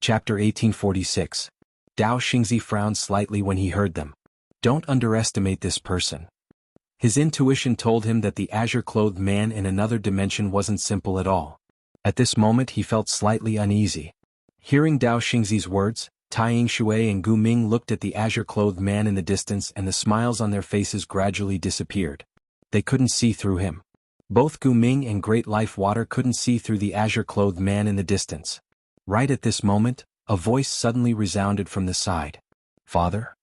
Chapter 1846. Dao Xingzi frowned slightly when he heard them. Don't underestimate this person. His intuition told him that the azure-clothed man in another dimension wasn't simple at all. At this moment he felt slightly uneasy. Hearing Dao Xingzi's words, Tai Yingshui and Gu Ming looked at the azure-clothed man in the distance and the smiles on their faces gradually disappeared. They couldn't see through him. Both Gu Ming and Great Life Water couldn't see through the azure-clothed man in the distance. Right at this moment, a voice suddenly resounded from the side. Father?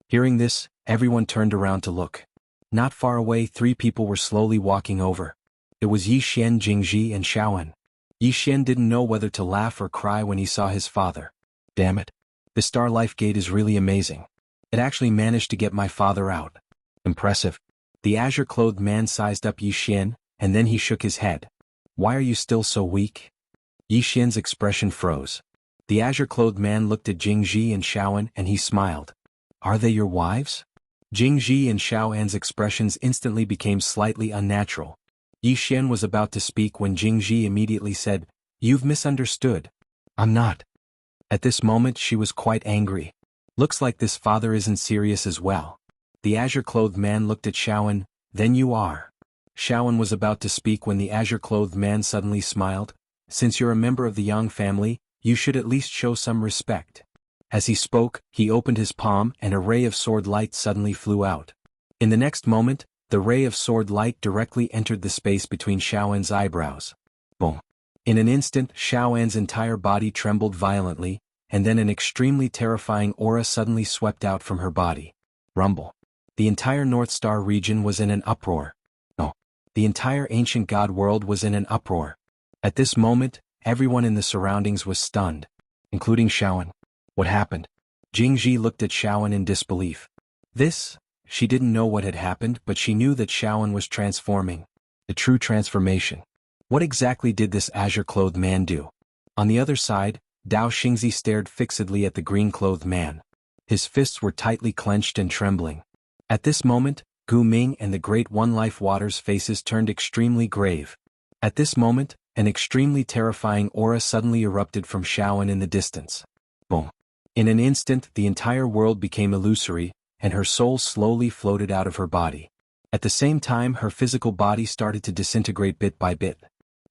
Hearing this, everyone turned around to look. Not far away, three people were slowly walking over. It was Yixian, Jingji and Xiaoan. Yixian didn't know whether to laugh or cry when he saw his father. Damn it. The Star Life Gate is really amazing. It actually managed to get my father out. Impressive. The azure-clothed man sized up Yixian, and then he shook his head. Why are you still so weak? Yixian's expression froze. The azure-clothed man looked at Jingji and Xiaoan and he smiled. Are they your wives? Jingji and Xiaoan's expressions instantly became slightly unnatural. Yixian was about to speak when Jingji immediately said, You've misunderstood. I'm not. At this moment she was quite angry. Looks like this father isn't serious as well. The azure-clothed man looked at Xiaoan, Then you are. Xiaoan was about to speak when the azure-clothed man suddenly smiled. Since you're a member of the Yang family, you should at least show some respect. As he spoke, he opened his palm and a ray of sword light suddenly flew out. In the next moment, the ray of sword light directly entered the space between Xiaoan's eyebrows. Boom. In an instant, Xiaoan's entire body trembled violently, and then an extremely terrifying aura suddenly swept out from her body. Rumble. The entire North Star region was in an uproar. No. The entire ancient god world was in an uproar. At this moment, everyone in the surroundings was stunned, including Xiaoan. What happened? Jingji looked at Xiaoan in disbelief. She didn't know what had happened, but she knew that Xiaoan was transforming. The true transformation. What exactly did this azure-clothed man do? On the other side, Dao Xingzi stared fixedly at the green-clothed man. His fists were tightly clenched and trembling. At this moment, Gu Ming and the Great One Life Water's faces turned extremely grave. At this moment, an extremely terrifying aura suddenly erupted from Xiaoan in the distance. Boom. In an instant, the entire world became illusory, and her soul slowly floated out of her body. At the same time, her physical body started to disintegrate bit by bit.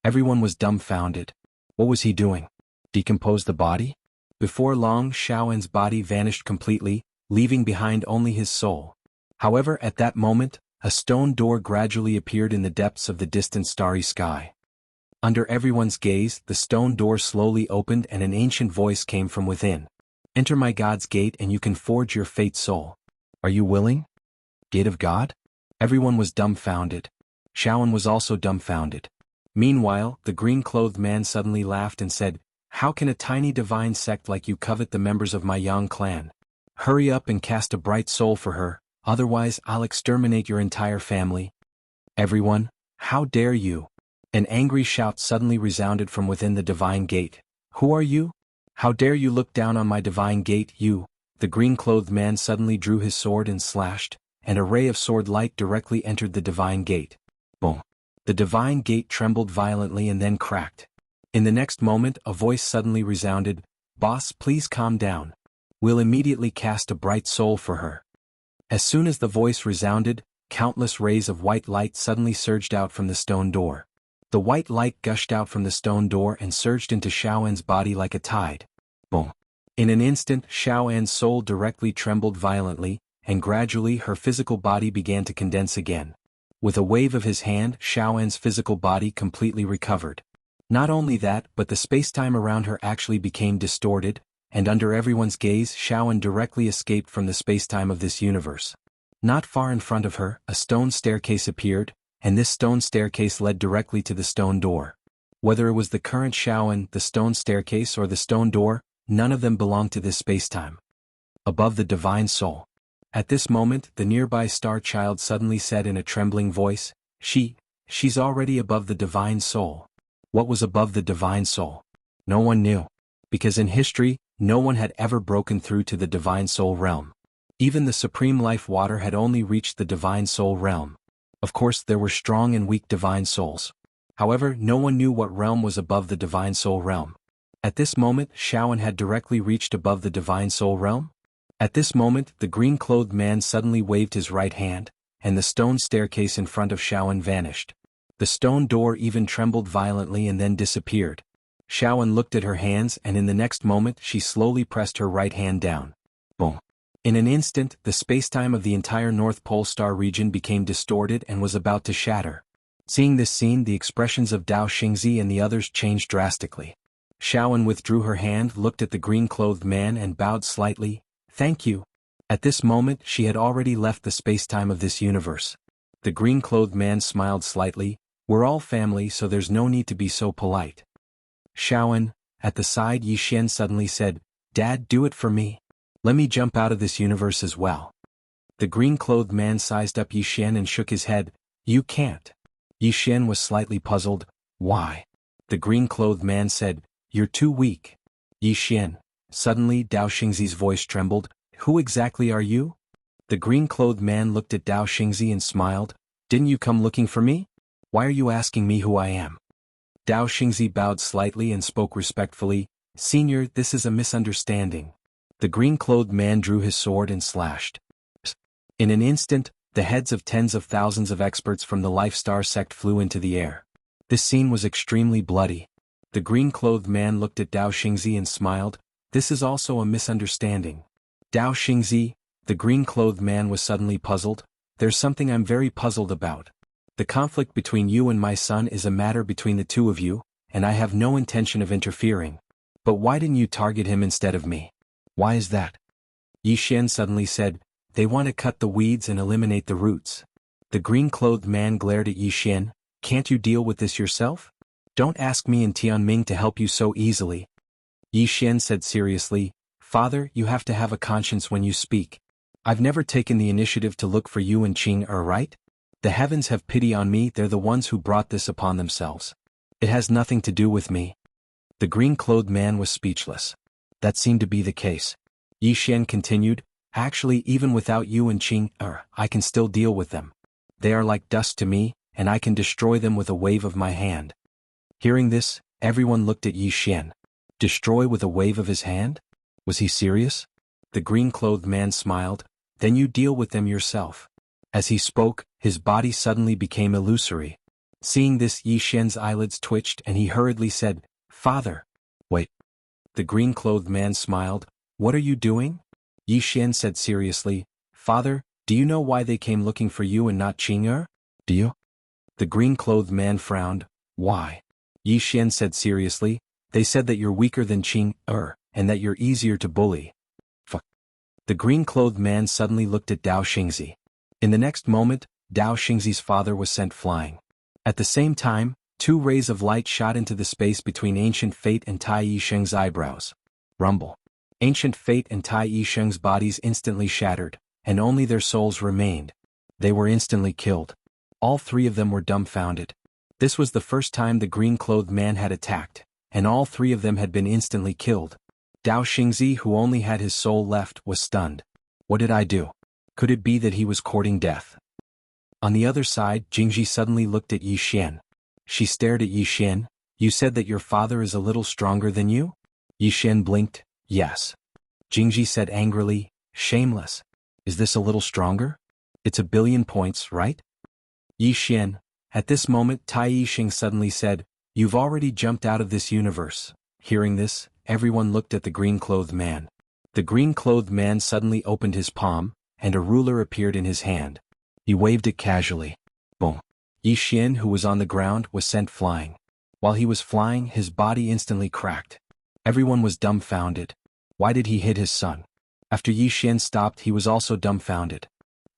Everyone was dumbfounded. What was he doing? Decompose the body? Before long, Xiaoan's body vanished completely, leaving behind only his soul. However, at that moment, a stone door gradually appeared in the depths of the distant starry sky. Under everyone's gaze, the stone door slowly opened and an ancient voice came from within. Enter my God's gate and you can forge your fate soul. Are you willing? Gate of God? Everyone was dumbfounded. Xiaoan was also dumbfounded. Meanwhile, the green-clothed man suddenly laughed and said, How can a tiny divine sect like you covet the members of my Yang clan? Hurry up and cast a bright soul for her, otherwise I'll exterminate your entire family. Everyone, how dare you? An angry shout suddenly resounded from within the divine gate. Who are you? How dare you look down on my divine gate, you? The green-clothed man suddenly drew his sword and slashed, and a ray of sword light directly entered the divine gate. Boom. The divine gate trembled violently and then cracked. In the next moment, a voice suddenly resounded, Boss, please calm down. We'll immediately cast a bright soul for her. As soon as the voice resounded, countless rays of white light suddenly surged out from the stone door. The white light gushed out from the stone door and surged into Xiaoan's body like a tide. Boom. In an instant, Xiaoan's soul directly trembled violently, and gradually her physical body began to condense again. With a wave of his hand, Xiaoan's physical body completely recovered. Not only that, but the space-time around her actually became distorted, and under everyone's gaze, Xiaoan directly escaped from the space-time of this universe. Not far in front of her, a stone staircase appeared, and this stone staircase led directly to the stone door. Whether it was the current Xiaoan, the stone staircase or the stone door, none of them belonged to this space-time. Above the divine soul. At this moment, the nearby star child suddenly said in a trembling voice, She's already above the divine soul. What was above the divine soul? No one knew. Because in history, no one had ever broken through to the divine soul realm. Even the supreme life water had only reached the divine soul realm. Of course, there were strong and weak divine souls. However, no one knew what realm was above the divine soul realm. At this moment, Shaoan had directly reached above the divine soul realm. At this moment, the green-clothed man suddenly waved his right hand, and the stone staircase in front of Shaoan vanished. The stone door even trembled violently and then disappeared. Shaoan looked at her hands, and in the next moment she slowly pressed her right hand down. Boom. In an instant, the spacetime of the entire North Pole Star region became distorted and was about to shatter. Seeing this scene, the expressions of Dao Xingzi and the others changed drastically. Shaoan withdrew her hand, looked at the green-clothed man and bowed slightly. "Thank you." At this moment she had already left the spacetime of this universe. The green-clothed man smiled slightly. "We're all family, so there's no need to be so polite." Shaoan, at the side, Yi Xian suddenly said, "Dad, do it for me. Let me jump out of this universe as well." The green-clothed man sized up Yi Xian and shook his head. "You can't." Yi Xian was slightly puzzled. "Why?" The green-clothed man said, "You're too weak." "Yi Xian." Suddenly Dao Xingzi's voice trembled. "Who exactly are you?" The green-clothed man looked at Dao Xingzi and smiled. "Didn't you come looking for me? Why are you asking me who I am?" Dao Xingzi bowed slightly and spoke respectfully. "Senior, this is a misunderstanding." The green-clothed man drew his sword and slashed. In an instant, the heads of tens of thousands of experts from the Life Star sect flew into the air. This scene was extremely bloody. The green-clothed man looked at Dao Xingzi and smiled. "This is also a misunderstanding." "Dao Xingzi," the green-clothed man was suddenly puzzled. "There's something I'm very puzzled about. The conflict between you and my son is a matter between the two of you, and I have no intention of interfering. But why didn't you target him instead of me? Why is that?" Yi Xian suddenly said, "They want to cut the weeds and eliminate the roots." The green-clothed man glared at Yi Xian. "Can't you deal with this yourself? Don't ask me and Tianming to help you so easily." Yi Xian said seriously, "Father, you have to have a conscience when you speak. I've never taken the initiative to look for you and Qing Er, right? The heavens have pity on me, they're the ones who brought this upon themselves. It has nothing to do with me." The green-clothed man was speechless. That seemed to be the case. Yi Xian continued, "Actually, even without you and Qing Er, I can still deal with them. They are like dust to me, and I can destroy them with a wave of my hand." Hearing this, everyone looked at Yi Xian. Destroy with a wave of his hand? Was he serious? The green-clothed man smiled. "Then you deal with them yourself." As he spoke, his body suddenly became illusory. Seeing this, Yi Xian's eyelids twitched and he hurriedly said, "Father." "Wait." The green-clothed man smiled. "What are you doing?" Yi Xian said seriously, "Father, do you know why they came looking for you and not Qing Er? Do you?" The green-clothed man frowned. "Why?" Yi Xian said seriously, "They said that you're weaker than Qing Er, and that you're easier to bully." Fuck. The green-clothed man suddenly looked at Dao Xingzi. In the next moment, Dao Xingzi's father was sent flying. At the same time, two rays of light shot into the space between Ancient Fate and Tai Yisheng's eyebrows. Rumble. Ancient Fate and Tai Yisheng's bodies instantly shattered, and only their souls remained. They were instantly killed. All three of them were dumbfounded. This was the first time the green-clothed man had attacked, and all three of them had been instantly killed. Dao Xingzi, who only had his soul left, was stunned. What did I do? Could it be that he was courting death? On the other side, Jingji suddenly looked at Yi Xian. She stared at Yi Xian. "You said that your father is a little stronger than you?" Yi Xian blinked. "Yes." Jingji said angrily, "Shameless. Is this a little stronger? It's 1,000,000,000 points, right?" Yi Xian. At this moment, Tai Yisheng suddenly said, "You've already jumped out of this universe." Hearing this, everyone looked at the green-clothed man. The green-clothed man suddenly opened his palm, and a ruler appeared in his hand. He waved it casually. Boom. Yi Xian, who was on the ground, was sent flying. While he was flying, his body instantly cracked. Everyone was dumbfounded. Why did he hit his son? After Yi Xian stopped, he was also dumbfounded.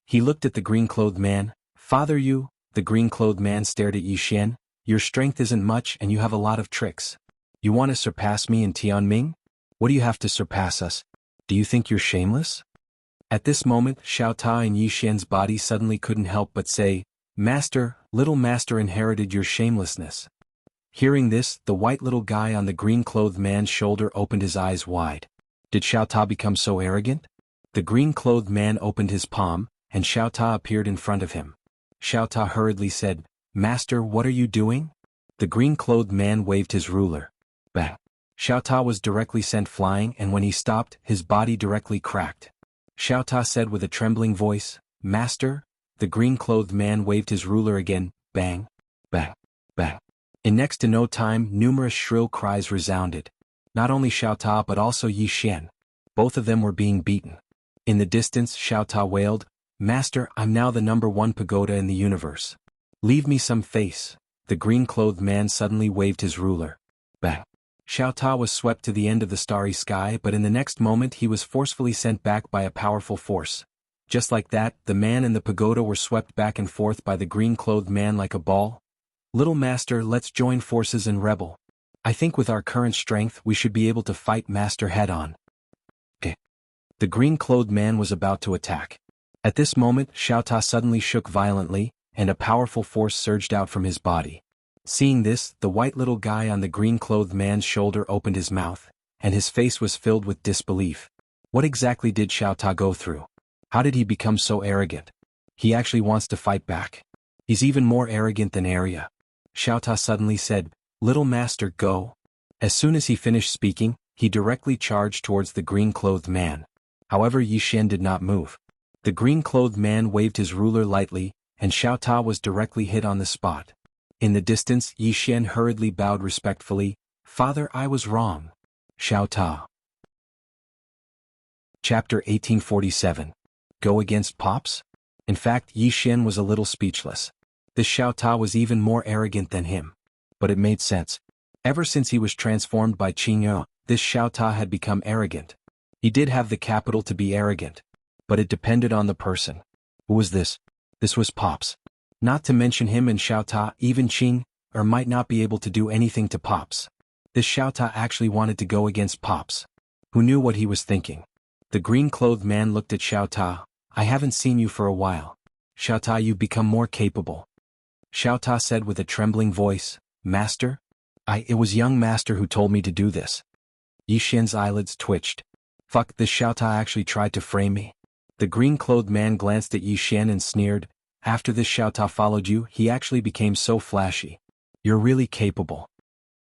He looked at the green-clothed man. "Father, you..." The green-clothed man stared at Yi Xian. "Your strength isn't much and you have a lot of tricks. You want to surpass me and Tianming? What do you have to surpass us? Do you think you're shameless?" At this moment, Xiao Ta and Yi Xian's body suddenly couldn't help but say, "Master, little master inherited your shamelessness." Hearing this, the white little guy on the green-clothed man's shoulder opened his eyes wide. Did Xiao Ta become so arrogant? The green-clothed man opened his palm, and Xiao Ta appeared in front of him. Xiao Ta hurriedly said, "Master, what are you doing?" The green-clothed man waved his ruler. Bang. Xiao Ta was directly sent flying, and when he stopped, his body directly cracked. Xiao Ta said with a trembling voice, "Master?" The green-clothed man waved his ruler again, bang, bang, bang. In next to no time, numerous shrill cries resounded. Not only Xiao Ta but also Yi Xian. Both of them were being beaten. In the distance, Xiao Ta wailed, "Master, I'm now the #1 pagoda in the universe. Leave me some face." The green-clothed man suddenly waved his ruler. Bang. Xiao Ta was swept to the end of the starry sky, but in the next moment he was forcefully sent back by a powerful force. Just like that, the man and the pagoda were swept back and forth by the green-clothed man like a ball. "Little master, let's join forces and rebel. I think with our current strength we should be able to fight master head-on." Okay. The green-clothed man was about to attack. At this moment, Xiao Ta suddenly shook violently, and a powerful force surged out from his body. Seeing this, the white little guy on the green-clothed man's shoulder opened his mouth, and his face was filled with disbelief. What exactly did Xiao Ta go through? How did he become so arrogant? He actually wants to fight back. He's even more arrogant than Arya. Xiao Ta suddenly said, "Little master, go." As soon as he finished speaking, he directly charged towards the green-clothed man. However, Yi Xian did not move. The green-clothed man waved his ruler lightly, and Xiao Ta was directly hit on the spot. In the distance, Yi Xian hurriedly bowed respectfully, "Father, I was wrong." Xiao Ta. Chapter 1847. Go against Pops? In fact, Yi Xian was a little speechless. This Xiao Ta was even more arrogant than him. But it made sense. Ever since he was transformed by Qing'e, this Xiao Ta had become arrogant. He did have the capital to be arrogant. But it depended on the person. Who was this? This was Pops. Not to mention him and Xiao Ta, even Qing'e might not be able to do anything to Pops. This Xiao Ta actually wanted to go against Pops. Who knew what he was thinking? The green-clothed man looked at Xiao Ta. "I haven't seen you for a while. Xiao Ta, you've become more capable." Xiao Ta said with a trembling voice, "Master? It was young master who told me to do this." Yi Xian's eyelids twitched. Fuck, this Xiao Ta actually tried to frame me. The green-clothed man glanced at Yi Xian and sneered, "After this Xiao Ta followed you, he actually became so flashy. You're really capable."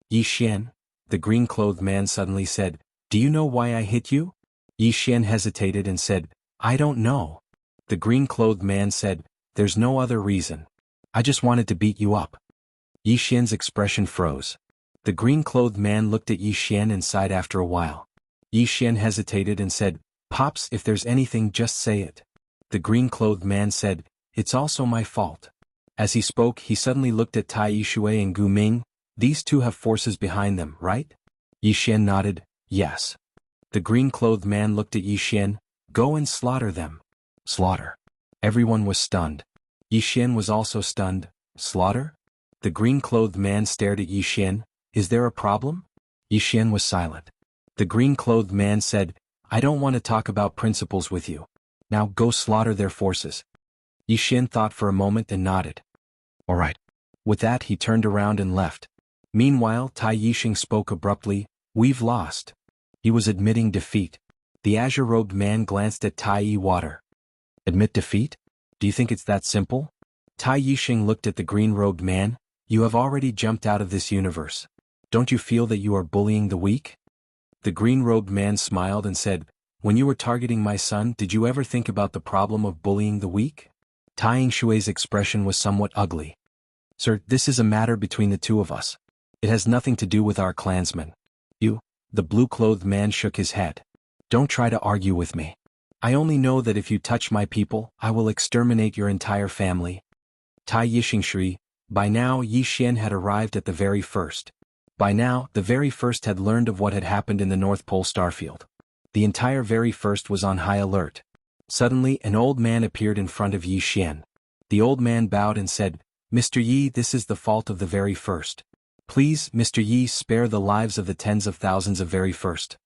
"Yi Xian," the green-clothed man suddenly said, "do you know why I hit you?" Yi Xian hesitated and said, "I don't know." The green-clothed man said, "There's no other reason. I just wanted to beat you up." Yi Xian's expression froze. The green-clothed man looked at Yi Xian and sighed after a while. Yi Xian hesitated and said, "Pops, if there's anything, just say it." The green-clothed man said, "It's also my fault." As he spoke, he suddenly looked at Tai Yishui and Gu Ming. "These two have forces behind them, right?" Yi Xian nodded, "Yes." The green-clothed man looked at Yi Xian. "Go and slaughter them." Slaughter. Everyone was stunned. Yi Xian was also stunned. Slaughter? The green-clothed man stared at Yi Xian. "Is there a problem?" Yi Xian was silent. The green-clothed man said, "I don't want to talk about principles with you. Now go slaughter their forces." Yi Xian thought for a moment and nodded. "All right." With that, he turned around and left. Meanwhile, Tai Yixing spoke abruptly, "We've lost." He was admitting defeat. The azure-robed man glanced at Tai Yi Water. "Admit defeat? Do you think it's that simple?" Tai Yixing looked at the green-robed man. "You have already jumped out of this universe. Don't you feel that you are bullying the weak?" The green-robed man smiled and said, "When you were targeting my son, did you ever think about the problem of bullying the weak?" Tai Yingshui's expression was somewhat ugly. "Sir, this is a matter between the two of us. It has nothing to do with our clansmen." "You?" The blue-clothed man shook his head. "Don't try to argue with me. I only know that if you touch my people, I will exterminate your entire family." Tai Yixing. By now, Yi Xian had arrived at the very first. By now, the very first had learned of what had happened in the North Pole starfield. The entire very first was on high alert. Suddenly, an old man appeared in front of Yi Xian. The old man bowed and said, "Mr. Yi, this is the fault of the very first. Please, Mr. Yi, spare the lives of the tens of thousands of very first."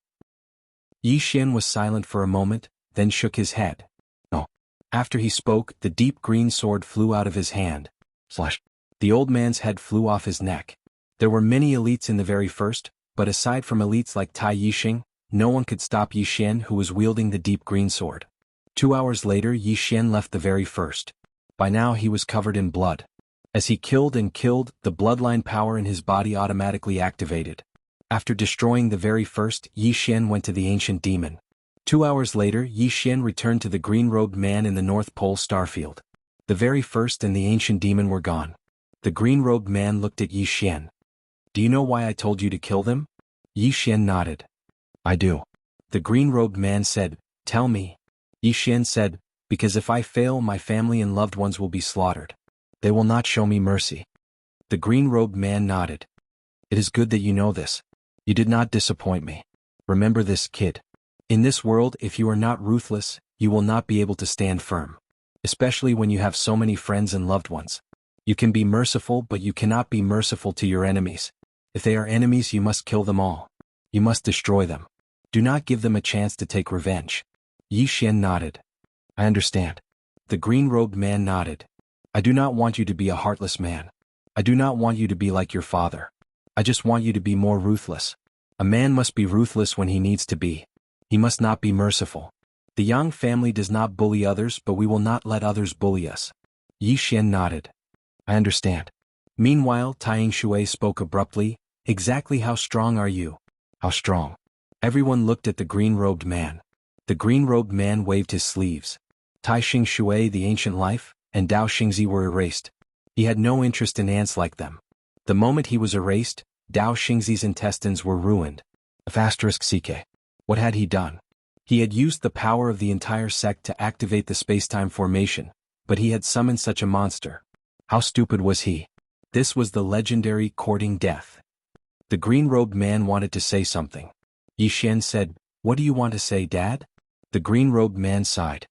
Yi Xian was silent for a moment, then shook his head. "No." After he spoke, the deep green sword flew out of his hand. Slash. The old man's head flew off his neck. There were many elites in the very first, but aside from elites like Tai Yixing, no one could stop Yi Xian, who was wielding the deep green sword. 2 hours later, Yi Xian left the very first. By now he was covered in blood. As he killed and killed, the bloodline power in his body automatically activated. After destroying the very first, Yi Xian went to the ancient demon. 2 hours later, Yi Xian returned to the green-robed man in the North Pole starfield. The very first and the ancient demon were gone. The green-robed man looked at Yi Xian. Do you know why I told you to kill them? Yi Xian nodded. I do. The green-robed man said, Tell me. Yi Xian said, Because if I fail, my family and loved ones will be slaughtered. They will not show me mercy. The green-robed man nodded. It is good that you know this. You did not disappoint me. Remember this, kid. In this world, if you are not ruthless, you will not be able to stand firm. Especially when you have so many friends and loved ones. You can be merciful, but you cannot be merciful to your enemies. If they are enemies, you must kill them all. You must destroy them. Do not give them a chance to take revenge. Yi Xian nodded. I understand. The green-robed man nodded. I do not want you to be a heartless man. I do not want you to be like your father. I just want you to be more ruthless. A man must be ruthless when he needs to be. He must not be merciful. The Yang family does not bully others, but we will not let others bully us. Yi Xian nodded. I understand. Meanwhile, Tying Shui spoke abruptly. Exactly how strong are you? How strong? Everyone looked at the green-robed man. The green-robed man waved his sleeves. Tai Xing Shui, the ancient life, and Dao Xingzi were erased. He had no interest in ants like them. The moment he was erased, Dao Xingzi's intestines were ruined. *CK. What had he done? He had used the power of the entire sect to activate the space-time formation, but he had summoned such a monster. How stupid was he? This was the legendary courting death. The green-robed man wanted to say something. Yi Xian said, What do you want to say, Dad? The green-robed man sighed.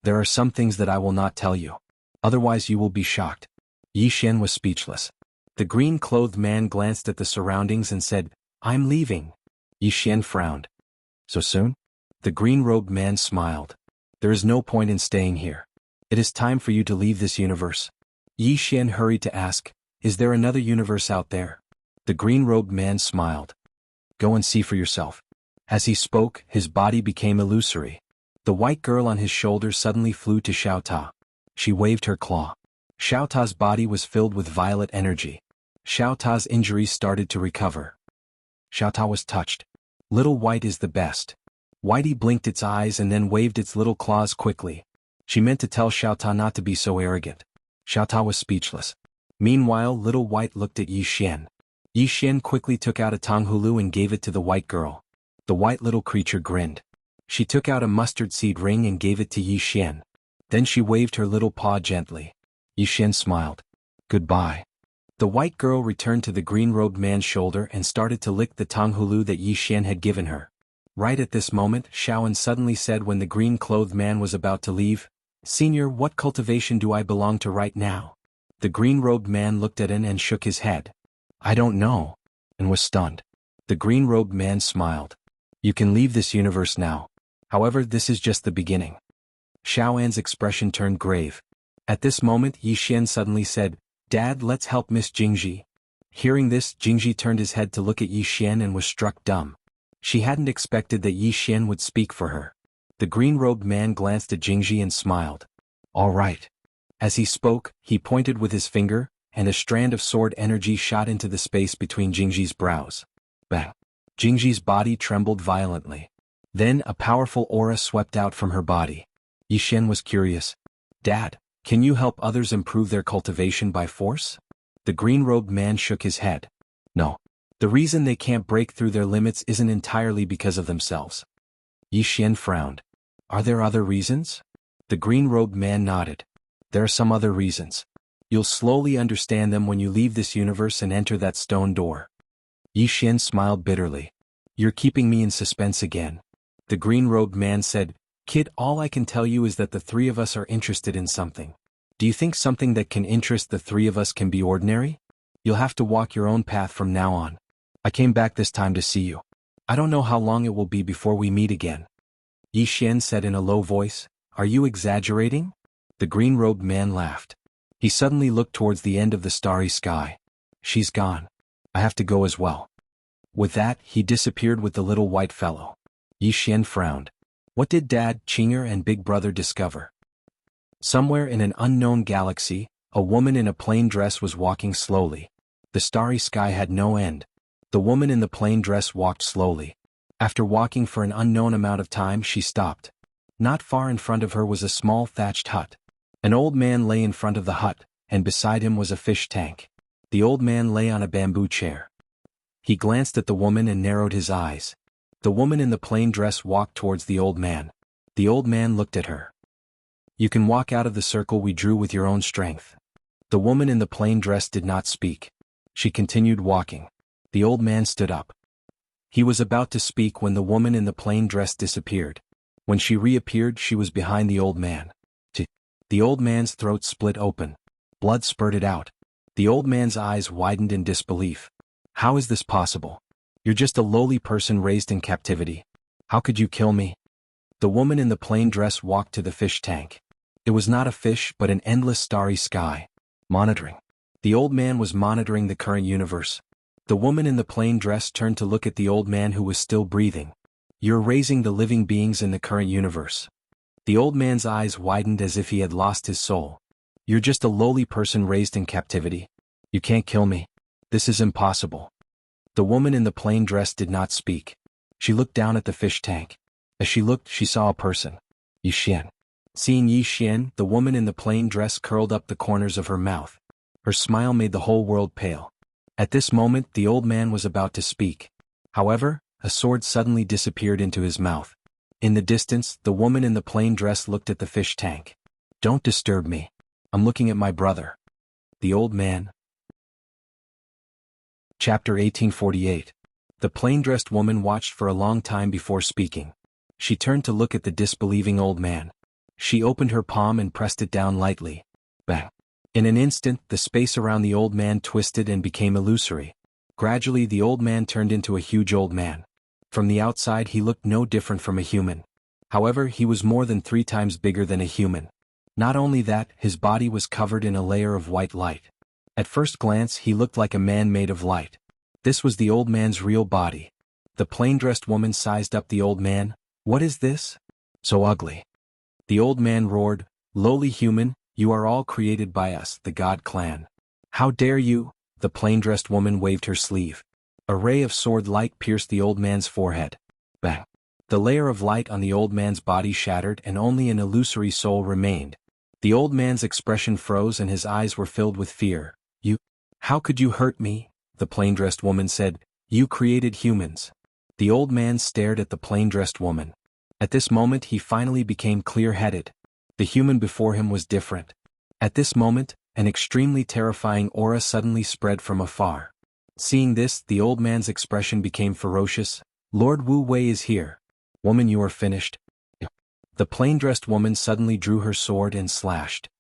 There are some things that I will not tell you. Otherwise you will be shocked. Yi Xian was speechless. The green-clothed man glanced at the surroundings and said, I'm leaving. Yi Xian frowned. So soon? The green-robed man smiled. There is no point in staying here. It is time for you to leave this universe. Yi Xian hurried to ask, Is there another universe out there? The green-robed man smiled. Go and see for yourself. As he spoke, his body became illusory. The white girl on his shoulder suddenly flew to Xiao Ta. She waved her claw. Xiao Ta's body was filled with violet energy. Xiao Ta's injuries started to recover. Xiao Ta was touched. Little White is the best. Whitey blinked its eyes and then waved its little claws quickly. She meant to tell Xiao Ta not to be so arrogant. Xiao Ta was speechless. Meanwhile, Little White looked at Yi Xian. Yi Xian quickly took out a Tonghulu and gave it to the white girl. The white little creature grinned. She took out a mustard seed ring and gave it to Yi Xian. Then she waved her little paw gently. Yi Xian smiled. Goodbye. The white girl returned to the green-robed man's shoulder and started to lick the Tonghulu that Yi Xian had given her. Right at this moment, Shaoan suddenly said when the green-clothed man was about to leave, Senior, what cultivation do I belong to right now? The green-robed man looked at him and shook his head. I don't know, and was stunned. The green-robed man smiled. You can leave this universe now. However, this is just the beginning. Shaoan's expression turned grave. At this moment, Yi Xian suddenly said, Dad, let's help Miss Jingji. Hearing this, Jingji turned his head to look at Yi Xian and was struck dumb. She hadn't expected that Yi Xian would speak for her. The green-robed man glanced at Jingji and smiled. All right. As he spoke, he pointed with his finger, and a strand of sword energy shot into the space between Jingji's brows. Bang! Jingji's body trembled violently. Then a powerful aura swept out from her body. Yi Xian was curious. Dad, can you help others improve their cultivation by force? The green-robed man shook his head. No. The reason they can't break through their limits isn't entirely because of themselves. Yi Xian frowned. Are there other reasons? The green-robed man nodded. There are some other reasons. You'll slowly understand them when you leave this universe and enter that stone door. Yi Xian smiled bitterly. You're keeping me in suspense again. The green-robed man said, Kid, all I can tell you is that the three of us are interested in something. Do you think something that can interest the three of us can be ordinary? You'll have to walk your own path from now on. I came back this time to see you. I don't know how long it will be before we meet again. Yi Xian said in a low voice, Are you exaggerating? The green-robed man laughed. He suddenly looked towards the end of the starry sky. She's gone. I have to go as well. With that, he disappeared with the little white fellow. Yi Xian frowned. What did Dad, Qinger and Big Brother discover? Somewhere in an unknown galaxy, a woman in a plain dress was walking slowly. The starry sky had no end. The woman in the plain dress walked slowly. After walking for an unknown amount of time, she stopped. Not far in front of her was a small thatched hut. An old man lay in front of the hut, and beside him was a fish tank. The old man lay on a bamboo chair. He glanced at the woman and narrowed his eyes. The woman in the plain dress walked towards the old man. The old man looked at her. "You can walk out of the circle we drew with your own strength." The woman in the plain dress did not speak. She continued walking. The old man stood up. He was about to speak when the woman in the plain dress disappeared. When she reappeared, she was behind the old man. The old man's throat split open. Blood spurted out. The old man's eyes widened in disbelief. "How is this possible? You're just a lowly person raised in captivity. How could you kill me?" The woman in the plain dress walked to the fish tank. It was not a fish but an endless starry sky. Monitoring. The old man was monitoring the current universe. The woman in the plain dress turned to look at the old man who was still breathing. "You're raising the living beings in the current universe." The old man's eyes widened as if he had lost his soul. "You're just a lowly person raised in captivity. You can't kill me. This is impossible." The woman in the plain dress did not speak. She looked down at the fish tank. As she looked, she saw a person. Yi Xian. Seeing Yi Xian, the woman in the plain dress curled up the corners of her mouth. Her smile made the whole world pale. At this moment, the old man was about to speak. However, a sword suddenly disappeared into his mouth. In the distance, the woman in the plain dress looked at the fish tank. "Don't disturb me. I'm looking at my brother." The old man. Chapter 1848. The plain-dressed woman watched for a long time before speaking. She turned to look at the disbelieving old man. She opened her palm and pressed it down lightly. Bang! In an instant, the space around the old man twisted and became illusory. Gradually, the old man turned into a huge old man. From the outside, he looked no different from a human. However, he was more than 3 times bigger than a human. Not only that, his body was covered in a layer of white light. At first glance, he looked like a man made of light. This was the old man's real body. The plain-dressed woman sized up the old man. "What is this? So ugly." The old man roared, "Lowly human, you are all created by us, the God clan. How dare you?" The plain-dressed woman waved her sleeve. A ray of sword light pierced the old man's forehead. Bang! The layer of light on the old man's body shattered and only an illusory soul remained. The old man's expression froze and his eyes were filled with fear. "You? How could you hurt me?" the plain-dressed woman said. "You created humans." The old man stared at the plain-dressed woman. At this moment he finally became clear-headed. The human before him was different. At this moment, an extremely terrifying aura suddenly spread from afar. Seeing this, the old man's expression became ferocious. "Lord Wu Wei is here. Woman, you are finished." The plain-dressed woman suddenly drew her sword and slashed.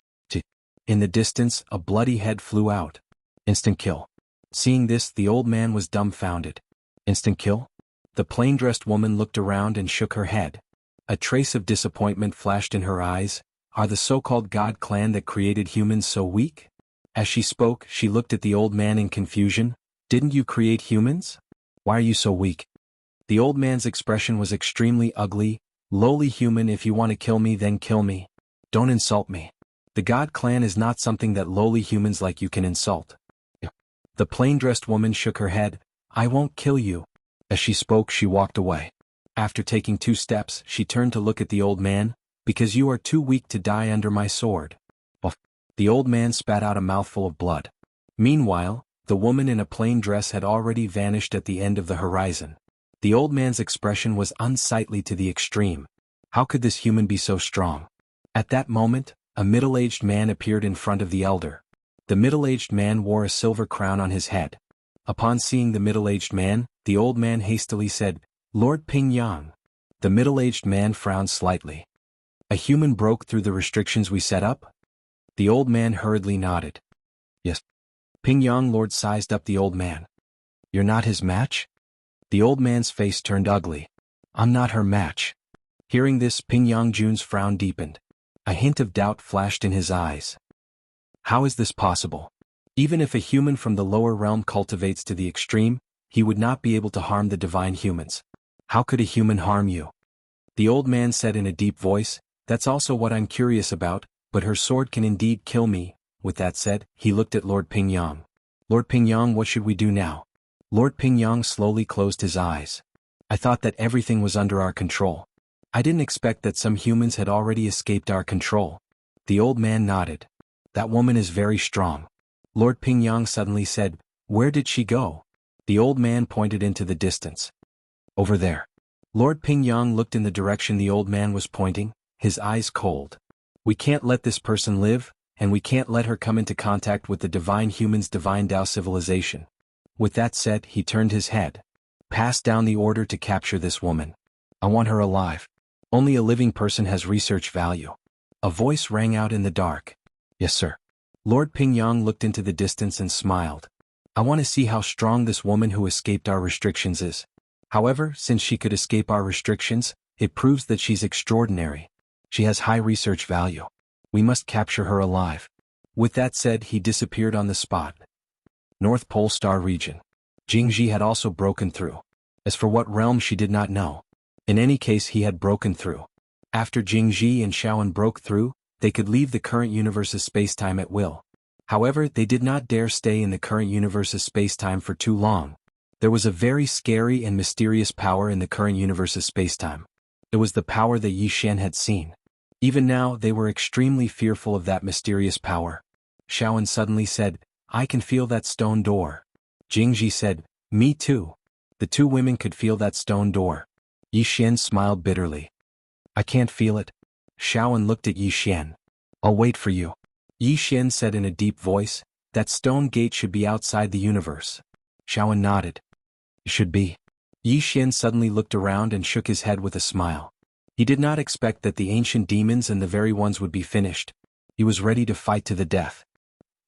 In the distance, a bloody head flew out. Instant kill. Seeing this, the old man was dumbfounded. Instant kill? The plain-dressed woman looked around and shook her head. A trace of disappointment flashed in her eyes. Are the so-called God clan that created humans so weak? As she spoke, she looked at the old man in confusion. "Didn't you create humans? Why are you so weak?" The old man's expression was extremely ugly. "Lowly human, if you want to kill me, then kill me. Don't insult me. The God clan is not something that lowly humans like you can insult." The plain-dressed woman shook her head. "I won't kill you." As she spoke, she walked away. After taking 2 steps, she turned to look at the old man. "Because you are too weak to die under my sword." The old man spat out a mouthful of blood. Meanwhile, the woman in a plain dress had already vanished at the end of the horizon. The old man's expression was unsightly to the extreme. How could this human be so strong? At that moment, a middle-aged man appeared in front of the elder. The middle-aged man wore a silver crown on his head. Upon seeing the middle-aged man, the old man hastily said, "Lord Ping Yang." The middle-aged man frowned slightly. "A human broke through the restrictions we set up?" The old man hurriedly nodded. "Yes." Ping Yang Lord sized up the old man. "You're not his match?" The old man's face turned ugly. "I'm not her match." Hearing this, Ping Yang Jun's frown deepened. A hint of doubt flashed in his eyes. How is this possible? Even if a human from the lower realm cultivates to the extreme, he would not be able to harm the divine humans. How could a human harm you? The old man said in a deep voice, "That's also what I'm curious about, but her sword can indeed kill me." With that said, he looked at Lord Ping Yang. "Lord Ping Yang, what should we do now?" Lord Pingyang slowly closed his eyes. I thought that everything was under our control. I didn't expect that some humans had already escaped our control. The old man nodded. That woman is very strong. Lord Pingyang suddenly said, where did she go? The old man pointed into the distance. Over there. Lord Pingyang looked in the direction the old man was pointing, his eyes cold. We can't let this person live, and we can't let her come into contact with the divine human's divine Tao civilization. With that said, he turned his head. Pass down the order to capture this woman. I want her alive. Only a living person has research value. A voice rang out in the dark. Yes, sir. Lord Pingyang looked into the distance and smiled. I want to see how strong this woman who escaped our restrictions is. However, since she could escape our restrictions, it proves that she's extraordinary. She has high research value. We must capture her alive. With that said, he disappeared on the spot. North Pole Star region. Jingji had also broken through. As for what realm, she did not know. In any case, he had broken through. After Jingji and Shaoan broke through, they could leave the current universe's spacetime at will. However, they did not dare stay in the current universe's spacetime for too long. There was a very scary and mysterious power in the current universe's spacetime. It was the power that Yi Xian had seen. Even now, they were extremely fearful of that mysterious power. Shaoan suddenly said, I can feel that stone door. Jingji said, me too. The two women could feel that stone door. Yi Xian smiled bitterly. I can't feel it. Shaoan looked at Yi Xian. I'll wait for you. Yi Xian said in a deep voice, that stone gate should be outside the universe. Shaoan nodded. It should be. Yi Xian suddenly looked around and shook his head with a smile. He did not expect that the ancient demons and the very ones would be finished. He was ready to fight to the death.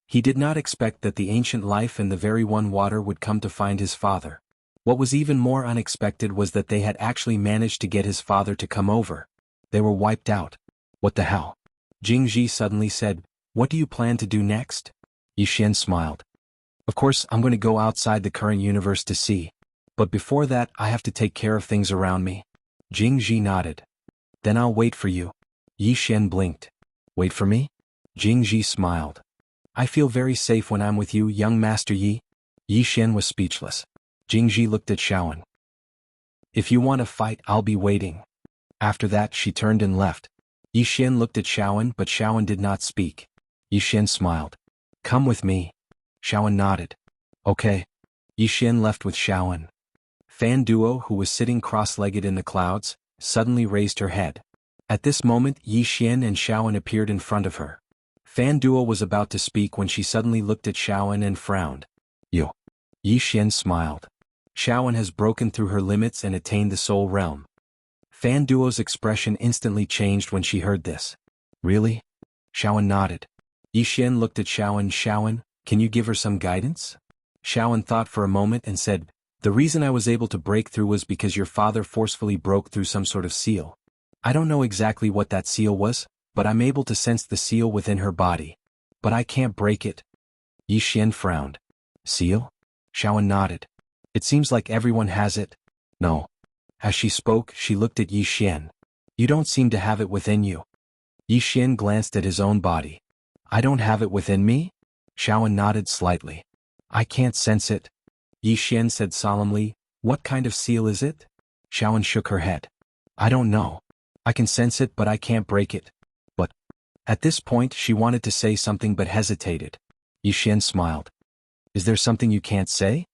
He did not expect that the ancient life and the very one water would come to find his father. What was even more unexpected was that they had actually managed to get his father to come over. They were wiped out. What the hell? Jingji suddenly said, what do you plan to do next? Yi Xian smiled. Of course, I'm going to go outside the current universe to see. But before that, I have to take care of things around me. Jingji nodded. Then I'll wait for you. Yi Xian blinked. Wait for me? Jingji smiled. I feel very safe when I'm with you, young Master Yi. Yi Xian was speechless. Jingji looked at Shaoan. If you want to fight, I'll be waiting. After that, she turned and left. Yi Xian looked at Shaoan, but Shaoan did not speak. Yi Xian smiled. Come with me. Shaoan nodded. Okay. Yi Xian left with Shaoan. Fan Duo, who was sitting cross-legged in the clouds, suddenly raised her head. At this moment, Yi Xian and Shaoan appeared in front of her. Fan Duo was about to speak when she suddenly looked at Shaoan and frowned. You. Yi Xian smiled. Shaoan has broken through her limits and attained the soul realm. Fan Duo's expression instantly changed when she heard this. Really? Shaoan nodded. Yi Xian looked at Shaoan. Shaoan, can you give her some guidance? Shaoan thought for a moment and said, the reason I was able to break through was because your father forcefully broke through some sort of seal. I don't know exactly what that seal was, but I'm able to sense the seal within her body. But I can't break it. Yi Xian frowned. Seal? Shaoan nodded. It seems like everyone has it. No. As she spoke, she looked at Yi Xian. You don't seem to have it within you. Yi Xian glanced at his own body. I don't have it within me? Shaoan nodded slightly. I can't sense it. Yi Xian said solemnly, what kind of seal is it? Shaoan shook her head. I don't know. I can sense it but I can't break it. But. At this point she wanted to say something but hesitated. Yi Xian smiled. Is there something you can't say?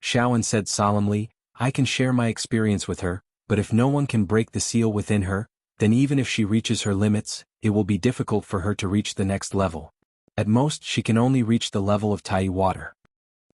Shaoan said solemnly, I can share my experience with her, but if no one can break the seal within her, then even if she reaches her limits, it will be difficult for her to reach the next level. At most she can only reach the level of Tai Water.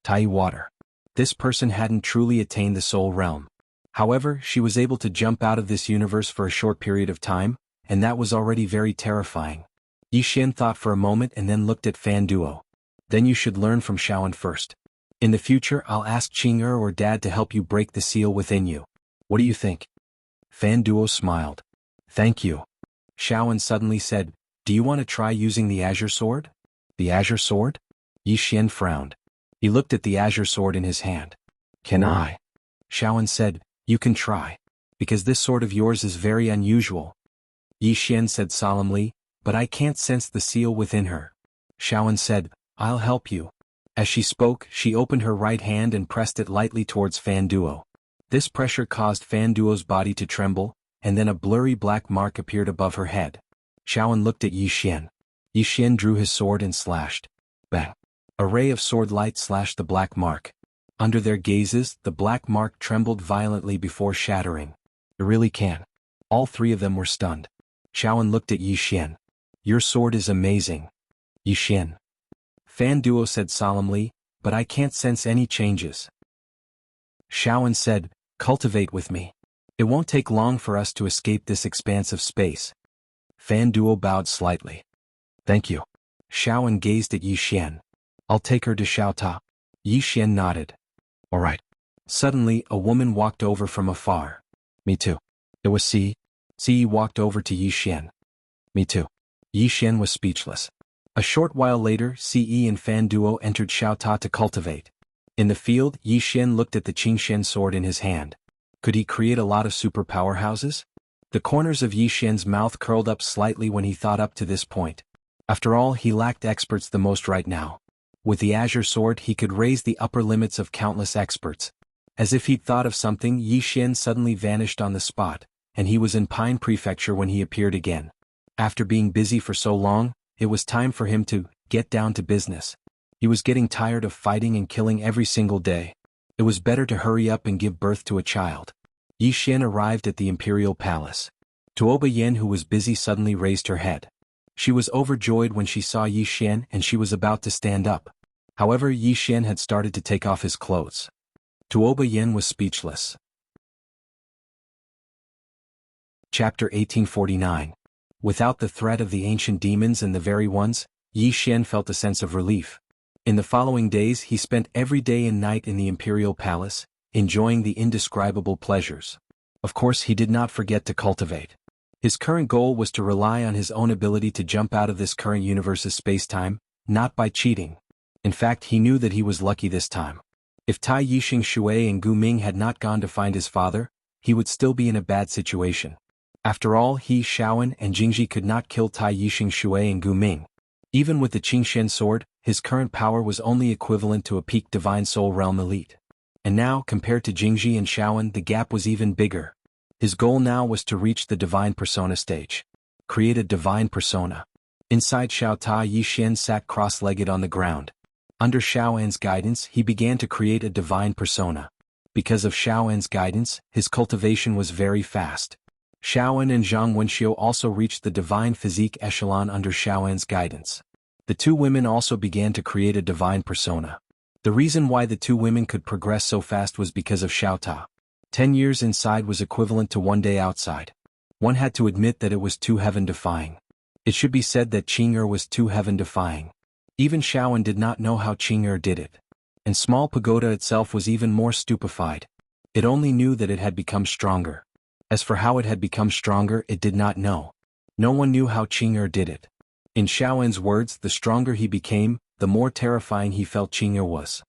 Tai Water. This person hadn't truly attained the soul realm. However, she was able to jump out of this universe for a short period of time, and that was already very terrifying. Yi Xian thought for a moment and then looked at Fan Duo. Then you should learn from Shaoan first. In the future, I'll ask Qing'er or Dad to help you break the seal within you. What do you think? Fan Duo smiled. Thank you. Shaoan suddenly said, do you want to try using the Azure Sword? The Azure Sword? Yi Xian frowned. He looked at the Azure Sword in his hand. Can I? Shaoan said, you can try. Because this sword of yours is very unusual. Yi Xian said solemnly, but I can't sense the seal within her. Shaoan said, I'll help you. As she spoke, she opened her right hand and pressed it lightly towards Fan Duo. This pressure caused Fan Duo's body to tremble, and then a blurry black mark appeared above her head. Xiaoan looked at Yi Xian. Yi Xian drew his sword and slashed. Bang! A ray of sword light slashed the black mark. Under their gazes, the black mark trembled violently before shattering. "You really can." All three of them were stunned. Xiaoan looked at Yi Xian. "Your sword is amazing." "Yi Xian," Fan Duo said solemnly, "but I can't sense any changes." Xiaoan said, "Cultivate with me. It won't take long for us to escape this expanse of space." Fan Duo bowed slightly. "Thank you." Xiaoan gazed at Yi Xian. "I'll take her to Xiaota." Yi Xian nodded. "All right." Suddenly, a woman walked over from afar. "Me too." It was Si. Si walked over to Yi Xian. "Me too." Yi Xian was speechless. A short while later, Ce and Fan Duo entered Xiaota to cultivate. In the field, Yi Xian looked at the Qingxian sword in his hand. Could he create a lot of super powerhouses? The corners of Yi Xian's mouth curled up slightly when he thought up to this point. After all, he lacked experts the most right now. With the Azure Sword he could raise the upper limits of countless experts. As if he'd thought of something, Yi Xian suddenly vanished on the spot, and he was in Pine Prefecture when he appeared again. After being busy for so long, it was time for him to get down to business. He was getting tired of fighting and killing every single day. It was better to hurry up and give birth to a child. Yi Xian arrived at the imperial palace. Tuoba Yen, who was busy, suddenly raised her head. She was overjoyed when she saw Yi Xian and she was about to stand up. However, Yi Xian had started to take off his clothes. Tuoba Yen was speechless. Chapter 1849. Without the threat of the ancient demons and the very ones, Yi Xian felt a sense of relief. In the following days he spent every day and night in the imperial palace, enjoying the indescribable pleasures. Of course, he did not forget to cultivate. His current goal was to rely on his own ability to jump out of this current universe's space-time, not by cheating. In fact, he knew that he was lucky this time. If Tai Yixing Shui and Gu Ming had not gone to find his father, he would still be in a bad situation. After all, he, Xiaoan, and Jingji could not kill Tai Yixing Shui and Gu Ming. Even with the Qingxian sword, his current power was only equivalent to a peak Divine Soul Realm elite. And now, compared to Jingji and Xiaoan, the gap was even bigger. His goal now was to reach the Divine Persona stage. Create a Divine Persona. Inside Xiaota, Yi Xian sat cross-legged on the ground. Under Xiaoan's guidance, he began to create a Divine Persona. Because of Xiaoan's guidance, his cultivation was very fast. Xiaoan and Zhang Wenxiu also reached the divine physique echelon under Xiaoan's guidance. The two women also began to create a divine persona. The reason why the two women could progress so fast was because of Xiaota. 10 years inside was equivalent to 1 day outside. One had to admit that it was too heaven-defying. It should be said that Qing'er was too heaven-defying. Even Xiaoan did not know how Qing'er did it. And Small Pagoda itself was even more stupefied. It only knew that it had become stronger. As for how it had become stronger, it did not know. No one knew how Qing'er did it. In Xiaoan's words, the stronger he became, the more terrifying he felt Qing'er was.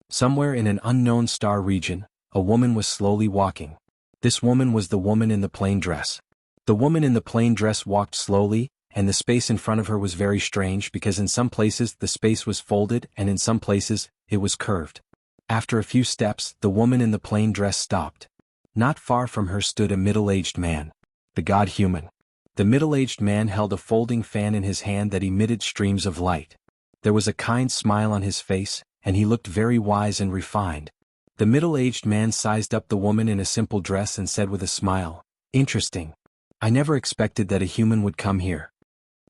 Somewhere in an unknown star region, a woman was slowly walking. This woman was the woman in the plain dress. The woman in the plain dress walked slowly, and the space in front of her was very strange because in some places the space was folded and in some places it was curved. After a few steps, the woman in the plain dress stopped. Not far from her stood a middle-aged man. The god-human. The middle-aged man held a folding fan in his hand that emitted streams of light. There was a kind smile on his face, and he looked very wise and refined. The middle-aged man sized up the woman in a simple dress and said with a smile, "Interesting. I never expected that a human would come here."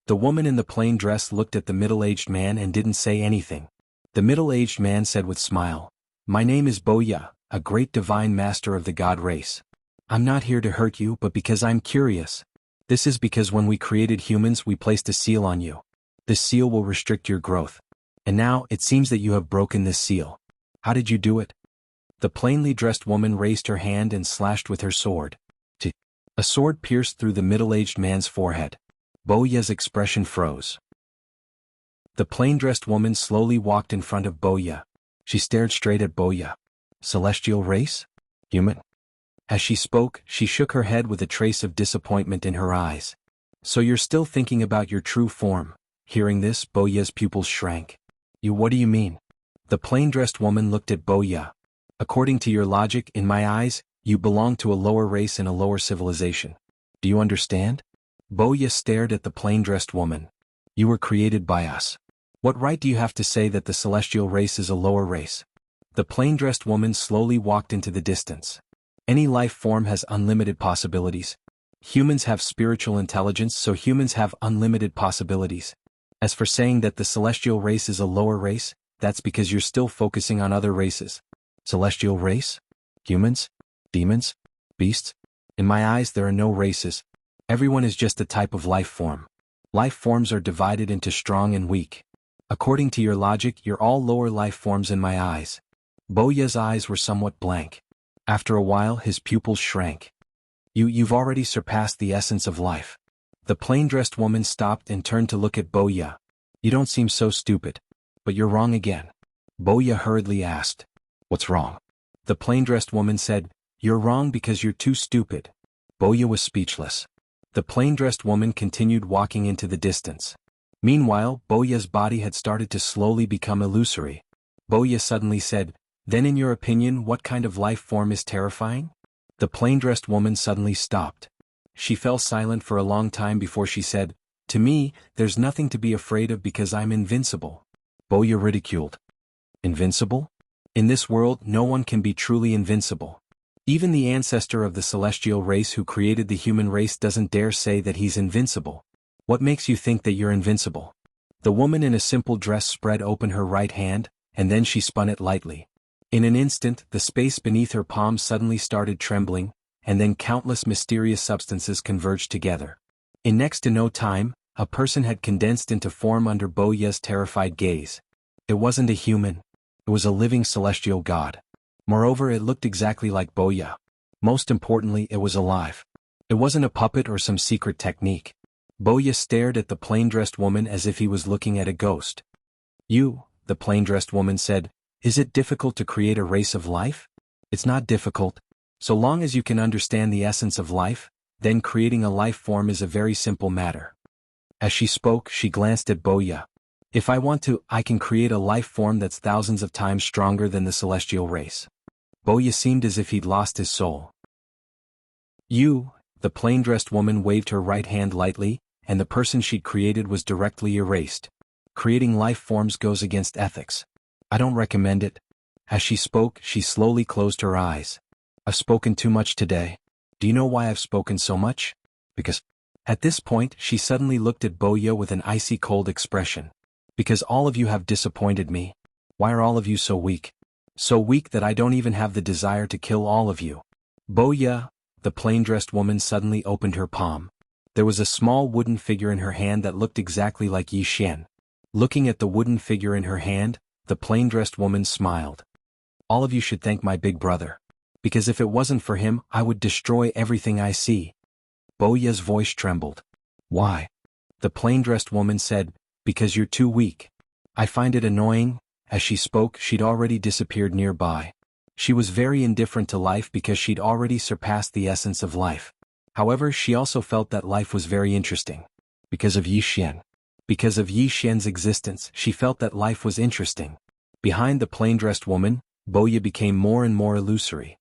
The woman in the plain dress looked at the middle-aged man and didn't say anything. The middle-aged man said with smile, "My name is Boya, a great divine master of the god race. I'm not here to hurt you but because I'm curious. This is because when we created humans we placed a seal on you. This seal will restrict your growth. And now, it seems that you have broken this seal. How did you do it?" The plainly dressed woman raised her hand and slashed with her sword. A sword pierced through the middle-aged man's forehead. Boya's expression froze. The plain-dressed woman slowly walked in front of Boya. She stared straight at Boya. "Celestial race? Human?" As she spoke, she shook her head with a trace of disappointment in her eyes. "So you're still thinking about your true form?" Hearing this, Boya's pupils shrank. What do you mean?" The plain-dressed woman looked at Boya. According to your logic, in my eyes, you belong to a lower race and a lower civilization. Do you understand? Boya stared at the plain-dressed woman. You were created by us. What right do you have to say that the celestial race is a lower race? The plain-dressed woman slowly walked into the distance. Any life form has unlimited possibilities. Humans have spiritual intelligence, so humans have unlimited possibilities. As for saying that the celestial race is a lower race, that's because you're still focusing on other races. Celestial race? Humans? Demons? Beasts? In my eyes, there are no races. Everyone is just a type of life form. Life forms are divided into strong and weak. According to your logic, you're all lower life forms in my eyes. Boya's eyes were somewhat blank. After a while, his pupils shrank. You've already surpassed the essence of life. The plain-dressed woman stopped and turned to look at Boya. You don't seem so stupid. But you're wrong again. Boya hurriedly asked. What's wrong? The plain-dressed woman said, You're wrong because you're too stupid. Boya was speechless. The plain-dressed woman continued walking into the distance. Meanwhile, Boya's body had started to slowly become illusory. Boya suddenly said, Then in your opinion, what kind of life form is terrifying? The plain-dressed woman suddenly stopped. She fell silent for a long time before she said, To me, there's nothing to be afraid of because I'm invincible. Boya ridiculed. Invincible? In this world, no one can be truly invincible. Even the ancestor of the celestial race who created the human race doesn't dare say that he's invincible. What makes you think that you're invincible? The woman in a simple dress spread open her right hand, and then she spun it lightly. In an instant, the space beneath her palm suddenly started trembling, and then countless mysterious substances converged together. In next to no time, a person had condensed into form under Boya's terrified gaze. It wasn't a human. It was a living celestial god. Moreover, it looked exactly like Boya. Most importantly, it was alive. It wasn't a puppet or some secret technique. Boya stared at the plain-dressed woman as if he was looking at a ghost. You, the plain-dressed woman said, Is it difficult to create a race of life? It's not difficult. So long as you can understand the essence of life, then creating a life form is a very simple matter. As she spoke, she glanced at Boya. If I want to, I can create a life form that's thousands of times stronger than the celestial race. Boya seemed as if he'd lost his soul. You, the plain-dressed woman waved her right hand lightly, and the person she'd created was directly erased. Creating life forms goes against ethics. I don't recommend it. As she spoke, she slowly closed her eyes. I've spoken too much today. Do you know why I've spoken so much? Because... At this point, she suddenly looked at Boya with an icy cold expression. Because all of you have disappointed me. Why are all of you so weak? So weak that I don't even have the desire to kill all of you. Boya, the plain-dressed woman suddenly opened her palm. There was a small wooden figure in her hand that looked exactly like Yi Xian. Looking at the wooden figure in her hand, the plain-dressed woman smiled. All of you should thank my big brother. Because if it wasn't for him, I would destroy everything I see. Boya's voice trembled. Why? The plain-dressed woman said, Because you're too weak. I find it annoying. As she spoke, she'd already disappeared nearby. She was very indifferent to life because she'd already surpassed the essence of life. However, she also felt that life was very interesting. Because of Yi Xian. Because of Yi Xian's existence, she felt that life was interesting. Behind the plain-dressed woman, Boya became more and more illusory.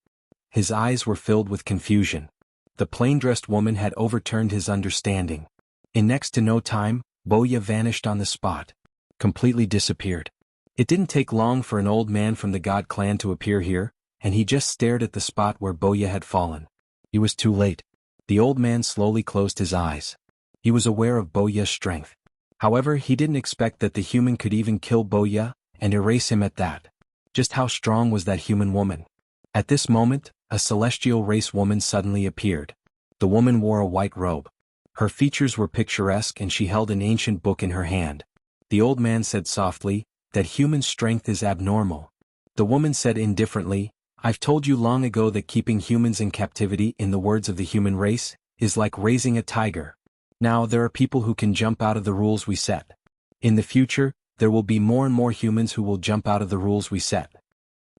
His eyes were filled with confusion. The plain-dressed woman had overturned his understanding. In next to no time, Boya vanished on the spot. Completely disappeared. It didn't take long for an old man from the God clan to appear here, and he just stared at the spot where Boya had fallen. He was too late. The old man slowly closed his eyes. He was aware of Boya's strength. However, he didn't expect that the human could even kill Boya and erase him at that. Just how strong was that human woman? At this moment, a celestial race woman suddenly appeared. The woman wore a white robe. Her features were picturesque and she held an ancient book in her hand. The old man said softly, that human strength is abnormal. The woman said indifferently, I've told you long ago that keeping humans in captivity, in the words of the human race, is like raising a tiger. Now there are people who can jump out of the rules we set. In the future, there will be more and more humans who will jump out of the rules we set.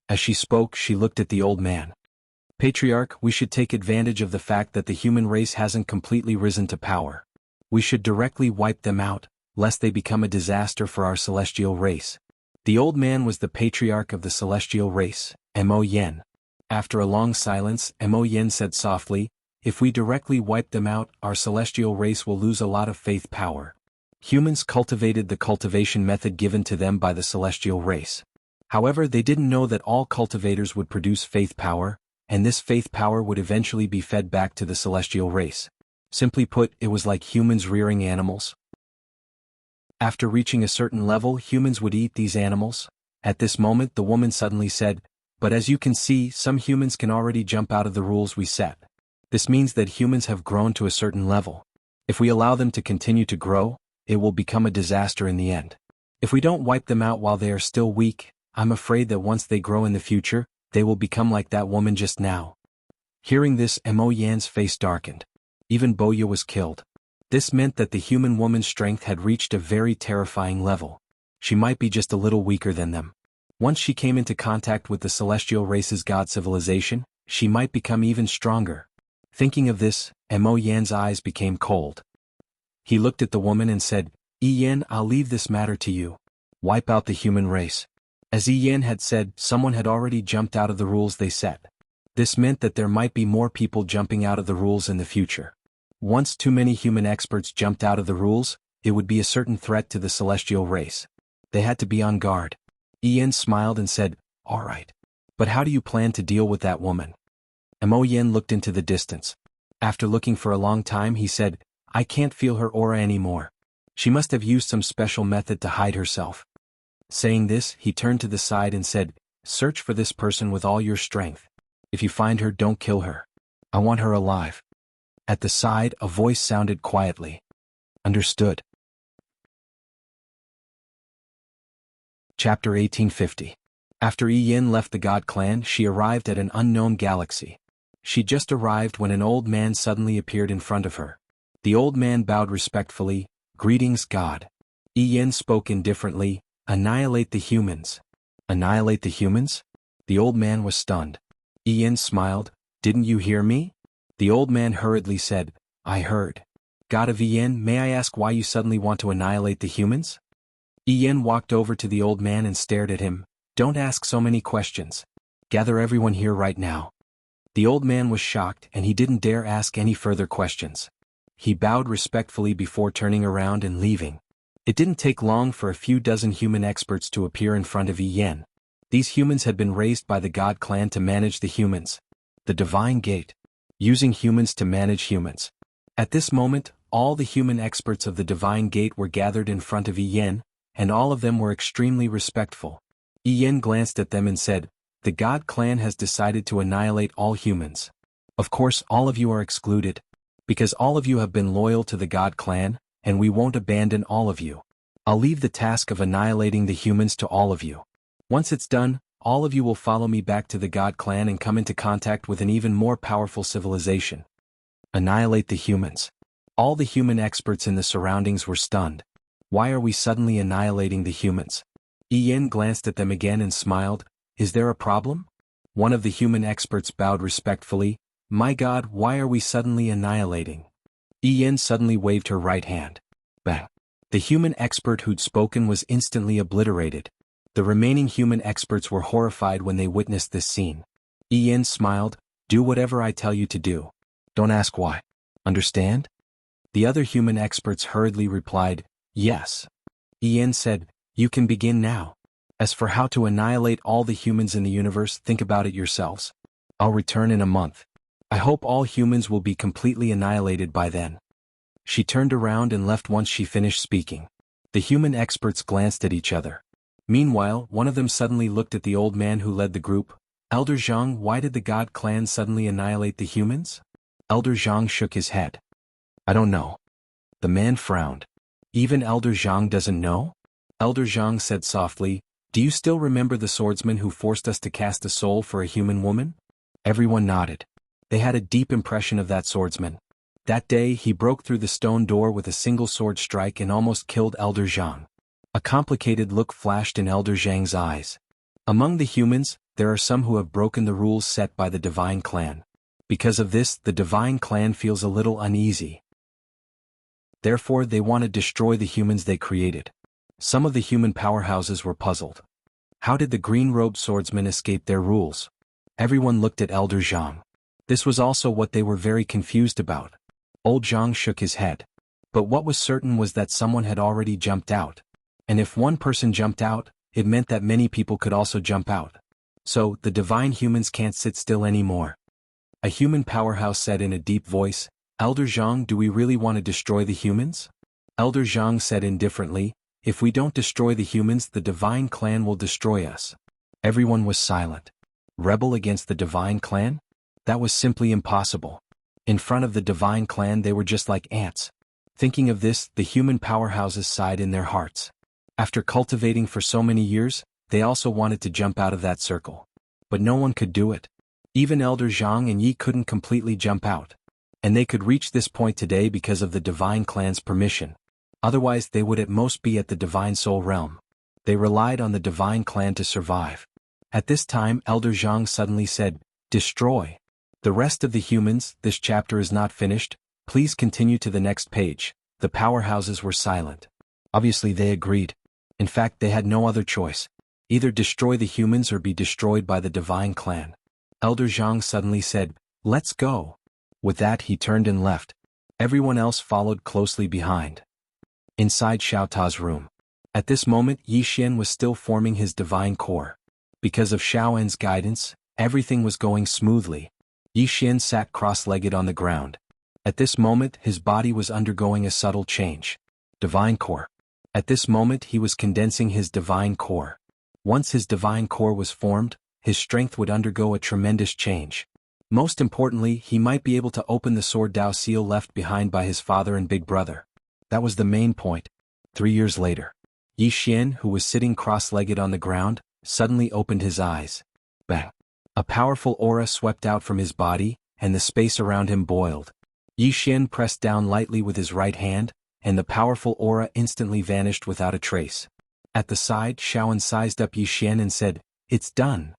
As she spoke, she looked at the old man. Patriarch, we should take advantage of the fact that the human race hasn't completely risen to power. We should directly wipe them out, lest they become a disaster for our celestial race. The old man was the patriarch of the celestial race, Mo Yen. After a long silence, Mo Yen said softly, "If we directly wipe them out, our celestial race will lose a lot of faith power." Humans cultivated the cultivation method given to them by the celestial race. However, they didn't know that all cultivators would produce faith power, and this faith power would eventually be fed back to the celestial race. Simply put, it was like humans rearing animals. After reaching a certain level, humans would eat these animals. At this moment, the woman suddenly said, "But as you can see, some humans can already jump out of the rules we set. This means that humans have grown to a certain level. If we allow them to continue to grow, it will become a disaster in the end. If we don't wipe them out while they are still weak, I'm afraid that once they grow in the future, they will become like that woman just now." Hearing this, Mo Yan's face darkened. Even Boya was killed. This meant that the human woman's strength had reached a very terrifying level. She might be just a little weaker than them. Once she came into contact with the celestial race's god civilization, she might become even stronger. Thinking of this, Mo Yan's eyes became cold. He looked at the woman and said, "Yen, I'll leave this matter to you. Wipe out the human race." As Yen had said, someone had already jumped out of the rules they set. This meant that there might be more people jumping out of the rules in the future. Once too many human experts jumped out of the rules, it would be a certain threat to the celestial race. They had to be on guard. Yen smiled and said, "All right. But how do you plan to deal with that woman?" Mo Yen looked into the distance. After looking for a long time, he said, "I can't feel her aura anymore. She must have used some special method to hide herself." Saying this, he turned to the side and said, "Search for this person with all your strength. If you find her, don't kill her. I want her alive." At the side, a voice sounded quietly. "Understood." Chapter 1850. After Yin left the God clan, she arrived at an unknown galaxy. She just arrived when an old man suddenly appeared in front of her. The old man bowed respectfully, "Greetings, God." Yin spoke indifferently, "Annihilate the humans." "Annihilate the humans?" The old man was stunned. Yin smiled, "Didn't you hear me?" The old man hurriedly said, "I heard." "God of Yin, may I ask why you suddenly want to annihilate the humans?" Yin walked over to the old man and stared at him. "Don't ask so many questions. Gather everyone here right now." The old man was shocked and he didn't dare ask any further questions. He bowed respectfully before turning around and leaving. It didn't take long for a few dozen human experts to appear in front of Yin. These humans had been raised by the God clan to manage the humans. The Divine Gate. Using humans to manage humans. At this moment, all the human experts of the Divine Gate were gathered in front of Yin, and all of them were extremely respectful. Yin glanced at them and said, "The God clan has decided to annihilate all humans. Of course, all of you are excluded. Because all of you have been loyal to the God clan, and we won't abandon all of you. I'll leave the task of annihilating the humans to all of you. Once it's done, all of you will follow me back to the God clan and come into contact with an even more powerful civilization." Annihilate the humans. All the human experts in the surroundings were stunned. Why are we suddenly annihilating the humans? Yin glanced at them again and smiled, "Is there a problem?" One of the human experts bowed respectfully, "My God, why are we suddenly annihilating?" Yin suddenly waved her right hand. Bang. The human expert who'd spoken was instantly obliterated. The remaining human experts were horrified when they witnessed this scene. Yin smiled, "Do whatever I tell you to do. Don't ask why. Understand?" The other human experts hurriedly replied, "Yes." Yin said, "You can begin now. As for how to annihilate all the humans in the universe, think about it yourselves. I'll return in a month. I hope all humans will be completely annihilated by then." She turned around and left once she finished speaking. The human experts glanced at each other. Meanwhile, one of them suddenly looked at the old man who led the group. "Elder Zhang, why did the God clan suddenly annihilate the humans?" Elder Zhang shook his head. "I don't know." The man frowned. "Even Elder Zhang doesn't know?" Elder Zhang said softly, "Do you still remember the swordsman who forced us to cast a soul for a human woman?" Everyone nodded. They had a deep impression of that swordsman. That day, he broke through the stone door with a single sword strike and almost killed Elder Zhang. A complicated look flashed in Elder Zhang's eyes. Among the humans, there are some who have broken the rules set by the Divine Clan. Because of this, the Divine Clan feels a little uneasy. Therefore, they want to destroy the humans they created. Some of the human powerhouses were puzzled. How did the green-robed swordsman escape their rules? Everyone looked at Elder Zhang. This was also what they were very confused about. Old Zhang shook his head. But what was certain was that someone had already jumped out. And if one person jumped out, it meant that many people could also jump out. So, the divine humans can't sit still anymore. A human powerhouse said in a deep voice, Elder Zhang, do we really want to destroy the humans? Elder Zhang said indifferently, if we don't destroy the humans, the divine clan will destroy us. Everyone was silent. Rebel against the divine clan? That was simply impossible. In front of the divine clan they were just like ants. Thinking of this, the human powerhouses sighed in their hearts. After cultivating for so many years, they also wanted to jump out of that circle. But no one could do it. Even Elder Zhang and Yi couldn't completely jump out. And they could reach this point today because of the divine clan's permission. Otherwise they would at most be at the divine soul realm. They relied on the divine clan to survive. At this time Elder Zhang suddenly said, destroy. The rest of the humans, this chapter is not finished, please continue to the next page. The powerhouses were silent. Obviously they agreed. In fact they had no other choice. Either destroy the humans or be destroyed by the divine clan. Elder Zhang suddenly said, let's go. With that he turned and left. Everyone else followed closely behind. Inside Xiao Ta's room. At this moment Yi Xian was still forming his divine core. Because of Xiao En's guidance, everything was going smoothly. Yi Xian sat cross-legged on the ground. At this moment his body was undergoing a subtle change. Divine core. At this moment he was condensing his divine core. Once his divine core was formed, his strength would undergo a tremendous change. Most importantly, he might be able to open the sword Dao seal left behind by his father and big brother. That was the main point. 3 years later. Yi Xian, who was sitting cross-legged on the ground, suddenly opened his eyes. Bang! A powerful aura swept out from his body, and the space around him boiled. Yi Xian pressed down lightly with his right hand, and the powerful aura instantly vanished without a trace. At the side, Xiaoan sized up Yi Xian and said, it's done.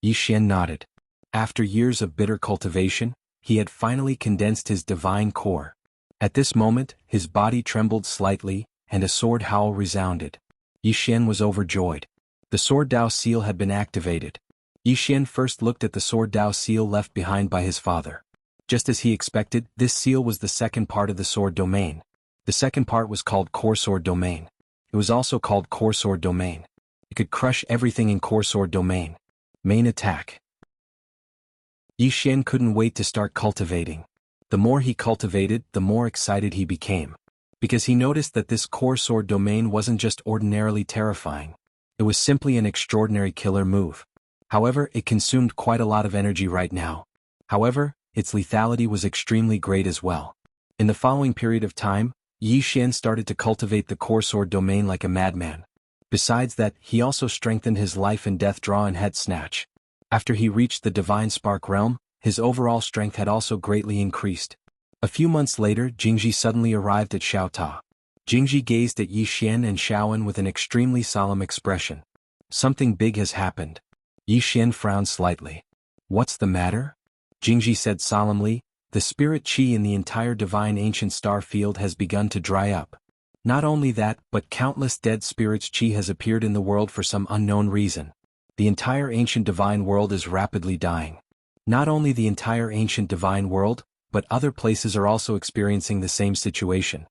Yi Xian nodded. After years of bitter cultivation, he had finally condensed his divine core. At this moment, his body trembled slightly, and a sword howl resounded. Yi Xian was overjoyed. The sword Dao seal had been activated. Yi Xian first looked at the sword Dao seal left behind by his father. Just as he expected, this seal was the second part of the sword domain. The second part was called Core Sword Domain. It was also called Core Sword Domain. It could crush everything in Core Sword Domain. Main attack. Yi Xian couldn't wait to start cultivating. The more he cultivated, the more excited he became. Because he noticed that this Core Sword Domain wasn't just ordinarily terrifying. It was simply an extraordinary killer move. However, it consumed quite a lot of energy right now. However, its lethality was extremely great as well. In the following period of time, Yi Xian started to cultivate the Core Sword Domain like a madman. Besides that, he also strengthened his life and death draw and head snatch. After he reached the Divine Spark realm, his overall strength had also greatly increased. A few months later, Jingji suddenly arrived at Xiao Ta. Jingji gazed at Yi Xian and Xiaoan with an extremely solemn expression. Something big has happened. Yi Xian frowned slightly. What's the matter? Jingji said solemnly, the spirit qi in the entire divine ancient star field has begun to dry up. Not only that, but countless dead spirits qi has appeared in the world for some unknown reason. The entire ancient divine world is rapidly dying. Not only the entire ancient divine world, but other places are also experiencing the same situation.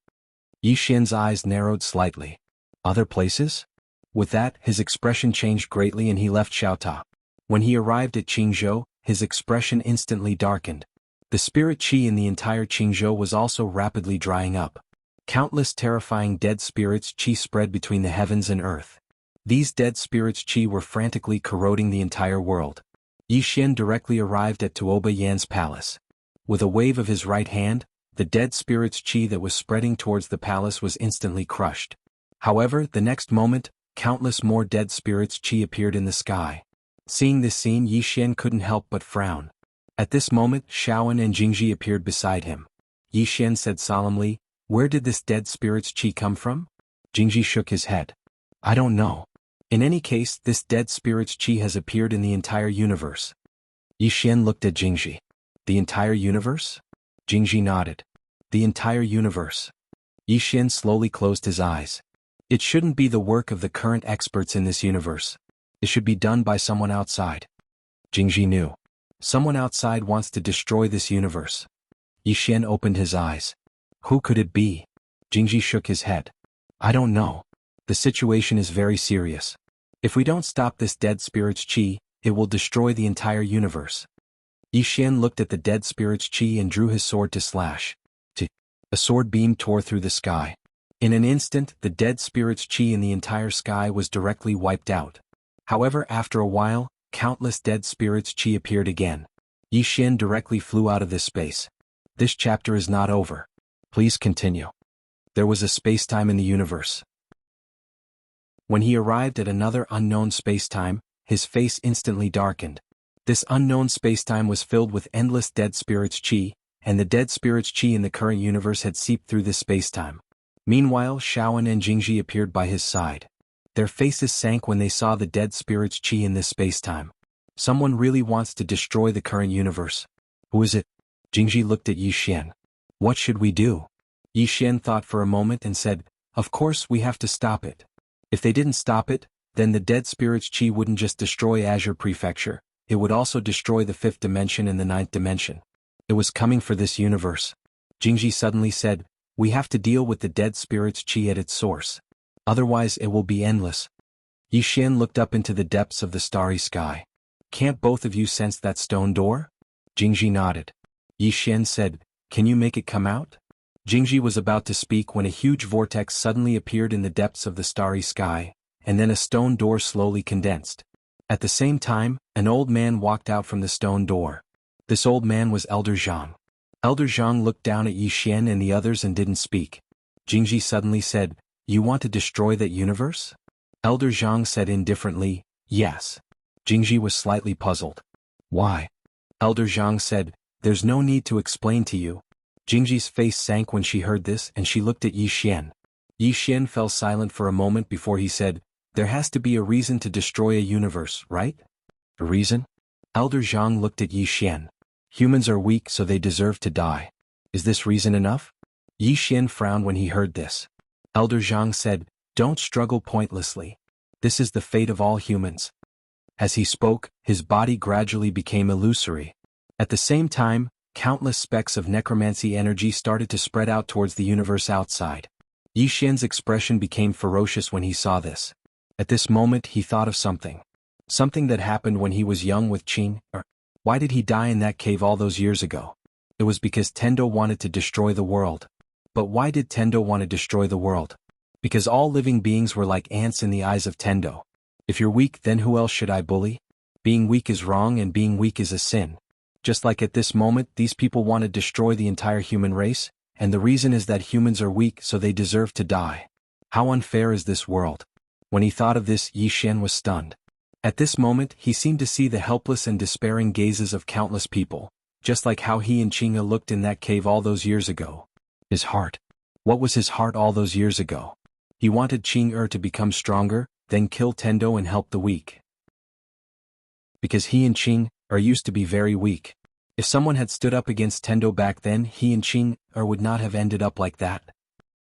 Yi Xian's eyes narrowed slightly. Other places? With that, his expression changed greatly and he left Xiaota. When he arrived at Qingzhou, his expression instantly darkened. The spirit qi in the entire Qingzhou was also rapidly drying up. Countless terrifying dead spirits qi spread between the heavens and earth. These dead spirits qi were frantically corroding the entire world. Yi Xian directly arrived at Tuoba Yan's palace. With a wave of his right hand, the dead spirit's qi that was spreading towards the palace was instantly crushed. However, the next moment, countless more dead spirits qi appeared in the sky. Seeing this scene, Yi Xian couldn't help but frown. At this moment, Xiaoan and Jingji appeared beside him. Yi Xian said solemnly, "Where did this dead spirit's qi come from?" Jingji shook his head. "I don't know. In any case, this dead spirit's qi has appeared in the entire universe." Yi Xian looked at Jingji. "The entire universe?" Jingji nodded. "The entire universe." Yi Xian slowly closed his eyes. "It shouldn't be the work of the current experts in this universe. It should be done by someone outside. Jingji knew. Someone outside wants to destroy this universe. Yixian opened his eyes. Who could it be? Jingji shook his head. I don't know. The situation is very serious. If we don't stop this dead spirit's qi, it will destroy the entire universe. Yixian looked at the dead spirit's qi and drew his sword to slash. A sword beam tore through the sky. In an instant, the dead spirit's qi in the entire sky was directly wiped out. However, after a while, countless dead spirits' qi appeared again. Yixian directly flew out of this space. This chapter is not over. Please continue. There was a spacetime in the universe. When he arrived at another unknown spacetime, his face instantly darkened. This unknown spacetime was filled with endless dead spirits' qi, and the dead spirits' qi in the current universe had seeped through this spacetime. Meanwhile, Shaoan and Jingji appeared by his side. Their faces sank when they saw the dead spirit's qi in this spacetime. Someone really wants to destroy the current universe. Who is it? Jingji looked at Yixian. What should we do? Yixian thought for a moment and said, of course we have to stop it. If they didn't stop it, then the dead spirit's qi wouldn't just destroy Azure Prefecture, it would also destroy the 5th dimension and the 9th dimension. It was coming for this universe. Jingji suddenly said, we have to deal with the dead spirit's qi at its source. Otherwise it will be endless. Yixian looked up into the depths of the starry sky. Can't both of you sense that stone door? Jingji nodded. Yixian said, can you make it come out? Jingji was about to speak when a huge vortex suddenly appeared in the depths of the starry sky, and then a stone door slowly condensed. At the same time, an old man walked out from the stone door. This old man was Elder Zhang. Elder Zhang looked down at Yixian and the others and didn't speak. Jingji suddenly said, you want to destroy that universe? Elder Zhang said indifferently, yes. Jingji was slightly puzzled. Why? Elder Zhang said, there's no need to explain to you. Jingji's face sank when she heard this and she looked at Yixian. Yixian fell silent for a moment before he said, there has to be a reason to destroy a universe, right? A reason? Elder Zhang looked at Yixian. Humans are weak so they deserve to die. Is this reason enough? Yixian frowned when he heard this. Elder Zhang said, don't struggle pointlessly. This is the fate of all humans. As he spoke, his body gradually became illusory. At the same time, countless specks of necromancy energy started to spread out towards the universe outside. Yixian's expression became ferocious when he saw this. At this moment he thought of something. Something that happened when he was young with Qing. Why did he die in that cave all those years ago? It was because Tendo wanted to destroy the world. But why did Tendo want to destroy the world? Because all living beings were like ants in the eyes of Tendo. If you're weak, then who else should I bully? Being weak is wrong and being weak is a sin. Just like at this moment, these people want to destroy the entire human race, and the reason is that humans are weak so they deserve to die. How unfair is this world? When he thought of this, Yixian was stunned. At this moment, he seemed to see the helpless and despairing gazes of countless people, just like how he and Qing'e looked in that cave all those years ago. His heart. What was his heart all those years ago? He wanted Qing'e to become stronger, then kill Tendo and help the weak. Because he and Qing'e used to be very weak. If someone had stood up against Tendo back then, he and Qing'e would not have ended up like that.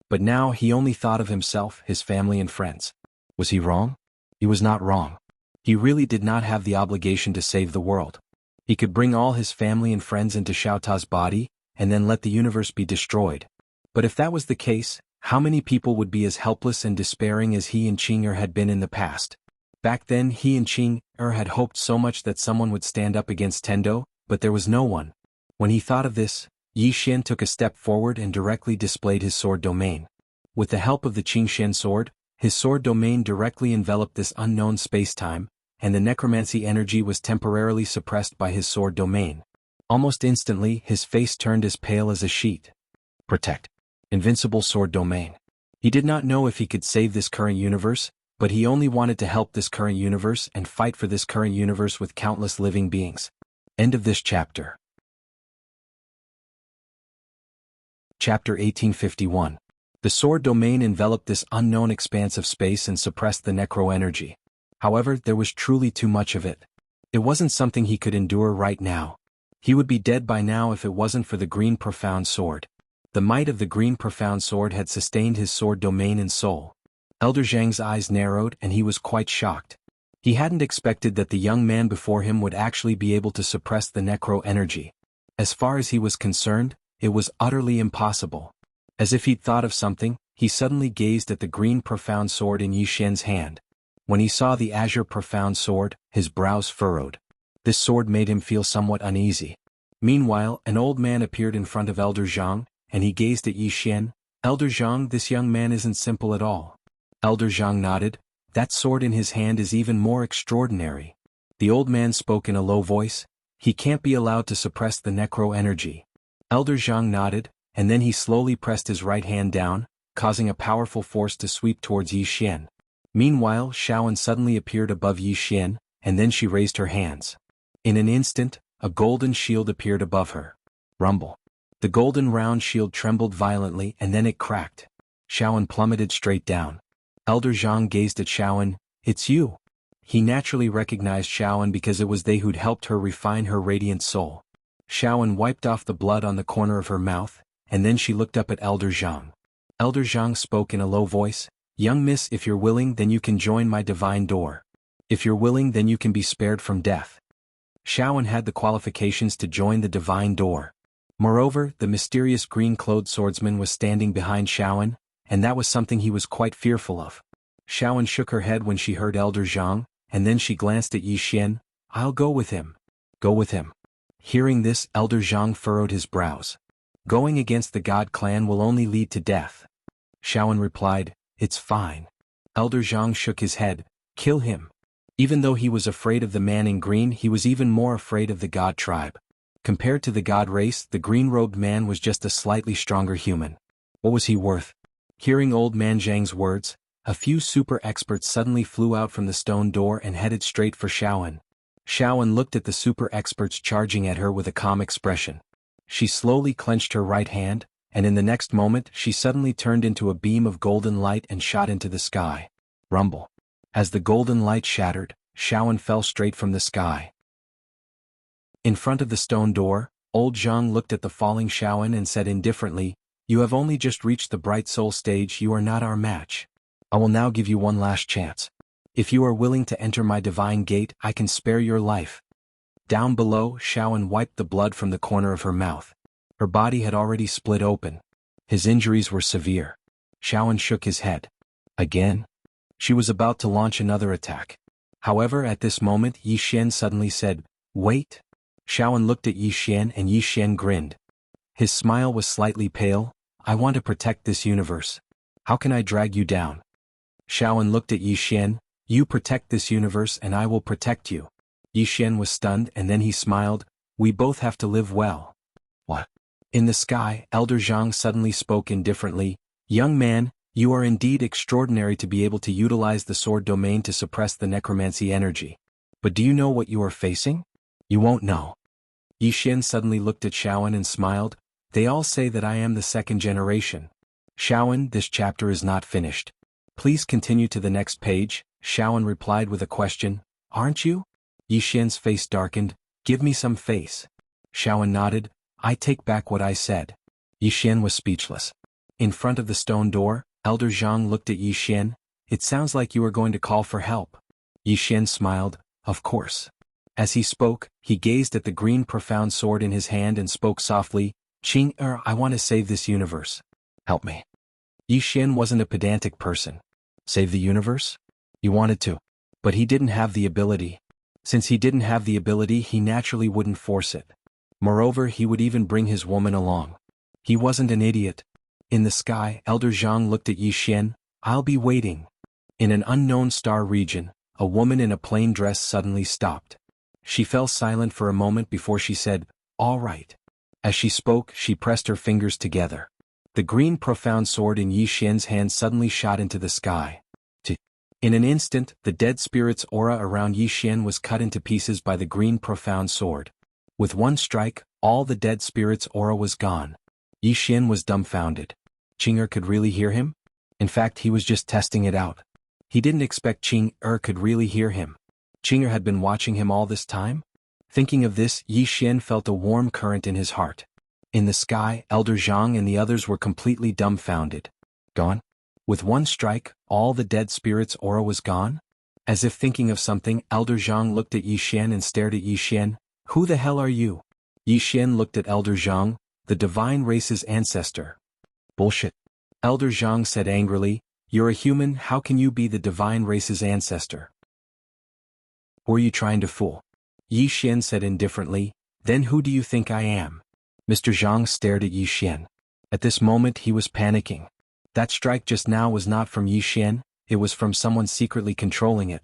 But now he only thought of himself, his family and friends. Was he wrong? He was not wrong. He really did not have the obligation to save the world. He could bring all his family and friends into Xiaota's body, and then let the universe be destroyed. But if that was the case, how many people would be as helpless and despairing as he and Qing'e had been in the past? Back then he and Qing'e had hoped so much that someone would stand up against Tendo, but there was no one. When he thought of this, Yixian took a step forward and directly displayed his sword domain. With the help of the Qingxian sword, his sword domain directly enveloped this unknown space-time, and the necromancy energy was temporarily suppressed by his sword domain. Almost instantly, his face turned as pale as a sheet. Protect. Invincible sword domain. He did not know if he could save this current universe, but he only wanted to help this current universe and fight for this current universe with countless living beings. End of this chapter. Chapter 1851. The sword domain enveloped this unknown expanse of space and suppressed the necro energy. However, there was truly too much of it. It wasn't something he could endure right now. He would be dead by now if it wasn't for the green profound sword. The might of the green profound sword had sustained his sword domain and soul. Elder Zhang's eyes narrowed and he was quite shocked. He hadn't expected that the young man before him would actually be able to suppress the necro energy. As far as he was concerned, it was utterly impossible. As if he'd thought of something, he suddenly gazed at the green profound sword in Yi Xian's hand. When he saw the azure profound sword, his brows furrowed. This sword made him feel somewhat uneasy. Meanwhile, an old man appeared in front of Elder Zhang, and he gazed at Yi Xian. "Elder Zhang, this young man isn't simple at all." Elder Zhang nodded. "That sword in his hand is even more extraordinary." The old man spoke in a low voice. "He can't be allowed to suppress the necro energy." Elder Zhang nodded, and then he slowly pressed his right hand down, causing a powerful force to sweep towards Yi Xian. Meanwhile, Shaoan suddenly appeared above Yi Xian, and then she raised her hands. In an instant, a golden shield appeared above her. Rumble. The golden round shield trembled violently and then it cracked. Shaoan plummeted straight down. Elder Zhang gazed at Shaoan. "It's you." He naturally recognized Shaoan because it was they who'd helped her refine her radiant soul. Shaoan wiped off the blood on the corner of her mouth, and then she looked up at Elder Zhang. Elder Zhang spoke in a low voice. "Young miss, if you're willing then you can join my divine door. If you're willing then you can be spared from death." Shaoan had the qualifications to join the divine door. Moreover, the mysterious green-clothed swordsman was standing behind Shaoan, and that was something he was quite fearful of. Shaoan shook her head when she heard Elder Zhang, and then she glanced at Yi Xian. "I'll go with him." "Go with him." Hearing this, Elder Zhang furrowed his brows. "Going against the God clan will only lead to death." Shaoan replied, "It's fine." Elder Zhang shook his head. "Kill him." Even though he was afraid of the man in green, he was even more afraid of the God tribe. Compared to the God race, the green-robed man was just a slightly stronger human. What was he worth? Hearing old man Zhang's words, a few super experts suddenly flew out from the stone door and headed straight for Shaoan. Shaoan looked at the super experts charging at her with a calm expression. She slowly clenched her right hand, and in the next moment she suddenly turned into a beam of golden light and shot into the sky. Rumble. As the golden light shattered, Shaoan fell straight from the sky. In front of the stone door, old Zhang looked at the falling Shaoan and said indifferently, "You have only just reached the bright soul stage, you are not our match. I will now give you one last chance. If you are willing to enter my divine gate, I can spare your life." Down below, Shaoan wiped the blood from the corner of her mouth. Her body had already split open. His injuries were severe. Shaoan shook his head. Again? She was about to launch another attack. However, at this moment Yi Xian suddenly said, "Wait." Shaoan looked at Yi Xian and Yi Xian grinned. His smile was slightly pale. "I want to protect this universe. How can I drag you down?" Shaoan looked at Yi Xian. "You protect this universe and I will protect you." Yi Xian was stunned and then he smiled. "We both have to live well." What? In the sky, Elder Zhang suddenly spoke indifferently. "Young man, you are indeed extraordinary to be able to utilize the sword domain to suppress the necromancy energy. But do you know what you are facing? You won't know." Yi Xian suddenly looked at Shaoan and smiled. "They all say that I am the second generation." "Shaoan, this chapter is not finished. Please continue to the next page." Shaoan replied with a question. "Aren't you?" Yi Xian's face darkened. "Give me some face." Shaoan nodded. "I take back what I said." Yi Xian was speechless. In front of the stone door, Elder Zhang looked at Yi Xian. "It sounds like you are going to call for help." Yi Xian smiled. "Of course." As he spoke, he gazed at the green profound sword in his hand and spoke softly, "Qing I want to save this universe. Help me." Yi Xian wasn't a pedantic person. Save the universe? He wanted to. But he didn't have the ability. Since he didn't have the ability, he naturally wouldn't force it. Moreover, he would even bring his woman along. He wasn't an idiot. In the sky, Elder Zhang looked at Yi Xian. "I'll be waiting." In an unknown star region, a woman in a plain dress suddenly stopped. She fell silent for a moment before she said, "All right." As she spoke, she pressed her fingers together. The green profound sword in Yi Xian's hand suddenly shot into the sky. In an instant, the dead spirit's aura around Yi Xian was cut into pieces by the green profound sword. With one strike, all the dead spirit's aura was gone. Yi Xian was dumbfounded. Qing could really hear him? In fact, he was just testing it out. He didn't expect Qing could really hear him. Qing had been watching him all this time? Thinking of this, Yi Xian felt a warm current in his heart. In the sky, Elder Zhang and the others were completely dumbfounded. Gone? With one strike, all the dead spirit's aura was gone? As if thinking of something, Elder Zhang looked at Yi Xian and stared at Yi Xian. Who the hell are you? Yi Xian looked at Elder Zhang, the divine race's ancestor. Bullshit. Elder Zhang said angrily, you're a human, how can you be the divine race's ancestor? Who are you trying to fool? Yi Xian said indifferently, then who do you think I am? Mr. Zhang stared at Yi Xian. At this moment he was panicking. That strike just now was not from Yi Xian, it was from someone secretly controlling it.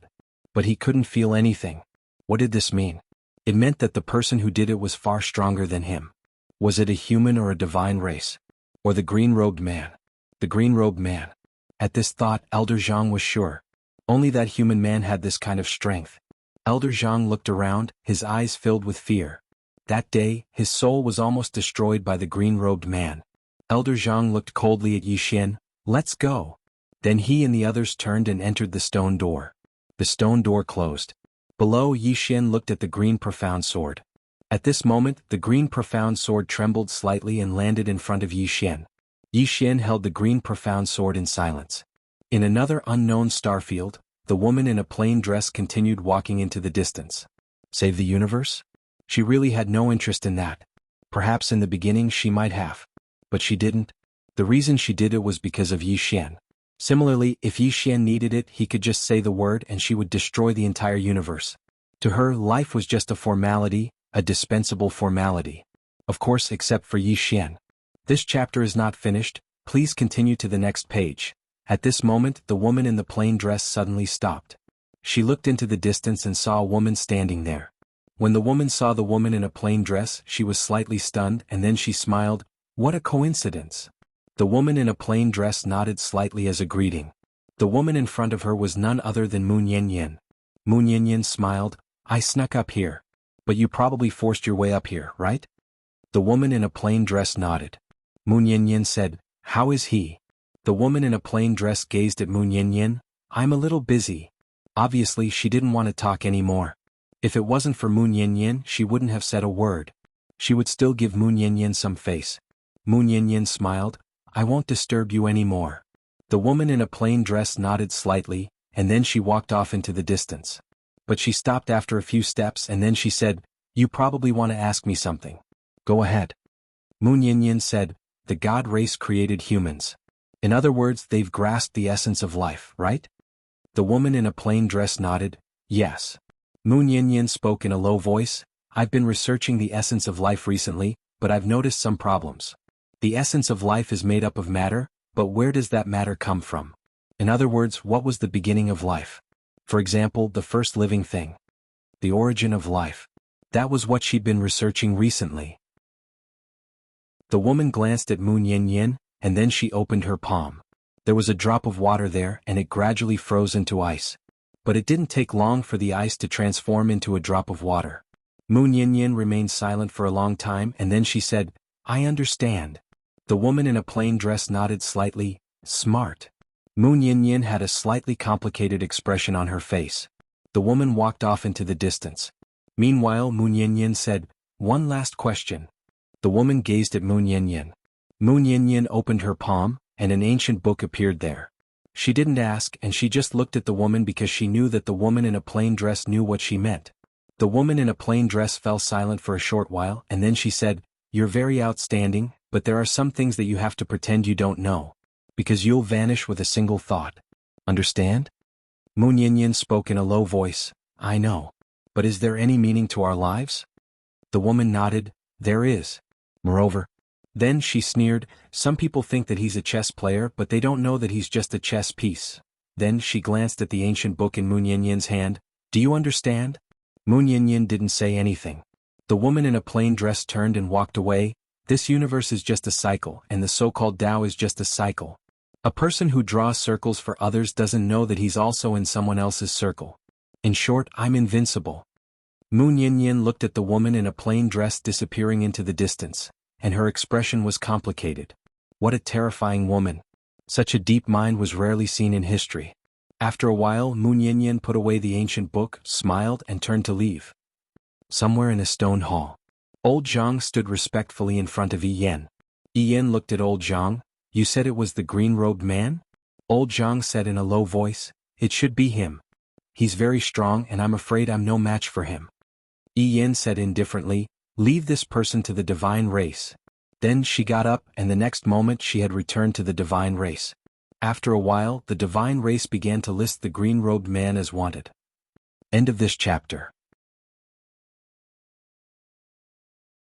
But he couldn't feel anything. What did this mean? It meant that the person who did it was far stronger than him. Was it a human or a divine race? Or the green-robed man? The green-robed man. At this thought, Elder Zhang was sure. Only that human man had this kind of strength. Elder Zhang looked around, his eyes filled with fear. That day, his soul was almost destroyed by the green-robed man. Elder Zhang looked coldly at Yi Xian. Let's go. Then he and the others turned and entered the stone door. The stone door closed. Below, Yi Xian looked at the green profound sword. At this moment, the green profound sword trembled slightly and landed in front of Yi Xian. Yi Xian held the green profound sword in silence. In another unknown starfield, the woman in a plain dress continued walking into the distance. Save the universe? She really had no interest in that. Perhaps in the beginning she might have. But she didn't. The reason she did it was because of Yi Xian. Similarly, if Yi Xian needed it, he could just say the word and she would destroy the entire universe. To her, life was just a formality, a dispensable formality. Of course, except for Yi Xian. This chapter is not finished, please continue to the next page. At this moment, the woman in the plain dress suddenly stopped. She looked into the distance and saw a woman standing there. When the woman saw the woman in a plain dress, she was slightly stunned and then she smiled. What a coincidence. The woman in a plain dress nodded slightly as a greeting. The woman in front of her was none other than Mu Yanyan. Mu Yanyan smiled. I snuck up here. But you probably forced your way up here, right? The woman in a plain dress nodded. Mu Yanyan said, how is he? The woman in a plain dress gazed at Mu Yanyan. I'm a little busy. Obviously she didn't want to talk anymore. If it wasn't for Mu Yanyan, she wouldn't have said a word. She would still give Mu Yanyan some face. Mu Yanyan smiled. I won't disturb you anymore. The woman in a plain dress nodded slightly, and then she walked off into the distance. But she stopped after a few steps and then she said, you probably want to ask me something. Go ahead. Mu Yanyan said, the God race created humans. In other words, they've grasped the essence of life, right? The woman in a plain dress nodded, yes. Mu Yanyan spoke in a low voice, I've been researching the essence of life recently, but I've noticed some problems. The essence of life is made up of matter, but where does that matter come from? In other words, what was the beginning of life? For example, the first living thing. The origin of life. That was what she'd been researching recently. The woman glanced at Mu Yanyan, and then she opened her palm. There was a drop of water there and it gradually froze into ice. But it didn't take long for the ice to transform into a drop of water. Mu Yanyan remained silent for a long time and then she said, I understand. The woman in a plain dress nodded slightly, smart. Mu Yanyan had a slightly complicated expression on her face. The woman walked off into the distance. Meanwhile, Mu Yanyan said, one last question. The woman gazed at Mu Yanyan. Mu Yanyan opened her palm, and an ancient book appeared there. She didn't ask and she just looked at the woman because she knew that the woman in a plain dress knew what she meant. The woman in a plain dress fell silent for a short while and then she said, you're very outstanding, but there are some things that you have to pretend you don't know. Because you'll vanish with a single thought. Understand? Mu Yanyan spoke in a low voice, I know. But is there any meaning to our lives? The woman nodded, there is. Moreover. Then she sneered, some people think that he's a chess player but they don't know that he's just a chess piece. Then she glanced at the ancient book in Mu Yanyan's hand, do you understand? Mu Yanyan didn't say anything. The woman in a plain dress turned and walked away. This universe is just a cycle and the so-called Tao is just a cycle. A person who draws circles for others doesn't know that he's also in someone else's circle. In short, I'm invincible. Mu Yanyan looked at the woman in a plain dress disappearing into the distance, and her expression was complicated. What a terrifying woman. Such a deep mind was rarely seen in history. After a while, Mu Yanyan put away the ancient book, smiled and turned to leave. Somewhere in a stone hall. Old Zhang stood respectfully in front of Yi Yan. Yi Yan looked at Old Zhang. You said it was the green-robed man? Old Zhang said in a low voice, it should be him. He's very strong and I'm afraid I'm no match for him. Yin said indifferently, leave this person to the divine race. Then she got up and the next moment she had returned to the divine race. After a while, the divine race began to list the green-robed man as wanted. End of this chapter.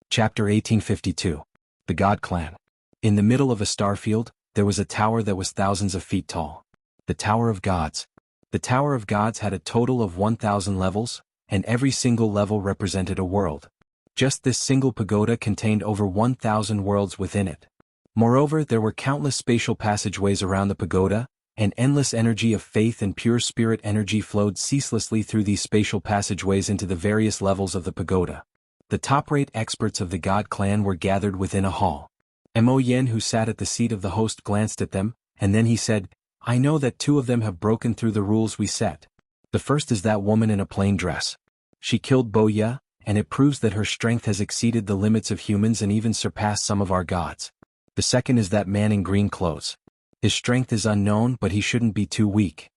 Chapter 1852. The God Clan. In the middle of a starfield, there was a tower that was thousands of feet tall. The Tower of Gods. The Tower of Gods had a total of 1,000 levels, and every single level represented a world. Just this single pagoda contained over 1,000 worlds within it. Moreover, there were countless spatial passageways around the pagoda, and endless energy of faith and pure spirit energy flowed ceaselessly through these spatial passageways into the various levels of the pagoda. The top-rate experts of the God Clan were gathered within a hall. Mo Yen, who sat at the seat of the host, glanced at them, and then he said, I know that two of them have broken through the rules we set. The first is that woman in a plain dress. She killed Wuxia, and it proves that her strength has exceeded the limits of humans and even surpassed some of our gods. The second is that man in green clothes. His strength is unknown, but he shouldn't be too weak.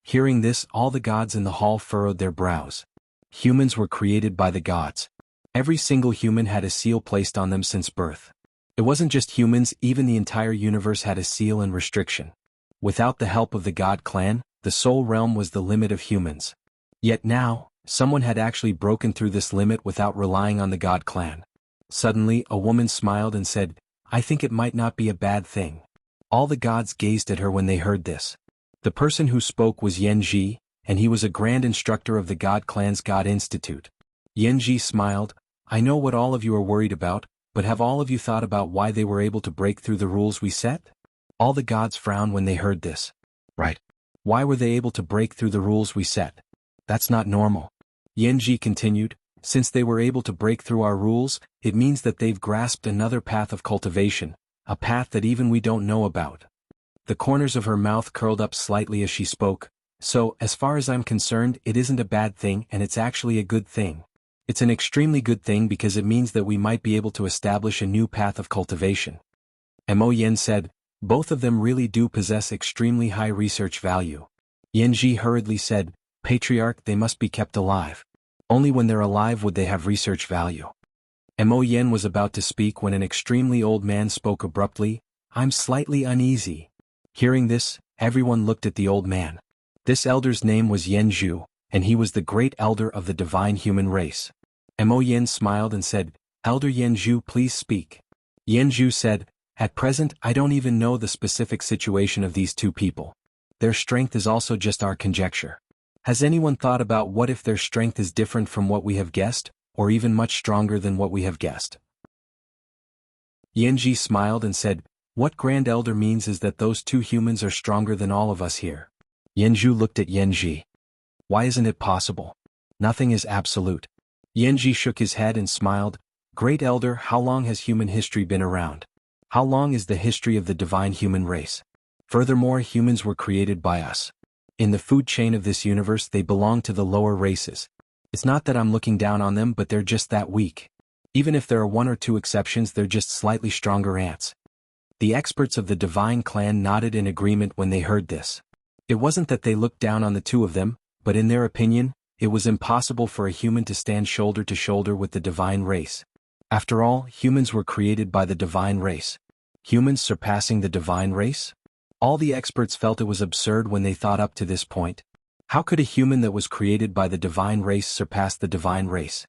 Hearing this, all the gods in the hall furrowed their brows. Humans were created by the gods. Every single human had a seal placed on them since birth. It wasn't just humans, even the entire universe had a seal and restriction. Without the help of the God Clan, the soul realm was the limit of humans. Yet now, someone had actually broken through this limit without relying on the God Clan. Suddenly, a woman smiled and said, I think it might not be a bad thing. All the gods gazed at her when they heard this. The person who spoke was Yanji, and he was a grand instructor of the God Clan's God Institute. Yanji smiled, I know what all of you are worried about, but have all of you thought about why they were able to break through the rules we set? All the gods frowned when they heard this. Right. Why were they able to break through the rules we set? That's not normal. Yanji continued, since they were able to break through our rules, it means that they've grasped another path of cultivation, a path that even we don't know about. The corners of her mouth curled up slightly as she spoke, so, as far as I'm concerned, it isn't a bad thing and it's actually a good thing. It's an extremely good thing because it means that we might be able to establish a new path of cultivation. Mo Yen said, both of them really do possess extremely high research value. Yanji hurriedly said, Patriarch, they must be kept alive. Only when they're alive would they have research value. Mo Yen was about to speak when an extremely old man spoke abruptly, I'm slightly uneasy. Hearing this, everyone looked at the old man. This elder's name was Yanzhu, and he was the great elder of the divine human race. Mo Yen smiled and said, Elder Yanzhu, please speak. Yanzhu said, at present I don't even know the specific situation of these two people. Their strength is also just our conjecture. Has anyone thought about what if their strength is different from what we have guessed, or even much stronger than what we have guessed? Yanji smiled and said, what Grand Elder means is that those two humans are stronger than all of us here. Yanzhu looked at Yanji. Why isn't it possible? Nothing is absolute. Yanji shook his head and smiled, Great Elder, how long has human history been around? How long is the history of the divine human race? Furthermore, humans were created by us. In the food chain of this universe, they belong to the lower races. It's not that I'm looking down on them, but they're just that weak. Even if there are one or two exceptions, they're just slightly stronger ants. The experts of the divine clan nodded in agreement when they heard this. It wasn't that they looked down on the two of them, but in their opinion, it was impossible for a human to stand shoulder to shoulder with the divine race. After all, humans were created by the divine race. Humans surpassing the divine race? All the experts felt it was absurd when they thought up to this point. How could a human that was created by the divine race surpass the divine race?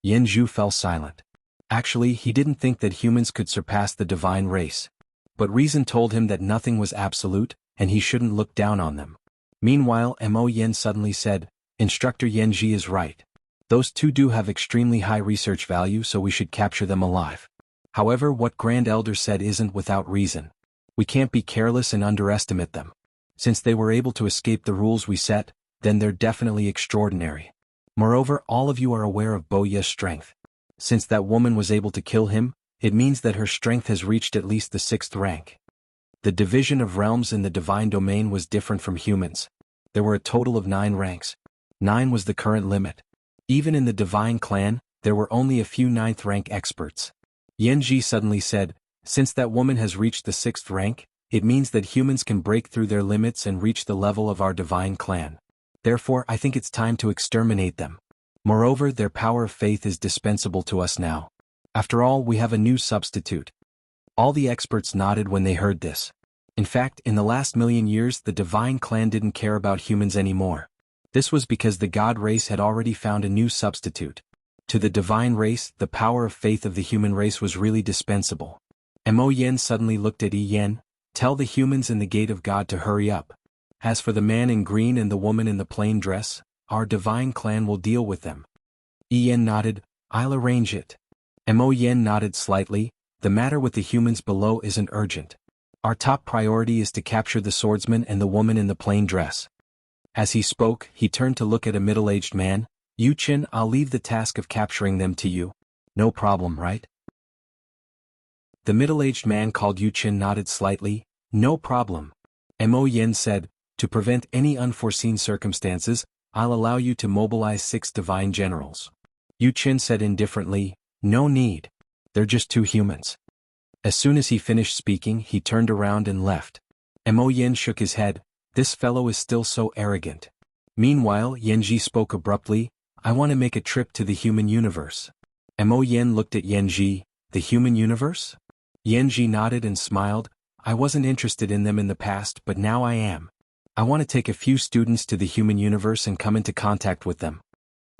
Yanzhu fell silent. Actually, he didn't think that humans could surpass the divine race. But reason told him that nothing was absolute, and he shouldn't look down on them. Meanwhile, Mo Yen suddenly said, Instructor Yanji is right. Those two do have extremely high research value, so we should capture them alive. However, what Grand Elder said isn't without reason. We can't be careless and underestimate them. Since they were able to escape the rules we set, then they're definitely extraordinary. Moreover, all of you are aware of Wuxia's strength. Since that woman was able to kill him, it means that her strength has reached at least the 6th rank. The division of realms in the divine domain was different from humans. There were a total of 9 ranks. 9 was the current limit. Even in the divine clan, there were only a few 9th rank experts. Yanji suddenly said, since that woman has reached the 6th rank, it means that humans can break through their limits and reach the level of our divine clan. Therefore I think it's time to exterminate them. Moreover, their power of faith is dispensable to us now. After all, we have a new substitute. All the experts nodded when they heard this. In fact, in the last million years the divine clan didn't care about humans anymore. This was because the god race had already found a new substitute. To the divine race, the power of faith of the human race was really dispensable. Mo Yen suddenly looked at Yi Yen. Tell the humans in the gate of God to hurry up. As for the man in green and the woman in the plain dress, our divine clan will deal with them. Yi Yen nodded. I'll arrange it. Mo Yen nodded slightly. The matter with the humans below isn't urgent. Our top priority is to capture the swordsman and the woman in the plain dress. As he spoke, he turned to look at a middle-aged man. Yu Qin, I'll leave the task of capturing them to you. No problem, right? The middle-aged man called Yu Qin nodded slightly. No problem. Mo Yen said, to prevent any unforeseen circumstances, I'll allow you to mobilize 6 divine generals. Yu Qin said indifferently, no need. They're just 2 humans. As soon as he finished speaking, he turned around and left. Mo Yen shook his head. This fellow is still so arrogant. Meanwhile, Yanji spoke abruptly. I want to make a trip to the human universe. Mo Yen looked at Yanji. The human universe? Yanji nodded and smiled. I wasn't interested in them in the past, but now I am. I want to take a few students to the human universe and come into contact with them.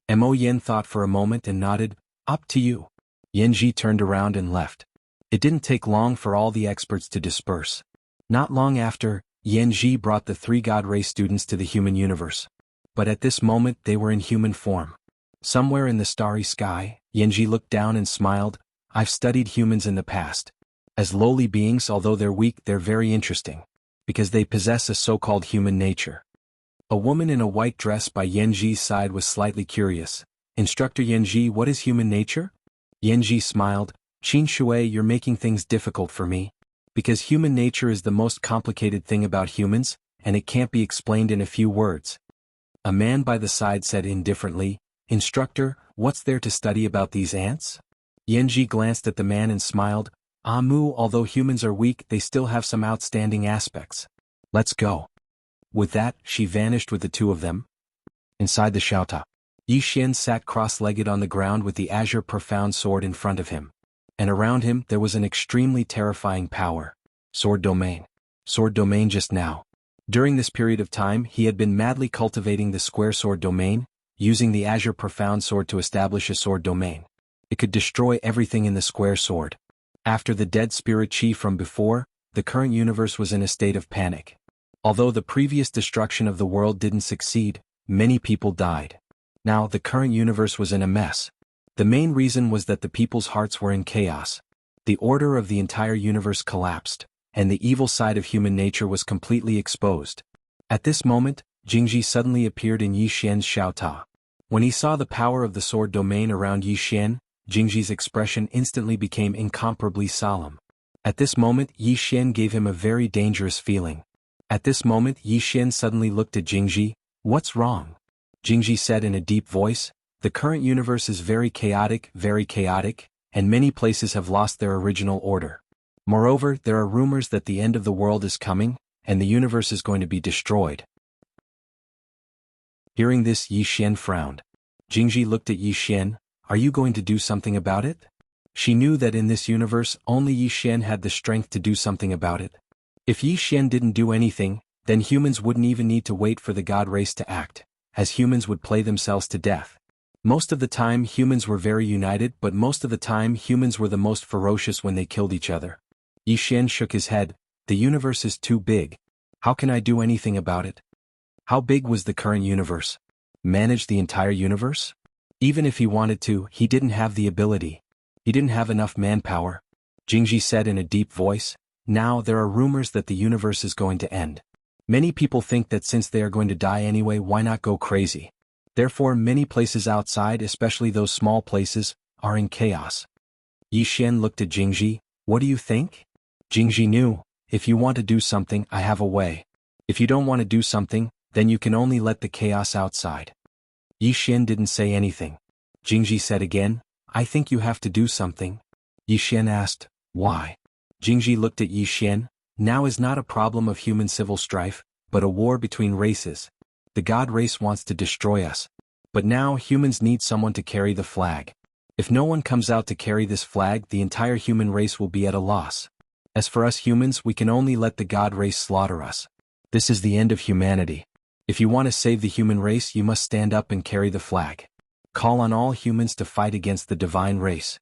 Mo Yen thought for a moment and nodded. Up to you. Yanji turned around and left. It didn't take long for all the experts to disperse. Not long after, Yanji brought the 3 God Race students to the human universe. But at this moment they were in human form. Somewhere in the starry sky, Yanji looked down and smiled. I've studied humans in the past. As lowly beings, although they're weak, they're very interesting. Because they possess a so-called human nature. A woman in a white dress by Yanji's side was slightly curious. Instructor Yanji, what is human nature? Yanji smiled. Qin Shui, you're making things difficult for me. Because human nature is the most complicated thing about humans, and it can't be explained in a few words. A man by the side said indifferently, Instructor, what's there to study about these ants? Yanji glanced at the man and smiled. Mu, although humans are weak, they still have some outstanding aspects. Let's go. With that, she vanished with the 2 of them. Inside the Xiaota, Yi Xian sat cross-legged on the ground with the azure profound sword in front of him. And around him there was an extremely terrifying power. Sword domain. Sword domain just now. During this period of time he had been madly cultivating the square sword domain, using the azure profound sword to establish a sword domain. It could destroy everything in the square sword. After the dead spirit chi from before, the current universe was in a state of panic. Although the previous destruction of the world didn't succeed, many people died. Now the current universe was in a mess. The main reason was that the people's hearts were in chaos. The order of the entire universe collapsed, and the evil side of human nature was completely exposed. At this moment, Jingji suddenly appeared in Yi Xian's Xiaota. When he saw the power of the sword domain around Yi Xian, Jingji's expression instantly became incomparably solemn. At this moment, Yi Xian gave him a very dangerous feeling. At this moment, Yi Xian suddenly looked at Jingji. What's wrong? Jingji said in a deep voice. The current universe is very chaotic, and many places have lost their original order. Moreover, there are rumors that the end of the world is coming, and the universe is going to be destroyed. Hearing this, Yi Xian frowned. Jingji looked at Yi Xian. Are you going to do something about it? She knew that in this universe only Yi Xian had the strength to do something about it. If Yi Xian didn't do anything, then humans wouldn't even need to wait for the God race to act, as humans would play themselves to death. Most of the time humans were very united, but most of the time humans were the most ferocious when they killed each other. Yi Xian shook his head. The universe is too big. How can I do anything about it? How big was the current universe? Manage the entire universe? Even if he wanted to, he didn't have the ability. He didn't have enough manpower. Jingji said in a deep voice. Now there are rumors that the universe is going to end. Many people think that since they are going to die anyway, why not go crazy? Therefore many places outside, especially those small places, are in chaos. Yi Xian looked at Jingji. What do you think? Jingji knew. If you want to do something, I have a way. If you don't want to do something, then you can only let the chaos outside. Yi Xian didn't say anything. Jingji said again, I think you have to do something. Yi Xian asked, why? Jingji looked at Yi Xian. Now is not a problem of human civil strife, but a war between races. The god race wants to destroy us. But now humans need someone to carry the flag. If no one comes out to carry this flag, the entire human race will be at a loss. As for us humans, we can only let the god race slaughter us. This is the end of humanity. If you want to save the human race, you must stand up and carry the flag. Call on all humans to fight against the divine race.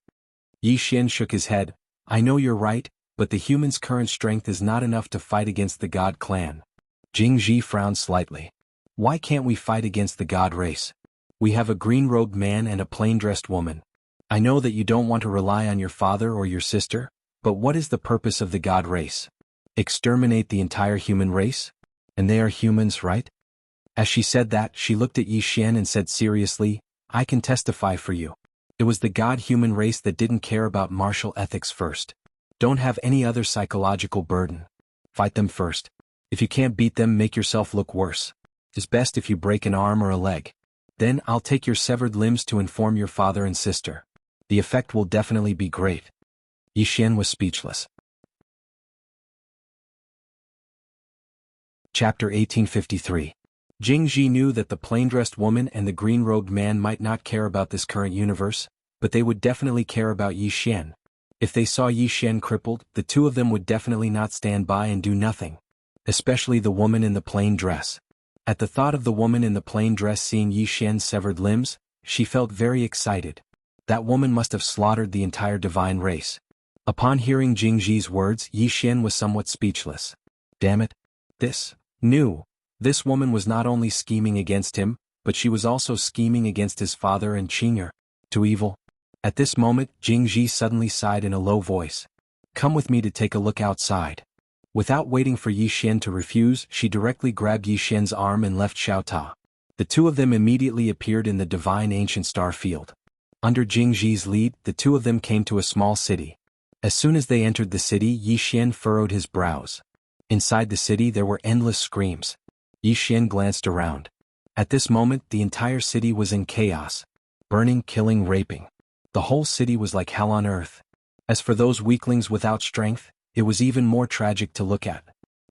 Yi Xian shook his head. I know you're right, but the humans' current strength is not enough to fight against the god clan. Jing Ji frowned slightly. Why can't we fight against the god race? We have a green-robed man and a plain-dressed woman. I know that you don't want to rely on your father or your sister, but what is the purpose of the god race? Exterminate the entire human race? And they are humans, right? As she said that, she looked at Yi Xian and said seriously, I can testify for you. It was the god-human race that didn't care about martial ethics first. Don't have any other psychological burden. Fight them first. If you can't beat them, make yourself look worse. It's best if you break an arm or a leg. Then I'll take your severed limbs to inform your father and sister. The effect will definitely be great. Yi Xian was speechless. Chapter 1853. Jing Ji knew that the plain-dressed woman and the green-robed man might not care about this current universe, but they would definitely care about Yi Xian. If they saw Yi Xian crippled, the two of them would definitely not stand by and do nothing. Especially the woman in the plain dress. At the thought of the woman in the plain dress seeing Yi Xian's severed limbs, she felt very excited. That woman must have slaughtered the entire divine race. Upon hearing Jing Ji's words, Yi Xian was somewhat speechless. Damn it. This woman was not only scheming against him, but she was also scheming against his father and Qing'er. Too evil. At this moment, Jing Ji suddenly sighed in a low voice. Come with me to take a look outside. Without waiting for Yi Xian to refuse, she directly grabbed Yi Xian's arm and left Xiaota. The two of them immediately appeared in the divine ancient star field. Under Jing Ji's lead, the two of them came to a small city. As soon as they entered the city, Yi Xian furrowed his brows. Inside the city there were endless screams. Yi Xian glanced around. At this moment, the entire city was in chaos. Burning, killing, raping. The whole city was like hell on earth. As for those weaklings without strength, it was even more tragic to look at.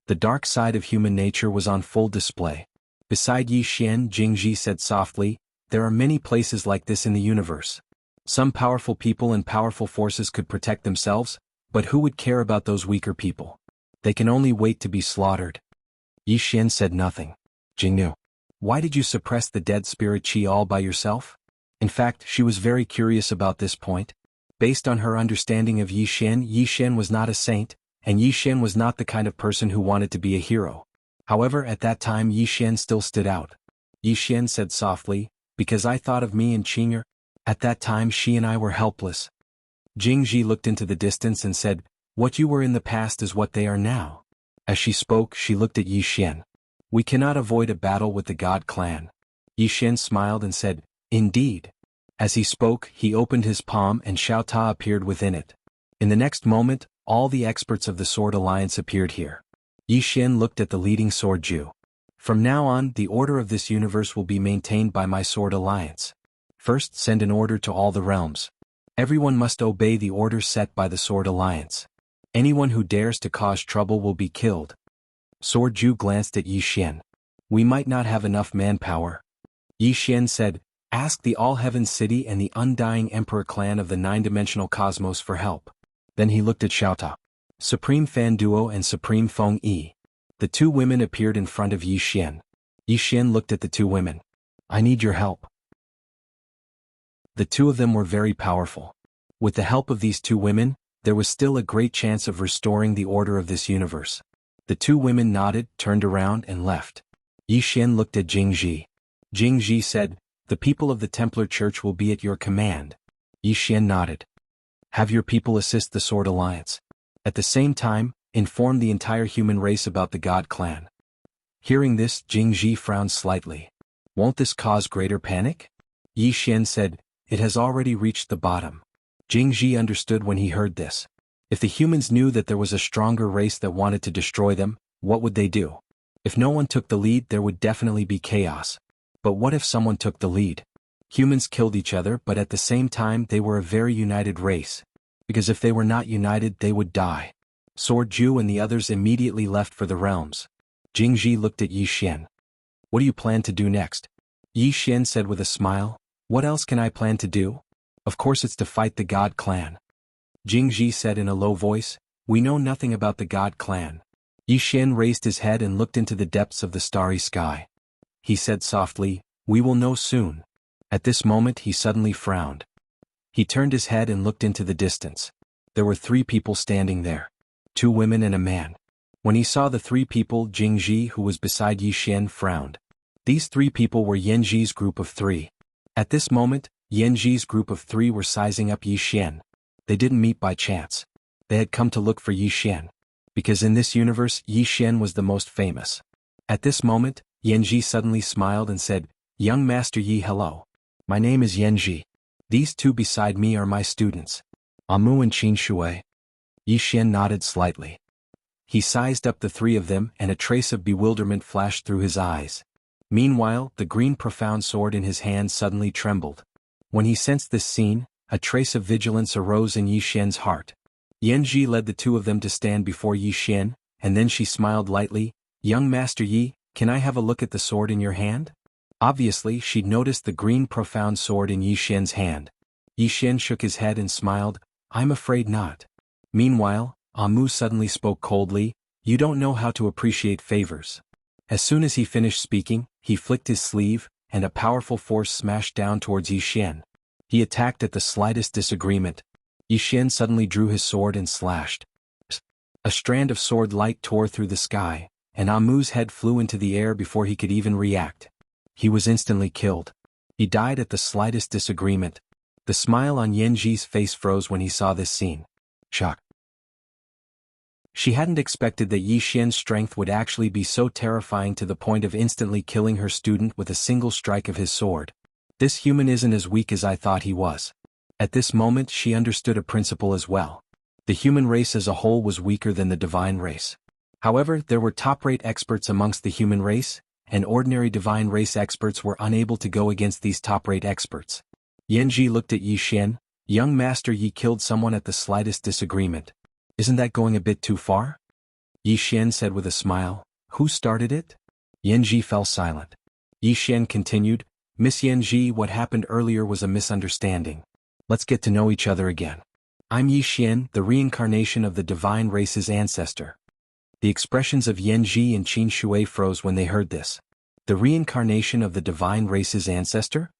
The dark side of human nature was on full display. Beside Yi Xian, Jing Ji said softly, there are many places like this in the universe. Some powerful people and powerful forces could protect themselves, but who would care about those weaker people? They can only wait to be slaughtered. Yi Xian said nothing. Jingnu, why did you suppress the dead spirit qi all by yourself? In fact, she was very curious about this point. Based on her understanding of Yi Xian was not a saint, and Yi Xian was not the kind of person who wanted to be a hero. However, at that time Yi Xian still stood out. Yi Xian said softly, because I thought of me and Qing'er. At that time she and I were helpless. Jing Ji looked into the distance and said, what you were in the past is what they are now. As she spoke, she looked at Yi Xian. We cannot avoid a battle with the God clan. Yi Xian smiled and said, indeed. As he spoke, he opened his palm and Xiaota appeared within it. In the next moment, all the experts of the Sword Alliance appeared here. Yi Xian looked at the leading Sword Jew. From now on, the order of this universe will be maintained by my Sword Alliance. First, send an order to all the realms. Everyone must obey the orders set by the Sword Alliance. Anyone who dares to cause trouble will be killed. Sword Jew glanced at Yi Xian. We might not have enough manpower. Yi Xian said, ask the All-Heaven City and the Undying Emperor clan of the nine-dimensional cosmos for help. Then he looked at Xiaota. Supreme Fan Duo and Supreme Feng Yi. The two women appeared in front of Yi Xian. Yi Xian looked at the two women. I need your help. The two of them were very powerful. With the help of these two women, there was still a great chance of restoring the order of this universe. The two women nodded, turned around and left. Yi Xian looked at Jing Ji. Jing Ji said, the people of the Templar Church will be at your command. Yi Xian nodded. Have your people assist the Sword Alliance. At the same time, inform the entire human race about the God clan. Hearing this, Jing Ji frowned slightly. Won't this cause greater panic? Yi Xian said, it has already reached the bottom. Jing Ji understood when he heard this. If the humans knew that there was a stronger race that wanted to destroy them, what would they do? If no one took the lead, there would definitely be chaos. But what if someone took the lead? Humans killed each other, but at the same time they were a very united race. Because if they were not united, they would die. Sword Jew and the others immediately left for the realms. Jing Ji looked at Yi Xian. What do you plan to do next? Yi Xian said with a smile. What else can I plan to do? Of course it's to fight the God clan. Jing Ji said in a low voice. We know nothing about the God clan. Yi Xian raised his head and looked into the depths of the starry sky. He said softly, we will know soon. At this moment he suddenly frowned. He turned his head and looked into the distance. There were 3 people standing there. 2 women and a man. When he saw the 3 people, Jing Ji, who was beside Yi Xian, frowned. These 3 people were Yan Ji's group of 3. At this moment, Yan Ji's group of 3 were sizing up Yi Xian. They didn't meet by chance. They had come to look for Yi Xian. Because in this universe, Yi Xian was the most famous. At this moment, Yan Ji suddenly smiled and said, Young Master Yi, hello. My name is Yan Ji. These 2 beside me are my students. Amu and Qin Shui. Yi Xian nodded slightly. He sized up the 3 of them and a trace of bewilderment flashed through his eyes. Meanwhile, the green profound sword in his hand suddenly trembled. When he sensed this scene, a trace of vigilance arose in Yi Xian's heart. Yan Ji led the 2 of them to stand before Yi Xian, and then she smiled lightly. Young Master Yi, can I have a look at the sword in your hand? Obviously, she'd noticed the green profound sword in Yi Xian's hand. Yi Xian shook his head and smiled. I'm afraid not. Meanwhile, Amu suddenly spoke coldly. You don't know how to appreciate favors. As soon as he finished speaking, he flicked his sleeve, and a powerful force smashed down towards Yi Xian. He attacked at the slightest disagreement. Yi Xian suddenly drew his sword and slashed. A strand of sword light tore through the sky, and Amu's head flew into the air before he could even react. He was instantly killed. He died at the slightest disagreement. The smile on Yan Ji's face froze when he saw this scene. Shock. She hadn't expected that Yi Xian's strength would actually be so terrifying to the point of instantly killing her student with a single strike of his sword. This human isn't as weak as I thought he was. At this moment she understood a principle as well. The human race as a whole was weaker than the divine race. However, there were top-rate experts amongst the human race, and ordinary divine race experts were unable to go against these top-rate experts. Yan Ji looked at Yi Xian. Young Master Yi killed someone at the slightest disagreement. Isn't that going a bit too far? Yi Xian said with a smile. Who started it? Yan Ji fell silent. Yi Xian continued. Miss Yan Ji, what happened earlier was a misunderstanding. Let's get to know each other again. I'm Yi Xian, the reincarnation of the divine race's ancestor. The expressions of Yan Ji and Qin Shui froze when they heard this. The reincarnation of the divine race's ancestor?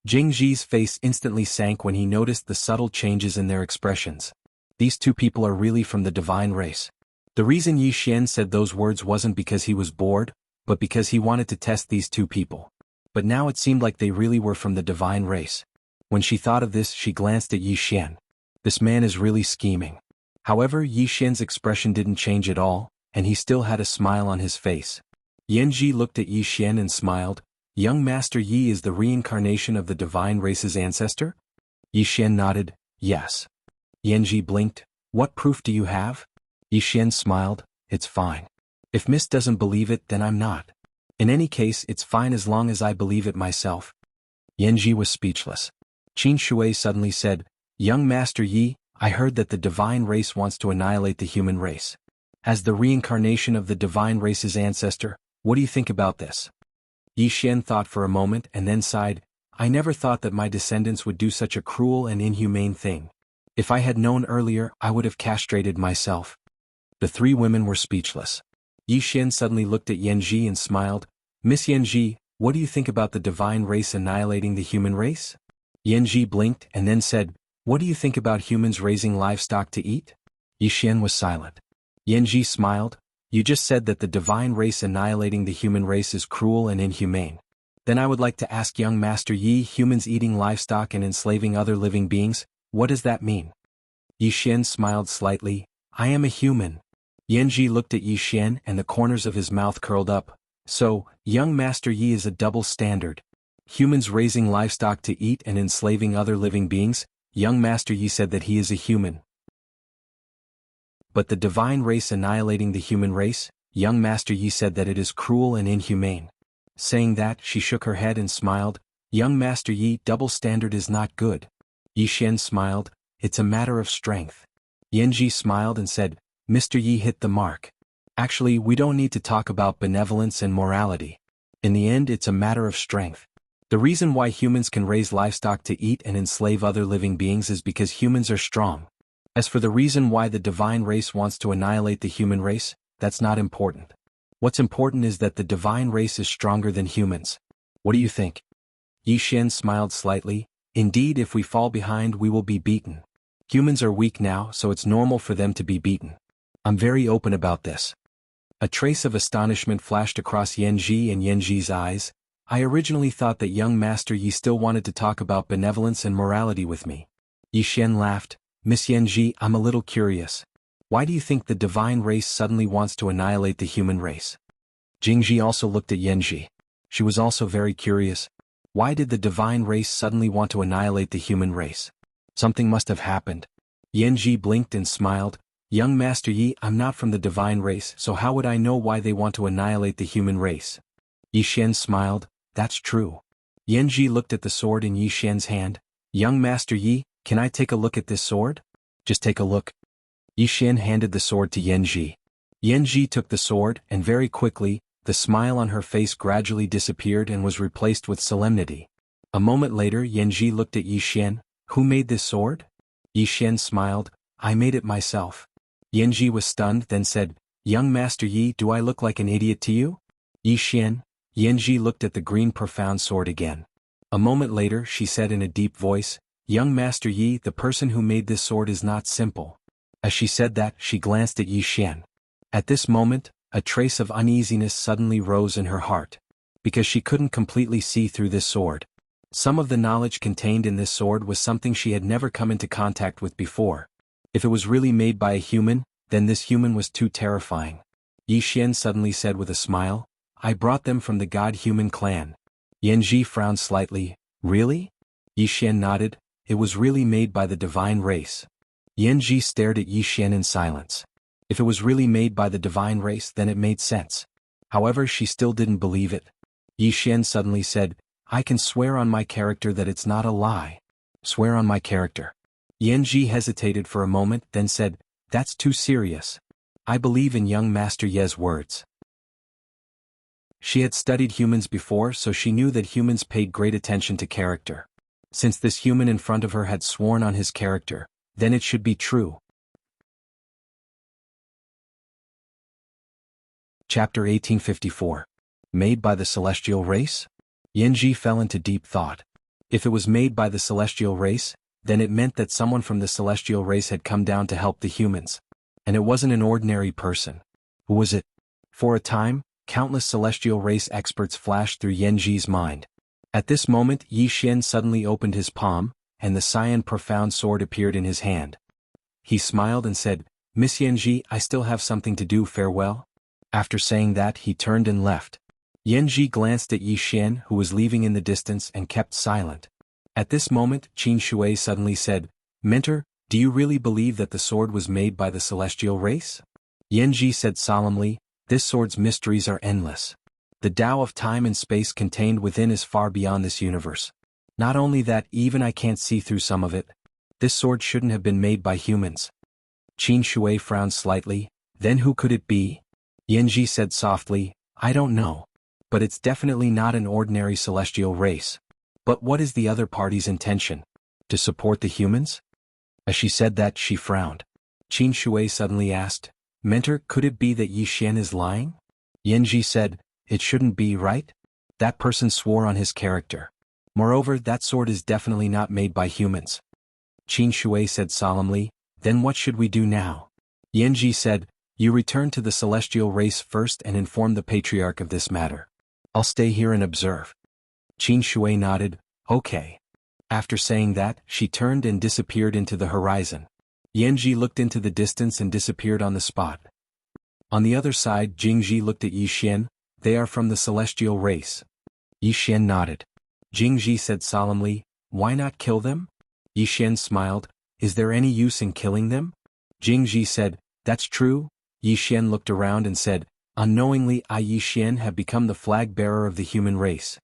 Jing Ji's face instantly sank when he noticed the subtle changes in their expressions. These 2 people are really from the divine race. The reason Yi Xian said those words wasn't because he was bored, but because he wanted to test these 2 people. But now it seemed like they really were from the divine race. When she thought of this, she glanced at Yi Xian. This man is really scheming. However, Yi Xian's expression didn't change at all, and he still had a smile on his face. Yan Ji looked at Yi Xian and smiled. Young Master Yi is the reincarnation of the divine race's ancestor? Yi Xian nodded. Yes. Yan Ji blinked. What proof do you have? Yi Xian smiled. It's fine. If Miss doesn't believe it, then I'm not. In any case, it's fine as long as I believe it myself. Yan Ji was speechless. Qin Shui suddenly said, Young Master Yi, I heard that the divine race wants to annihilate the human race. As the reincarnation of the divine race's ancestor, what do you think about this? Yi Xian thought for a moment and then sighed. I never thought that my descendants would do such a cruel and inhumane thing. If I had known earlier, I would have castrated myself. The 3 women were speechless. Yi Xian suddenly looked at Yan Ji and smiled. Miss Yan Ji, what do you think about the divine race annihilating the human race? Yan Ji blinked and then said, What do you think about humans raising livestock to eat? Yi Xian was silent. Yan Ji smiled. You just said that the divine race annihilating the human race is cruel and inhumane. Then I would like to ask young Master Yi, humans eating livestock and enslaving other living beings, what does that mean? Yi Xian smiled slightly. I am a human. Yan Ji looked at Yi Xian and the corners of his mouth curled up. So, young Master Yi is a double standard. Humans raising livestock to eat and enslaving other living beings, young Master Yi said that he is a human. But the divine race annihilating the human race, young Master Yi said that it is cruel and inhumane. Saying that, she shook her head and smiled. Young Master Yi, double standard is not good. Yi Xian smiled. It's a matter of strength. Yan Ji smiled and said, Mr. Yi hit the mark. Actually, we don't need to talk about benevolence and morality. In the end, it's a matter of strength. The reason why humans can raise livestock to eat and enslave other living beings is because humans are strong. As for the reason why the divine race wants to annihilate the human race, that's not important. What's important is that the divine race is stronger than humans. What do you think? Yi Xian smiled slightly. Indeed, if we fall behind, we will be beaten. Humans are weak now, so it's normal for them to be beaten. I'm very open about this. A trace of astonishment flashed across Yanji and Yanji's eyes. I originally thought that young Master Yi still wanted to talk about benevolence and morality with me. Yi Xian laughed. Miss Yanji, I'm a little curious. Why do you think the divine race suddenly wants to annihilate the human race? Jingji also looked at Yanji. She was also very curious. Why did the divine race suddenly want to annihilate the human race? Something must have happened. Yanji blinked and smiled. Young Master Yi, I'm not from the divine race, so how would I know why they want to annihilate the human race? Yi Xian smiled. That's true. Yanji looked at the sword in Yi Xian's hand. Young Master Yi, can I take a look at this sword? Just take a look. Yi Xian handed the sword to Yanji. Yanji took the sword, and very quickly, the smile on her face gradually disappeared and was replaced with solemnity. A moment later, Yanji looked at Yi Xian. Who made this sword? Yi Xian smiled. I made it myself. Yanji was stunned, then said, Young Master Yi, do I look like an idiot to you? Yi Xian. Yanji looked at the green profound sword again. A moment later, she said in a deep voice, Young Master Yi, the person who made this sword is not simple. As she said that, she glanced at Yi Xian. At this moment, a trace of uneasiness suddenly rose in her heart. Because she couldn't completely see through this sword. Some of the knowledge contained in this sword was something she had never come into contact with before. If it was really made by a human, then this human was too terrifying. Yi Xian suddenly said with a smile, I brought them from the God-human clan. Yanji frowned slightly. Really? Yi Xian nodded. It was really made by the divine race. Yanji stared at Yi Xian in silence. If it was really made by the divine race, then it made sense. However, she still didn't believe it. Yi Xian suddenly said, I can swear on my character that it's not a lie. Swear on my character. Yanji hesitated for a moment, then said, That's too serious. I believe in young Master Ye's words. She had studied humans before, so she knew that humans paid great attention to character. Since this human in front of her had sworn on his character, then it should be true. Chapter 1854. Made by the celestial race? Yanji fell into deep thought. If it was made by the celestial race, then it meant that someone from the celestial race had come down to help the humans. And it wasn't an ordinary person. Who was it? For a time, countless celestial race experts flashed through Yanji's mind. At this moment, Yi Xian suddenly opened his palm, and the cyan profound sword appeared in his hand. He smiled and said, Miss Yanji, I still have something to do, farewell. After saying that, he turned and left. Yanji glanced at Yi Xian, who was leaving in the distance, and kept silent. At this moment, Qin Shui suddenly said, Mentor, do you really believe that the sword was made by the celestial race? Yanji said solemnly, This sword's mysteries are endless. The Tao of time and space contained within is far beyond this universe. Not only that, even I can't see through some of it. This sword shouldn't have been made by humans. Qin Shui frowned slightly. Then who could it be? Yanji said softly, I don't know. But it's definitely not an ordinary celestial race. But what is the other party's intention? To support the humans? As she said that, she frowned. Qin Shui suddenly asked, Mentor, could it be that Yi Xian is lying? Yanji said, It shouldn't be, right? That person swore on his character. Moreover, that sword is definitely not made by humans. Qin Shui said solemnly, Then what should we do now? Yanji said, You return to the celestial race first and inform the patriarch of this matter. I'll stay here and observe. Qin Shui nodded, Okay. After saying that, she turned and disappeared into the horizon. Yanji looked into the distance and disappeared on the spot. On the other side, Jingji looked at Yi Xian. They are from the celestial race. Yi Xian nodded. Jingji said solemnly, Why not kill them? Yi Xian smiled, Is there any use in killing them? Jingji said, That's true. Yi Xian looked around and said, Unknowingly, I Yi Xian have become the flag bearer of the human race.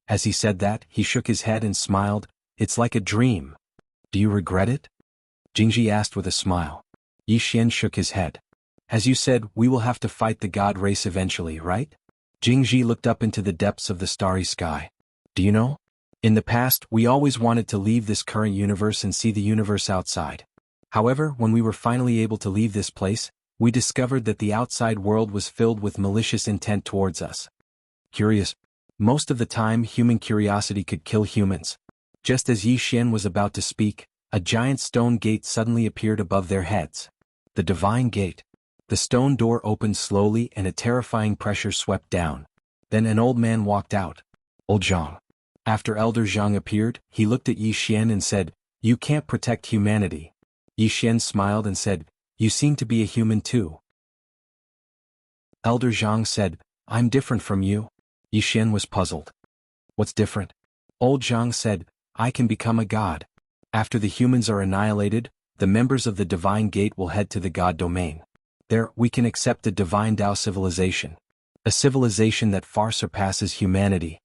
As he said that, he shook his head and smiled, It's like a dream. Do you regret it? Jingji asked with a smile. Yi Xian shook his head. As you said, we will have to fight the god race eventually, right? Jingji looked up into the depths of the starry sky. Do you know? In the past, we always wanted to leave this current universe and see the universe outside. However, when we were finally able to leave this place, we discovered that the outside world was filled with malicious intent towards us. Curious. Most of the time, human curiosity could kill humans. Just as Yi Xian was about to speak, a giant stone gate suddenly appeared above their heads. The divine gate. The stone door opened slowly and a terrifying pressure swept down. Then an old man walked out. Old Zhang. After Elder Zhang appeared, he looked at Yi Xian and said, "You can't protect humanity." Yi Xian smiled and said, "You seem to be a human too." Elder Zhang said, "I'm different from you." Yi Xian was puzzled. "What's different?" Old Zhang said, "I can become a god. After the humans are annihilated, the members of the divine gate will head to the god domain. There, we can accept the divine Tao civilization. A civilization that far surpasses humanity."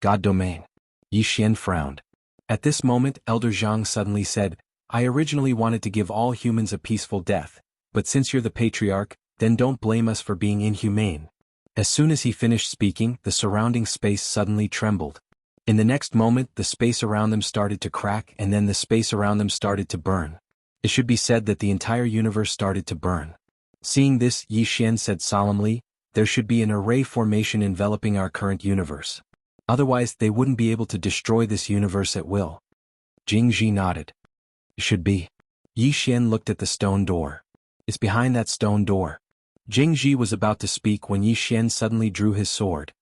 God domain. Yi Xian frowned. At this moment, Elder Zhang suddenly said, "I originally wanted to give all humans a peaceful death, but since you're the patriarch, then don't blame us for being inhumane." As soon as he finished speaking, the surrounding space suddenly trembled. In the next moment, the space around them started to crack and then the space around them started to burn. It should be said that the entire universe started to burn. Seeing this, Yi Xian said solemnly, "There should be an array formation enveloping our current universe. Otherwise, they wouldn't be able to destroy this universe at will." Jingji nodded. "It should be." Yi Xian looked at the stone door. "It's behind that stone door." Jingji was about to speak when Yi Xian suddenly drew his sword.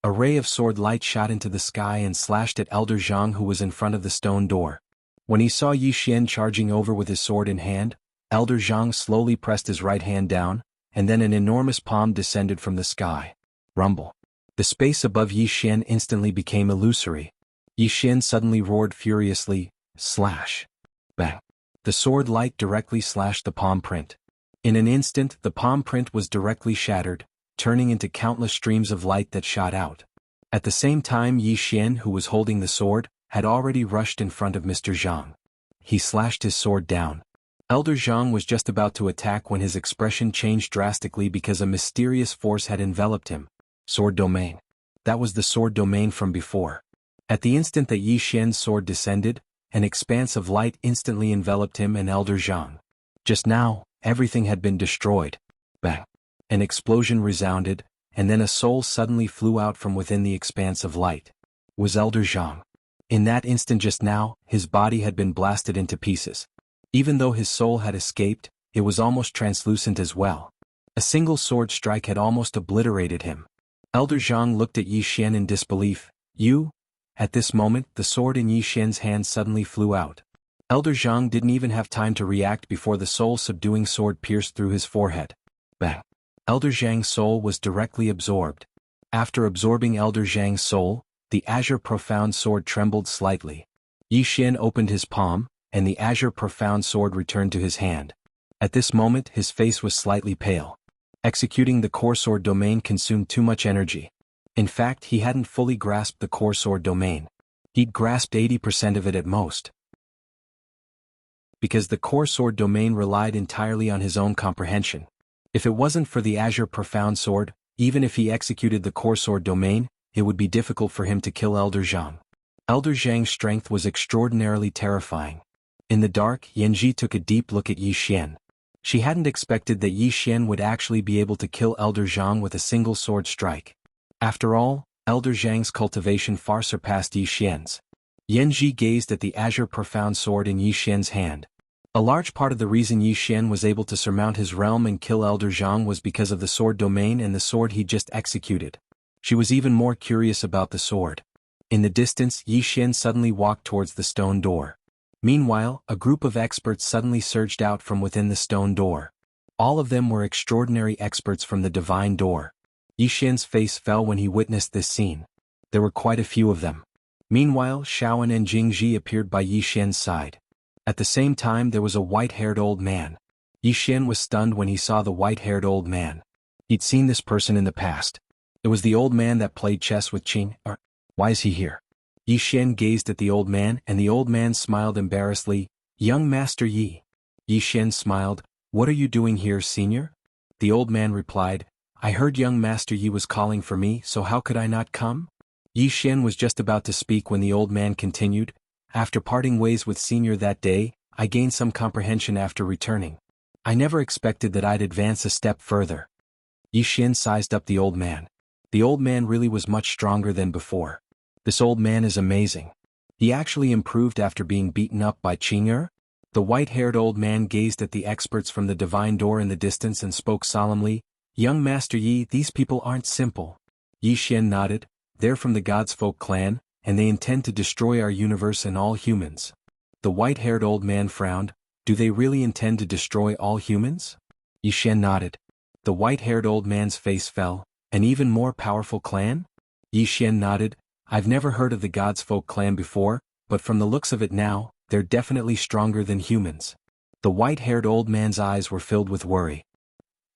A ray of sword light shot into the sky and slashed at Elder Zhang, who was in front of the stone door. When he saw Yi Xian charging over with his sword in hand, Elder Zhang slowly pressed his right hand down, and then an enormous palm descended from the sky. Rumble. The space above Yi Xian instantly became illusory. Yi Xian suddenly roared furiously, "Slash!" Bang! The sword light directly slashed the palm print. In an instant, the palm print was directly shattered, turning into countless streams of light that shot out. At the same time, Yi Xian, who was holding the sword, had already rushed in front of Mr. Zhang. He slashed his sword down. Elder Zhang was just about to attack when his expression changed drastically because a mysterious force had enveloped him. Sword domain. That was the sword domain from before. At the instant that Yi Xian's sword descended, an expanse of light instantly enveloped him and Elder Zhang. Just now, everything had been destroyed. Bang! An explosion resounded, and then a soul suddenly flew out from within the expanse of light. It was Elder Zhang. In that instant just now, his body had been blasted into pieces. Even though his soul had escaped, it was almost translucent as well. A single sword strike had almost obliterated him. Elder Zhang looked at Yi Xian in disbelief. "You?" At this moment, the sword in Yi Xian's hand suddenly flew out. Elder Zhang didn't even have time to react before the soul-subduing sword pierced through his forehead. Bang! Elder Zhang's soul was directly absorbed. After absorbing Elder Zhang's soul, the azure profound sword trembled slightly. Yi Xian opened his palm, and the azure profound sword returned to his hand. At this moment, his face was slightly pale. Executing the core sword domain consumed too much energy. In fact, he hadn't fully grasped the core sword domain. He'd grasped 80% of it at most. Because the core sword domain relied entirely on his own comprehension. If it wasn't for the azure profound sword, even if he executed the core sword domain, it would be difficult for him to kill Elder Zhang. Elder Zhang's strength was extraordinarily terrifying. In the dark, Yanji took a deep look at Yi Xian. She hadn't expected that Yi Xian would actually be able to kill Elder Zhang with a single sword strike. After all, Elder Zhang's cultivation far surpassed Yi Xian's. Yanji gazed at the azure profound sword in Yi Xian's hand. A large part of the reason Yi Xian was able to surmount his realm and kill Elder Zhang was because of the sword domain and the sword he just executed. She was even more curious about the sword. In the distance, Yi Xian suddenly walked towards the stone door. Meanwhile, a group of experts suddenly surged out from within the stone door. All of them were extraordinary experts from the divine door. Yi Xian's face fell when he witnessed this scene. There were quite a few of them. Meanwhile, Shaoan and Jingji appeared by Yi Xian's side. At the same time, there was a white-haired old man. Yi Xian was stunned when he saw the white-haired old man. He'd seen this person in the past. It was the old man that played chess with Qing. Why is he here? Yi Xian gazed at the old man, and the old man smiled embarrassedly. "Young Master Yi." Yi Xian smiled. "What are you doing here, senior?" The old man replied, I heard young Master Yi was calling for me, so how could I not come? Yi Xian was just about to speak when the old man continued. After parting ways with Senior that day, I gained some comprehension after returning. I never expected that I'd advance a step further. Yi Xian sized up the old man. The old man really was much stronger than before. This old man is amazing. He actually improved after being beaten up by Qing'er? The white-haired old man gazed at the experts from the divine door in the distance and spoke solemnly. Young Master Yi, these people aren't simple. Yi Xian nodded. They're from the God's Folk clan, and they intend to destroy our universe and all humans. The white-haired old man frowned. Do they really intend to destroy all humans? Yi Xian nodded. The white-haired old man's face fell. An even more powerful clan? Yi Xian nodded. I've never heard of the God's Folk clan before, but from the looks of it now, they're definitely stronger than humans. The white-haired old man's eyes were filled with worry.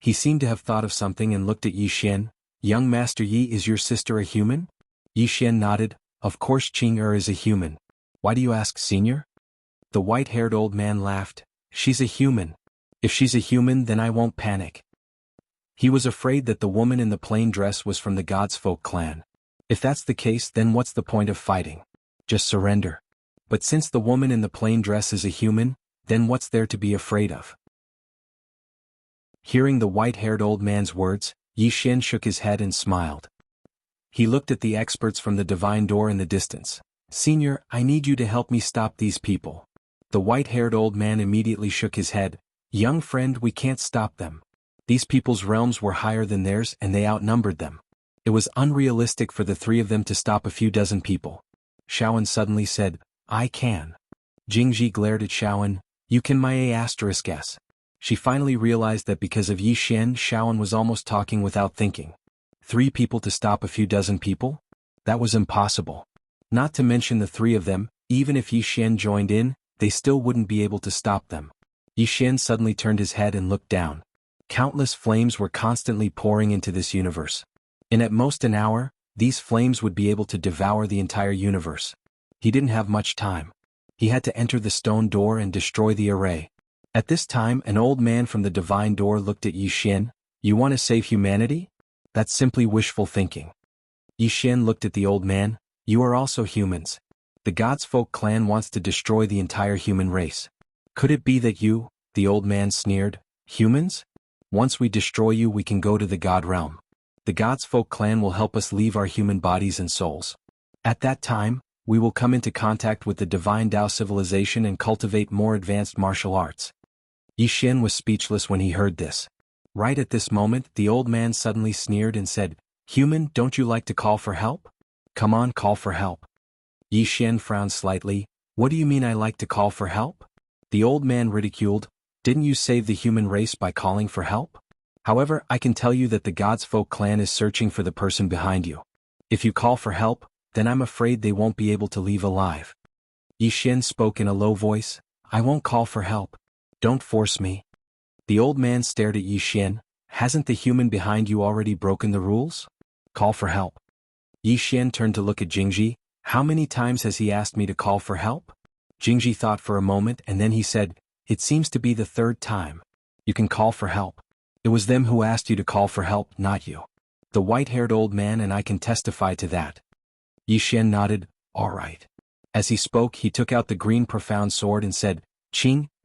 He seemed to have thought of something and looked at Yi Xian. Young Master Yi, is your sister a human? Yi Xian nodded. Of course Qing'er is a human. Why do you ask, Senior? The white-haired old man laughed. She's a human. If she's a human, then I won't panic. He was afraid that the woman in the plain dress was from the God's Folk clan. If that's the case, then what's the point of fighting? Just surrender. But since the woman in the plain dress is a human, then what's there to be afraid of? Hearing the white-haired old man's words, Yi Xian shook his head and smiled. He looked at the experts from the divine door in the distance. Senior, I need you to help me stop these people. The white-haired old man immediately shook his head. Young friend, we can't stop them. These people's realms were higher than theirs and they outnumbered them. It was unrealistic for the three of them to stop a few dozen people. Shaoan suddenly said, I can. Jingji glared at Shaoan. You can my A**s. She finally realized that because of Yi Xian, Shaoan was almost talking without thinking. 3 people to stop a few dozen people? That was impossible. Not to mention the 3 of them, even if Yi Xian joined in, they still wouldn't be able to stop them. Yi Xian suddenly turned his head and looked down. Countless flames were constantly pouring into this universe. In at most an hour, these flames would be able to devour the entire universe. He didn't have much time. He had to enter the stone door and destroy the array. At this time, an old man from the divine door looked at Yi Xian. You want to save humanity? That's simply wishful thinking. Yi Xian looked at the old man. You are also humans. The God's Folk clan wants to destroy the entire human race. Could it be that you, the old man sneered, humans? Once we destroy you, we can go to the God realm. The God's Folk clan will help us leave our human bodies and souls. At that time, we will come into contact with the divine Tao civilization and cultivate more advanced martial arts. Yi Xian was speechless when he heard this. Right at this moment, the old man suddenly sneered and said, Human, don't you like to call for help? Come on, call for help. Yi Xian frowned slightly. What do you mean I like to call for help? The old man ridiculed. Didn't you save the human race by calling for help? However, I can tell you that the God's Folk clan is searching for the person behind you. If you call for help, then I'm afraid they won't be able to leave alive. Yi Xian spoke in a low voice. I won't call for help. Don't force me. The old man stared at Yi Xian. Hasn't the human behind you already broken the rules? Call for help. Yi Xian turned to look at Jingji. How many times has he asked me to call for help? Jingji thought for a moment and then he said, It seems to be the 3rd time. You can call for help. It was them who asked you to call for help, not you. The white-haired old man and I can testify to that. Yi Xian nodded. All right. As he spoke, he took out the green profound sword and said,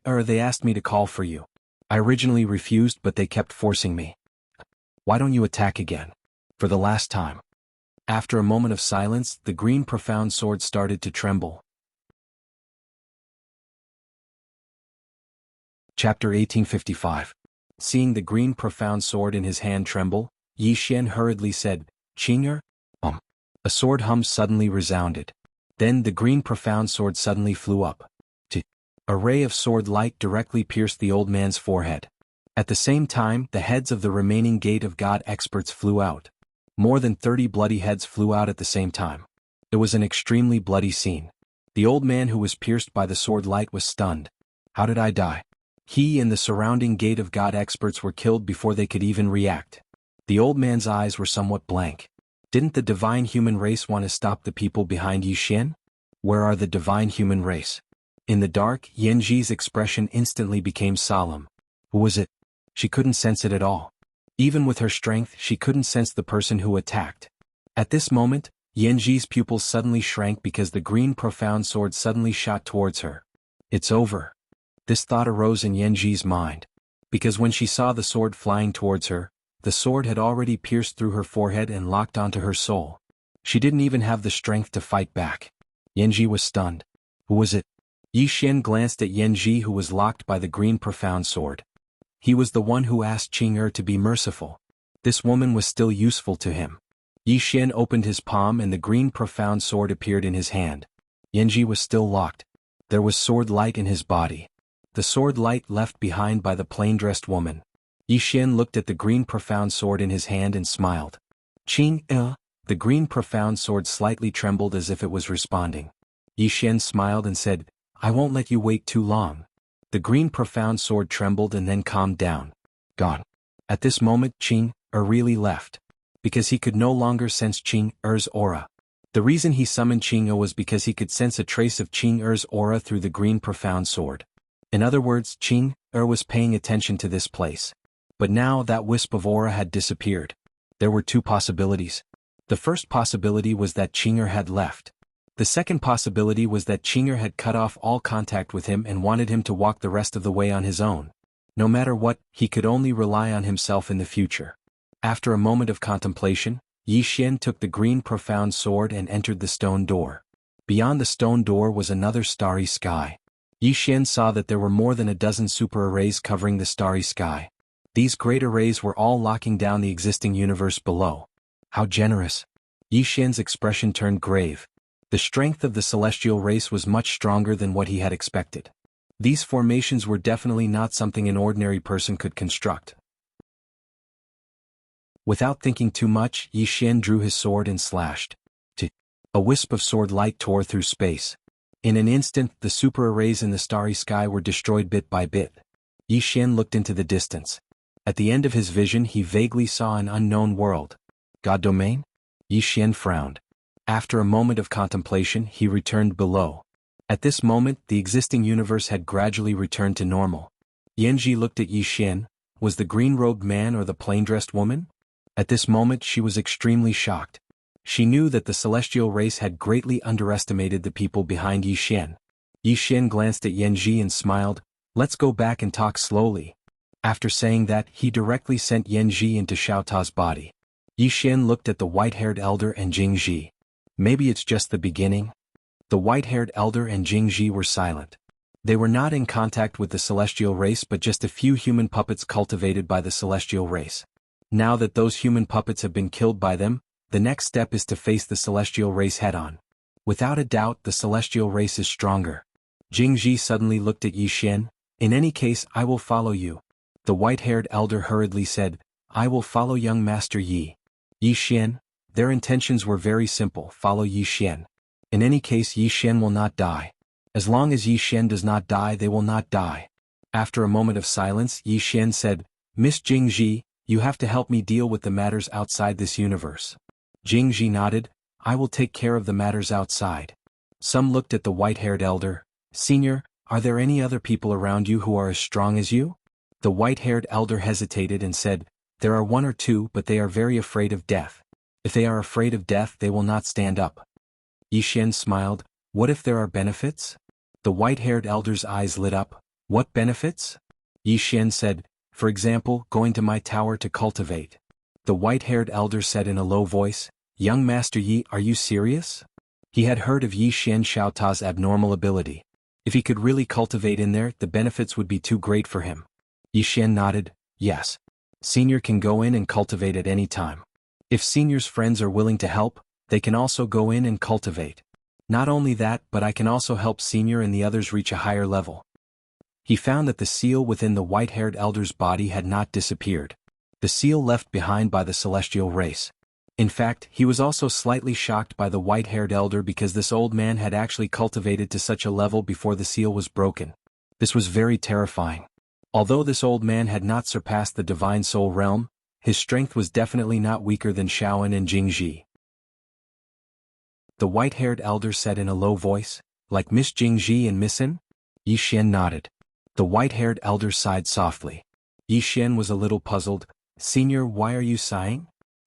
they asked me to call for you. I originally refused, but they kept forcing me. Why don't you attack again? For the last time. After a moment of silence, the green profound sword started to tremble. Chapter 1855. Seeing the green profound sword in his hand tremble, Yi Xian hurriedly said, Qing'er? A sword hum suddenly resounded. Then the green profound sword suddenly flew up. A ray of sword light directly pierced the old man's forehead. At the same time, the heads of the remaining Gate of God experts flew out. More than 30 bloody heads flew out at the same time. It was an extremely bloody scene. The old man who was pierced by the sword light was stunned. How did I die? He and the surrounding Gate of God experts were killed before they could even react. The old man's eyes were somewhat blank. Didn't the divine human race want to stop the people behind Yi Xian? Where are the divine human race? In the dark, Yanji's expression instantly became solemn. Who was it? She couldn't sense it at all. Even with her strength, she couldn't sense the person who attacked. At this moment, Yanji's pupils suddenly shrank because the green profound sword suddenly shot towards her. It's over. This thought arose in Yanji's mind. Because when she saw the sword flying towards her, the sword had already pierced through her forehead and locked onto her soul. She didn't even have the strength to fight back. Yanji was stunned. Who was it? Yi Xian glanced at Yanji, who was locked by the green profound sword. He was the one who asked Qing to be merciful. This woman was still useful to him. Yi Xian opened his palm and the green profound sword appeared in his hand. Yanji was still locked. There was sword light in his body. The sword light left behind by the plain-dressed woman. Yi Xian looked at the green profound sword in his hand and smiled. Qing. The green profound sword slightly trembled as if it was responding. Yi Xian smiled and said, I won't let you wait too long. The green profound sword trembled and then calmed down. Gone. At this moment Qing really left. Because he could no longer sense Qing-er's aura. The reason he summoned Qing was because he could sense a trace of Qing-er's aura through the green profound sword. In other words, Qing-er was paying attention to this place. But now that wisp of aura had disappeared. There were two possibilities. The first possibility was that Qing-er had left. The second possibility was that Qing-er had cut off all contact with him and wanted him to walk the rest of the way on his own. No matter what, he could only rely on himself in the future. After a moment of contemplation, Yi Xian took the green profound sword and entered the stone door. Beyond the stone door was another starry sky. Yi Xian saw that there were more than a dozen super arrays covering the starry sky. These great arrays were all locking down the existing universe below. How generous! Yi Xian's expression turned grave. The strength of the celestial race was much stronger than what he had expected. These formations were definitely not something an ordinary person could construct. Without thinking too much, Yi Xian drew his sword and slashed. A wisp of sword light tore through space. In an instant, the super arrays in the starry sky were destroyed bit by bit. Yi Xian looked into the distance. At the end of his vision, he vaguely saw an unknown world. God domain? Yi Xian frowned. After a moment of contemplation, he returned below. At this moment, the existing universe had gradually returned to normal. Yanji looked at Yi Xian. Was the green-robed man or the plain-dressed woman? At this moment she was extremely shocked. She knew that the celestial race had greatly underestimated the people behind Yi Xian. Yi Xian glanced at Yanji and smiled. Let's go back and talk slowly. After saying that, he directly sent Yanji into Xiaota's body. Yi Xian looked at the white-haired elder and Jingji. Maybe it's just the beginning? The white-haired elder and Jingji were silent. They were not in contact with the celestial race but just a few human puppets cultivated by the celestial race. Now that those human puppets have been killed by them, the next step is to face the celestial race head-on. Without a doubt, the celestial race is stronger. Jingji suddenly looked at Yi Xian. In any case, I will follow you. The white-haired elder hurriedly said, I will follow young Master Yi. Yi Xian. Their intentions were very simple, follow Yi Xian. In any case, Yi Xian will not die. As long as Yi Xian does not die, they will not die. After a moment of silence, Yi Xian said, Miss Jingji, you have to help me deal with the matters outside this universe. Jingji nodded, I will take care of the matters outside. Some looked at the white-haired elder. Senior, are there any other people around you who are as strong as you? The white-haired elder hesitated and said, there are one or two, but they are very afraid of death. If they are afraid of death, they will not stand up. Yi Xian smiled, what if there are benefits? The white-haired elder's eyes lit up. What benefits? Yi Xian said, for example, going to my tower to cultivate. The white-haired elder said in a low voice, young Master Yi, are you serious? He had heard of Yi Xian Xiaota's abnormal ability. If he could really cultivate in there, the benefits would be too great for him. Yi Xian nodded, yes. Senior can go in and cultivate at any time. If Senior's friends are willing to help, they can also go in and cultivate. Not only that, but I can also help Senior and the others reach a higher level. He found that the seal within the white-haired elder's body had not disappeared. The seal left behind by the celestial race. In fact, he was also slightly shocked by the white-haired elder because this old man had actually cultivated to such a level before the seal was broken. This was very terrifying. Although this old man had not surpassed the divine soul realm, his strength was definitely not weaker than Shaoan and Jingji. The white-haired elder said in a low voice, like Miss Jingji and Missin? Yi Xian nodded. The white-haired elder sighed softly. Yi Xian was a little puzzled. Senior, why are you sighing?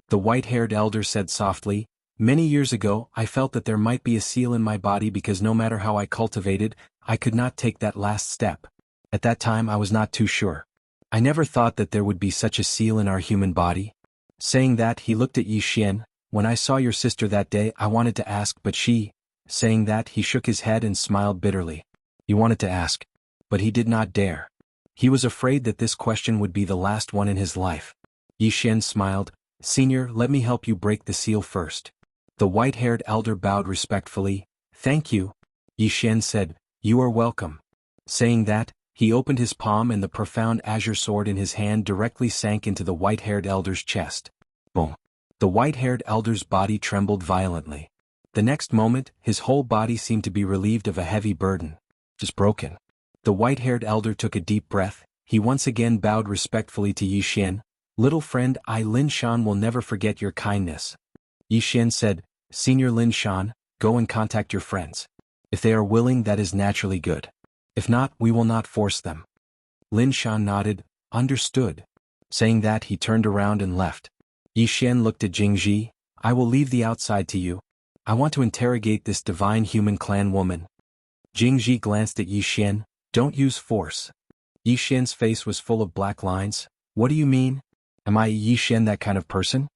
The white-haired elder said softly, many years ago I felt that there might be a seal in my body because no matter how I cultivated, I could not take that last step. At that time I was not too sure. I never thought that there would be such a seal in our human body. Saying that, he looked at Yi Xian. When I saw your sister that day I wanted to ask, but she... Saying that, he shook his head and smiled bitterly. He wanted to ask, but he did not dare. He was afraid that this question would be the last one in his life. Yi Xian smiled. Senior, let me help you break the seal first. The white-haired elder bowed respectfully. Thank you. Yi Xian said, you are welcome. Saying that, he opened his palm and the profound azure sword in his hand directly sank into the white-haired elder's chest. Boom. The white-haired elder's body trembled violently. The next moment, his whole body seemed to be relieved of a heavy burden. Just broken. The white-haired elder took a deep breath. He once again bowed respectfully to Yi Xian. Little friend, I Lin Shan will never forget your kindness. Yi Xian said, Senior Lin Shan, go and contact your friends. If they are willing, that is naturally good. If not, we will not force them. Lin Shan nodded, understood. Saying that, he turned around and left. Yi Xian looked at Jingji. I will leave the outside to you. I want to interrogate this divine human clan woman. Jingji glanced at Yi Xian. Don't use force. Yi Xian's face was full of black lines. What do you mean? Am I Yi Xian that kind of person?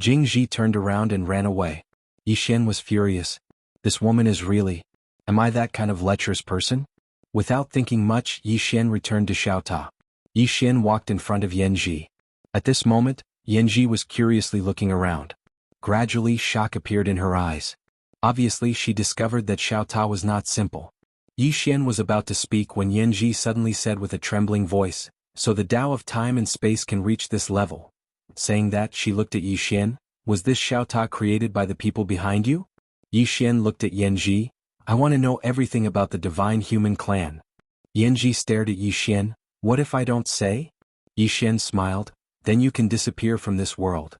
Jingji turned around and ran away. Yi Xian was furious. This woman is really... Am I that kind of lecherous person? Without thinking much, Yi Xian returned to Xiaota. Yi Xian walked in front of Yanji. At this moment, Yanji was curiously looking around. Gradually, shock appeared in her eyes. Obviously, she discovered that Xiaota was not simple. Yi Xian was about to speak when Yanji suddenly said with a trembling voice, so the Tao of time and space can reach this level. Saying that, she looked at Yi Xian. Was this Xiaota created by the people behind you? Yi Xian looked at Yanji. I want to know everything about the divine human clan. Yanji stared at Yi Xian. What if I don't say? Yi Xian smiled. Then you can disappear from this world.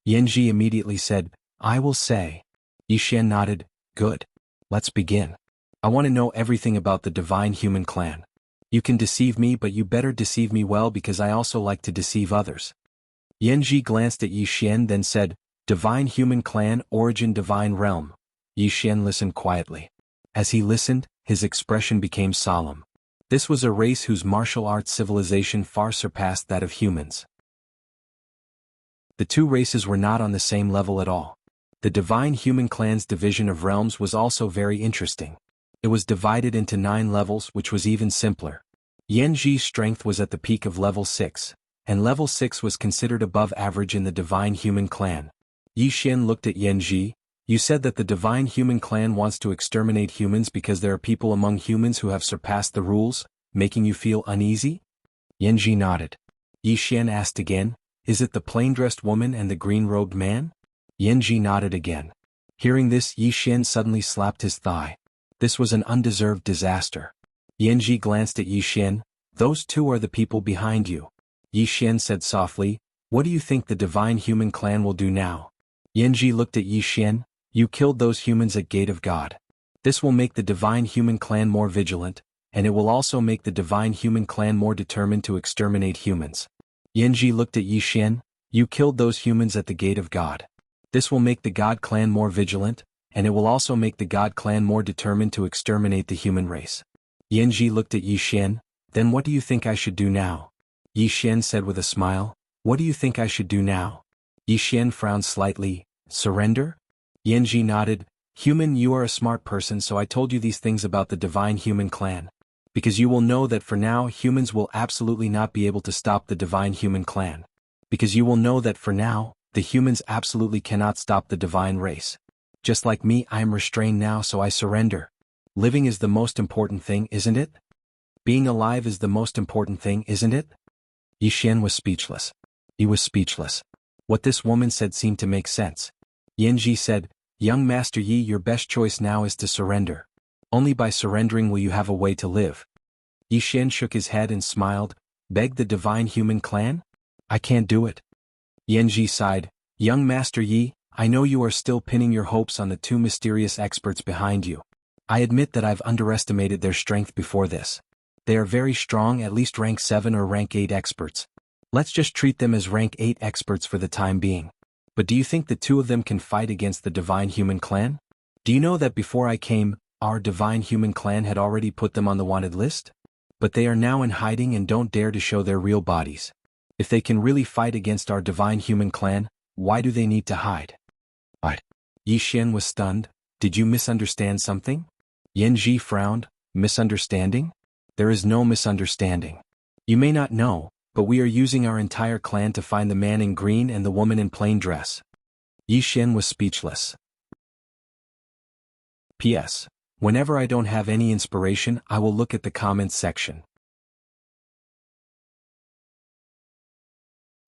Yanji immediately said, I will say. Yi Xian nodded. Good. Let's begin. I want to know everything about the divine human clan. You can deceive me, but you better deceive me well because I also like to deceive others. Yanji glanced at Yi Xian then said, Divine human clan, origin divine realm. Yi Xian listened quietly. As he listened, his expression became solemn. This was a race whose martial arts civilization far surpassed that of humans. The two races were not on the same level at all. The divine human clan's division of realms was also very interesting. It was divided into 9 levels, which was even simpler. Yanji's strength was at the peak of level 6, and level 6 was considered above average in the divine human clan. Yi Xian looked at Yanji. You said that the divine human clan wants to exterminate humans because there are people among humans who have surpassed the rules, making you feel uneasy? Yanji nodded. Yi Xian asked again, Is it the plain-dressed woman and the green-robed man? Yanji nodded again. Hearing this, Yi Xian suddenly slapped his thigh. This was an undeserved disaster. Yanji glanced at Yi Xian. Those two are the people behind you. Yi Xian said softly, What do you think the divine human clan will do now? Yanji looked at Yi Xian. You killed those humans at Gate of God. This will make the divine human clan more vigilant, and it will also make the divine human clan more determined to exterminate humans. Yanji looked at Yi Xian. You killed those humans at the Gate of God. This will make the God clan more vigilant, and it will also make the God clan more determined to exterminate the human race. Yanji looked at Yi Xian. Then what do you think I should do now? Yi Xian said with a smile. What do you think I should do now? Yi Xian frowned slightly. Surrender? Yanji nodded. Human, you are a smart person, so I told you these things about the divine human clan. Because you will know that for now humans will absolutely not be able to stop the divine human clan. Because you will know that for now, the humans absolutely cannot stop the divine race. Just like me, I am restrained now, so I surrender. Living is the most important thing, isn't it? Being alive is the most important thing, isn't it? Yi Xian was speechless. He was speechless. What this woman said seemed to make sense. Yanji said, Young Master Yi, your best choice now is to surrender. Only by surrendering will you have a way to live. Yi Xian shook his head and smiled. Beg the divine human clan? I can't do it. Yanji sighed. Young Master Yi, I know you are still pinning your hopes on the 2 mysterious experts behind you. I admit that I've underestimated their strength before this. They are very strong, at least rank 7 or rank 8 experts. Let's just treat them as rank 8 experts for the time being. But do you think the two of them can fight against the Divine Human Clan? Do you know that before I came, our Divine Human Clan had already put them on the wanted list? But they are now in hiding and don't dare to show their real bodies. If they can really fight against our Divine Human Clan, why do they need to hide? What? Yi Xian was stunned. Did you misunderstand something? Yan Ji frowned. Misunderstanding? There is no misunderstanding. You may not know, but we are using our entire clan to find the man in green and the woman in plain dress. Yi Xian was speechless. P.S. Whenever I don't have any inspiration, I will look at the comments section.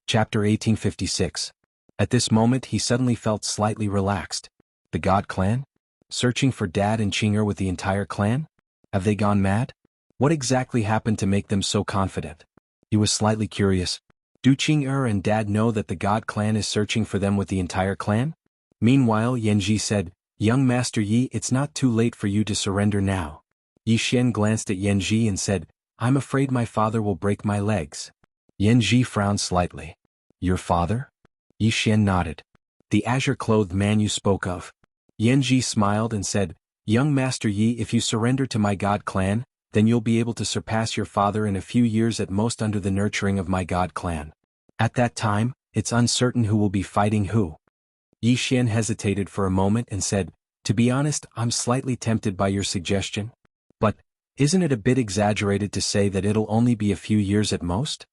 Chapter 1856. At this moment he suddenly felt slightly relaxed. The God Clan? Searching for Dad and Qing'er with the entire clan? Have they gone mad? What exactly happened to make them so confident? He was slightly curious. Do Qing'er and Dad know that the God Clan is searching for them with the entire clan? Meanwhile Yanji said, Young Master Yi, it's not too late for you to surrender now. Yi Xian glanced at Yanji and said, I'm afraid my father will break my legs. Yanji frowned slightly. Your father? Yi Xian nodded. The azure-clothed man you spoke of. Yanji smiled and said, Young Master Yi, if you surrender to my God Clan, then you'll be able to surpass your father in a few years at most under the nurturing of my God Clan. At that time, it's uncertain who will be fighting who. Yi Xian hesitated for a moment and said, To be honest, I'm slightly tempted by your suggestion. But, isn't it a bit exaggerated to say that it'll only be a few years at most?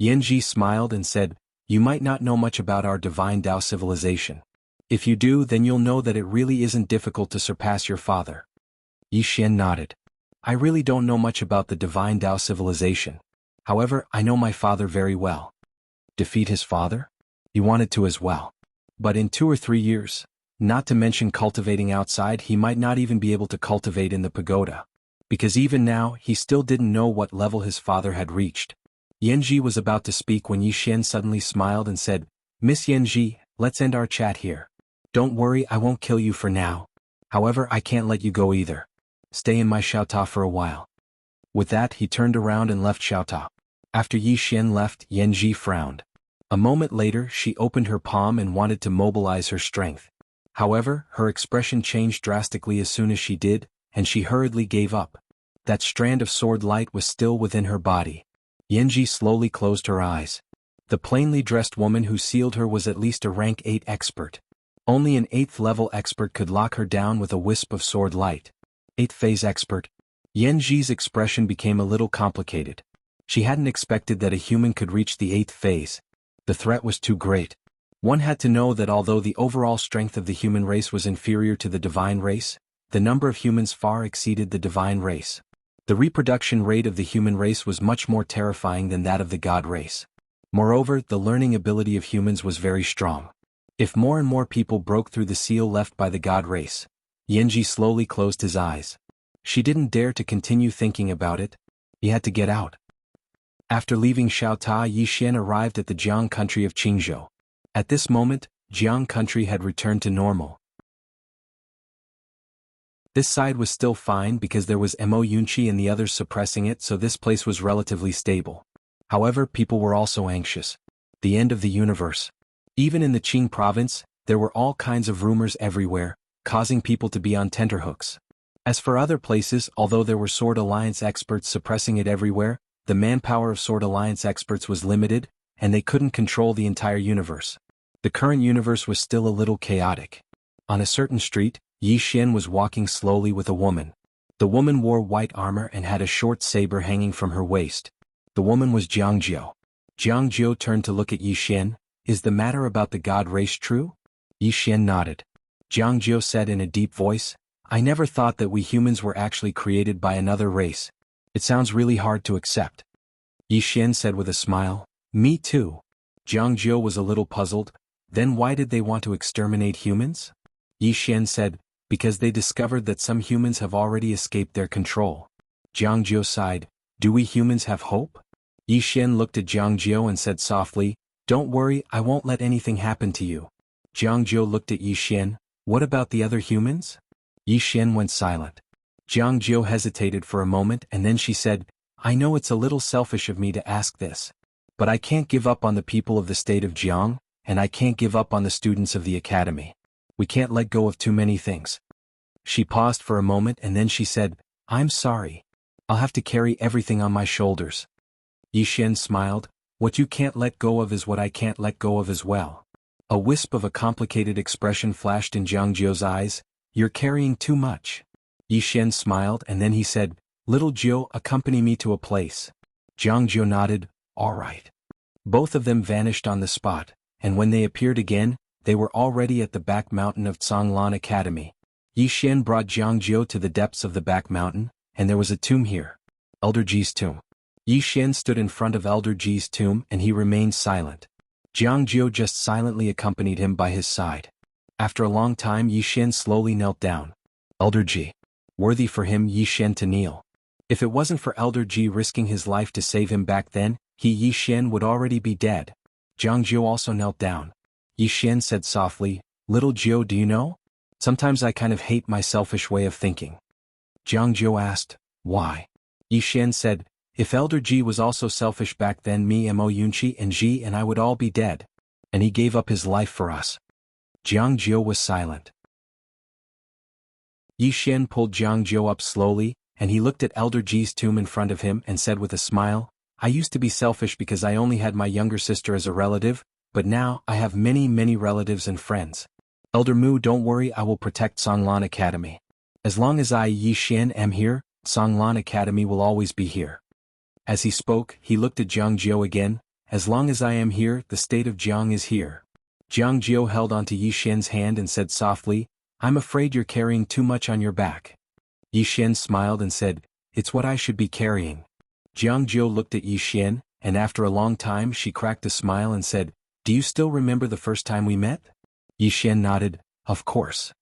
Yanji smiled and said, You might not know much about our divine Tao civilization. If you do, then you'll know that it really isn't difficult to surpass your father. Yi Xian nodded. I really don't know much about the divine Tao civilization. However, I know my father very well. Defeat his father? He wanted to as well. But in 2 or 3 years, not to mention cultivating outside, he might not even be able to cultivate in the pagoda. Because even now, he still didn't know what level his father had reached. Yanji was about to speak when Yi Xian suddenly smiled and said, Miss Yanji, let's end our chat here. Don't worry, I won't kill you for now. However, I can't let you go either. Stay in my Xiaota for a while. With that, he turned around and left Xiaota. After Yi Xian left, Yanji frowned. A moment later, she opened her palm and wanted to mobilize her strength. However, her expression changed drastically as soon as she did, and she hurriedly gave up. That strand of sword light was still within her body. Yanji slowly closed her eyes. The plainly dressed woman who sealed her was at least a rank 8 expert. Only an 8th level expert could lock her down with a wisp of sword light. 8th phase expert. Yanji's expression became a little complicated. She hadn't expected that a human could reach the 8th phase. The threat was too great. One had to know that although the overall strength of the human race was inferior to the divine race, the number of humans far exceeded the divine race. The reproduction rate of the human race was much more terrifying than that of the god race. Moreover, the learning ability of humans was very strong. If more and more people broke through the seal left by the god race, Yanji slowly closed his eyes. She didn't dare to continue thinking about it. He had to get out. After leaving Xiaota, Yi Xian arrived at the Jiang country of Qingzhou. At this moment, Jiang country had returned to normal. This side was still fine because there was Mo Yunqi and the others suppressing it, so this place was relatively stable. However, people were also anxious. The end of the universe. Even in the Qing province, there were all kinds of rumors everywhere, causing people to be on tenterhooks. As for other places, although there were Sword Alliance experts suppressing it everywhere, the manpower of Sword Alliance experts was limited, and they couldn't control the entire universe. The current universe was still a little chaotic. On a certain street, Yi Xian was walking slowly with a woman. The woman wore white armor and had a short saber hanging from her waist. The woman was Jiang Jiao. Jiang Jiao turned to look at Yi Xian. Is the matter about the god race true? Yi Xian nodded. Jiang Jiao said in a deep voice, I never thought that we humans were actually created by another race. It sounds really hard to accept. Yi Xian said with a smile, Me too. Jiang Jiao was a little puzzled. Then why did they want to exterminate humans? Yi Xian said, Because they discovered that some humans have already escaped their control. Jiang Jiao sighed, Do we humans have hope? Yi Xian looked at Jiang Jiao and said softly, Don't worry, I won't let anything happen to you. Jiang Jiao looked at Yi Xian, What about the other humans? Yi Xian went silent. Jiang Jiao hesitated for a moment and then she said, I know it's a little selfish of me to ask this. But I can't give up on the people of the state of Jiang, and I can't give up on the students of the academy. We can't let go of too many things. She paused for a moment and then she said, I'm sorry. I'll have to carry everything on my shoulders. Yixin smiled, what you can't let go of is what I can't let go of as well. A wisp of a complicated expression flashed in Jiang Jiu's eyes, you're carrying too much. Yixin smiled and then he said, Little Jiu, accompany me to a place. Jiang Jiu nodded, all right. Both of them vanished on the spot, and when they appeared again, they were already at the back mountain of Canglan Academy. Yixin brought Jiang Jiu to the depths of the back mountain, and there was a tomb here. Elder Ji's tomb. Yixin stood in front of Elder Ji's tomb and he remained silent. Jiang Jiu just silently accompanied him by his side. After a long time Yixin slowly knelt down. Elder Ji. Worthy for him Yixin to kneel. If it wasn't for Elder Ji risking his life to save him back then, he Yixin would already be dead. Jiang Jiu also knelt down. Yixin said softly, Little Jiu, do you know? Sometimes I kind of hate my selfish way of thinking. Jiang Jiu asked, why? Yixin said, if Elder Ji was also selfish back then me Mo Yunqi and Ji and I would all be dead. And he gave up his life for us. Jiang Jiu was silent. Yixin pulled Jiang Jiu up slowly, and he looked at Elder Ji's tomb in front of him and said with a smile, I used to be selfish because I only had my younger sister as a relative, but now I have many relatives and friends. Elder Mu, don't worry, I will protect Canglan Academy. As long as I Yixin am here, Canglan Academy will always be here. As he spoke, he looked at Jiang Jiu again, as long as I am here, the state of Jiang is here. Jiang Jiu held onto Yixin's hand and said softly, I'm afraid you're carrying too much on your back. Yixin smiled and said, it's what I should be carrying. Jiang Jiu looked at Yixin, and after a long time she cracked a smile and said, do you still remember the first time we met? Yixin nodded, of course.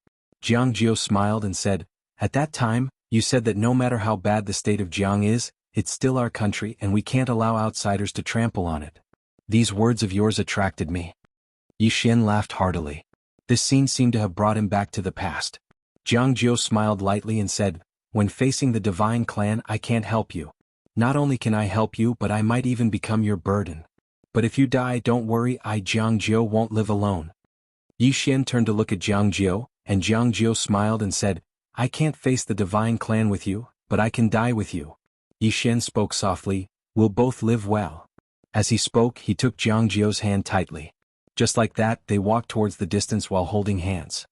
Jiang Jiu smiled and said, at that time, you said that no matter how bad the state of Jiang is, it's still our country and we can't allow outsiders to trample on it. These words of yours attracted me. Yixin laughed heartily. This scene seemed to have brought him back to the past. Jiang Jiu smiled lightly and said, when facing the divine clan I can't help you. Not only can I help you but I might even become your burden. But if you die don't worry, I Jiang Jiu won't live alone. Yixin turned to look at Jiang Jiu, and Jiang Jiu smiled and said, I can't face the divine clan with you, but I can die with you. Yixin spoke softly, we'll both live well. As he spoke he took Jiang Jiu's hand tightly. Just like that they walked towards the distance while holding hands.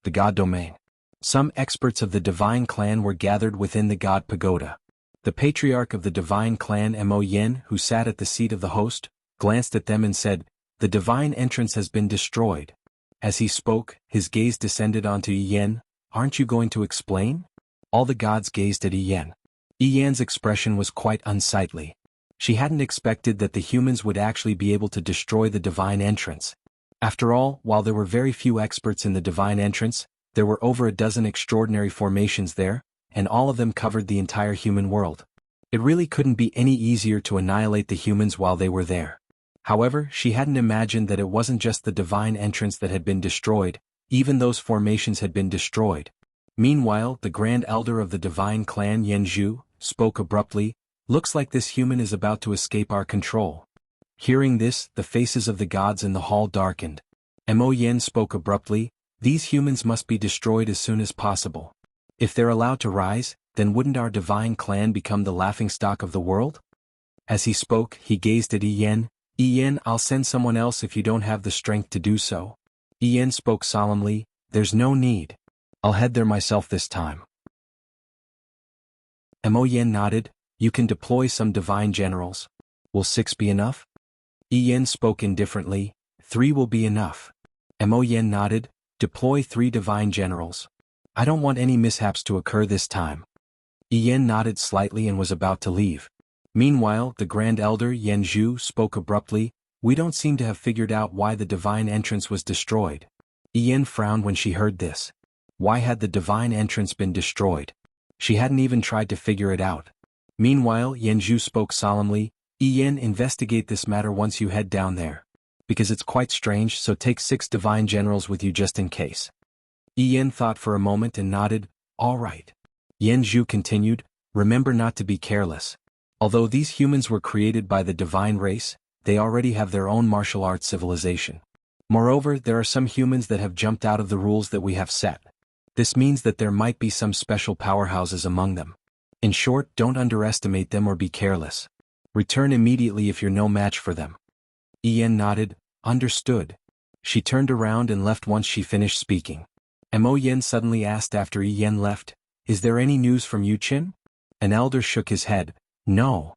The God Domain. Some experts of the divine clan were gathered within the God Pagoda. The patriarch of the divine clan Mo Yin, who sat at the seat of the host, glanced at them and said, the divine entrance has been destroyed. As he spoke, his gaze descended onto Yin, aren't you going to explain? All the gods gazed at Yin. Yin's expression was quite unsightly. She hadn't expected that the humans would actually be able to destroy the divine entrance. After all, while there were very few experts in the divine entrance, there were over a dozen extraordinary formations there, and all of them covered the entire human world. It really couldn't be any easier to annihilate the humans while they were there. However, she hadn't imagined that it wasn't just the divine entrance that had been destroyed, even those formations had been destroyed. Meanwhile, the Grand Elder of the divine clan Yanzhu spoke abruptly, looks like this human is about to escape our control. Hearing this, the faces of the gods in the hall darkened. Mo Yin spoke abruptly, these humans must be destroyed as soon as possible. If they're allowed to rise, then wouldn't our divine clan become the laughingstock of the world? As he spoke, he gazed at Yin. Yin, I'll send someone else if you don't have the strength to do so. Yin spoke solemnly, there's no need. I'll head there myself this time. Mo Yin nodded, you can deploy some divine generals. Will 6 be enough? Yin spoke indifferently, 3 will be enough. Mo Yin nodded, deploy 3 divine generals. I don't want any mishaps to occur this time. Yin nodded slightly and was about to leave. Meanwhile, the Grand Elder Yanzhu spoke abruptly, we don't seem to have figured out why the divine entrance was destroyed. Yin frowned when she heard this. Why had the divine entrance been destroyed? She hadn't even tried to figure it out. Meanwhile, Yanzhu spoke solemnly, Yin, investigate this matter once you head down there. Because it's quite strange, so take 6 divine generals with you just in case. Yin thought for a moment and nodded, all right. Yanzhu continued, remember not to be careless. Although these humans were created by the divine race, they already have their own martial arts civilization. Moreover, there are some humans that have jumped out of the rules that we have set. This means that there might be some special powerhouses among them. In short, don't underestimate them or be careless. Return immediately if you're no match for them. Yen nodded, understood. She turned around and left once she finished speaking. Mo Yen suddenly asked after Yen left, "Is there any news from Yuqin?" An elder shook his head, "No."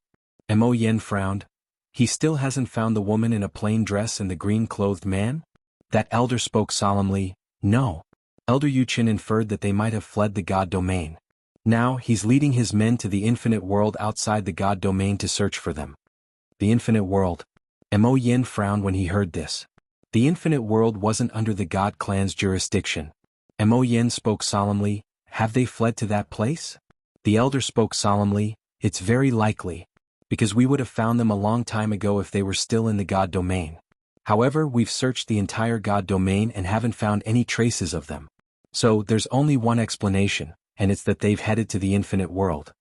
Mo Yen frowned. "He still hasn't found the woman in a plain dress and the green-clothed man?" That elder spoke solemnly, "No." Elder Yuqin inferred that they might have fled the god domain. Now, he's leading his men to the infinite world outside the god domain to search for them. The infinite world. Mo Yen frowned when he heard this. The infinite world wasn't under the god clan's jurisdiction. Mo Yen spoke solemnly, "Have they fled to that place?" The elder spoke solemnly, "It's very likely, because we would have found them a long time ago if they were still in the god domain. However, we've searched the entire god domain and haven't found any traces of them. So, there's only one explanation, and it's that they've headed to the infinite world."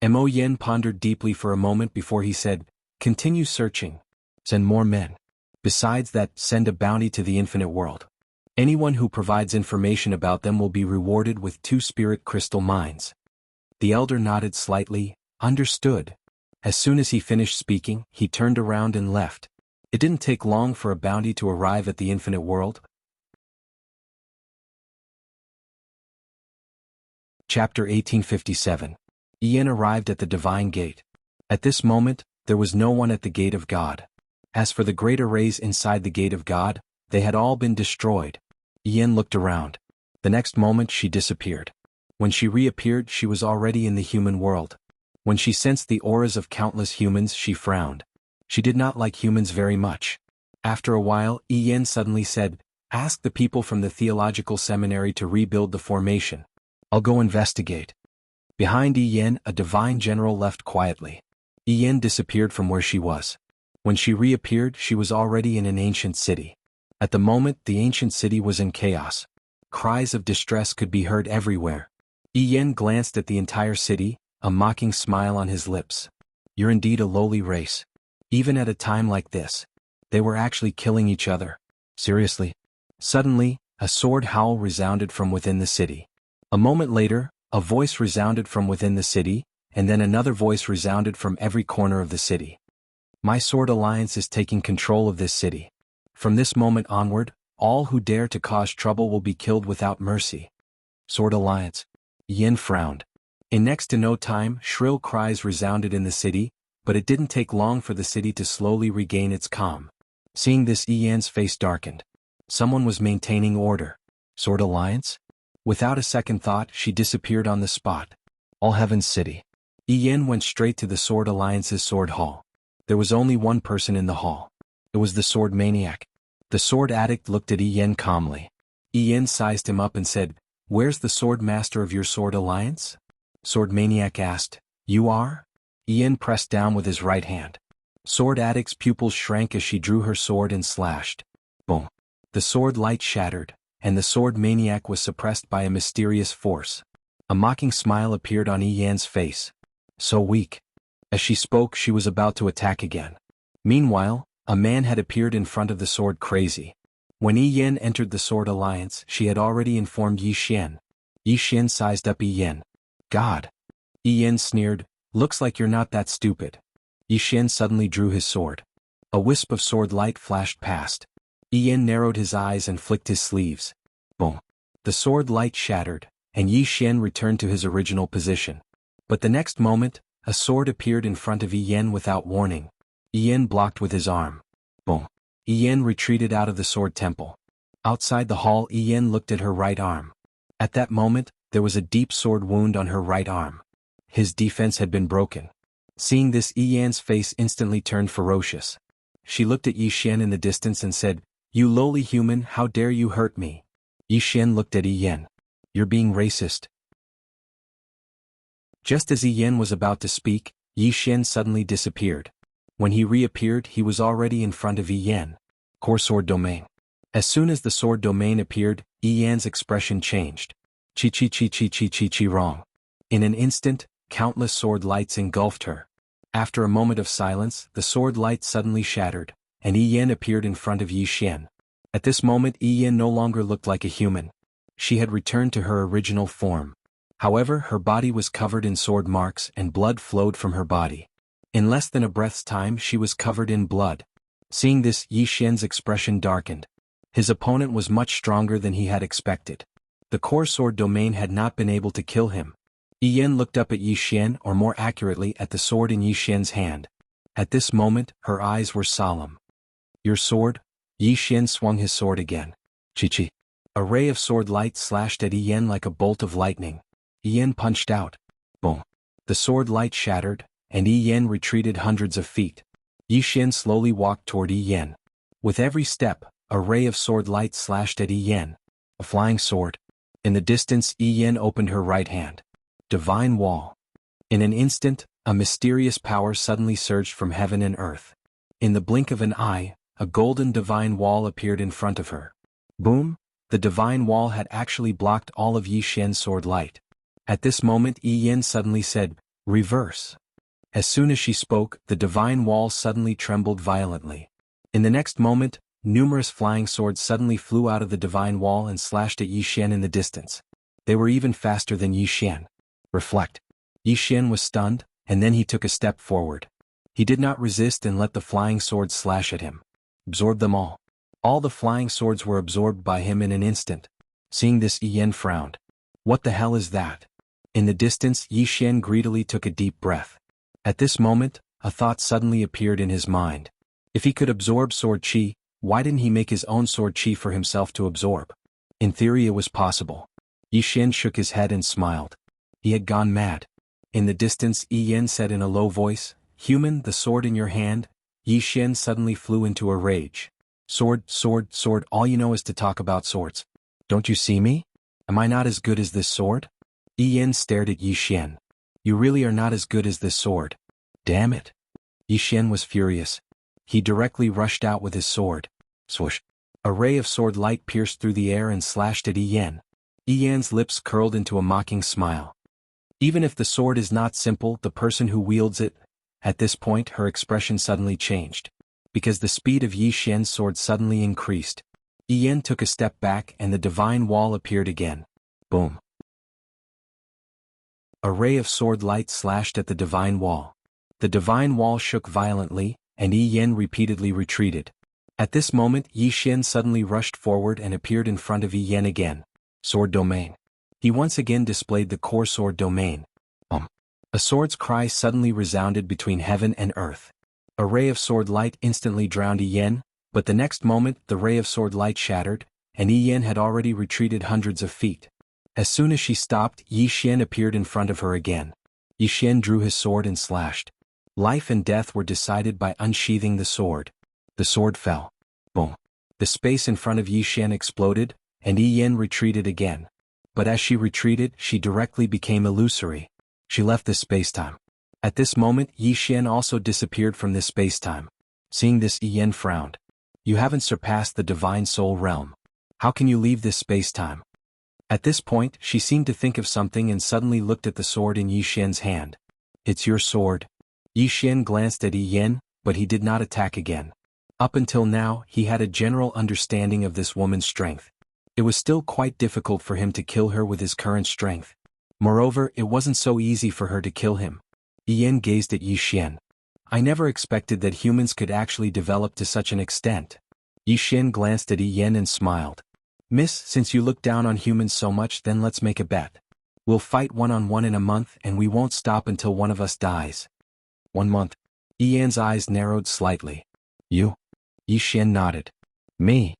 Mo Yen pondered deeply for a moment before he said, "Continue searching. Send more men. Besides that, send a bounty to the infinite world. Anyone who provides information about them will be rewarded with 2 spirit crystal mines." The elder nodded slightly, understood. As soon as he finished speaking, he turned around and left. It didn't take long for a bounty to arrive at the infinite world. Chapter 1857. Yen arrived at the divine gate. At this moment, there was no one at the gate of God. As for the great arrays inside the gate of God, they had all been destroyed. Yen looked around. The next moment she disappeared. When she reappeared, she was already in the human world. When she sensed the auras of countless humans, she frowned. She did not like humans very much. After a while, Yen suddenly said, "Ask the people from the theological seminary to rebuild the formation. I'll go investigate." Behind Yen, a divine general left quietly. Yen disappeared from where she was. When she reappeared, she was already in an ancient city. At the moment, the ancient city was in chaos. Cries of distress could be heard everywhere. Yen glanced at the entire city, a mocking smile on his lips. "You're indeed a lowly race. Even at a time like this, they were actually killing each other. Seriously?" Suddenly, a sword howl resounded from within the city. A moment later, a voice resounded from within the city, and then another voice resounded from every corner of the city. "My Sword Alliance is taking control of this city. From this moment onward, all who dare to cause trouble will be killed without mercy." Sword Alliance. Yen frowned. In next to no time, shrill cries resounded in the city, but it didn't take long for the city to slowly regain its calm. Seeing this, Yen's face darkened. Someone was maintaining order. Sword Alliance? Without a second thought, she disappeared on the spot. All Heaven's City. Yen went straight to the Sword Alliance's sword hall. There was only one person in the hall. It was the sword maniac. The sword addict looked at Yen calmly. Yen sized him up and said, "Where's the sword master of your Sword Alliance?" Sword maniac asked, "You are?" Yen pressed down with his right hand. Sword addict's pupils shrank as she drew her sword and slashed. Boom. The sword light shattered, and the sword maniac was suppressed by a mysterious force. A mocking smile appeared on Yen's face. "So weak." As she spoke, she was about to attack again. Meanwhile, a man had appeared in front of the sword crazy. When Yen entered the Sword Alliance, she had already informed Yi Xian. Yi Xian sized up Yen. "God." Yen sneered, "Looks like you're not that stupid." Yi Xian suddenly drew his sword. A wisp of sword light flashed past. Yen narrowed his eyes and flicked his sleeves. Boom. The sword light shattered, and Yi Xian returned to his original position. But the next moment, a sword appeared in front of Yen without warning. Yen blocked with his arm. Boom. Yen retreated out of the sword temple. Outside the hall, Yen looked at her right arm. At that moment, there was a deep sword wound on her right arm. His defense had been broken. Seeing this, Yen's face instantly turned ferocious. She looked at Yi Xian in the distance and said, "You lowly human, how dare you hurt me?" Yi Xian looked at Yen. "You're being racist." Just as Yen was about to speak, Yi Xian suddenly disappeared. When he reappeared, he was already in front of Yen. Core Sword Domain. As soon as the Sword Domain appeared, Yen's expression changed. Chi chi chi chi chi chi chi wrong. In an instant, countless sword lights engulfed her. After a moment of silence, the sword light suddenly shattered, and Yi Yan appeared in front of Yi Xian. At this moment Yi Yan no longer looked like a human. She had returned to her original form. However, her body was covered in sword marks and blood flowed from her body. In less than a breath's time she was covered in blood. Seeing this, Yi Xian's expression darkened. His opponent was much stronger than he had expected. The core sword domain had not been able to kill him. Yi Yan looked up at Yi Xian, or more accurately at the sword in Yi Xian's hand. At this moment, her eyes were solemn. Your sword? Yi Xian swung his sword again. Chi-chi. A ray of sword light slashed at Yi Yan like a bolt of lightning. Yi Yan punched out. Boom. The sword light shattered, and Yi Yan retreated hundreds of feet. Yi Xian slowly walked toward Yi Yan. With every step, a ray of sword light slashed at Yi Yan. A flying sword. In the distance, Yi Yan opened her right hand. Divine Wall. In an instant, a mysterious power suddenly surged from heaven and earth. In the blink of an eye, a golden divine wall appeared in front of her. Boom! The divine wall had actually blocked all of Yi Xian's sword light. At this moment Yi Yan suddenly said, "Reverse." As soon as she spoke, the divine wall suddenly trembled violently. In the next moment, numerous flying swords suddenly flew out of the divine wall and slashed at Yi Xian in the distance. They were even faster than Yi Xian. Reflect. Yi Xian was stunned, and then he took a step forward. He did not resist and let the flying swords slash at him. Absorb them all. All the flying swords were absorbed by him in an instant. Seeing this, Yi Yan frowned. What the hell is that? In the distance, Yi Xian greedily took a deep breath. At this moment, a thought suddenly appeared in his mind. If he could absorb sword chi, why didn't he make his own sword chi for himself to absorb? In theory it was possible. Yi Xian shook his head and smiled. He had gone mad. In the distance, Yi Yan said in a low voice, "Human, the sword in your hand." Yi Xian suddenly flew into a rage. Sword, sword, sword, all you know is to talk about swords. Don't you see me? Am I not as good as this sword? Yi Yan stared at Yi Xian. You really are not as good as this sword. Damn it. Yi Xian was furious. He directly rushed out with his sword. Swoosh. A ray of sword light pierced through the air and slashed at Yi Yan. Yi Yan's lips curled into a mocking smile. Even if the sword is not simple, the person who wields it. At this point her expression suddenly changed. Because the speed of Yi Xian's sword suddenly increased. Yi Yan took a step back and the divine wall appeared again. Boom. A ray of sword light slashed at the divine wall. The divine wall shook violently, and Yi Yan repeatedly retreated. At this moment Yi Xian suddenly rushed forward and appeared in front of Yi Yan again. Sword domain. He once again displayed the core sword domain. A sword's cry suddenly resounded between heaven and earth. A ray of sword light instantly drowned Yi Yan, but the next moment the ray of sword light shattered, and Yi Yan had already retreated hundreds of feet. As soon as she stopped, Yi Xian appeared in front of her again. Yi Xian drew his sword and slashed. Life and death were decided by unsheathing the sword. The sword fell. Boom. The space in front of Yi Xian exploded, and Yi Yan retreated again. But as she retreated, she directly became illusory. She left this space-time. At this moment, Yi Xian also disappeared from this space-time. Seeing this, Yi Yan frowned. You haven't surpassed the divine soul realm. How can you leave this space-time? At this point, she seemed to think of something and suddenly looked at the sword in Yi Xian's hand. It's your sword. Yi Xian glanced at Yi Yan, but he did not attack again. Up until now, he had a general understanding of this woman's strength. It was still quite difficult for him to kill her with his current strength. Moreover, it wasn't so easy for her to kill him. Yi Yan gazed at Yi Xian. I never expected that humans could actually develop to such an extent. Yi Xian glanced at Yi Yan and smiled. Miss, since you look down on humans so much, then let's make a bet. We'll fight one-on-one in a month and we won't stop until one of us dies. 1 month. Yi Yan's eyes narrowed slightly. You? Yi Xian nodded. Me?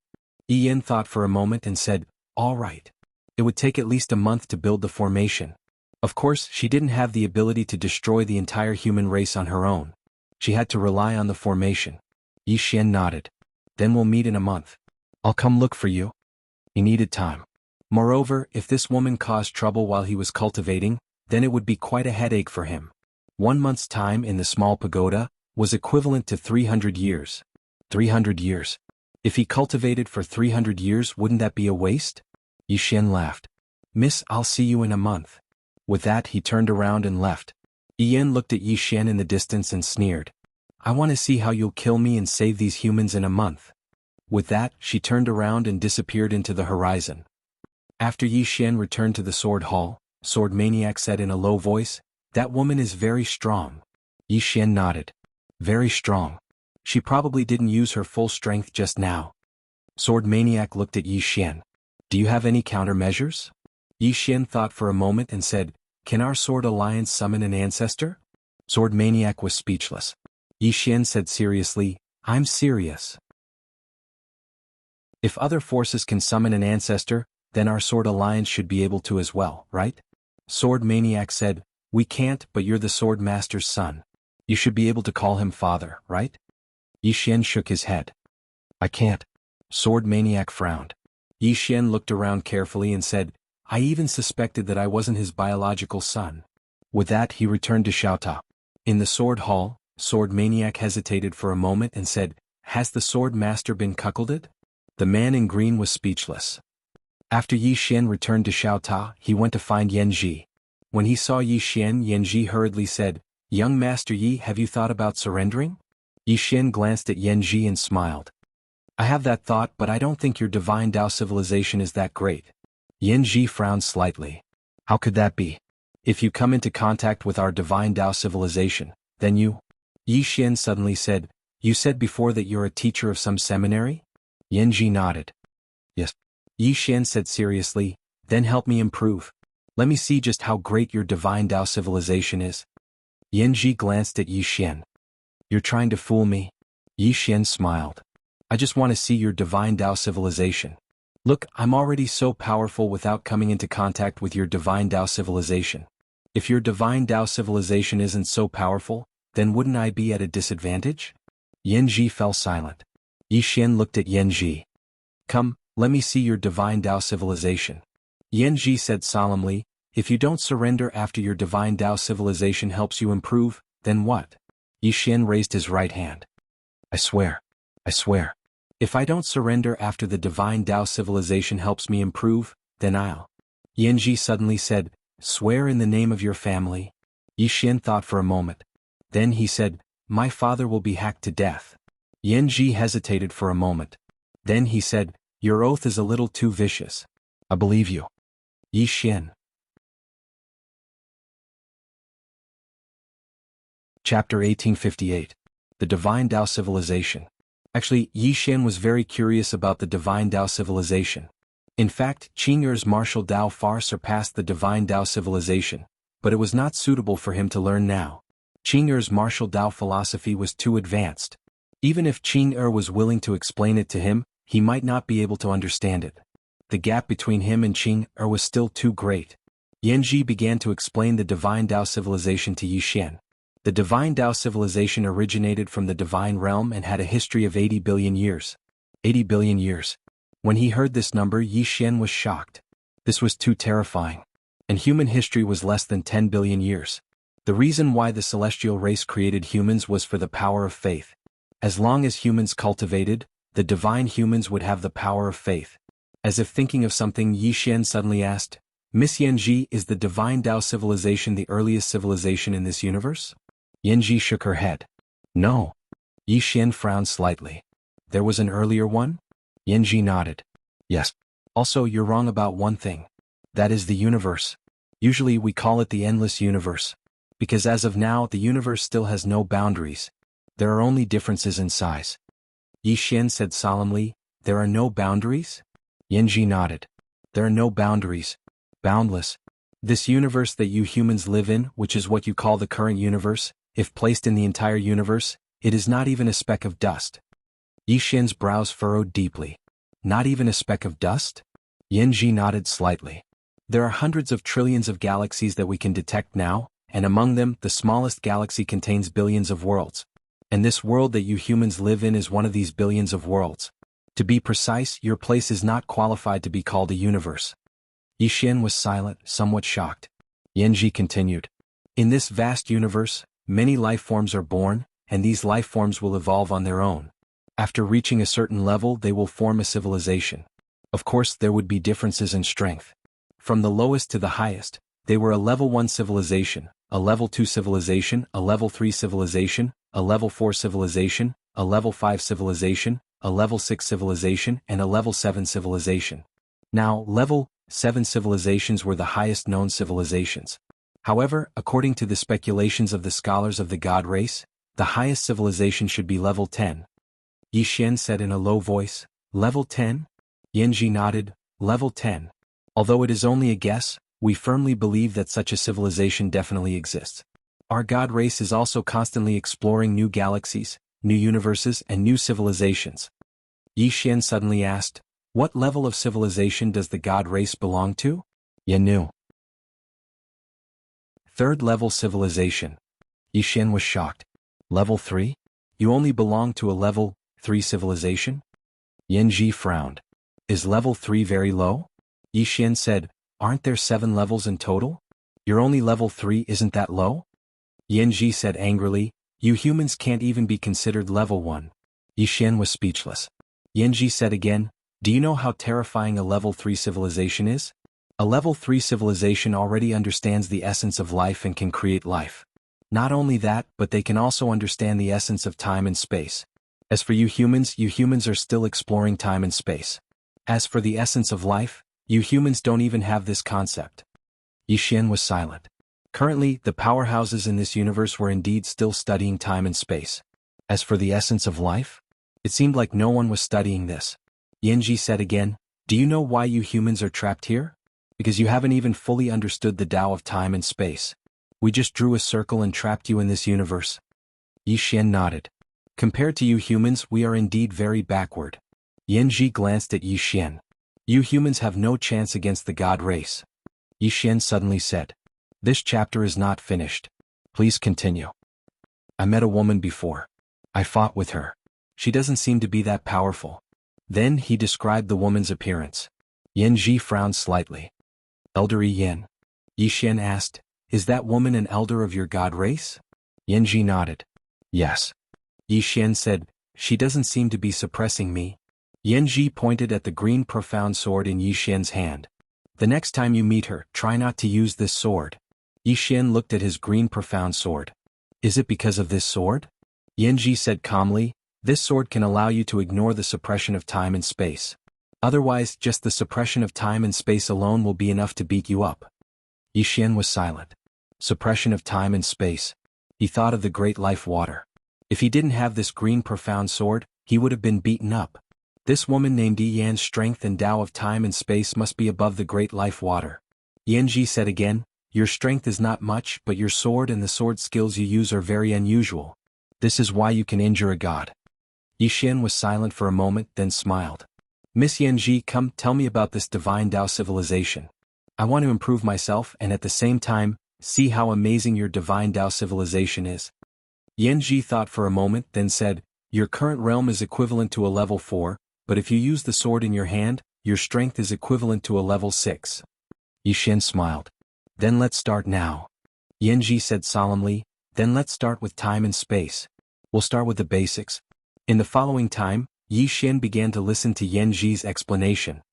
Yi Yan thought for a moment and said, all right. It would take at least a month to build the formation. Of course, she didn't have the ability to destroy the entire human race on her own. She had to rely on the formation. Yi Xian nodded. Then we'll meet in a month. I'll come look for you. He needed time. Moreover, if this woman caused trouble while he was cultivating, then it would be quite a headache for him. 1 month's time in the small pagoda was equivalent to 300 years. 300 years. If he cultivated for 300 years, wouldn't that be a waste? Yi Xian laughed. Miss, I'll see you in a month. With that he turned around and left. Yen looked at Yi Xian in the distance and sneered. I want to see how you'll kill me and save these humans in a month. With that, she turned around and disappeared into the horizon. After Yi Xian returned to the sword hall, Sword Maniac said in a low voice, That woman is very strong. Yi Xian nodded. Very strong. She probably didn't use her full strength just now. Sword Maniac looked at Yi Xian. Do you have any countermeasures? Yi Xian thought for a moment and said, Can our Sword Alliance summon an ancestor? Sword Maniac was speechless. Yi Xian said seriously, I'm serious. If other forces can summon an ancestor, then our Sword Alliance should be able to as well, right? Sword Maniac said, We can't, but you're the Sword Master's son. You should be able to call him father, right? Yi Xian shook his head. I can't. Sword Maniac frowned. Yi Xian looked around carefully and said, I even suspected that I wasn't his biological son. With that he returned to Xiaota. In the sword hall, Sword Maniac hesitated for a moment and said, Has the Sword Master been cuckolded? The man in green was speechless. After Yi Xian returned to Xiaota, he went to find Yan Ji. When he saw Yi Xian, Yan Ji hurriedly said, Young Master Yi, have you thought about surrendering? Yi Xian glanced at Yan Ji and smiled. I have that thought, but I don't think your divine Tao civilization is that great. Yan Ji frowned slightly. How could that be? If you come into contact with our divine Tao civilization, then you... Yi Xian suddenly said, You said before that you're a teacher of some seminary? Yan Ji nodded. Yes. Yi Xian said seriously, Then help me improve. Let me see just how great your divine Tao civilization is. Yan Ji glanced at Yi Xian. You're trying to fool me? Yi Xian smiled. I just want to see your divine Tao civilization. Look, I'm already so powerful without coming into contact with your divine Tao civilization. If your divine Tao civilization isn't so powerful, then wouldn't I be at a disadvantage? Yan Ji fell silent. Yi Xian looked at Yan Ji. Come, let me see your divine Tao civilization. Yan Ji said solemnly, If you don't surrender after your divine Tao civilization helps you improve, then what? Yi Xian raised his right hand. I swear. I swear. If I don't surrender after the divine Tao civilization helps me improve, then I'll. Yan Ji suddenly said, Swear in the name of your family. Yi Xian thought for a moment. Then he said, My father will be hacked to death. Yan Ji hesitated for a moment. Then he said, Your oath is a little too vicious. I believe you. Yi Xian. Chapter 1858. The Divine Tao Civilization. Actually, Yi Xian was very curious about the Divine Tao Civilization. In fact, Qing Er's martial Tao far surpassed the Divine Tao Civilization, but it was not suitable for him to learn now. Qing Er's martial Tao philosophy was too advanced. Even if Qing Er was willing to explain it to him, he might not be able to understand it. The gap between him and Qing Er was still too great. Yan Ji began to explain the Divine Tao Civilization to Yi Xian. The Divine Tao civilization originated from the Divine Realm and had a history of 80 billion years. 80 billion years. When he heard this number, Yi Xian was shocked. This was too terrifying. And human history was less than 10 billion years. The reason why the celestial race created humans was for the power of faith. As long as humans cultivated, the divine humans would have the power of faith. As if thinking of something, Yi Xian suddenly asked, Miss Yan Ji, is the Divine Tao civilization the earliest civilization in this universe? Yan Ji shook her head. No. Yi Xian frowned slightly. There was an earlier one? Yan Ji nodded. Yes. Also, you're wrong about one thing. That is the universe. Usually we call it the endless universe. Because as of now, the universe still has no boundaries. There are only differences in size. Yi Xian said solemnly, There are no boundaries? Yan Ji nodded. There are no boundaries. Boundless. This universe that you humans live in, which is what you call the current universe, if placed in the entire universe, it is not even a speck of dust. Yi Xian's brows furrowed deeply. Not even a speck of dust? Yan Ji nodded slightly. There are hundreds of trillions of galaxies that we can detect now, and among them, the smallest galaxy contains billions of worlds. And this world that you humans live in is one of these billions of worlds. To be precise, your place is not qualified to be called a universe. Yi Xian was silent, somewhat shocked. Yan Ji continued. In this vast universe, many life forms are born, and these life forms will evolve on their own. After reaching a certain level, they will form a civilization. Of course, there would be differences in strength. From the lowest to the highest, they were a level 1 civilization, a level 2 civilization, a level 3 civilization, a level 4 civilization, a level 5 civilization, a level 6 civilization, and a level 7 civilization. Now, level 7 civilizations were the highest known civilizations. However, according to the speculations of the scholars of the god race, the highest civilization should be level 10. Yi Xian said in a low voice, "Level 10? Yanji nodded, "Level 10. Although it is only a guess, we firmly believe that such a civilization definitely exists. Our god race is also constantly exploring new galaxies, new universes, and new civilizations." Yi Xian suddenly asked, "What level of civilization does the god race belong to?" Yan knew. Third level civilization. Yi Xian was shocked. Level 3? You only belong to a level 3 civilization? Yanji frowned. Is level 3 very low? Yi Xian said, "Aren't there 7 levels in total? You're only level 3, isn't that low?" Yanji said angrily, "You humans can't even be considered level 1. Yi Xian was speechless. Yanji said again, "Do you know how terrifying a level 3 civilization is? A level 3 civilization already understands the essence of life and can create life. Not only that, but they can also understand the essence of time and space. As for you humans are still exploring time and space. As for the essence of life, you humans don't even have this concept." Yi Xian was silent. Currently, the powerhouses in this universe were indeed still studying time and space. As for the essence of life? It seemed like no one was studying this. Yanji said again, "Do you know why you humans are trapped here? Because you haven't even fully understood the Tao of time and space. We just drew a circle and trapped you in this universe." Yi Xian nodded. "Compared to you humans, we are indeed very backward." Yanji glanced at Yi Xian. "You humans have no chance against the god race." Yi Xian suddenly said, "This chapter is not finished. Please continue. I met a woman before. I fought with her. She doesn't seem to be that powerful." Then he described the woman's appearance. Yanji frowned slightly. "Elder Yan?" Yi Xian asked, "Is that woman an elder of your god race?" Yanji nodded. "Yes." Yi Xian said, "She doesn't seem to be suppressing me." Yanji pointed at the green profound sword in Yi Xian's hand. "The next time you meet her, try not to use this sword." Yi Xian looked at his green profound sword. "Is it because of this sword?" Yanji said calmly, "This sword can allow you to ignore the suppression of time and space. Otherwise, just the suppression of time and space alone will be enough to beat you up." Yi Xian was silent. Suppression of time and space. He thought of the great life water. If he didn't have this green profound sword, he would have been beaten up. This woman named Yi Yan's strength and Tao of time and space must be above the great life water. Yanji said again, "Your strength is not much, but your sword and the sword skills you use are very unusual. This is why you can injure a god." Yi Xian was silent for a moment, then smiled. "Miss Yanji, come tell me about this divine Tao civilization. I want to improve myself and at the same time, see how amazing your divine Tao civilization is." Yanji thought for a moment, then said, "Your current realm is equivalent to a level 4, but if you use the sword in your hand, your strength is equivalent to a level 6. Yi Xian smiled. "Then let's start now." Yanji said solemnly, "Then let's start with time and space. We'll start with the basics." In the following time, Yi Xian began to listen to Yanji's explanation.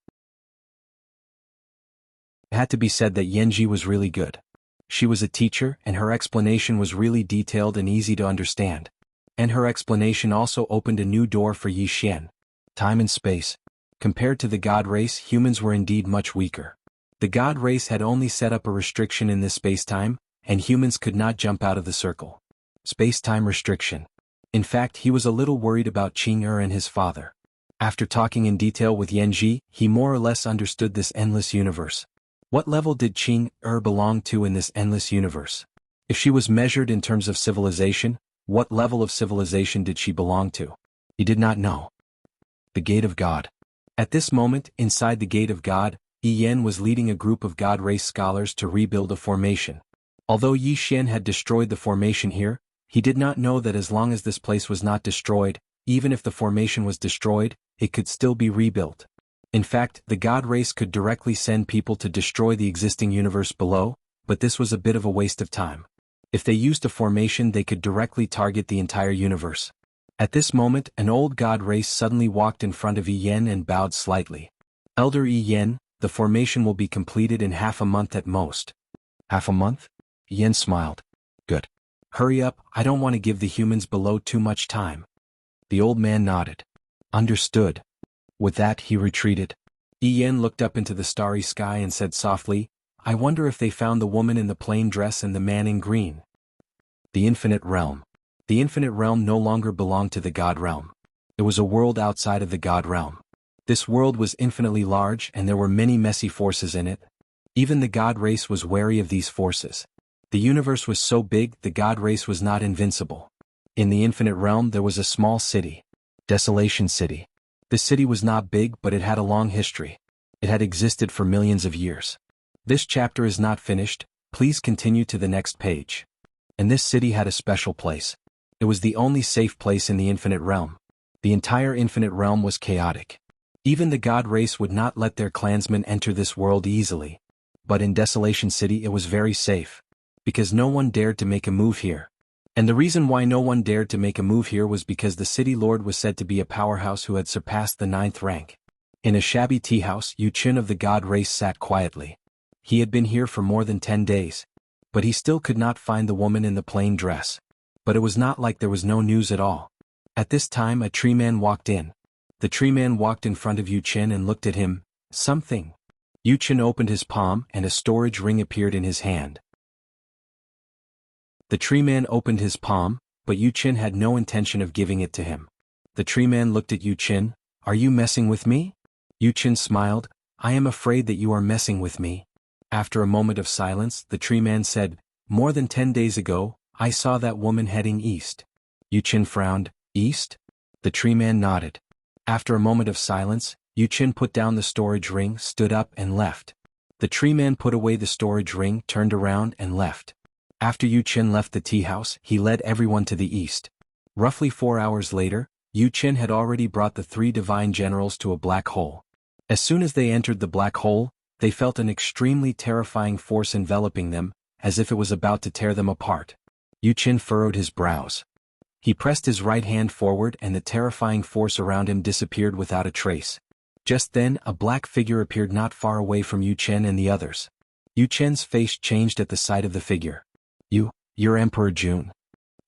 It had to be said that Yanji was really good. She was a teacher, and her explanation was really detailed and easy to understand. And her explanation also opened a new door for Yi Xian. Time and space. Compared to the god race, humans were indeed much weaker. The god race had only set up a restriction in this space-time, and humans could not jump out of the circle. Space-time restriction. In fact, he was a little worried about Qing and his father. After talking in detail with Yanji, he more or less understood this endless universe. What level did Qing belong to in this endless universe? If she was measured in terms of civilization, what level of civilization did she belong to? He did not know. The Gate of God. At this moment, inside the Gate of God, Yi Yan was leading a group of God race scholars to rebuild a formation. Although Yi Xian had destroyed the formation here, he did not know that as long as this place was not destroyed, even if the formation was destroyed, it could still be rebuilt. In fact, the God race could directly send people to destroy the existing universe below, but this was a bit of a waste of time. If they used a formation, they could directly target the entire universe. At this moment, an old God race suddenly walked in front of Yi Yan and bowed slightly. "Elder Yi Yan, the formation will be completed in half a month at most." "Half a month?" Yen smiled. Good. Hurry up, I don't want to give the humans below too much time. The old man nodded. Understood. With that he retreated. Yen looked up into the starry sky and said softly, I wonder if they found the woman in the plain dress and the man in green. The Infinite Realm. The Infinite Realm no longer belonged to the God Realm. It was a world outside of the God Realm. This world was infinitely large and there were many messy forces in it. Even the God race was wary of these forces. The universe was so big the God race was not invincible. In the Infinite Realm there was a small city. Desolation City. The city was not big but it had a long history. It had existed for millions of years. This chapter is not finished, please continue to the next page. And this city had a special place. It was the only safe place in the Infinite Realm. The entire Infinite Realm was chaotic. Even the God race would not let their clansmen enter this world easily. But in Desolation City it was very safe. Because no one dared to make a move here. And the reason why no one dared to make a move here was because the city lord was said to be a powerhouse who had surpassed the 9th rank. In a shabby tea house, Yu Qin of the God race sat quietly. He had been here for more than 10 days. But he still could not find the woman in the plain dress. But it was not like there was no news at all. At this time a tree man walked in. The tree man walked in front of Yu Qin and looked at him. Something. Yu Qin opened his palm and a storage ring appeared in his hand. The tree man opened his palm, but Yu Qin had no intention of giving it to him. The tree man looked at Yu Qin. Are you messing with me? Yu Qin smiled. I am afraid that you are messing with me. After a moment of silence, the tree man said, More than 10 days ago, I saw that woman heading east. Yu Qin frowned. East? The tree man nodded. After a moment of silence, Yu Qin put down the storage ring, stood up and left. The tree man put away the storage ring, turned around and left. After Yu Qin left the tea house, he led everyone to the east. Roughly 4 hours later, Yu Qin had already brought the 3 divine generals to a black hole. As soon as they entered the black hole, they felt an extremely terrifying force enveloping them, as if it was about to tear them apart. Yu Qin furrowed his brows. He pressed his right hand forward and the terrifying force around him disappeared without a trace. Just then, a black figure appeared not far away from Yu Qin and the others. Yu Qin's face changed at the sight of the figure. You're Emperor Jun.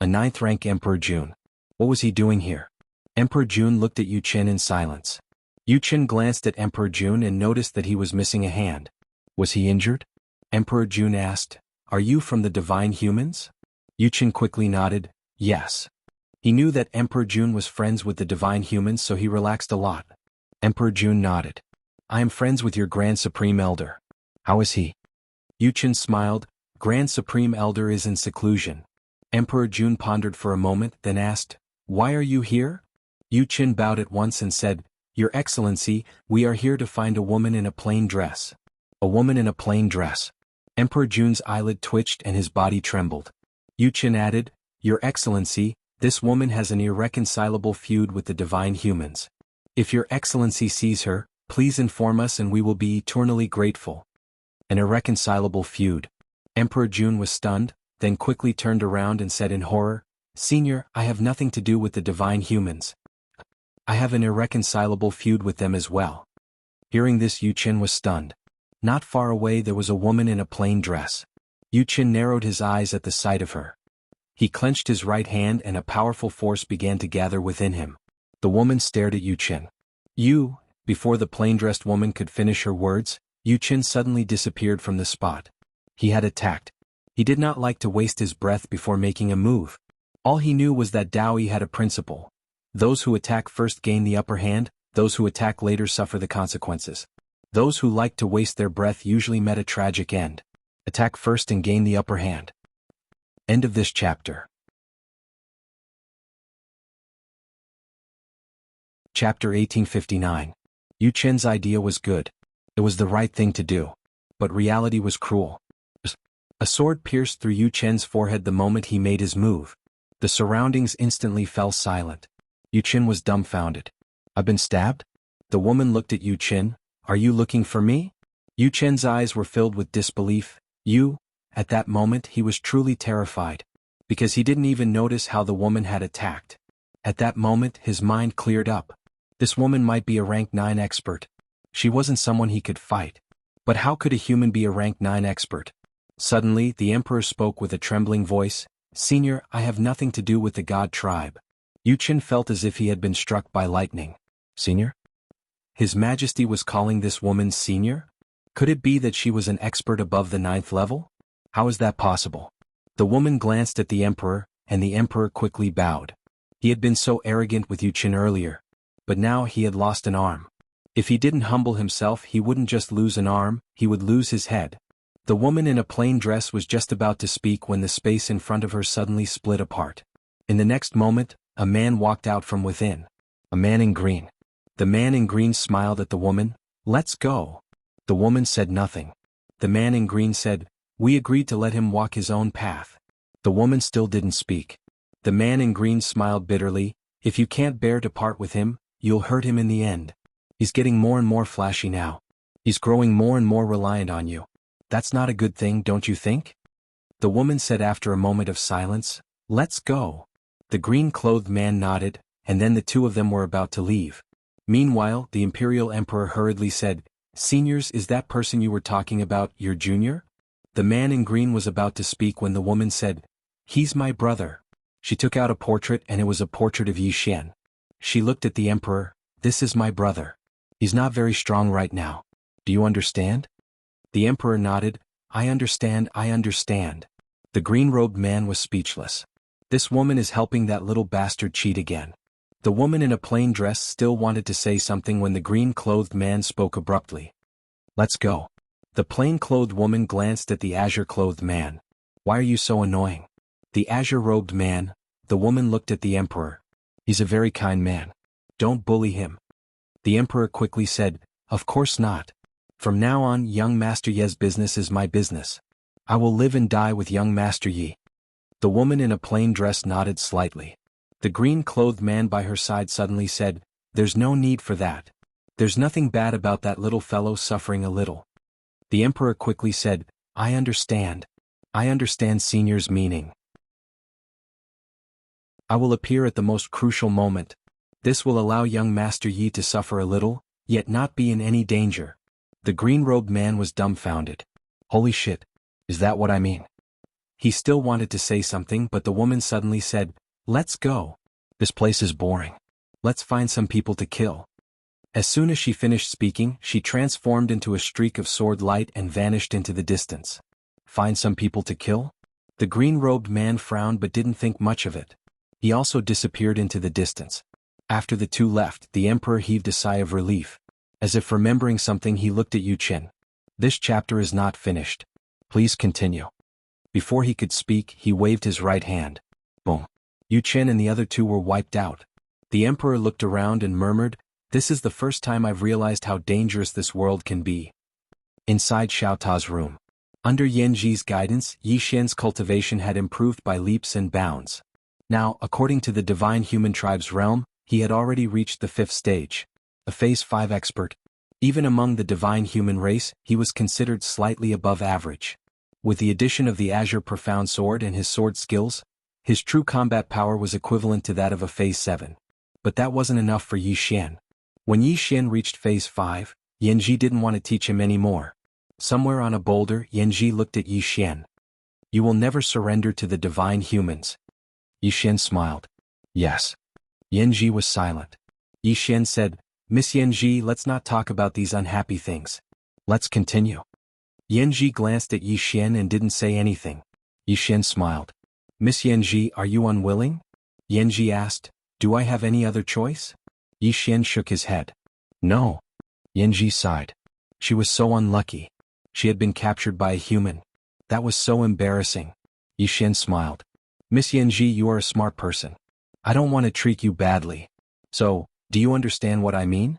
A 9th rank Emperor Jun. What was he doing here? Emperor Jun looked at Yu Qin in silence. Yu Qin glanced at Emperor Jun and noticed that he was missing a hand. Was he injured? Emperor Jun asked, Are you from the divine humans? Yu Qin quickly nodded, yes. He knew that Emperor Jun was friends with the divine humans so he relaxed a lot. Emperor Jun nodded. I am friends with your Grand Supreme Elder. How is he? Yu Qin smiled. Grand Supreme Elder is in seclusion. Emperor Jun pondered for a moment, then asked, Why are you here? Yu Qin bowed at once and said, Your Excellency, we are here to find a woman in a plain dress. A woman in a plain dress. Emperor Jun's eyelid twitched and his body trembled. Yu Qin added, Your Excellency, this woman has an irreconcilable feud with the divine humans. If Your Excellency sees her, please inform us and we will be eternally grateful. An irreconcilable feud. Emperor Jun was stunned, then quickly turned around and said in horror, Senior, I have nothing to do with the divine humans. I have an irreconcilable feud with them as well. Hearing this, Yu Qin was stunned. Not far away there was a woman in a plain dress. Yu Qin narrowed his eyes at the sight of her. He clenched his right hand and a powerful force began to gather within him. The woman stared at Yu Qin. Before the plain-dressed woman could finish her words, Yu Qin suddenly disappeared from the spot. He had attacked. He did not like to waste his breath before making a move. All he knew was that Daoyi had a principle. Those who attack first gain the upper hand, those who attack later suffer the consequences. Those who like to waste their breath usually met a tragic end. Attack first and gain the upper hand. End of this chapter. Chapter 1859. Yu Qin's idea was good. It was the right thing to do. But reality was cruel. A sword pierced through Yu Qin's forehead the moment he made his move. The surroundings instantly fell silent. Yu Qin was dumbfounded. I've been stabbed? The woman looked at Yu Qin. Are you looking for me? Yu Qin's eyes were filled with disbelief. At that moment he was truly terrified. Because he didn't even notice how the woman had attacked. At that moment his mind cleared up. This woman might be a rank 9 expert. She wasn't someone he could fight. But how could a human be a rank 9 expert? Suddenly, the emperor spoke with a trembling voice, "Senior, I have nothing to do with the god tribe." Yu Qin felt as if he had been struck by lightning. Senior? His Majesty was calling this woman senior? Could it be that she was an expert above the 9th level? How is that possible? The woman glanced at the emperor, and the emperor quickly bowed. He had been so arrogant with Yu Qin earlier. But now he had lost an arm. If he didn't humble himself, he wouldn't just lose an arm, he would lose his head. The woman in a plain dress was just about to speak when the space in front of her suddenly split apart. In the next moment, a man walked out from within. A man in green. The man in green smiled at the woman. "Let's go." The woman said nothing. The man in green said, "We agreed to let him walk his own path." The woman still didn't speak. The man in green smiled bitterly. "If you can't bear to part with him, you'll hurt him in the end. He's getting more and more flashy now. He's growing more and more reliant on you. That's not a good thing, don't you think?" The woman said after a moment of silence, "Let's go." The green-clothed man nodded, and then the two of them were about to leave. Meanwhile, the imperial emperor hurriedly said, "Seniors, is that person you were talking about your junior?" The man in green was about to speak when the woman said, "He's my brother." She took out a portrait, and it was a portrait of Yi Xian. She looked at the emperor. "This is my brother. He's not very strong right now. Do you understand?" The emperor nodded. I understand. The green-robed man was speechless. This woman is helping that little bastard cheat again. The woman in a plain dress still wanted to say something when the green-clothed man spoke abruptly. "Let's go." The plain-clothed woman glanced at the azure-clothed man. "Why are you so annoying?" The azure-robed man. The woman looked at the emperor. "He's a very kind man. Don't bully him." The emperor quickly said, "Of course not. From now on, young Master Ye's business is my business. I will live and die with young Master Yi." The woman in a plain dress nodded slightly. The green-clothed man by her side suddenly said, "There's no need for that. There's nothing bad about that little fellow suffering a little." The emperor quickly said, I understand senior's meaning. I will appear at the most crucial moment. This will allow young Master Yi to suffer a little, yet not be in any danger." The green-robed man was dumbfounded. "Holy shit. Is that what I mean?" He still wanted to say something, but the woman suddenly said, "Let's go. This place is boring. Let's find some people to kill." As soon as she finished speaking, she transformed into a streak of sword light and vanished into the distance. Find some people to kill? The green-robed man frowned but didn't think much of it. He also disappeared into the distance. After the two left, the emperor heaved a sigh of relief. As if remembering something, he looked at Yu Qin. "This chapter is not finished. Please continue." Before he could speak, he waved his right hand. Boom. Yu Qin and the other two were wiped out. The emperor looked around and murmured, "This is the first time I've realized how dangerous this world can be." Inside Xiao Ta's room. Under Yanji's guidance, Yi Xian's cultivation had improved by leaps and bounds. Now, according to the divine human tribe's realm, he had already reached the 5th stage. A Phase 5 expert. Even among the divine human race, he was considered slightly above average. With the addition of the Azure Profound Sword and his sword skills, his true combat power was equivalent to that of a Phase 7. But that wasn't enough for Yi Xian. When Yi Xian reached Phase 5, Yanji didn't want to teach him anymore. Somewhere on a boulder, Yanji looked at Yi Xian. "You will never surrender to the divine humans." Yi Xian smiled. "Yes." Yanji was silent. Yi Xian said, "Miss Yanji, let's not talk about these unhappy things. Let's continue." Yanji glanced at Yi Xian and didn't say anything. Yi Xian smiled. "Miss Yanji, are you unwilling?" Yanji asked, "Do I have any other choice?" Yi Xian shook his head. "No." Yanji sighed. She was so unlucky. She had been captured by a human. That was so embarrassing. Yi Xian smiled. "Miss Yanji, you are a smart person. I don't want to treat you badly. So, do you understand what I mean?"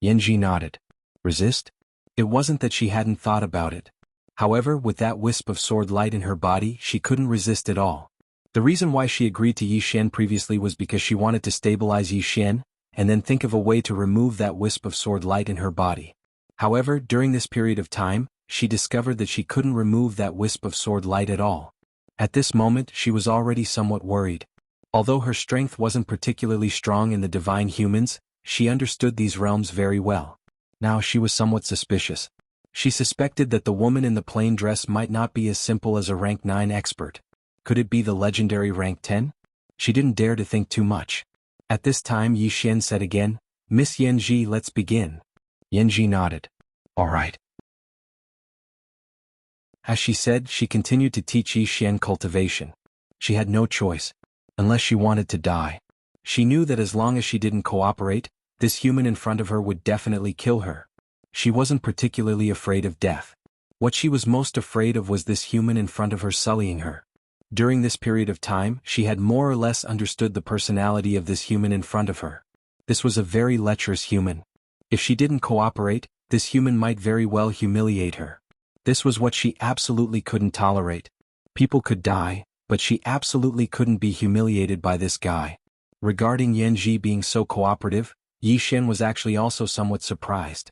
Yanji nodded. Resist? It wasn't that she hadn't thought about it. However, with that wisp of sword light in her body, she couldn't resist at all. The reason why she agreed to Yi Xian previously was because she wanted to stabilize Yi Xian, and then think of a way to remove that wisp of sword light in her body. However, during this period of time, she discovered that she couldn't remove that wisp of sword light at all. At this moment, she was already somewhat worried. Although her strength wasn't particularly strong in the divine humans, she understood these realms very well. Now she was somewhat suspicious. She suspected that the woman in the plain dress might not be as simple as a rank 9 expert. Could it be the legendary rank 10? She didn't dare to think too much. At this time Yi Xian said again, "Miss Yanji, let's begin." Yanji nodded. "All right." As she said, she continued to teach Yi Xian cultivation. She had no choice, unless she wanted to die. She knew that as long as she didn't cooperate, this human in front of her would definitely kill her. She wasn't particularly afraid of death. What she was most afraid of was this human in front of her sullying her. During this period of time, she had more or less understood the personality of this human in front of her. This was a very lecherous human. If she didn't cooperate, this human might very well humiliate her. This was what she absolutely couldn't tolerate. People could die, but she absolutely couldn't be humiliated by this guy. Regarding Yanji being so cooperative, Yi Xian was actually also somewhat surprised.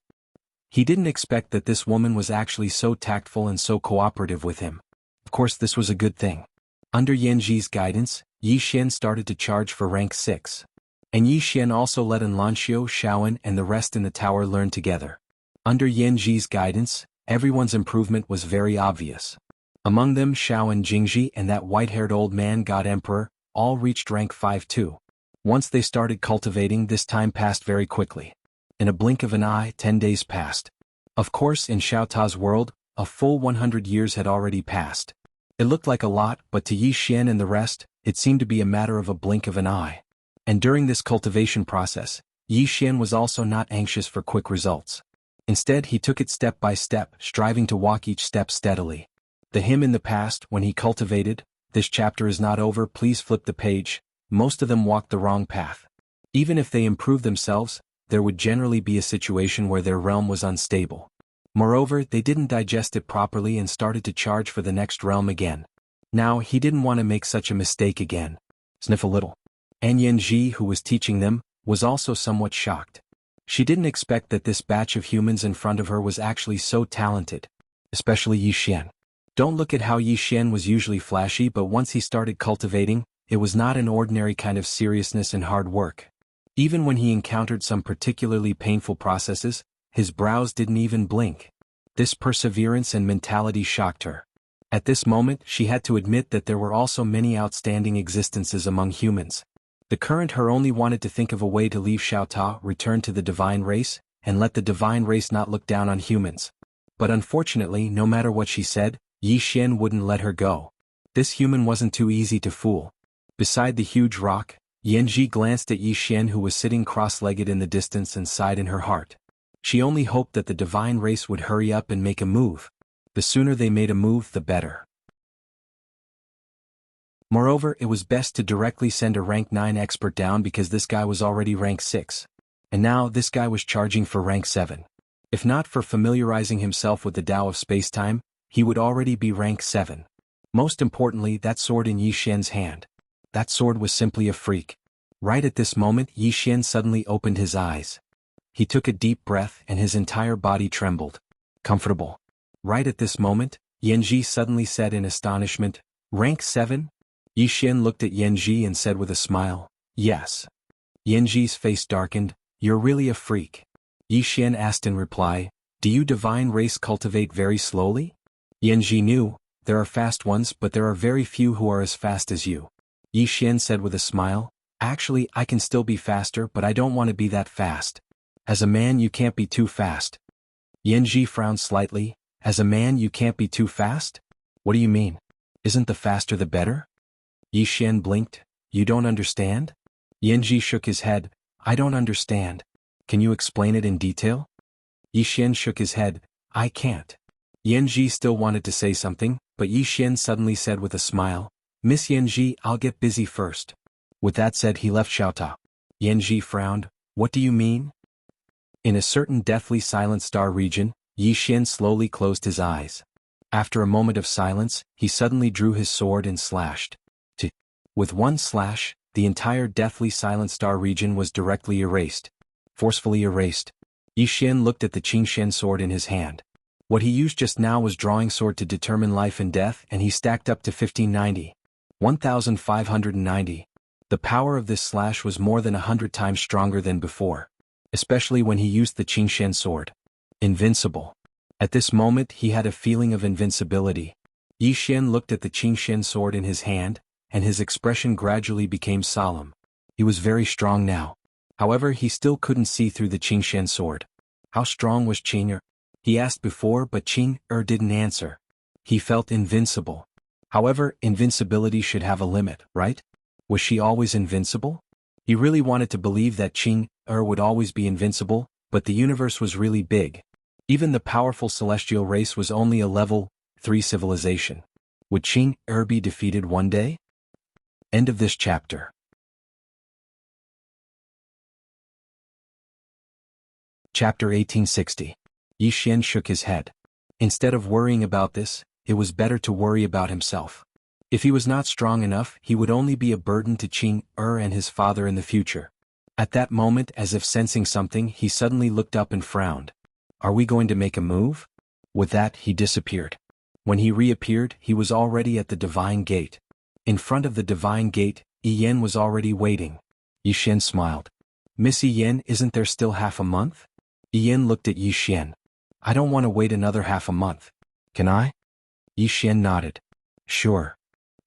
He didn't expect that this woman was actually so tactful and so cooperative with him. Of course, this was a good thing. Under Yanji's guidance, Yi Xian started to charge for rank 6. And Yi Xian also let Lanxiu, Shaoan and the rest in the tower learn together. Under Yanji's guidance, everyone's improvement was very obvious. Among them Xiao and Jingji and that white-haired old man God Emperor, all reached rank 5 too. Once they started cultivating, this time passed very quickly. In a blink of an eye, 10 days passed. Of course, in Xiao Ta's world, a full 100 years had already passed. It looked like a lot, but to Yi Xian and the rest, it seemed to be a matter of a blink of an eye. And during this cultivation process, Yi Xian was also not anxious for quick results. Instead, he took it step by step, striving to walk each step steadily. The him in the past, when he cultivated, "This chapter is not over, please flip the page," most of them walked the wrong path. Even if they improved themselves, there would generally be a situation where their realm was unstable. Moreover, they didn't digest it properly and started to charge for the next realm again. Now, he didn't want to make such a mistake again. Sniff a little. And Yanji, who was teaching them, was also somewhat shocked. She didn't expect that this batch of humans in front of her was actually so talented. Especially Yi Xian. Don't look at how Yi Xian was usually flashy, but once he started cultivating, it was not an ordinary kind of seriousness and hard work. Even when he encountered some particularly painful processes, his brows didn't even blink. This perseverance and mentality shocked her. At this moment, she had to admit that there were also many outstanding existences among humans. The current her only wanted to think of a way to leave Xiao Ta, return to the divine race, and let the divine race not look down on humans. But unfortunately, no matter what she said, Yi Xian wouldn't let her go. This human wasn't too easy to fool. Beside the huge rock, Yanji glanced at Yi Xian, who was sitting cross-legged in the distance, and sighed in her heart. She only hoped that the divine race would hurry up and make a move. The sooner they made a move, the better. Moreover, it was best to directly send a rank 9 expert down because this guy was already rank 6. And now this guy was charging for rank 7. If not for familiarizing himself with the Tao of space-time, he would already be rank 7. Most importantly, that sword in Yi Xian's hand. That sword was simply a freak. Right at this moment, Yi Xian suddenly opened his eyes. He took a deep breath and his entire body trembled. Comfortable. Right at this moment, Yanji suddenly said in astonishment, "Rank 7? Yi Xian looked at Yanji and said with a smile, "Yes." Yanji's face darkened. "You're really a freak." Yi Xian asked in reply, "Do you divine race cultivate very slowly?" Yanji knew, there are fast ones, but there are very few who are as fast as you. Yi Xian said with a smile, "Actually, I can still be faster, but I don't want to be that fast. As a man, you can't be too fast." Yanji frowned slightly. "As a man, you can't be too fast? What do you mean? Isn't the faster the better?" Yi Xian blinked. "You don't understand?" Yanji shook his head. "I don't understand. Can you explain it in detail?" Yi Xian shook his head. "I can't." Yanji still wanted to say something, but Yi Xian suddenly said with a smile, "Miss Yanji, I'll get busy first." With that said, he left Xiaota. Yanji frowned. "What do you mean?" In a certain deathly silent star region, Yi Xian slowly closed his eyes. After a moment of silence, he suddenly drew his sword and slashed. With one slash, the entire deathly silent star region was directly erased. Forcefully erased. Yi Xian looked at the Qingshen sword in his hand. What he used just now was drawing sword to determine life and death, and he stacked up to 1590. 1590. The power of this slash was more than 100 times stronger than before. Especially when he used the Qingshen sword. Invincible. At this moment he had a feeling of invincibility. Yi Xian looked at the Qingshen sword in his hand, and his expression gradually became solemn. He was very strong now. However, he still couldn't see through the Qingshen sword. How strong was Qing? He asked before, but Qing didn't answer. He felt invincible. However, invincibility should have a limit, right? Was she always invincible? He really wanted to believe that Qing would always be invincible, but the universe was really big. Even the powerful celestial race was only a level 3 civilization. Would Qing be defeated one day? End of this chapter. Chapter 1860. Yi Xian shook his head. Instead of worrying about this, it was better to worry about himself. If he was not strong enough, he would only be a burden to Qing and his father in the future. At that moment, as if sensing something, he suddenly looked up and frowned. Are we going to make a move? With that, he disappeared. When he reappeared, he was already at the Divine Gate. In front of the Divine Gate, Yi Yan was already waiting. Yi Xian smiled. Miss Yi Yan, isn't there still half a month? Yi Yan looked at Yi Xian. I don't want to wait another half a month. Can I? Yi Xian nodded. Sure.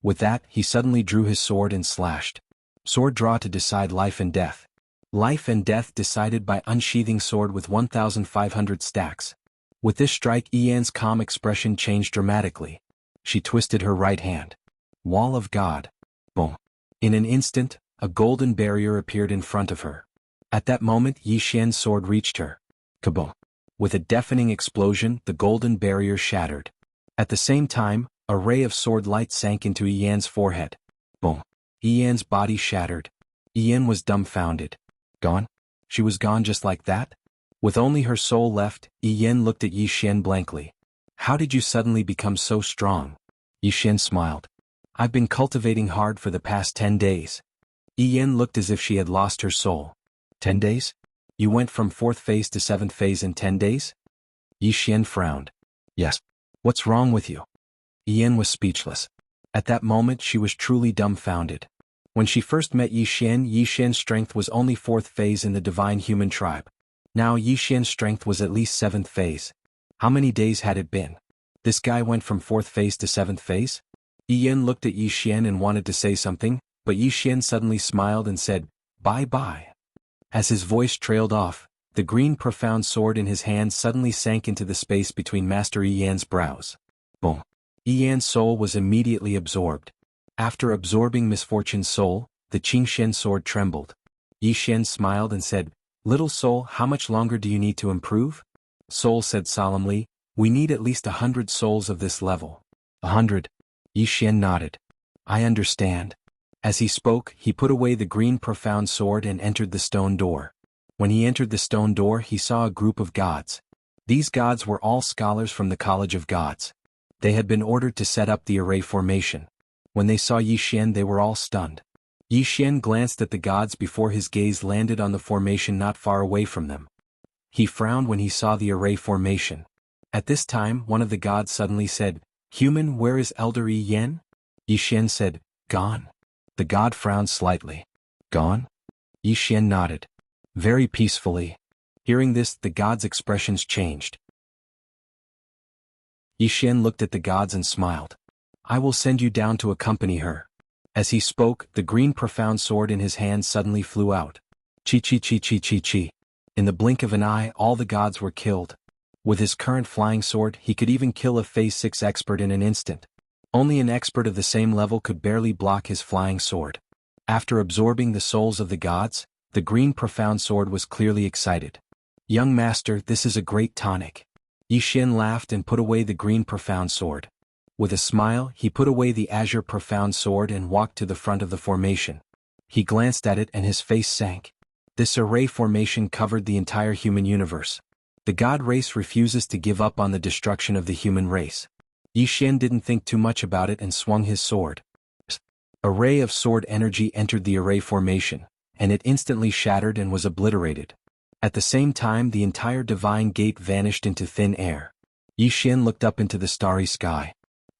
With that, he suddenly drew his sword and slashed. Sword draw to decide life and death. Life and death decided by unsheathing sword with 1,500 stacks. With this strike, Yi Yan's calm expression changed dramatically. She twisted her right hand. Wall of God. Boom. In an instant, a golden barrier appeared in front of her. At that moment, Yi Xian's sword reached her. Kaboom. With a deafening explosion, the golden barrier shattered. At the same time, a ray of sword light sank into Yi Yan's forehead. Boom. Yi Yan's body shattered. Yi Yan was dumbfounded. Gone? She was gone just like that? With only her soul left, Yi Yan looked at Yi Xian blankly. How did you suddenly become so strong? Yi Xian smiled. I've been cultivating hard for the past 10 days. Yi Yan looked as if she had lost her soul. 10 days? You went from 4th phase to 7th phase in 10 days? Yi Xian frowned. Yes. What's wrong with you? Yi Yan was speechless. At that moment she was truly dumbfounded. When she first met Yi Xian's strength was only 4th phase in the divine human tribe. Now Yi Xian's strength was at least 7th phase. How many days had it been? This guy went from 4th phase to 7th phase? Yi Yan looked at Yi Xian and wanted to say something, but Yi Xian suddenly smiled and said, bye-bye. As his voice trailed off, the green profound sword in his hand suddenly sank into the space between Master Yi Yan's brows. Boom. Yi Yan's soul was immediately absorbed. After absorbing Misfortune's soul, the Qingshen sword trembled. Yi Xian smiled and said, Little soul, how much longer do you need to improve? Soul said solemnly, we need at least 100 souls of this level. 100. Yi Xian nodded. I understand. As he spoke, he put away the green profound sword and entered the stone door. When he entered the stone door, he saw a group of gods. These gods were all scholars from the College of Gods. They had been ordered to set up the array formation. When they saw Yi Xian, they were all stunned. Yi Xian glanced at the gods before his gaze landed on the formation not far away from them. He frowned when he saw the array formation. At this time, one of the gods suddenly said, Human, where is Elder Yi Yan? Yi Xian said, Gone. The god frowned slightly. Gone? Yi Xian nodded. Very peacefully. Hearing this, the gods' expressions changed. Yi Xian looked at the gods and smiled. I will send you down to accompany her. As he spoke, the green profound sword in his hand suddenly flew out. Chi. In the blink of an eye, all the gods were killed. With his current flying sword, he could even kill a Phase 6 expert in an instant. Only an expert of the same level could barely block his flying sword. After absorbing the souls of the gods, the green profound sword was clearly excited. Young master, this is a great tonic. Yi Xian laughed and put away the green profound sword. With a smile, he put away the azure profound sword and walked to the front of the formation. He glanced at it and his face sank. This array formation covered the entire human universe. The god race refuses to give up on the destruction of the human race. Yi Xian didn't think too much about it and swung his sword. A ray of sword energy entered the array formation, and it instantly shattered and was obliterated. At the same time, the entire divine gate vanished into thin air. Yi Xian looked up into the starry sky.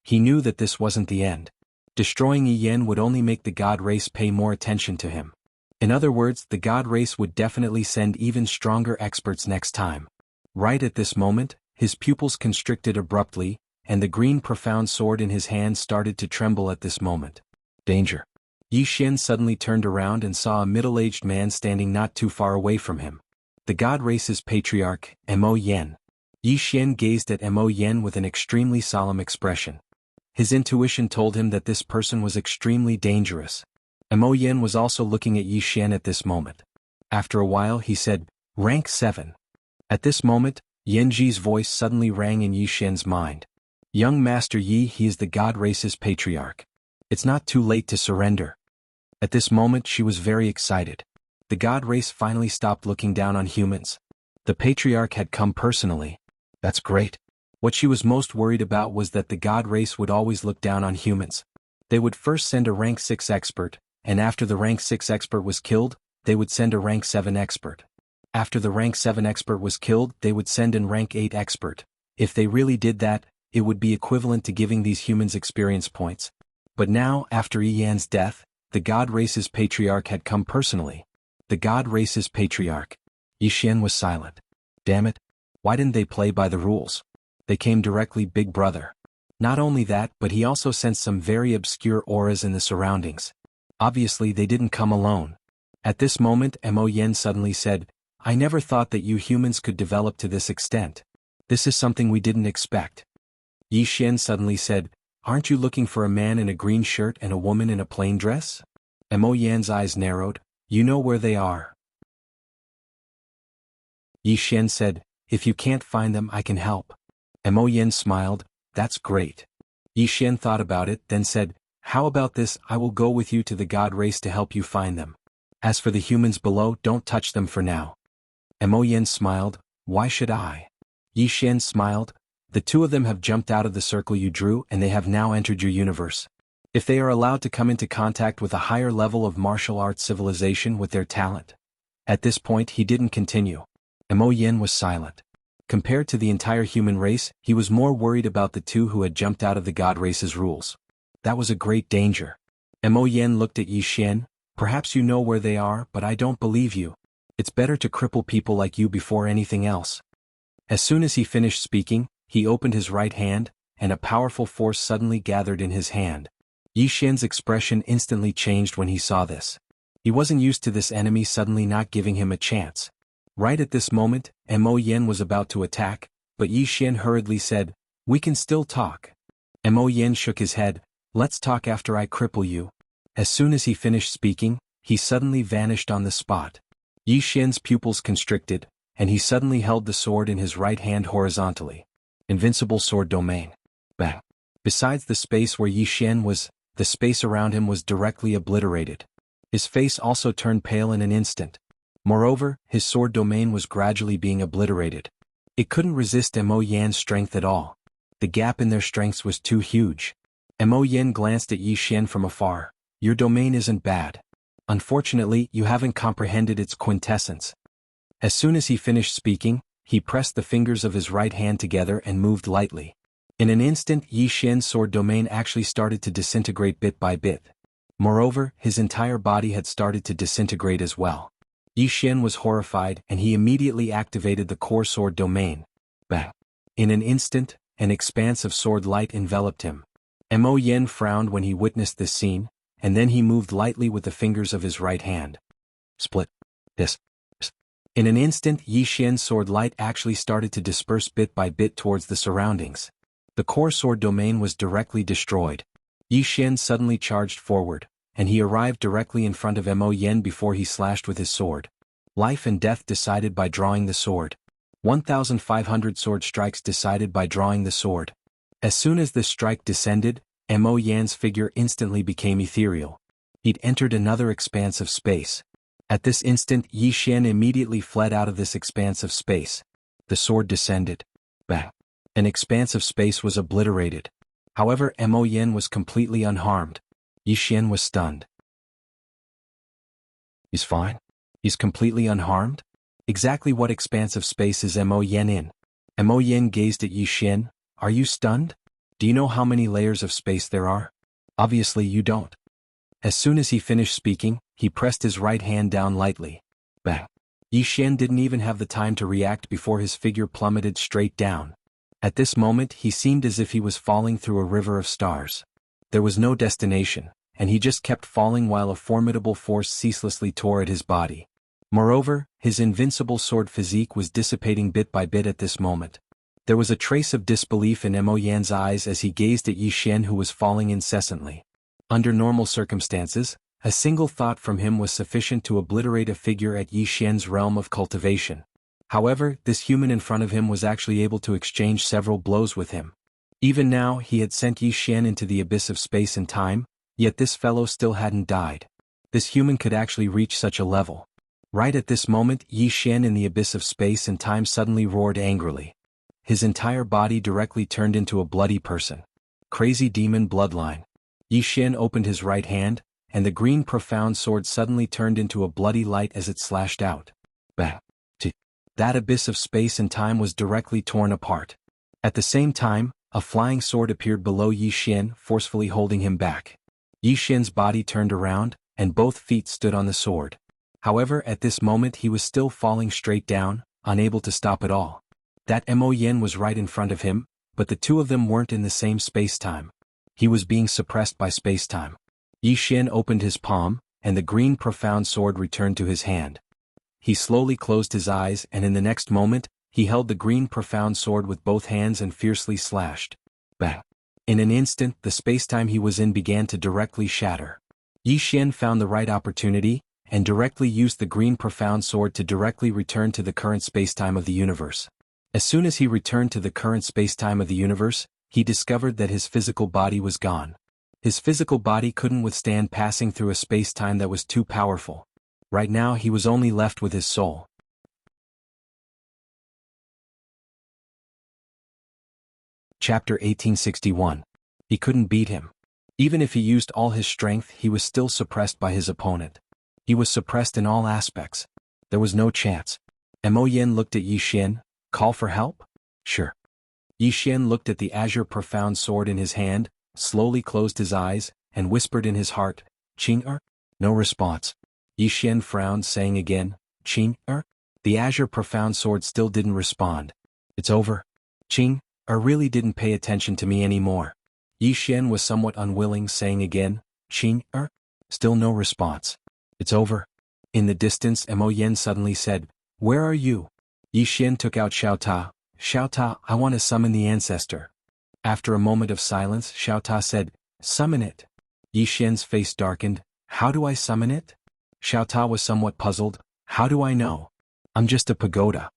He knew that this wasn't the end. Destroying Yi Yan would only make the god race pay more attention to him. In other words, the god race would definitely send even stronger experts next time. Right at this moment, his pupils constricted abruptly, and the green profound sword in his hand started to tremble at this moment. Danger. Yi Xian suddenly turned around and saw a middle-aged man standing not too far away from him. The god race's patriarch, Mo Yen. Yi Xian gazed at Mo Yen with an extremely solemn expression. His intuition told him that this person was extremely dangerous. Mo Yen was also looking at Yi Xian at this moment. After a while he said, "Rank 7. At this moment, Yan Ji's voice suddenly rang in Yi Xian's mind. "Young Master Yi, he is the god race's patriarch. It's not too late to surrender." At this moment she was very excited. The god race finally stopped looking down on humans. The patriarch had come personally. That's great. What she was most worried about was that the god race would always look down on humans. They would first send a rank 6 expert, and after the rank 6 expert was killed, they would send a rank 7 expert. After the rank 7 expert was killed, they would send in rank 8 expert. If they really did that, it would be equivalent to giving these humans experience points. But now, after Yi Yan's death, the god race's patriarch had come personally. The god race's patriarch. Yi Xian was silent. Damn it. Why didn't they play by the rules? They came directly Big Brother. Not only that, but he also sensed some very obscure auras in the surroundings. Obviously they didn't come alone. At this moment Mo Yen suddenly said, "I never thought that you humans could develop to this extent. This is something we didn't expect." Yi Xian suddenly said, "Aren't you looking for a man in a green shirt and a woman in a plain dress?" Mo Yan's eyes narrowed. "You know where they are." Yi Xian said, "If you can't find them, I can help." Mo Yen smiled, "That's great." Yi Xian thought about it, then said, "How about this, I will go with you to the god race to help you find them. As for the humans below, don't touch them for now." Mo Yen smiled, "Why should I?" Yi Xian smiled, "The two of them have jumped out of the circle you drew and they have now entered your universe. If they are allowed to come into contact with a higher level of martial arts civilization with their talent." At this point he didn't continue. Mo Yen was silent. Compared to the entire human race, he was more worried about the two who had jumped out of the god race's rules. That was a great danger. Mo Yen looked at Yi Xian, "Perhaps you know where they are, but I don't believe you. It's better to cripple people like you before anything else." As soon as he finished speaking, he opened his right hand, and a powerful force suddenly gathered in his hand. Yi Xian's expression instantly changed when he saw this. He wasn't used to this enemy suddenly not giving him a chance. Right at this moment, Mo Yen was about to attack, but Yi Xian hurriedly said, "We can still talk." Mo Yen shook his head, "Let's talk after I cripple you." As soon as he finished speaking, he suddenly vanished on the spot. Yi Xian's pupils constricted, and he suddenly held the sword in his right hand horizontally. Invincible sword domain. Bang. Besides the space where Yi Xian was, the space around him was directly obliterated. His face also turned pale in an instant. Moreover, his sword domain was gradually being obliterated. It couldn't resist Mo Yan's strength at all. The gap in their strengths was too huge. Mo Yen glanced at Yi Xian from afar. "Your domain isn't bad. Unfortunately, you haven't comprehended its quintessence." As soon as he finished speaking, he pressed the fingers of his right hand together and moved lightly. In an instant, Yi Xian's sword domain actually started to disintegrate bit by bit. Moreover, his entire body had started to disintegrate as well. Yi Xian was horrified and he immediately activated the core sword domain. Bang! In an instant, an expanse of sword light enveloped him. Mo Yen frowned when he witnessed this scene, and then he moved lightly with the fingers of his right hand. Split. This. In an instant, Yi Xian's sword light actually started to disperse bit by bit towards the surroundings. The core sword domain was directly destroyed. Yi Xian suddenly charged forward, and he arrived directly in front of Mo Yen before he slashed with his sword. Life and death decided by drawing the sword. 1,500 sword strikes decided by drawing the sword. As soon as the strike descended, Mo Yan's figure instantly became ethereal. He'd entered another expanse of space. At this instant, Yi Xian immediately fled out of this expanse of space. The sword descended. Bang! An expanse of space was obliterated. However, Mo Yen was completely unharmed. Yi Xian was stunned. "He's fine? He's completely unharmed? Exactly what expanse of space is Mo Yen in?" Mo Yen gazed at Yi Xian. "Are you stunned? Do you know how many layers of space there are? Obviously you don't." As soon as he finished speaking, he pressed his right hand down lightly. Bang! Yi Xian didn't even have the time to react before his figure plummeted straight down. At this moment he seemed as if he was falling through a river of stars. There was no destination, and he just kept falling while a formidable force ceaselessly tore at his body. Moreover, his invincible sword physique was dissipating bit by bit at this moment. There was a trace of disbelief in Mo Yan's eyes as he gazed at Yi Xian, who was falling incessantly. Under normal circumstances, a single thought from him was sufficient to obliterate a figure at Yi Xian's realm of cultivation. However, this human in front of him was actually able to exchange several blows with him. Even now he had sent Yi Xian into the abyss of space and time, yet this fellow still hadn't died. This human could actually reach such a level. Right at this moment, Yi Xian in the abyss of space and time suddenly roared angrily. His entire body directly turned into a bloody person. Crazy demon bloodline. Yi Xian opened his right hand, and the green profound sword suddenly turned into a bloody light as it slashed out. Bang! That abyss of space and time was directly torn apart. At the same time, a flying sword appeared below Yi Xian, forcefully holding him back. Yi Xian's body turned around, and both feet stood on the sword. However, at this moment he was still falling straight down, unable to stop at all. That Mo Yan was right in front of him, but the two of them weren't in the same space-time. He was being suppressed by space-time. Yi Xian opened his palm, and the green profound sword returned to his hand. He slowly closed his eyes, and in the next moment, he held the green profound sword with both hands and fiercely slashed. Bang! In an instant, the space-time he was in began to directly shatter. Yi Xian found the right opportunity, and directly used the green profound sword to directly return to the current space-time of the universe. As soon as he returned to the current space-time of the universe, he discovered that his physical body was gone. His physical body couldn't withstand passing through a space-time that was too powerful. Right now he was only left with his soul. Chapter 1861. He couldn't beat him. Even if he used all his strength, he was still suppressed by his opponent. He was suppressed in all aspects. There was no chance. Mo Yan looked at Yi Xian. Call for help? Sure. Yi Xian looked at the azure profound sword in his hand, slowly closed his eyes, and whispered in his heart, Qing-er? No response. Yi Xian frowned, saying again, Qing-er? The azure profound sword still didn't respond. It's over. Qing-er really didn't pay attention to me anymore. Yi Xian was somewhat unwilling, saying again, Qing-er? Still no response. It's over. In the distance, Mo Yan suddenly said, Where are you? Yi Xian took out Xiao Ta. Xiao Ta, I want to summon the ancestor. After a moment of silence, Xiao Ta said, Summon it. Yi Xian's face darkened. How do I summon it? Xiao Ta was somewhat puzzled. How do I know? I'm just a pagoda.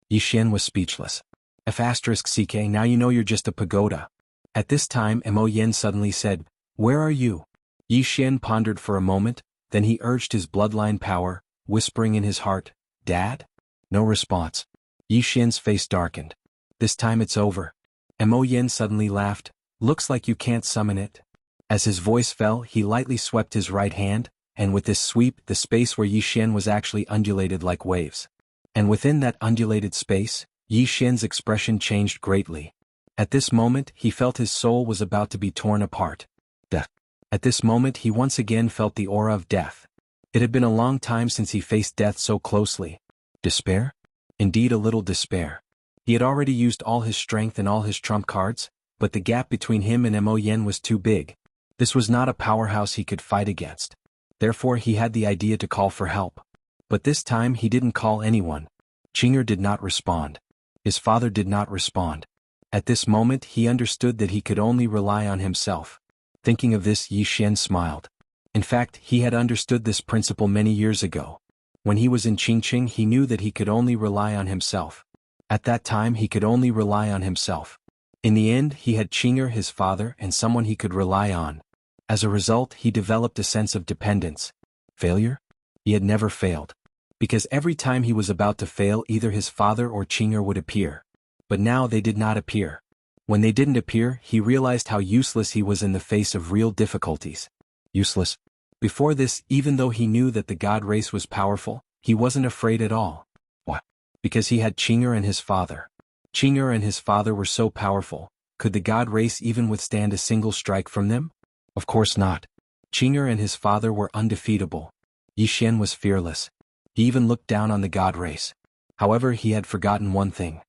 Yi Xian was speechless. F***ck, now you know you're just a pagoda. At this time, Mo Yan suddenly said, Where are you? Yi Xian pondered for a moment, then he urged his bloodline power, whispering in his heart, Dad? No response. Yi Xian's face darkened. This time it's over. Mo Yan suddenly laughed. Looks like you can't summon it. As his voice fell, he lightly swept his right hand, and with this sweep, the space where Yi Xian was actually undulated like waves. And within that undulated space, Yi Xian's expression changed greatly. At this moment, he felt his soul was about to be torn apart. Death. At this moment, he once again felt the aura of death. It had been a long time since he faced death so closely. Despair? Indeed, a little despair. He had already used all his strength and all his trump cards, but the gap between him and Mo Yan was too big. This was not a powerhouse he could fight against. Therefore he had the idea to call for help. But this time he didn't call anyone. Qing-er did not respond. His father did not respond. At this moment he understood that he could only rely on himself. Thinking of this, Yi Xian smiled. In fact, he had understood this principle many years ago. When he was in Qingqing, he knew that he could only rely on himself. At that time he could only rely on himself. In the end he had Qing-er, his father, and someone he could rely on. As a result, he developed a sense of dependence. Failure? He had never failed. Because every time he was about to fail, either his father or Qing-er would appear. But now they did not appear. When they didn't appear, he realized how useless he was in the face of real difficulties. Useless. Before this, even though he knew that the god race was powerful, he wasn't afraid at all. Why? Because he had Qing-er and his father. Qing-er and his father were so powerful. Could the god race even withstand a single strike from them? Of course not. Qing-er and his father were undefeatable. Yi Xian was fearless. He even looked down on the god race. However, he had forgotten one thing.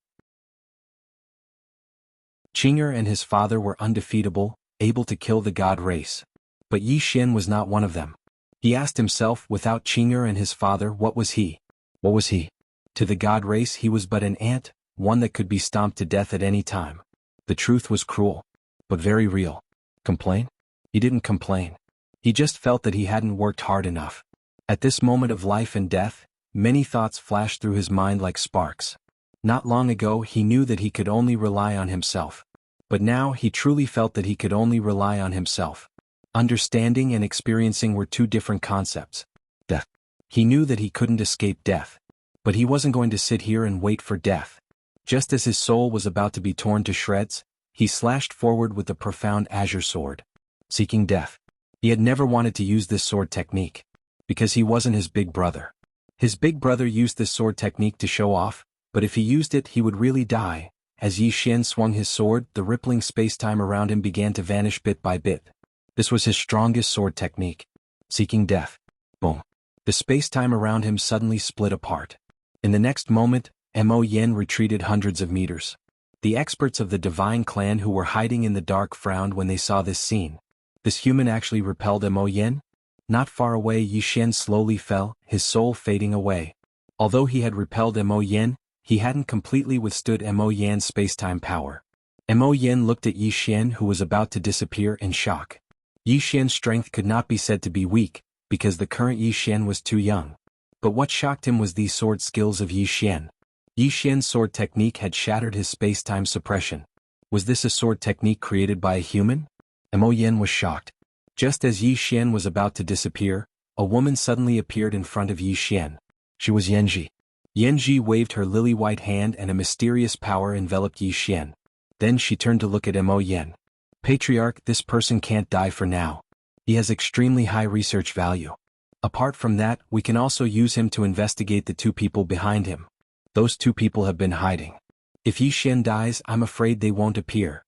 Qing'er and his father were undefeatable, able to kill the god race. But Yi Xian was not one of them. He asked himself, without Qing'er and his father, what was he? What was he? To the god race he was but an ant, one that could be stomped to death at any time. The truth was cruel, but very real. Complain? He didn't complain. He just felt that he hadn't worked hard enough. At this moment of life and death, many thoughts flashed through his mind like sparks. Not long ago he knew that he could only rely on himself. But now he truly felt that he could only rely on himself. Understanding and experiencing were two different concepts. Death. He knew that he couldn't escape death. But he wasn't going to sit here and wait for death. Just as his soul was about to be torn to shreds, he slashed forward with the profound azure sword. Seeking death. He had never wanted to use this sword technique. Because he wasn't his big brother. His big brother used this sword technique to show off, but if he used it he would really die. As Yi Xian swung his sword, the rippling space-time around him began to vanish bit by bit. This was his strongest sword technique. Seeking death. Boom. The space-time around him suddenly split apart. In the next moment, Mo Yen retreated hundreds of meters. The experts of the divine clan who were hiding in the dark frowned when they saw this scene. This human actually repelled Mo Yen? Not far away Yi Xian slowly fell, his soul fading away. Although he had repelled Mo Yen, he hadn't completely withstood Mo Yan's space-time power. Mo Yen looked at Yi Xian who was about to disappear in shock. Yi Xian's strength could not be said to be weak, because the current Yi Xian was too young. But what shocked him was these sword skills of Yi Xian. Yi Xian's sword technique had shattered his space-time suppression. Was this a sword technique created by a human? Mo Yen was shocked. Just as Yi Xian was about to disappear, a woman suddenly appeared in front of Yi Xian. She was Yanji. Yanji waved her lily-white hand and a mysterious power enveloped Yi Xian. Then she turned to look at Mo Yen. Patriarch, this person can't die for now. He has extremely high research value. Apart from that, we can also use him to investigate the two people behind him. Those two people have been hiding. If Yi Xian dies, I'm afraid they won't appear.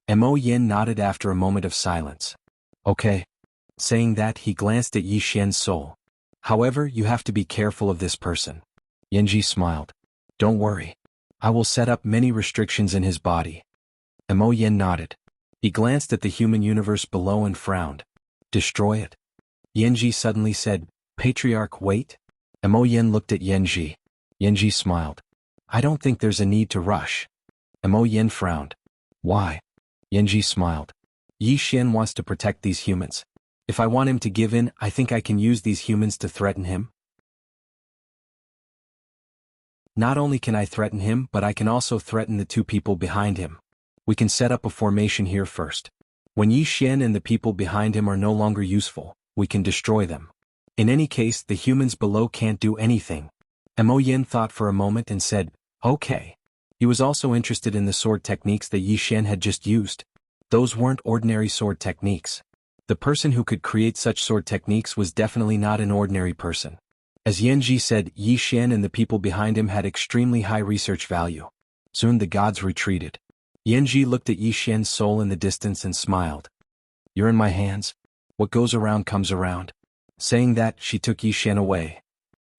Mo Yen nodded after a moment of silence. Okay. Saying that, he glanced at Yi Xian's soul. However, you have to be careful of this person. Yanji smiled. Don't worry. I will set up many restrictions in his body. Mo Yen nodded. He glanced at the human universe below and frowned. Destroy it? Yanji suddenly said, Patriarch, wait. Mo Yen looked at Yanji. Yanji smiled. I don't think there's a need to rush. Mo Yen frowned. Why? Yanji smiled. Yi Xian wants to protect these humans. If I want him to give in, I think I can use these humans to threaten him. Not only can I threaten him, but I can also threaten the two people behind him. We can set up a formation here first. When Yi Xian and the people behind him are no longer useful, we can destroy them. In any case, the humans below can't do anything. Mo Yen thought for a moment and said, okay. He was also interested in the sword techniques that Yi Xian had just used. Those weren't ordinary sword techniques. The person who could create such sword techniques was definitely not an ordinary person. As Yanji said, Yi Xian and the people behind him had extremely high research value. Soon the gods retreated. Yanji looked at Yi Xian's soul in the distance and smiled. You're in my hands. What goes around comes around. Saying that, she took Yi Xian away.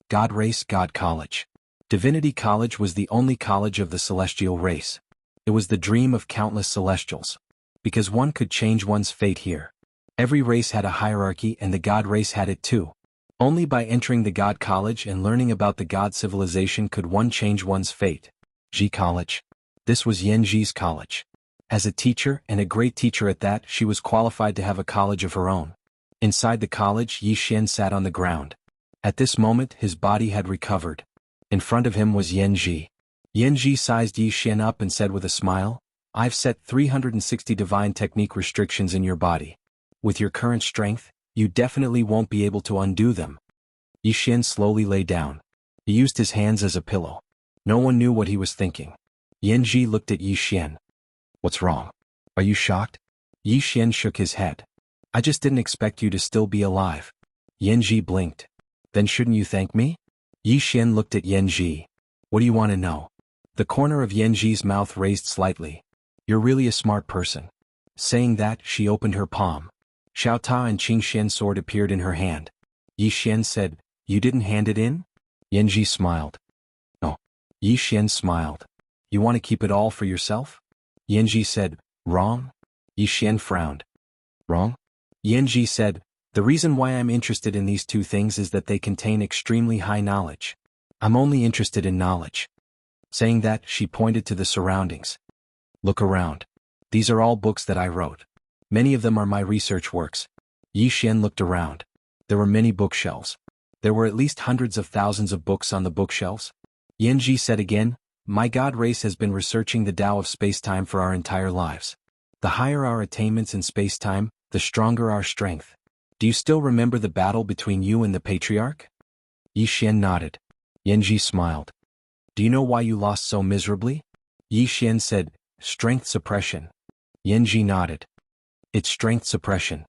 God Race, God College. Divinity College was the only college of the celestial race. It was the dream of countless celestials. Because one could change one's fate here. Every race had a hierarchy and the God race had it too. Only by entering the God College and learning about the God civilization could one change one's fate. Ji College. This was Yanji's college. As a teacher, and a great teacher at that, she was qualified to have a college of her own. Inside the college, Yi Xian sat on the ground. At this moment, his body had recovered. In front of him was Yanji. Yanji sized Yi Xian up and said with a smile, I've set 360 divine technique restrictions in your body. With your current strength, you definitely won't be able to undo them. Yi Xian slowly lay down. He used his hands as a pillow. No one knew what he was thinking. Yanji looked at Yi Xian. What's wrong? Are you shocked? Yi Xian shook his head. I just didn't expect you to still be alive. Yanji blinked. Then shouldn't you thank me? Yi Xian looked at Yanji. What do you want to know? The corner of Yanji's mouth raised slightly. You're really a smart person. Saying that, she opened her palm. Xiao Ta and Qing Xian's sword appeared in her hand. Yi Xian said, You didn't hand it in? Yanji smiled. No. Yi Xian smiled. You want to keep it all for yourself? Yanji said, wrong? Yi Xian frowned. Wrong? Yanji said, the reason why I'm interested in these two things is that they contain extremely high knowledge. I'm only interested in knowledge. Saying that, she pointed to the surroundings. Look around. These are all books that I wrote. Many of them are my research works. Yi Xian looked around. There were many bookshelves. There were at least hundreds of thousands of books on the bookshelves. Yanji said again, my God race has been researching the Tao of space-time for our entire lives. The higher our attainments in space-time, the stronger our strength. Do you still remember the battle between you and the Patriarch? Yi Xian nodded. Yanji smiled. Do you know why you lost so miserably? Yi Xian said, strength suppression. Yanji nodded. It's strength suppression.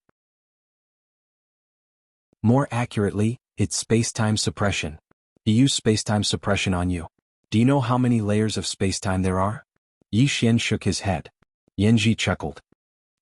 More accurately, it's space-time suppression. He used space-time suppression on you. Do you know how many layers of space-time there are? Yi Xian shook his head. Yanji chuckled.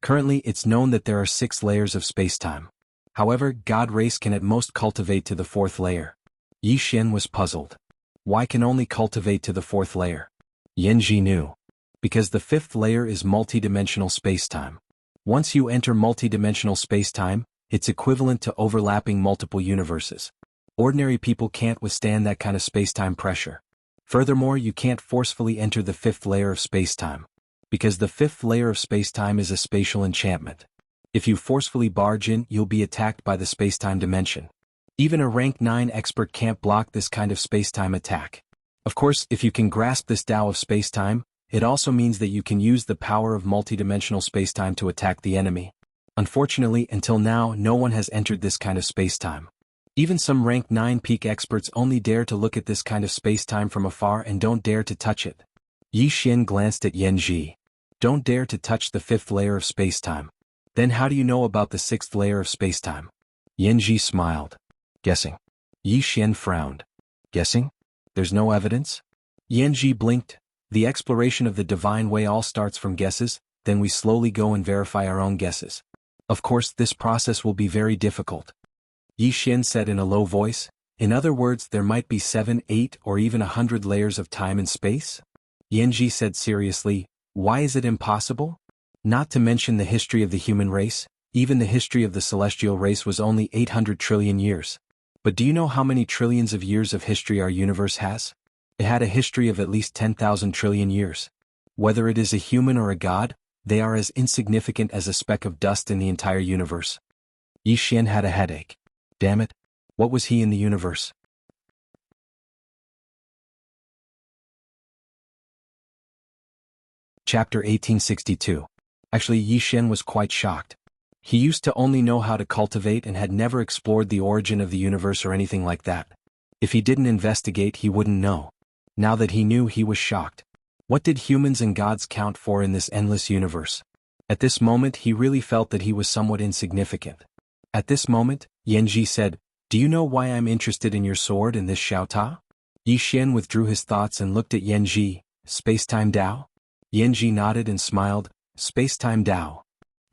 Currently, it's known that there are 6 layers of space-time. However, God race can at most cultivate to the 4th layer. Yi Xian was puzzled. Why can only cultivate to the 4th layer? Yanji knew. Because the 5th layer is multidimensional space-time. Once you enter multidimensional space-time, it's equivalent to overlapping multiple universes. Ordinary people can't withstand that kind of space-time pressure. Furthermore, you can't forcefully enter the 5th layer of space-time. Because the 5th layer of space-time is a spatial enchantment. If you forcefully barge in, you'll be attacked by the space-time dimension. Even a rank 9 expert can't block this kind of space-time attack. Of course, if you can grasp this Tao of space-time, it also means that you can use the power of multidimensional space-time to attack the enemy. Unfortunately, until now, no one has entered this kind of space-time. Even some rank 9 peak experts only dare to look at this kind of space-time from afar and don't dare to touch it. Yi Xian glanced at Yanji. Don't dare to touch the 5th layer of space-time. Then how do you know about the 6th layer of space-time? Yanji smiled. Guessing. Yi Xian frowned. Guessing? There's no evidence? Yanji blinked. The exploration of the divine way all starts from guesses, then we slowly go and verify our own guesses. Of course, this process will be very difficult. Yi Xian said in a low voice, in other words, there might be 7, 8, or even 100 layers of time and space? Yanji said seriously, why is it impossible? Not to mention the history of the human race, even the history of the celestial race was only 800 trillion years. But do you know how many trillions of years of history our universe has? It had a history of at least 10,000 trillion years. Whether it is a human or a god, they are as insignificant as a speck of dust in the entire universe. Yi Xian had a headache. Damn it, what was he in the universe? Chapter 1862. Actually, Yi Xian was quite shocked. He used to only know how to cultivate and had never explored the origin of the universe or anything like that. If he didn't investigate, he wouldn't know. Now that he knew, he was shocked. What did humans and gods count for in this endless universe? At this moment, he really felt that he was somewhat insignificant. At this moment, Yanji said, do you know why I'm interested in your sword and this Xiaota? Yi Xian withdrew his thoughts and looked at Yanji. Space-time Tao? Yanji nodded and smiled. Space-time Tao.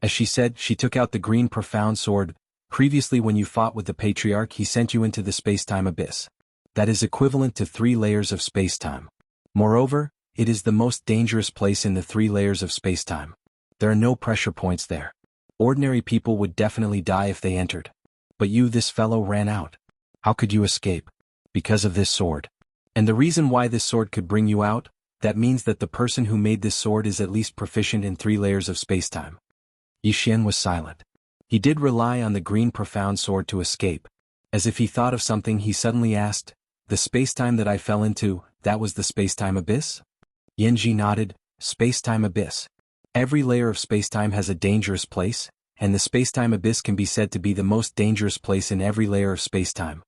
As she said, she took out the green profound sword. Previously, when you fought with the Patriarch, he sent you into the space-time abyss. That is equivalent to 3 layers of space-time. Moreover, it is the most dangerous place in the 3 layers of space-time. There are no pressure points there. Ordinary people would definitely die if they entered. But you, this fellow, ran out. How could you escape? Because of this sword. And the reason why this sword could bring you out, that means that the person who made this sword is at least proficient in 3 layers of space-time. Yi Xian was silent. He did rely on the green profound sword to escape. As if he thought of something, he suddenly asked, the space-time that I fell into, that was the space-time abyss? Yanji nodded. Space-time abyss. Every layer of space-time has a dangerous place, and the space-time abyss can be said to be the most dangerous place in every layer of space-time.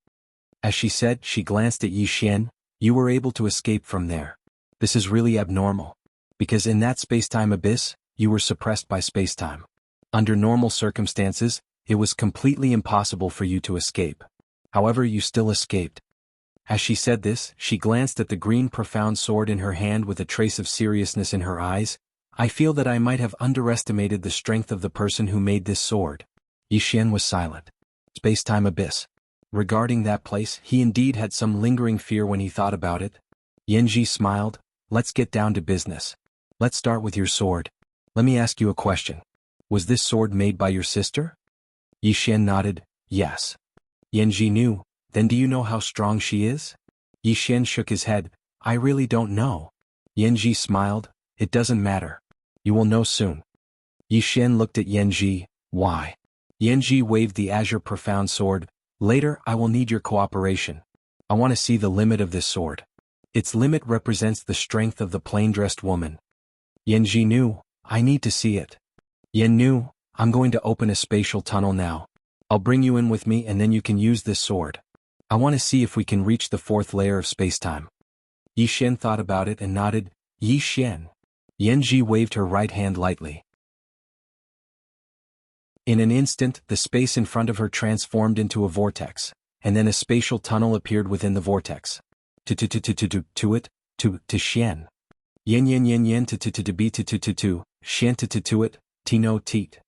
As she said, she glanced at Yi Xian. You were able to escape from there. This is really abnormal. Because in that space-time abyss, you were suppressed by space-time. Under normal circumstances, it was completely impossible for you to escape. However, you still escaped. As she said this, she glanced at the green profound sword in her hand with a trace of seriousness in her eyes. I feel that I might have underestimated the strength of the person who made this sword. Yi Xian was silent. Space-time abyss. Regarding that place, he indeed had some lingering fear when he thought about it. Yanji smiled. Let's get down to business. Let's start with your sword. Let me ask you a question. Was this sword made by your sister? Yi Xian nodded, yes. Yanji knew, then do you know how strong she is? Yi Xian shook his head, I really don't know. Yanji smiled, it doesn't matter. You will know soon. Yi Xian looked at Yanji, why? Yanji waved the azure profound sword, later I will need your cooperation. I want to see the limit of this sword. Its limit represents the strength of the plain-dressed woman. Yanji knew, I need to see it. Yan knew, I'm going to open a spatial tunnel now. I'll bring you in with me and then you can use this sword. I want to see if we can reach the fourth layer of spacetime. Yi Xian thought about it and nodded, Yi Xian. Yanji waved her right hand lightly. In an instant, the space in front of her transformed into a vortex, and then a spatial tunnel appeared within the vortex. To Xian. Yen to be to Xian to it, Tino teat.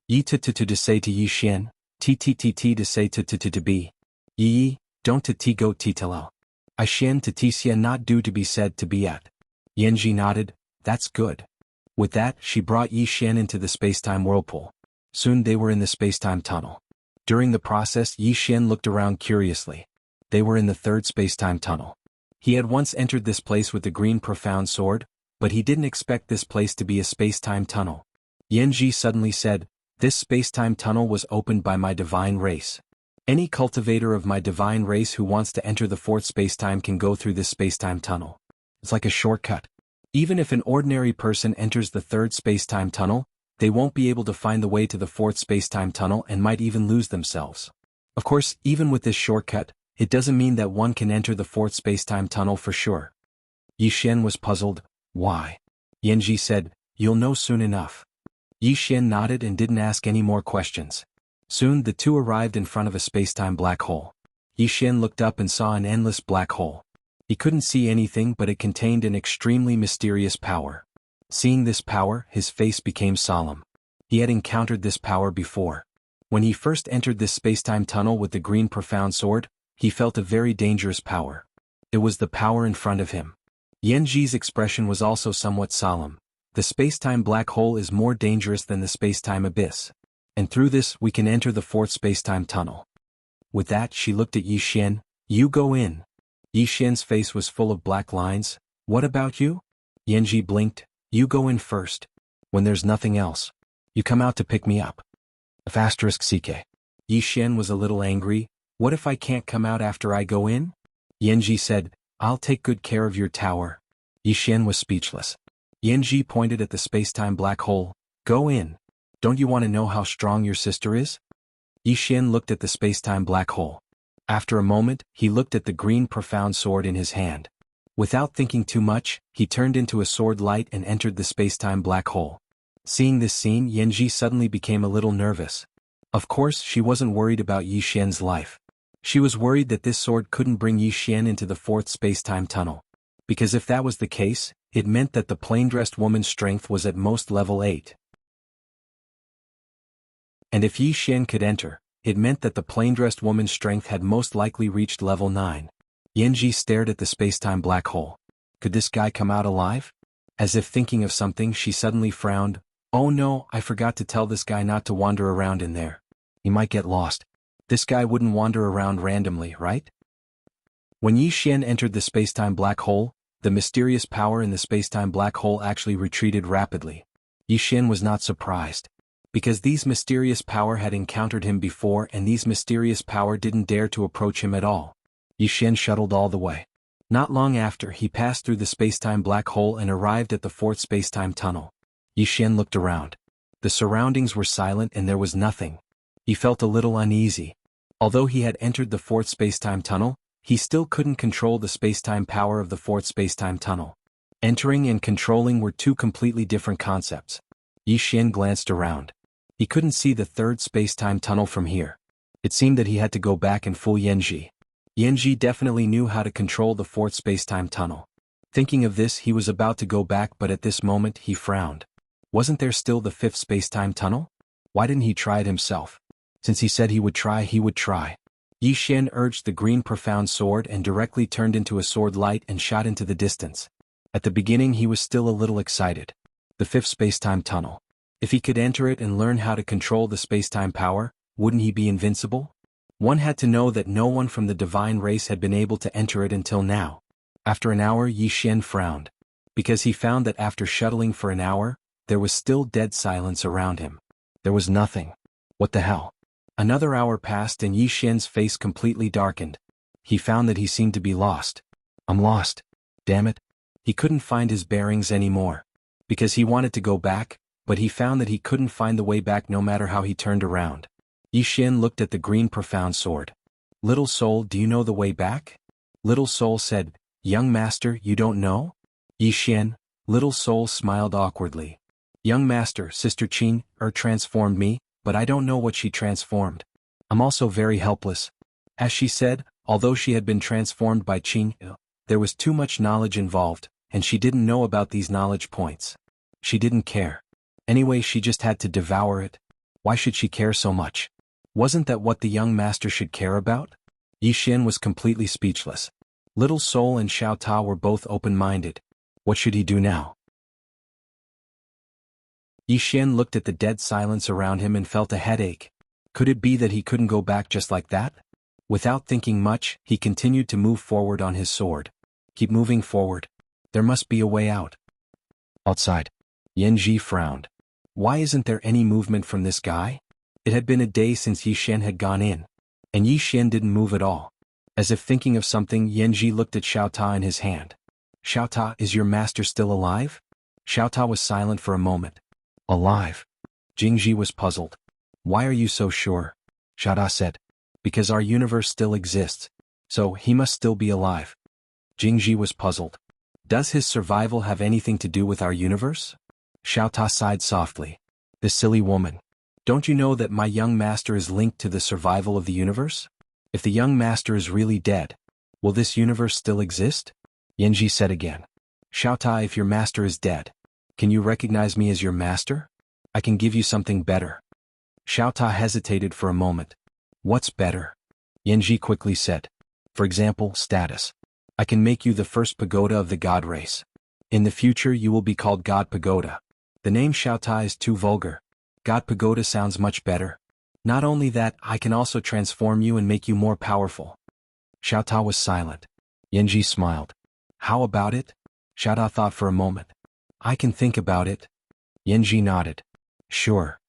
Yi to say to Yi Xian, T to say to be. Yi, don't to go titelo. I Xian to Xian not do to be said to be at. Yanji nodded, that's good. With that, she brought Yi Xian into the spacetime whirlpool. Soon they were in the spacetime tunnel. During the process, Yi Xian looked around curiously. They were in the third spacetime tunnel. He had once entered this place with the green profound sword, but he didn't expect this place to be a spacetime tunnel. Yanji suddenly said, this spacetime tunnel was opened by my divine race. Any cultivator of my divine race who wants to enter the fourth spacetime can go through this spacetime tunnel. It's like a shortcut. Even if an ordinary person enters the third spacetime tunnel, they won't be able to find the way to the fourth spacetime tunnel and might even lose themselves. Of course, even with this shortcut, it doesn't mean that one can enter the fourth spacetime tunnel for sure. Yi Xian was puzzled, why? Yanji said, you'll know soon enough. Yi Xian nodded and didn't ask any more questions. Soon the two arrived in front of a spacetime black hole. Yi Xian looked up and saw an endless black hole. He couldn't see anything but it contained an extremely mysterious power. Seeing this power, his face became solemn. He had encountered this power before. When he first entered this spacetime tunnel with the green profound sword, he felt a very dangerous power. It was the power in front of him. Yanji's expression was also somewhat solemn. The spacetime black hole is more dangerous than the spacetime abyss. And through this we can enter the fourth spacetime tunnel. With that she looked at Yi Xian, you go in. Yi Xian's face was full of black lines, what about you? Yanji blinked, you go in first. When there's nothing else, you come out to pick me up. *CK. Yi Xian was a little angry, what if I can't come out after I go in? Yanji said, I'll take good care of your tower. Yi Xian was speechless. Yanji pointed at the spacetime black hole, go in. Don't you want to know how strong your sister is? Yi Xian looked at the spacetime black hole. After a moment, he looked at the green profound sword in his hand. Without thinking too much, he turned into a sword light and entered the spacetime black hole. Seeing this scene, Yanji suddenly became a little nervous. Of course, she wasn't worried about Yi Xian's life. She was worried that this sword couldn't bring Yi Xian into the fourth spacetime tunnel. Because if that was the case, it meant that the plain-dressed woman's strength was at most level 8. And if Yi Xian could enter, it meant that the plain-dressed woman's strength had most likely reached level 9. Yanji stared at the spacetime black hole. Could this guy come out alive? As if thinking of something, she suddenly frowned. Oh no, I forgot to tell this guy not to wander around in there. He might get lost. This guy wouldn't wander around randomly, right? When Yi Xian entered the spacetime black hole, the mysterious power in the spacetime black hole actually retreated rapidly. Yi Xian was not surprised. Because these mysterious power had encountered him before and these mysterious power didn't dare to approach him at all. Yi Xian shuttled all the way. Not long after, he passed through the spacetime black hole and arrived at the fourth spacetime tunnel. Yi Xian looked around. The surroundings were silent and there was nothing. He felt a little uneasy. Although he had entered the fourth spacetime tunnel, he still couldn't control the spacetime power of the fourth spacetime tunnel. Entering and controlling were two completely different concepts. Yi Xian glanced around. He couldn't see the third spacetime tunnel from here. It seemed that he had to go back and fool Yanji. Yanji definitely knew how to control the fourth spacetime tunnel. Thinking of this, he was about to go back, but at this moment he frowned. Wasn't there still the fifth spacetime tunnel? Why didn't he try it himself? Since he said he would try, he would try. Yi Xian urged the green profound sword and directly turned into a sword light and shot into the distance. At the beginning he was still a little excited. The fifth spacetime tunnel. If he could enter it and learn how to control the spacetime power, wouldn't he be invincible? One had to know that no one from the divine race had been able to enter it until now. After an hour, Yi Xian frowned, because he found that after shuttling for an hour, there was still dead silence around him. There was nothing. What the hell? Another hour passed and Yi Xian's face completely darkened. He found that he seemed to be lost. I'm lost. Damn it. He couldn't find his bearings anymore. Because he wanted to go back, but he found that he couldn't find the way back no matter how he turned around. Yi Xian looked at the green profound sword. Little soul, do you know the way back? Little soul said, young master, you don't know? Yi Xian, little soul smiled awkwardly. Young master, Sister Qin, transformed me, but I don't know what she transformed. I'm also very helpless. As she said, although she had been transformed by Qin, there was too much knowledge involved, and she didn't know about these knowledge points. She didn't care. Anyway, she just had to devour it. Why should she care so much? Wasn't that what the young master should care about? Yi Xian was completely speechless. Little Soul and Xiao Ta were both open-minded. What should he do now? Yi Xian looked at the dead silence around him and felt a headache. Could it be that he couldn't go back just like that? Without thinking much, he continued to move forward on his sword. Keep moving forward. There must be a way out. Outside. Yan Ji frowned. Why isn't there any movement from this guy? It had been a day since Yi Xian had gone in. And Yi Xian didn't move at all. As if thinking of something, Yan Ji looked at Xiao Ta in his hand. Xiao Ta, is your master still alive? Xiao Ta was silent for a moment. Alive? Jingji was puzzled. Why are you so sure? Xiao Ta said. Because our universe still exists. So he must still be alive. Jingji was puzzled. Does his survival have anything to do with our universe? Xiao Ta sighed softly. This silly woman. Don't you know that my young master is linked to the survival of the universe? If the young master is really dead, will this universe still exist? Yanji said again. Xiao Ta, if your master is dead, can you recognize me as your master? I can give you something better. Xiao Ta hesitated for a moment. What's better? Yanji quickly said. For example, status. I can make you the first pagoda of the god race. In the future you will be called God Pagoda. The name Xiao Ta is too vulgar. God Pagoda sounds much better. Not only that, I can also transform you and make you more powerful. Xiao Ta was silent. Yanji smiled. How about it? Xiao Ta thought for a moment. I can think about it. Yanji nodded. Sure.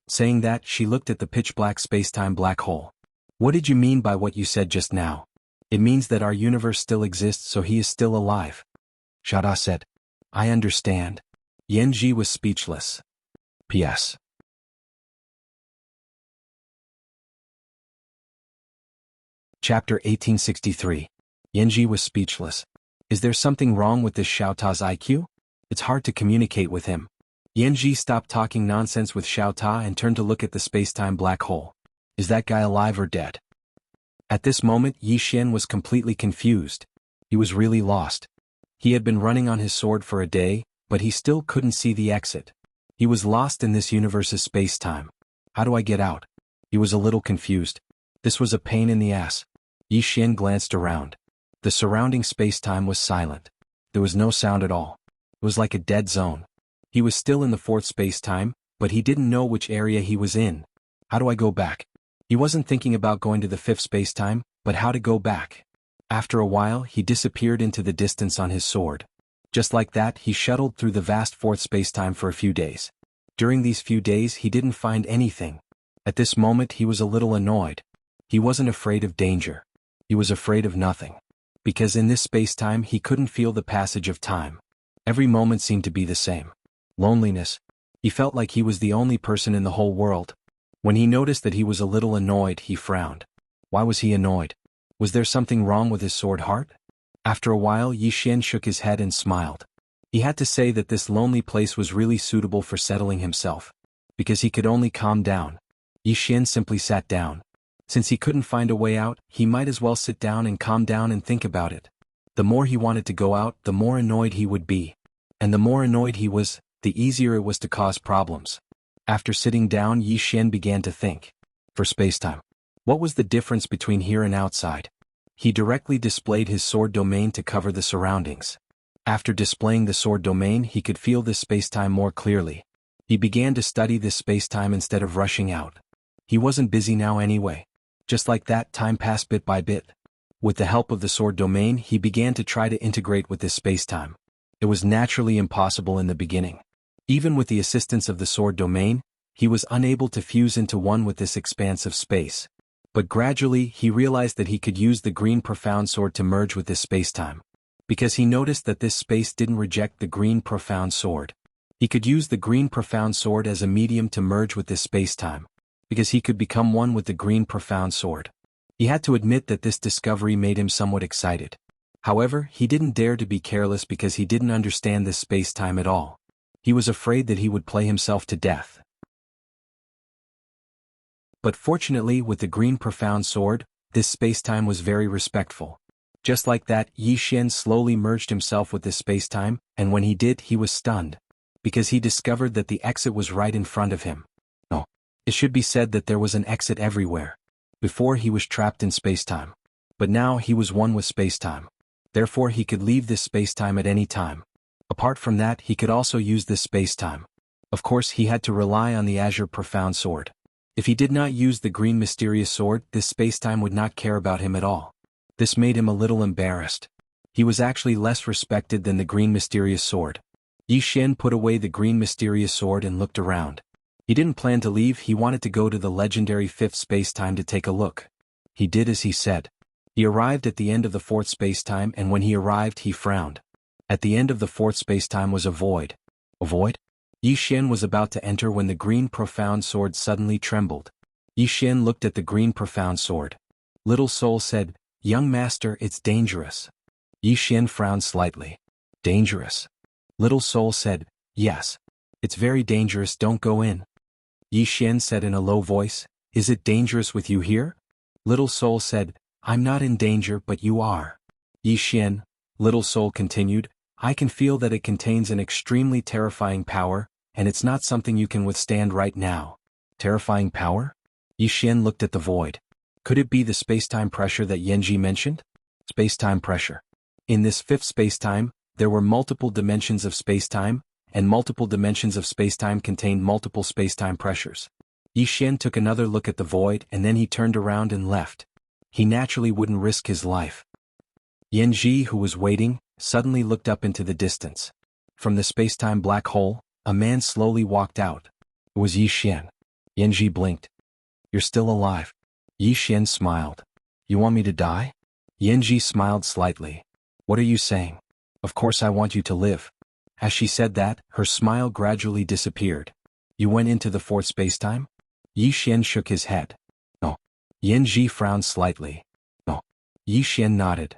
Saying that, she looked at the pitch-black space-time black hole. What did you mean by what you said just now? It means that our universe still exists, so he is still alive. Xiao Ta said. I understand. Yanji was speechless. P.S. Chapter 1863. Yanji was speechless. Is there something wrong with this Xiao Ta's IQ? It's hard to communicate with him. Yanji stopped talking nonsense with Xiao Ta and turned to look at the space-time black hole. Is that guy alive or dead? At this moment, Yi Xian was completely confused. He was really lost. He had been running on his sword for a day, but he still couldn't see the exit. He was lost in this universe's space-time. How do I get out? He was a little confused. This was a pain in the ass. Yi Xian glanced around. The surrounding space-time was silent. There was no sound at all. It was like a dead zone. He was still in the fourth space-time, but he didn't know which area he was in. How do I go back? He wasn't thinking about going to the fifth space-time, but how to go back. After a while, he disappeared into the distance on his sword. Just like that, he shuttled through the vast fourth space-time for a few days. During these few days, he didn't find anything. At this moment, he was a little annoyed. He wasn't afraid of danger. He was afraid of nothing. Because in this space-time, he couldn't feel the passage of time. Every moment seemed to be the same. Loneliness. He felt like he was the only person in the whole world. When he noticed that he was a little annoyed, he frowned. Why was he annoyed? Was there something wrong with his sword heart? After a while, Yi Xian shook his head and smiled. He had to say that this lonely place was really suitable for settling himself. Because he could only calm down. Yi Xian simply sat down. Since he couldn't find a way out, he might as well sit down and calm down and think about it. The more he wanted to go out, the more annoyed he would be. And the more annoyed he was, the easier it was to cause problems. After sitting down, Yi Xian began to think. For spacetime. What was the difference between here and outside? He directly displayed his sword domain to cover the surroundings. After displaying the sword domain, he could feel this spacetime more clearly. He began to study this spacetime instead of rushing out. He wasn't busy now anyway. Just like that, time passed bit by bit. With the help of the sword domain, he began to try to integrate with this spacetime. It was naturally impossible in the beginning. Even with the assistance of the sword domain, he was unable to fuse into one with this expanse of space. But gradually, he realized that he could use the green profound sword to merge with this spacetime. Because he noticed that this space didn't reject the green profound sword. He could use the green profound sword as a medium to merge with this spacetime. Because he could become one with the green profound sword. He had to admit that this discovery made him somewhat excited. However, he didn't dare to be careless because he didn't understand this spacetime at all. He was afraid that he would play himself to death. But fortunately, with the green profound sword, this spacetime was very respectful. Just like that, Yi Xian slowly merged himself with this spacetime, and when he did, he was stunned. Because he discovered that the exit was right in front of him. No. It should be said that there was an exit everywhere. Before he was trapped in spacetime. But now he was one with spacetime. Therefore he could leave this spacetime at any time. Apart from that, he could also use this spacetime. Of course, he had to rely on the Azure Profound Sword. If he did not use the Green Mysterious Sword, this spacetime would not care about him at all. This made him a little embarrassed. He was actually less respected than the Green Mysterious Sword. Yi Xian put away the Green Mysterious Sword and looked around. He didn't plan to leave, he wanted to go to the legendary 5th spacetime to take a look. He did as he said. He arrived at the end of the 4th spacetime, and when he arrived he frowned. At the end of the 4th spacetime was a void. A void? Yi Xian was about to enter when the Green Profound Sword suddenly trembled. Yi Xian looked at the Green Profound Sword. Little Soul said, "Young master, it's dangerous." Yi Xian frowned slightly. Dangerous? Little Soul said, "Yes. It's very dangerous, don't go in." Yi Xian said in a low voice, "Is it dangerous with you here?" Little Soul said, "I'm not in danger, but you are." Yi Xian, Little Soul continued, "I can feel that it contains an extremely terrifying power, and it's not something you can withstand right now." Terrifying power? Yi Xian looked at the void. Could it be the spacetime pressure that Yanji mentioned? Spacetime pressure. In this 5th spacetime, there were multiple dimensions of spacetime, and multiple dimensions of spacetime contained multiple spacetime pressures. Yi Xian took another look at the void and then he turned around and left. He naturally wouldn't risk his life. Yanji, who was waiting, suddenly looked up into the distance. From the spacetime black hole, a man slowly walked out. It was Yi Xian. Yanji blinked. "You're still alive." Yi Xian smiled. "You want me to die?" Yanji smiled slightly. "What are you saying? Of course I want you to live." As she said that, her smile gradually disappeared. "You went into the 4th spacetime?" Yi Xian shook his head. "No." Yanji frowned slightly. "No." Yi Xian nodded.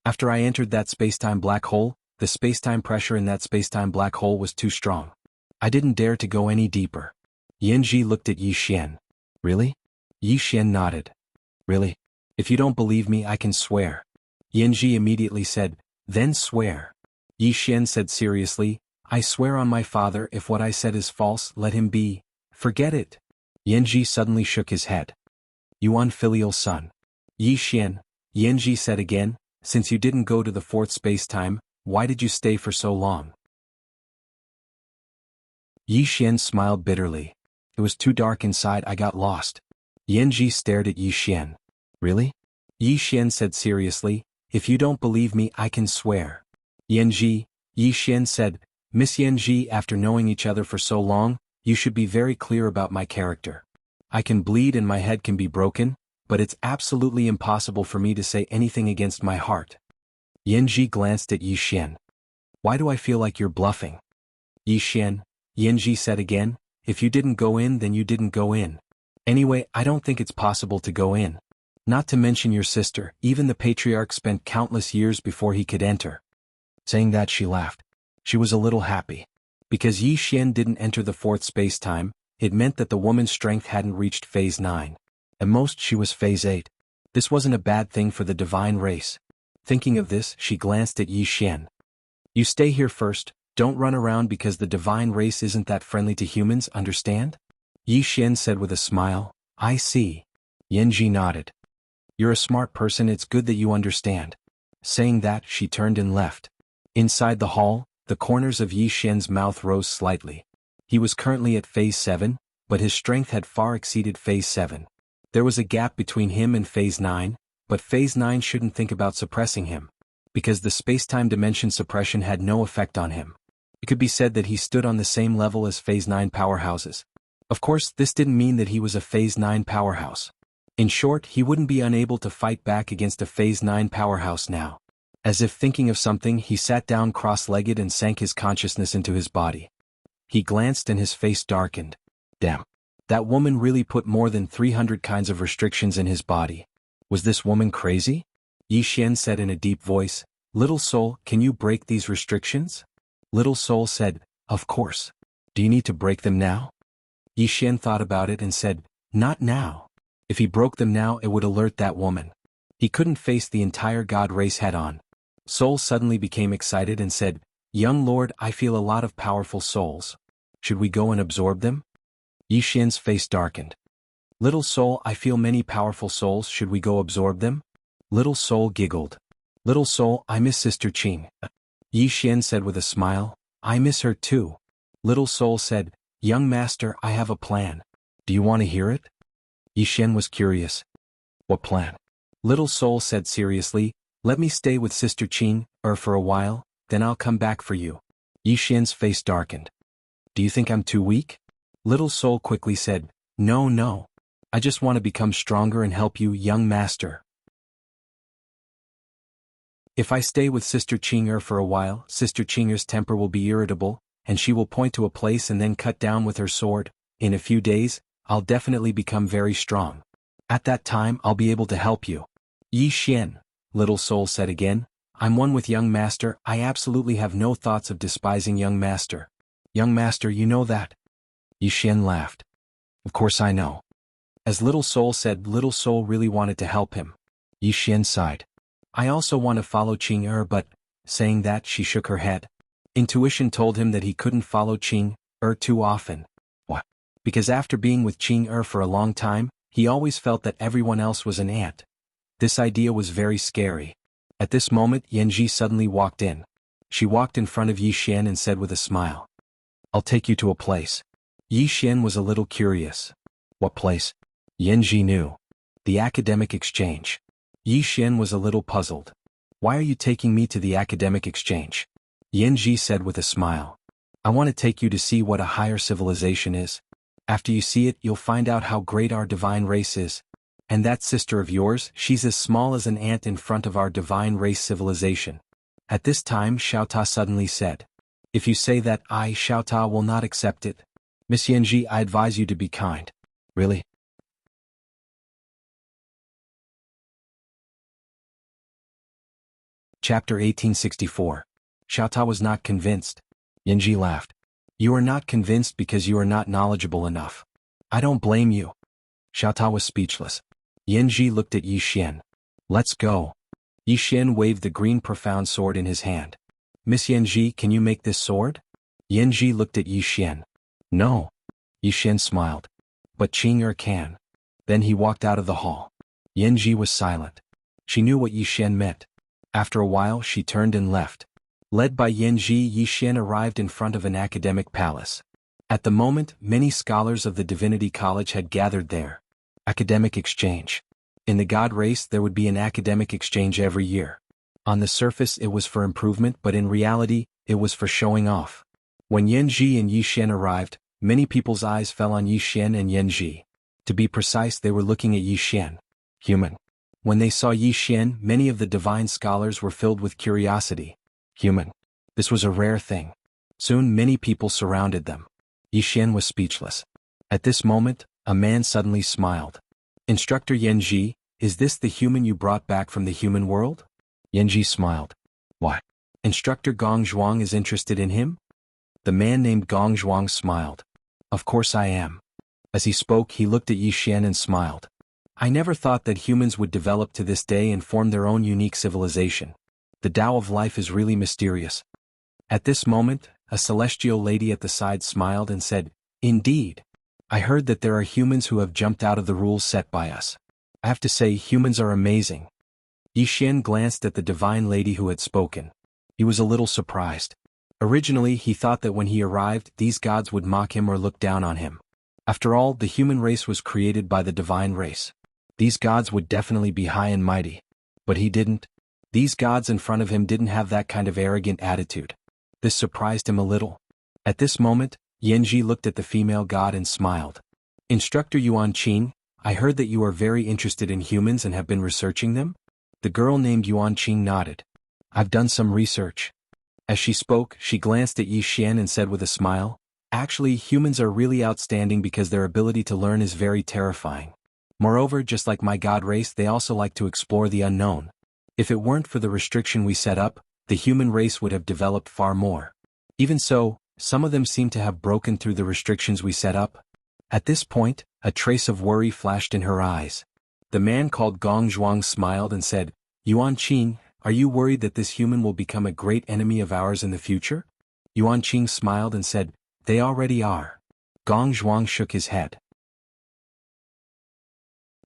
"After I entered that spacetime black hole, the spacetime pressure in that spacetime black hole was too strong. I didn't dare to go any deeper." Yanji looked at Yi Xian. "Really?" Yi Xian nodded. "Really? If you don't believe me, I can swear." Yanji immediately said, "Then swear." Yi Xian said seriously, "I swear on my father, if what I said is false, let him be. Forget it." Yanji suddenly shook his head. "You unfilial son." Yi Xian, Yanji said again, "Since you didn't go to the 4th spacetime, why did you stay for so long?" Yi Xian smiled bitterly. "It was too dark inside, I got lost." Yanji stared at Yi Xian. "Really?" Yi Xian said seriously, "If you don't believe me, I can swear." Yanji, Yi Xian said, "Miss Yanji, after knowing each other for so long, you should be very clear about my character. I can bleed and my head can be broken, but it's absolutely impossible for me to say anything against my heart." Yanji glanced at Yi Xian. "Why do I feel like you're bluffing?" Yi Xian, Yanji said again, "If you didn't go in, then you didn't go in. Anyway, I don't think it's possible to go in. Not to mention your sister, even the patriarch spent countless years before he could enter." Saying that, she laughed. She was a little happy. Because Yi Xian didn't enter the 4th spacetime, it meant that the woman's strength hadn't reached phase 9. At most she was phase 8. This wasn't a bad thing for the divine race. Thinking of this, she glanced at Yi Xian. "You stay here first, don't run around because the divine race isn't that friendly to humans, understand?" Yi Xian said with a smile, "I see." Yanji nodded. "You're a smart person, it's good that you understand." Saying that, she turned and left. Inside the hall, the corners of Yi Xian's mouth rose slightly. He was currently at Phase 7, but his strength had far exceeded Phase 7. There was a gap between him and Phase 9, but Phase 9 shouldn't think about suppressing him, because the space-time dimension suppression had no effect on him. It could be said that he stood on the same level as Phase 9 powerhouses. Of course, this didn't mean that he was a Phase 9 powerhouse. In short, he wouldn't be unable to fight back against a Phase 9 powerhouse now. As if thinking of something, he sat down cross-legged and sank his consciousness into his body. He glanced and his face darkened. Damn. That woman really put more than 300 kinds of restrictions in his body. Was this woman crazy? Yi Xian said in a deep voice, "Little soul, can you break these restrictions?" Little soul said, "Of course. Do you need to break them now?" Yi Xian thought about it and said, "Not now. If he broke them now, it would alert that woman." He couldn't face the entire god race head-on. Soul suddenly became excited and said, "Young lord, I feel a lot of powerful souls. Should we go and absorb them?" Yi Xian's face darkened. "Little soul, I feel many powerful souls. Should we go absorb them?" Little soul giggled. "Little soul, I miss Sister Qing." Yi Xian said with a smile, "I miss her too." Little soul said, "Young master, I have a plan. Do you want to hear it?" Yi Xian was curious. "What plan?" Little soul said seriously, "Let me stay with Sister Qing, for a while, then I'll come back for you." Yi Xian's face darkened. "Do you think I'm too weak?" Little soul quickly said, No. I just want to become stronger and help you, young master. If I stay with Sister Qing for a while, Sister Qing's temper will be irritable, and she will point to a place and then cut down with her sword. In a few days, I'll definitely become very strong. At that time, I'll be able to help you." Yi Xian, Little soul said again, "I'm one with young master. I absolutely have no thoughts of despising young master. Young master, you know that?" Yi Xian laughed. "Of course I know." As Little soul said, Little soul really wanted to help him. Yi Xian sighed. "I also want to follow Qing but," saying that, she shook her head. Intuition told him that he couldn't follow Qing too often. What? Because after being with Qing for a long time, he always felt that everyone else was an ant. This idea was very scary. At this moment, Yanji suddenly walked in. She walked in front of Yi Xian and said with a smile, "I'll take you to a place." Yi Xian was a little curious. What place? Yanji knew. The academic exchange. Yi Xian was a little puzzled. "Why are you taking me to the academic exchange?" Yanji said with a smile. "I want to take you to see what a higher civilization is. After you see it, you'll find out how great our divine race is. And that sister of yours, she's as small as an ant in front of our divine race civilization." At this time, Xiaota suddenly said, "If you say that, I, Xiaota, will not accept it. Miss Yanji, I advise you to be kind." "Really?" Chapter 1864. Xiaota was not convinced. Yanji laughed. "You are not convinced because you are not knowledgeable enough. I don't blame you." Xiaota was speechless. Yanji looked at Yi Xian. "Let's go." Yi Xian waved the green profound sword in his hand. "Miss Yanji, can you make this sword?" Yanji looked at Yi Xian. "No." Yi Xian smiled. "But Qing can." Then he walked out of the hall. Yanji was silent. She knew what Yi Xian meant. After a while, she turned and left. Led by Yanji, Yi Xian arrived in front of an academic palace. At the moment, many scholars of the Divinity College had gathered there. Academic exchange. In the god race, there would be an academic exchange every year. On the surface, it was for improvement, but in reality, it was for showing off. When Yanji and Yi Xian arrived, many people's eyes fell on Yi Xian and Yanji. To be precise, they were looking at Yi Xian. Human. When they saw Yi Xian, many of the divine scholars were filled with curiosity. Human. This was a rare thing. Soon many people surrounded them. Yi Xian was speechless. At this moment, a man suddenly smiled. "Instructor Yanji, is this the human you brought back from the human world?" Yanji smiled. "What? Instructor Gong Zhuang is interested in him?" The man named Gong Zhuang smiled. "Of course I am." As he spoke, he looked at Yi Xian and smiled. "I never thought that humans would develop to this day and form their own unique civilization. The Tao of life is really mysterious." At this moment, a celestial lady at the side smiled and said, "Indeed. I heard that there are humans who have jumped out of the rules set by us. I have to say, humans are amazing." Yi Xian glanced at the divine lady who had spoken. He was a little surprised. Originally he thought that when he arrived these gods would mock him or look down on him. After all, the human race was created by the divine race. These gods would definitely be high and mighty. But he didn't. These gods in front of him didn't have that kind of arrogant attitude. This surprised him a little. At this moment, Yanji looked at the female god and smiled. Instructor Yuan Qing, I heard that you are very interested in humans and have been researching them? The girl named Yuan Qing nodded. I've done some research. As she spoke, she glanced at Yi Xian and said with a smile, actually, humans are really outstanding because their ability to learn is very terrifying. Moreover, just like my god race, they also like to explore the unknown. If it weren't for the restriction we set up, the human race would have developed far more. Even so, some of them seem to have broken through the restrictions we set up. At this point, a trace of worry flashed in her eyes. The man called Gong Zhuang smiled and said, Yuan Qing, are you worried that this human will become a great enemy of ours in the future? Yuan Qing smiled and said, they already are. Gong Zhuang shook his head.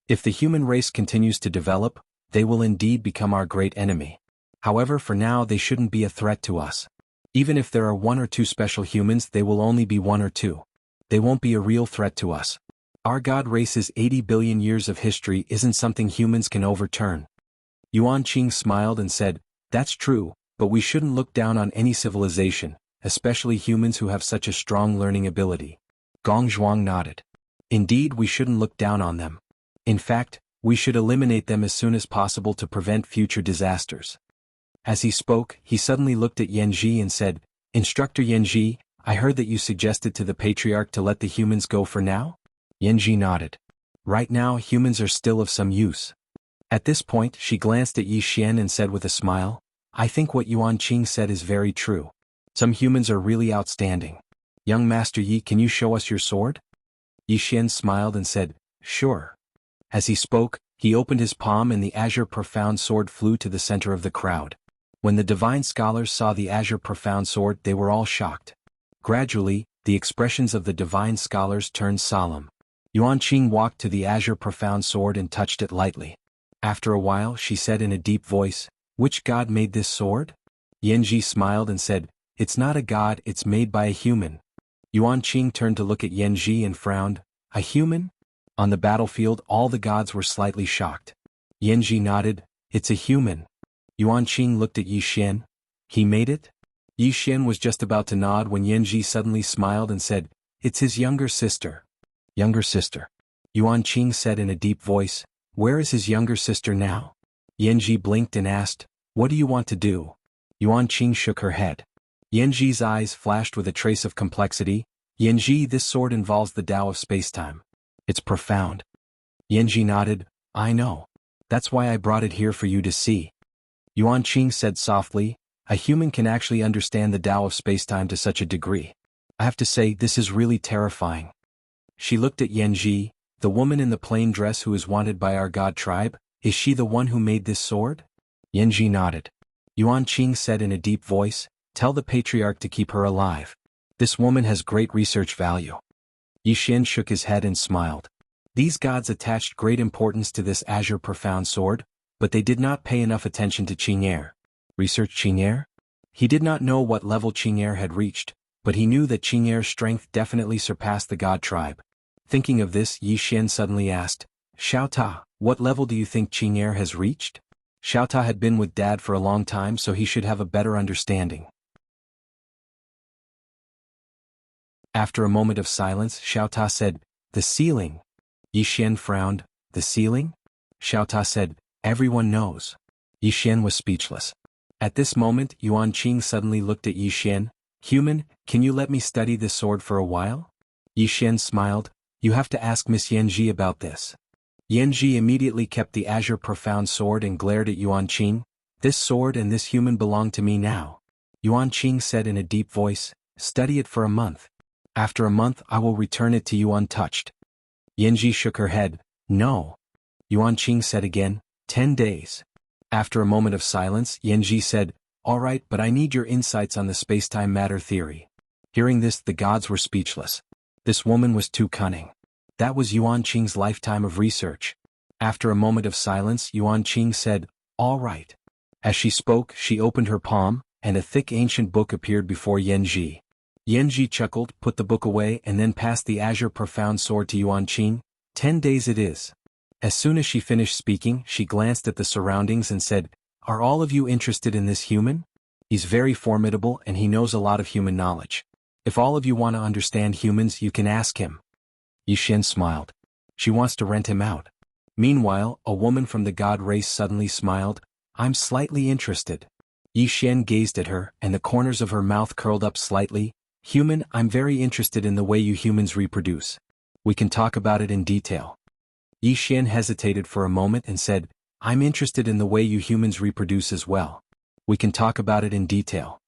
If the human race continues to develop, they will indeed become our great enemy. However, for now they shouldn't be a threat to us. Even if there are 1 or 2 special humans, they will only be 1 or 2. They won't be a real threat to us. Our god race's 80 billion years of history isn't something humans can overturn. Yuan Qing smiled and said, that's true, but we shouldn't look down on any civilization, especially humans who have such a strong learning ability. Gong Zhuang nodded. Indeed, we shouldn't look down on them. In fact, we should eliminate them as soon as possible to prevent future disasters. As he spoke, he suddenly looked at Yanji and said, Instructor Yanji, I heard that you suggested to the patriarch to let the humans go for now? Yanji nodded. Right now, humans are still of some use. At this point, she glanced at Yi Xian and said with a smile, I think what Yuan Qing said is very true. Some humans are really outstanding. Young Master Yi, can you show us your sword? Yi Xian smiled and said, sure. As he spoke, he opened his palm and the azure profound sword flew to the center of the crowd. When the divine scholars saw the azure profound sword, they were all shocked. Gradually, the expressions of the divine scholars turned solemn. Yuan Qing walked to the azure profound sword and touched it lightly. After a while, she said in a deep voice, which god made this sword? Yanji smiled and said, it's not a god, it's made by a human. Yuan Qing turned to look at Yanji and frowned, a human? On the battlefield, all the gods were slightly shocked. Yanji nodded, it's a human. Yuan Qing looked at Yi Xian. He made it? Yi Xian was just about to nod when Yanji suddenly smiled and said, it's his younger sister. Younger sister. Yuan Qing said in a deep voice, where is his younger sister now? Yanji blinked and asked, what do you want to do? Yuan Qing shook her head. Yanji's eyes flashed with a trace of complexity. Yanji, this sword involves the Tao of spacetime. It's profound. Yanji nodded, I know. That's why I brought it here for you to see. Yuan Qing said softly, a human can actually understand the Tao of spacetime to such a degree. I have to say, this is really terrifying. She looked at Yanji, the woman in the plain dress who is wanted by our god tribe, is she the one who made this sword? Yanji nodded. Yuan Qing said in a deep voice, tell the patriarch to keep her alive. This woman has great research value. Yi Xian shook his head and smiled. These gods attached great importance to this azure profound sword, but they did not pay enough attention to Qing'er. Research Qing'er? He did not know what level Qing'er had reached, but he knew that Qing'er's strength definitely surpassed the god tribe. Thinking of this, Yi Xian suddenly asked, Xiao Ta, what level do you think Qing'er has reached? Xiao Ta had been with Dad for a long time, so he should have a better understanding. After a moment of silence, Xiao Ta said, the ceiling. Yi Xian frowned, the ceiling? Xiao Ta said, everyone knows. Yi Xian was speechless. At this moment, Yuan Qing suddenly looked at Yi Xian, human, can you let me study this sword for a while? Yi Xian smiled, you have to ask Miss Yanji about this. Yanji immediately kept the azure profound sword and glared at Yuan Qing, this sword and this human belong to me now. Yuan Qing said in a deep voice, study it for a month. After a month I will return it to you untouched. Yanji shook her head, no. Yuan Qing said again, 10 days. After a moment of silence, Yanji said, all right, but I need your insights on the spacetime matter theory. Hearing this, the gods were speechless. This woman was too cunning. That was Yuan Qing's lifetime of research. After a moment of silence, Yuan Qing said, all right. As she spoke, she opened her palm, and a thick ancient book appeared before Yanji. Yanji chuckled, put the book away and then passed the azure profound sword to Yuan Qing. 10 days it is. As soon as she finished speaking, she glanced at the surroundings and said, "Are all of you interested in this human? He's very formidable and he knows a lot of human knowledge. If all of you want to understand humans, you can ask him." Yixin smiled. She wants to rent him out. Meanwhile, a woman from the god race suddenly smiled. "I'm slightly interested." Yixin gazed at her, and the corners of her mouth curled up slightly. "Human, I'm very interested in the way you humans reproduce. We can talk about it in detail." Yixin hesitated for a moment and said, "I'm interested in the way you humans reproduce as well. We can talk about it in detail."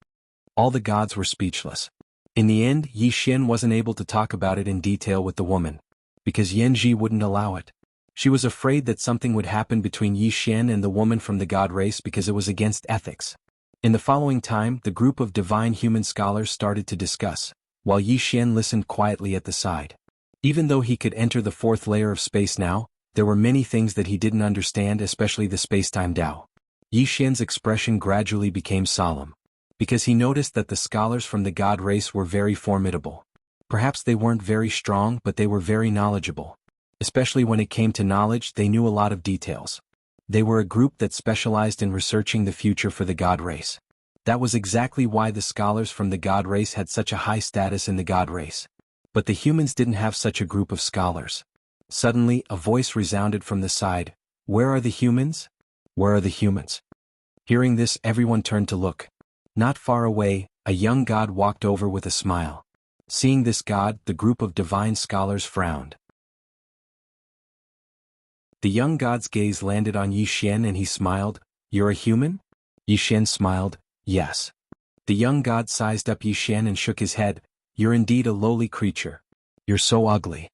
All the gods were speechless. In the end, Yixin wasn't able to talk about it in detail with the woman, because Yanji wouldn't allow it. She was afraid that something would happen between Yixin and the woman from the god race because it was against ethics. In the following time, the group of divine human scholars started to discuss, while Yixin listened quietly at the side. Even though he could enter the fourth layer of space now, there were many things that he didn't understand, especially the space-time Tao. Yixin's expression gradually became solemn, because he noticed that the scholars from the god race were very formidable. Perhaps they weren't very strong, but they were very knowledgeable. Especially when it came to knowledge, they knew a lot of details. They were a group that specialized in researching the future for the god race. That was exactly why the scholars from the god race had such a high status in the god race. But the humans didn't have such a group of scholars. Suddenly, a voice resounded from the side. "Where are the humans? Where are the humans?" Hearing this, everyone turned to look. Not far away, a young god walked over with a smile. Seeing this god, the group of divine scholars frowned. The young god's gaze landed on Yixin and he smiled. "You're a human?" Yixin smiled, "Yes." The young god sized up Yixin and shook his head. "You're indeed a lowly creature. You're so ugly."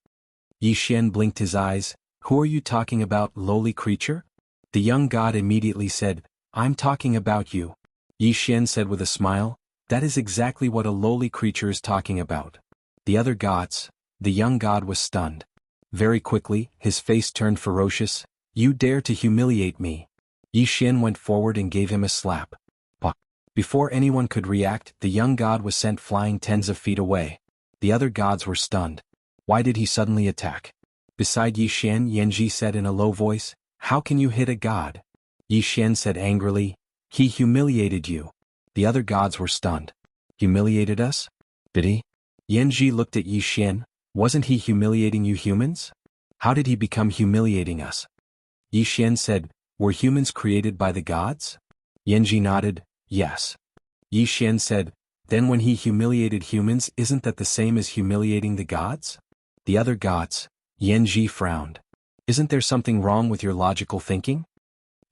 Yixin blinked his eyes. "Who are you talking about, lowly creature?" The young god immediately said, "I'm talking about you." Yixin said with a smile, "That is exactly what a lowly creature is talking about." The other gods. The young god was stunned. Very quickly, his face turned ferocious. "You dare to humiliate me." Yixin went forward and gave him a slap. Pah! Before anyone could react, the young god was sent flying tens of feet away. The other gods were stunned. Why did he suddenly attack? Beside Yixin, Yanji said in a low voice, "How can you hit a god?" Yixin said angrily, "He humiliated you." The other gods were stunned. "Humiliated us? Did he?" Yanji looked at Yixin. "Wasn't he humiliating you humans? How did he become humiliating us?" Yixin said, "Were humans created by the gods?" Yanji nodded, "Yes." Yixin said, "Then when he humiliated humans, isn't that the same as humiliating the gods?" The other gods. Yanji frowned. "Isn't there something wrong with your logical thinking?"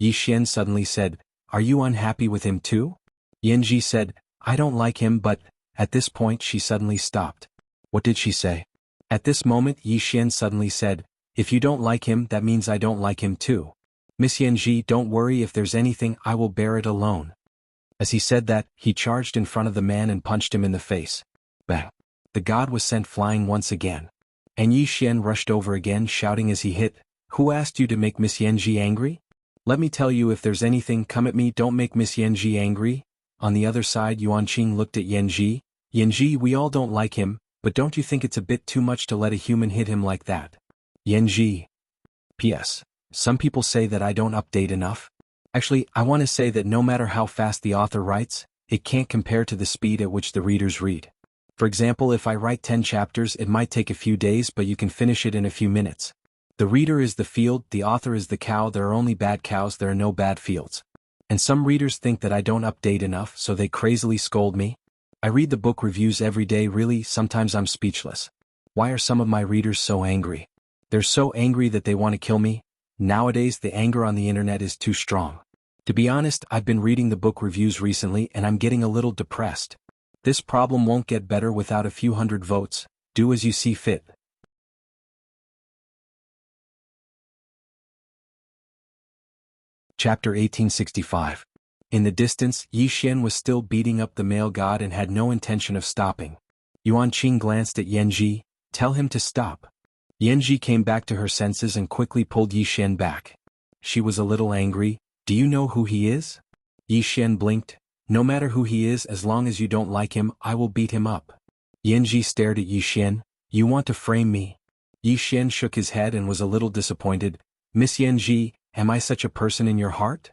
Yixin suddenly said, "Are you unhappy with him too?" Yanji said, "I don't like him, but..." At this point she suddenly stopped. What did she say? At this moment Yixin suddenly said, "If you don't like him, that means I don't like him too. Miss Yanji, don't worry, if there's anything, I will bear it alone." As he said that, he charged in front of the man and punched him in the face. Bang! The god was sent flying once again. And Yixin rushed over again, shouting as he hit, "Who asked you to make Miss Yanji angry? Let me tell you, if there's anything, come at me, don't make Miss Yanji angry." On the other side, Yuan Qing looked at Yanji. "Yanji, we all don't like him, but don't you think it's a bit too much to let a human hit him like that?" Yanji. P.S. Some people say that I don't update enough. Actually, I want to say that no matter how fast the author writes, it can't compare to the speed at which the readers read. For example, if I write 10 chapters, it might take a few days, but you can finish it in a few minutes. The reader is the field, the author is the cow. There are only bad cows, there are no bad fields. And some readers think that I don't update enough, so they crazily scold me. I read the book reviews every day. Really, sometimes I'm speechless. Why are some of my readers so angry? They're so angry that they want to kill me. Nowadays the anger on the internet is too strong. To be honest, I've been reading the book reviews recently and I'm getting a little depressed. This problem won't get better without a few hundred votes. Do as you see fit. Chapter 1865. In the distance, Yixin was still beating up the male god and had no intention of stopping. Yuan Qing glanced at Yanji. "Tell him to stop." Yanji came back to her senses and quickly pulled Yixin back. She was a little angry. "Do you know who he is?" Yixin blinked. No matter who he is, as long as you don't like him, I will beat him up. Yanji stared at Yi Xian. You want to frame me? Yi Xian shook his head and was a little disappointed. Miss Yanji, am I such a person in your heart?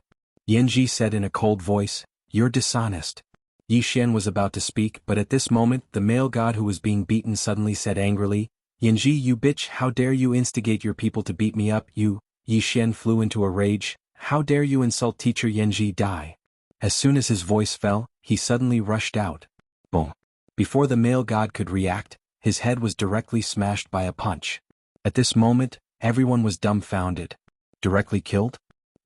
Yanji said in a cold voice, you're dishonest. Yi Xian was about to speak, but at this moment the male god who was being beaten suddenly said angrily, Yanji, you bitch, how dare you instigate your people to beat me up, you? Yi Xian flew into a rage. How dare you insult teacher Yanji, die? As soon as his voice fell, he suddenly rushed out. Boom. Before the male god could react, his head was directly smashed by a punch. At this moment, everyone was dumbfounded. Directly killed?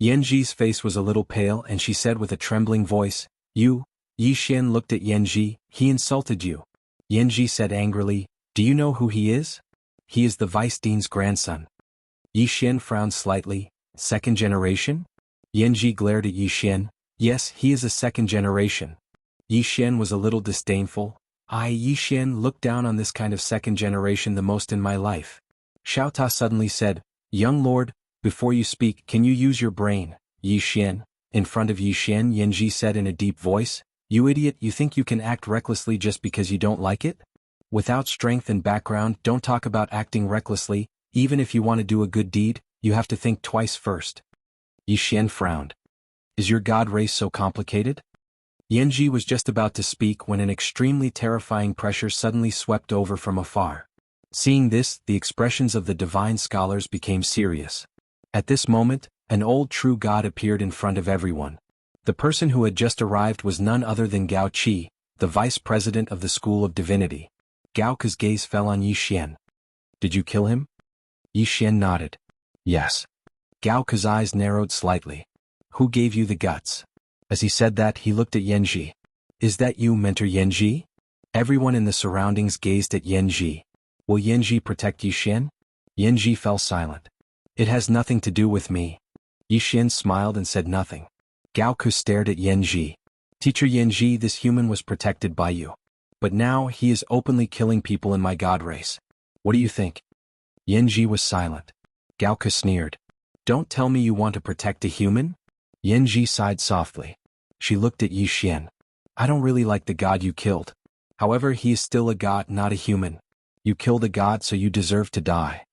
Yanji's face was a little pale and she said with a trembling voice, You? Yi Xian looked at Yanji. He insulted you. Yanji said angrily, do you know who he is? He is the vice dean's grandson. Yi Xian frowned slightly. Second generation? Yanji glared at Yi Xian. Yes, he is a second generation. Yi Xian was a little disdainful. Yi Xian looked down on this kind of second generation the most in my life. Xiao Ta suddenly said, Young lord, before you speak, can you use your brain? Yi Xian. In front of Yi Xian, Yanji said in a deep voice, You idiot, you think you can act recklessly just because you don't like it? Without strength and background, don't talk about acting recklessly. Even if you want to do a good deed, you have to think twice first. Yi Xian frowned. Is your god race so complicated? Yanji was just about to speak when an extremely terrifying pressure suddenly swept over from afar. Seeing this, the expressions of the divine scholars became serious. At this moment, an old true god appeared in front of everyone. The person who had just arrived was none other than Gao Qi, the vice president of the School of Divinity. Gao Ke's gaze fell on Yi Xian. Did you kill him? Yi Xian nodded. Yes. Gao Ke's eyes narrowed slightly. Who gave you the guts? As he said that, he looked at Yanji. Is that you, Mentor Yanji? Everyone in the surroundings gazed at Yanji. Will Yanji protect Yi Xian? Yanji fell silent. It has nothing to do with me. Yi Xian smiled and said nothing. Gao Ke stared at Yanji. Teacher Yanji, this human was protected by you. But now he is openly killing people in my god race. What do you think? Yanji was silent. Gao Ke sneered. Don't tell me you want to protect a human? Yanji sighed softly. She looked at Yi Xian. I don't really like the god you killed. However, he is still a god, not a human. You killed a god, so you deserve to die.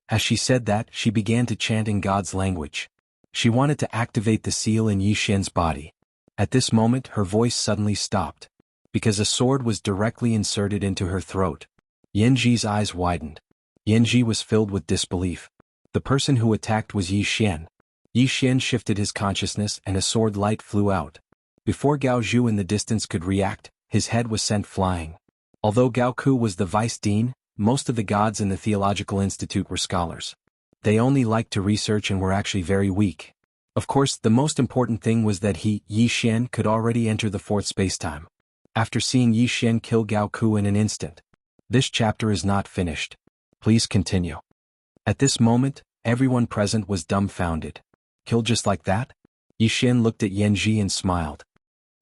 As she said that, she began to chant in God's language. She wanted to activate the seal in Yi Xian's body. At this moment, her voice suddenly stopped, because a sword was directly inserted into her throat. Yanji's eyes widened. Yanji was filled with disbelief. The person who attacked was Yi Xian. Yi Xian shifted his consciousness and a sword light flew out. Before Gao Zhu in the distance could react, his head was sent flying. Although Gao Ku was the vice dean, most of the gods in the Theological Institute were scholars. They only liked to research and were actually very weak. Of course, the most important thing was that Yi Xian, could already enter the fourth spacetime. After seeing Yi Xian kill Gao Ku in an instant. This chapter is not finished. Please continue. At this moment, everyone present was dumbfounded. Killed just like that? Yi Xian looked at Yanji and smiled.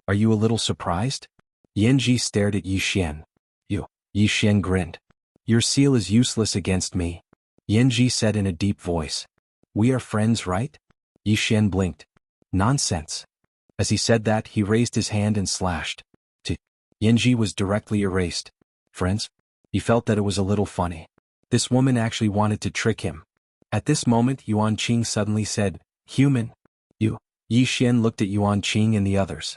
Are you a little surprised? Yanji stared at Yi Xian. Yi Xian grinned. Your seal is useless against me. Yanji said in a deep voice. We are friends, right? Yi Xian blinked. Nonsense. As he said that, he raised his hand and slashed. Yanji was directly erased. Friends? He felt that it was a little funny. This woman actually wanted to trick him. At this moment, Yuan Qing suddenly said, Human. You. Yi Xian looked at Yuan Qing and the others.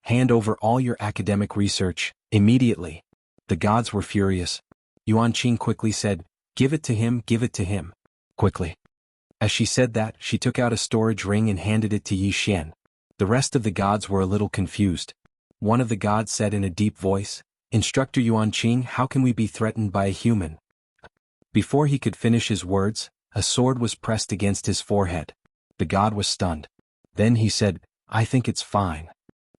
Hand over all your academic research, immediately. The gods were furious. Yuan Qing quickly said, Give it to him, quickly. As she said that, she took out a storage ring and handed it to Yi Xian. The rest of the gods were a little confused. One of the gods said in a deep voice, Instructor Yuan Qing, how can we be threatened by a human? Before he could finish his words, a sword was pressed against his forehead. The god was stunned. Then he said, I think it's fine.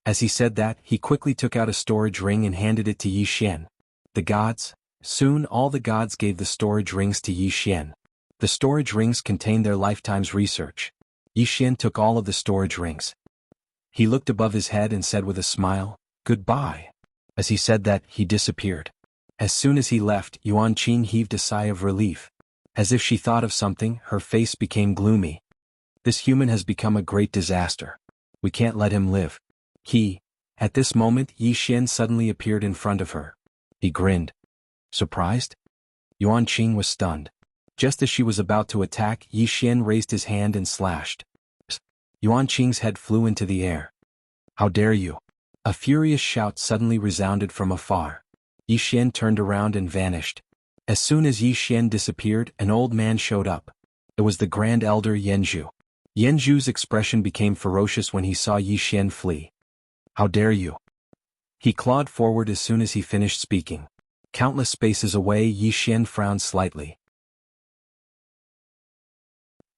As he said that, he quickly took out a storage ring and handed it to Yi Xian. The gods. Soon all the gods gave the storage rings to Yi Xian. The storage rings contained their lifetime's research. Yi Xian took all of the storage rings. He looked above his head and said with a smile, Goodbye. As he said that, he disappeared. As soon as he left, Yuan Qing heaved a sigh of relief. As if she thought of something, her face became gloomy. This human has become a great disaster. We can't let him live. At this moment Yi Xian suddenly appeared in front of her. He grinned. Surprised? Yuan Qing was stunned. Just as she was about to attack, Yi Xian raised his hand and slashed. Yuan Qing's head flew into the air. How dare you! A furious shout suddenly resounded from afar. Yi Xian turned around and vanished. As soon as Yi Xian disappeared, an old man showed up. It was the Grand Elder Yanzhu. Yanzhu's expression became ferocious when he saw Yi Xian flee. How dare you! He clawed forward as soon as he finished speaking. Countless spaces away, Yi Xian frowned slightly.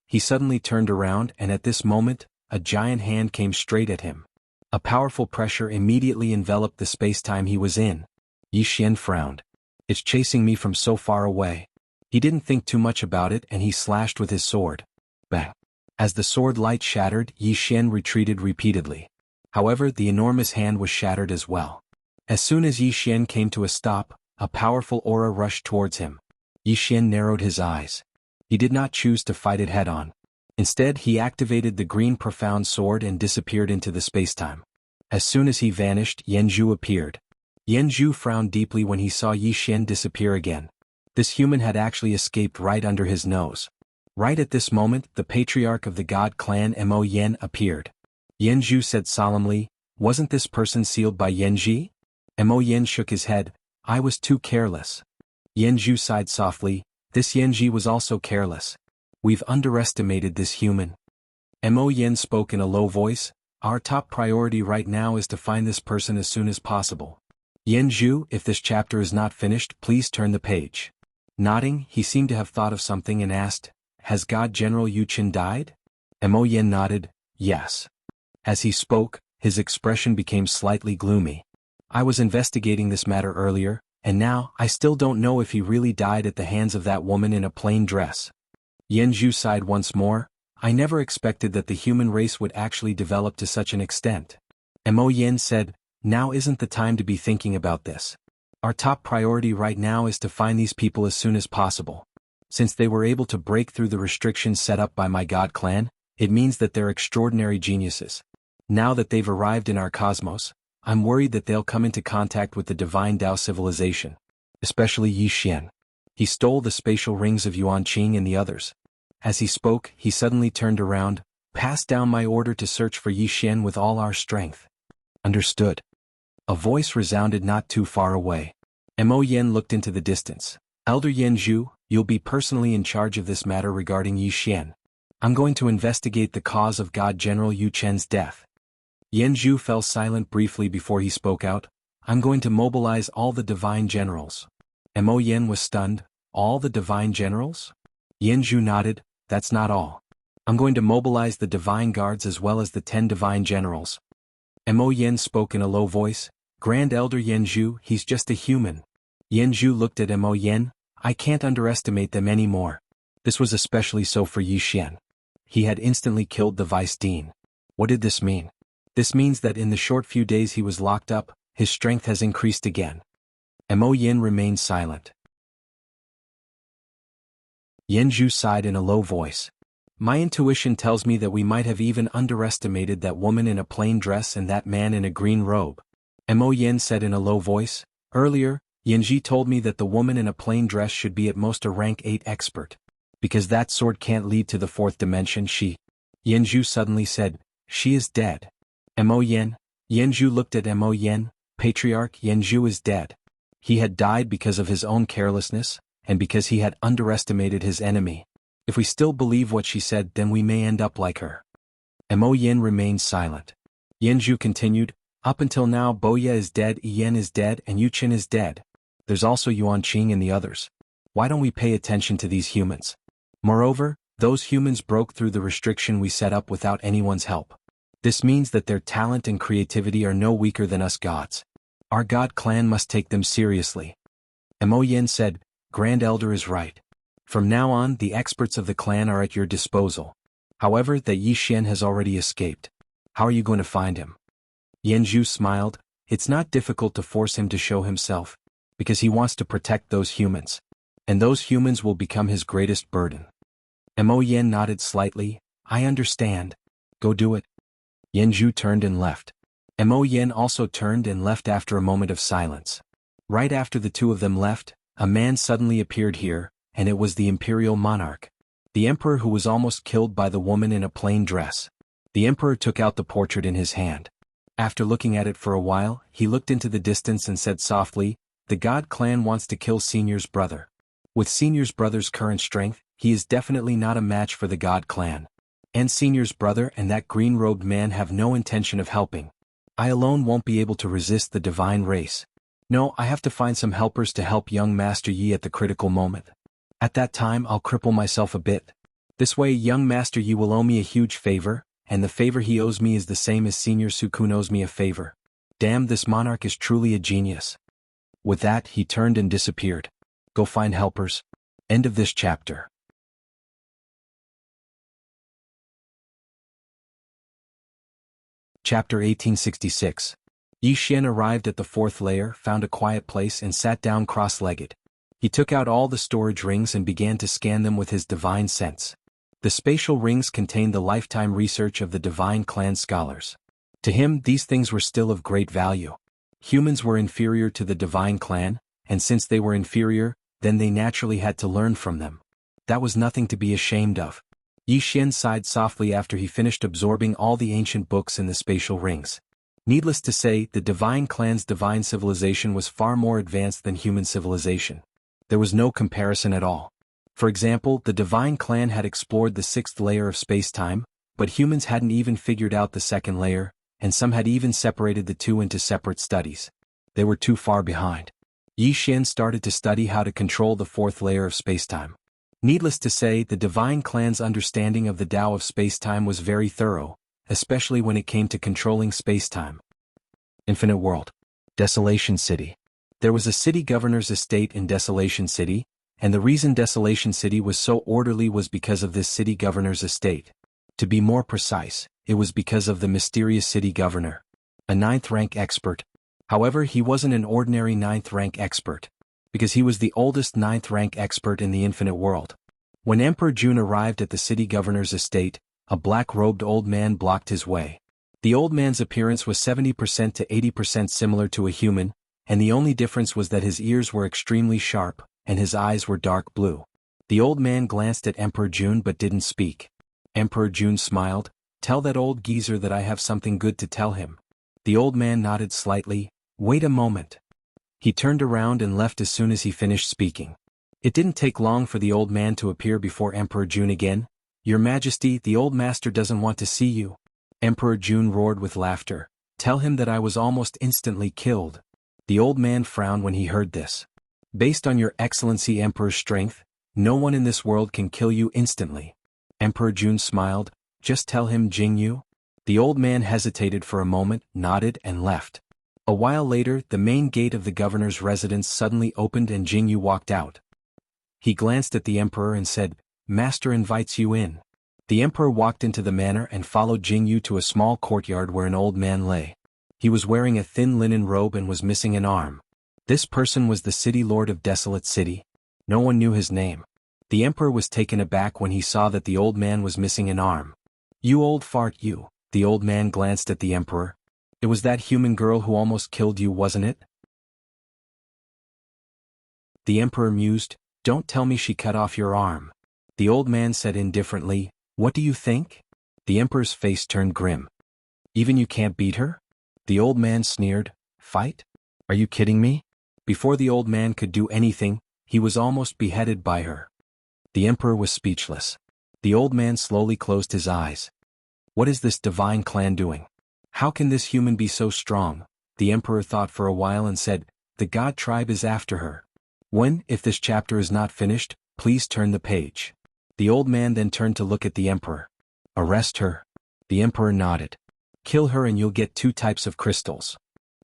He suddenly turned around, and at this moment, a giant hand came straight at him. A powerful pressure immediately enveloped the space-time he was in. Yi Xian frowned. It's chasing me from so far away. He didn't think too much about it, and he slashed with his sword. Bang! As the sword light shattered, Yi Xian retreated repeatedly. However, the enormous hand was shattered as well. As soon as Yi Xian came to a stop, a powerful aura rushed towards him. Yi Xian narrowed his eyes. He did not choose to fight it head-on. Instead, he activated the green profound sword and disappeared into the spacetime. As soon as he vanished, Yanzhu appeared. Yanzhu frowned deeply when he saw Yi Xian disappear again. This human had actually escaped right under his nose. Right at this moment, the patriarch of the God clan Mo Yen appeared. Yanzhu said solemnly, "Wasn't this person sealed by Yanji?" Mo Yen shook his head. "I was too careless." Yanzhu sighed softly. "This Yanji was also careless. We've underestimated this human." Mo Yen spoke in a low voice. "Our top priority right now is to find this person as soon as possible. Yanzhu, if this chapter is not finished, please turn the page." Nodding, he seemed to have thought of something and asked, "Has God General Yu Qin died?" Mo Yen nodded, "Yes." As he spoke, his expression became slightly gloomy. "I was investigating this matter earlier, and now I still don't know if he really died at the hands of that woman in a plain dress." Yanzhu sighed once more. "I never expected that the human race would actually develop to such an extent." Mo Yen said, "Now isn't the time to be thinking about this. Our top priority right now is to find these people as soon as possible. Since they were able to break through the restrictions set up by my God clan, it means that they're extraordinary geniuses. Now that they've arrived in our cosmos, I'm worried that they'll come into contact with the divine Tao civilization. Especially Yi Xian. He stole the spatial rings of Yuan Qing and the others." As he spoke, he suddenly turned around. "Pass down my order to search for Yi Xian with all our strength." "Understood." A voice resounded not too far away. Mo Yen looked into the distance. "Elder Yanzhu, you'll be personally in charge of this matter regarding Yi Xian. I'm going to investigate the cause of God General Yu Chen's death." Yanzhu fell silent briefly before he spoke out. "I'm going to mobilize all the divine generals." Mo Yen was stunned. "All the divine generals?" Yanzhu nodded. "That's not all. I'm going to mobilize the divine guards as well as the 10 divine generals." Mo Yen spoke in a low voice. "Grand Elder Yanzhu, he's just a human." Yanzhu looked at Mo Yen. "I can't underestimate them anymore." This was especially so for Yi Xian. He had instantly killed the vice dean. What did this mean? This means that in the short few days he was locked up, his strength has increased again. Mo Yen remained silent. Yanzhu sighed in a low voice. "My intuition tells me that we might have even underestimated that woman in a plain dress and that man in a green robe." Mo Yen said in a low voice. "Earlier, Yanji told me that the woman in a plain dress should be at most a rank 8 expert. Because that sword can't lead to the 4th dimension, Yanzhu suddenly said, "She is dead." Mo Yen. Yanzhu looked at Mo Yen. "Patriarch, Yanzhu is dead. He had died because of his own carelessness, and because he had underestimated his enemy. If we still believe what she said, then we may end up like her." Mo Yen remained silent. Yanzhu continued, "Up until now Boya is dead, Yen is dead, and Yu Qin is dead. There's also Yuan Qing and the others. Why don't we pay attention to these humans? Moreover, those humans broke through the restriction we set up without anyone's help. This means that their talent and creativity are no weaker than us gods. Our God clan must take them seriously." Mo Yen said, "Grand Elder is right. From now on, the experts of the clan are at your disposal. However, that Yi Xian has already escaped. How are you going to find him?" Yanzhu smiled. "It's not difficult to force him to show himself, because he wants to protect those humans. And those humans will become his greatest burden." Mo Yen nodded slightly. "I understand. Go do it." Yanzhu turned and left. Mo Yen also turned and left after a moment of silence. Right after the two of them left, a man suddenly appeared here, and it was the imperial monarch. The emperor who was almost killed by the woman in a plain dress. The emperor took out the portrait in his hand. After looking at it for a while, he looked into the distance and said softly, "The God clan wants to kill Senior's brother. With Senior's brother's current strength, he is definitely not a match for the God clan. And Senior's brother and that green-robed man have no intention of helping. I alone won't be able to resist the divine race. No, I have to find some helpers to help young Master Yi at the critical moment. At that time I'll cripple myself a bit. This way young Master Yi will owe me a huge favor, and the favor he owes me is the same as Senior Sukun owes me a favor. Damn, this monarch is truly a genius." With that, he turned and disappeared. Go find helpers. End of this chapter. Chapter 1866. Yi Xian arrived at the fourth layer, found a quiet place and sat down cross-legged. He took out all the storage rings and began to scan them with his divine sense. The spatial rings contained the lifetime research of the divine clan scholars. To him, these things were still of great value. Humans were inferior to the divine clan, and since they were inferior, then they naturally had to learn from them. That was nothing to be ashamed of. Yi Xian sighed softly after he finished absorbing all the ancient books in the spatial rings. Needless to say, the divine clan's divine civilization was far more advanced than human civilization. There was no comparison at all. For example, the divine clan had explored the sixth layer of space-time, but humans hadn't even figured out the second layer, and some had even separated the two into separate studies. They were too far behind. Yi Xian started to study how to control the fourth layer of space-time. Needless to say, the divine clan's understanding of the Tao of space-time was very thorough, especially when it came to controlling space-time. Infinite World. Desolation City. There was a city governor's estate in Desolation City, and the reason Desolation City was so orderly was because of this city governor's estate. To be more precise, it was because of the mysterious city governor. A 9th rank expert. However, he wasn't an ordinary 9th rank expert, because he was the oldest 9th rank expert in the infinite world. When Emperor Jun arrived at the city governor's estate, a black-robed old man blocked his way. The old man's appearance was 70% to 80% similar to a human, and the only difference was that his ears were extremely sharp, and his eyes were dark blue. The old man glanced at Emperor Jun but didn't speak. Emperor Jun smiled. "Tell that old geezer that I have something good to tell him." The old man nodded slightly. "Wait a moment." He turned around and left as soon as he finished speaking. It didn't take long for the old man to appear before Emperor Jun again. "Your Majesty, the old master doesn't want to see you." Emperor Jun roared with laughter. "Tell him that I was almost instantly killed." The old man frowned when he heard this. "Based on your Excellency Emperor's strength, no one in this world can kill you instantly." Emperor Jun smiled. "Just tell him, Jingyu." The old man hesitated for a moment, nodded and left. A while later, the main gate of the governor's residence suddenly opened and Jingyu walked out. He glanced at the emperor and said, "Master invites you in." The emperor walked into the manor and followed Jingyu to a small courtyard where an old man lay. He was wearing a thin linen robe and was missing an arm. This person was the city lord of Desolate City. No one knew his name. The emperor was taken aback when he saw that the old man was missing an arm. "You old fart you." The old man glanced at the emperor. "It was that human girl who almost killed you, wasn't it?" The emperor mused. "Don't tell me she cut off your arm." The old man said indifferently, "What do you think?" The emperor's face turned grim. "Even you can't beat her?" The old man sneered. "Fight? Are you kidding me?" Before the old man could do anything, he was almost beheaded by her. The emperor was speechless. The old man slowly closed his eyes. What is this divine clan doing? How can this human be so strong? The emperor thought for a while and said, "The god tribe is after her." If this chapter is not finished, please turn the page. The old man then turned to look at the emperor. "Arrest her." The emperor nodded. "Kill her and you'll get 2 types of crystals."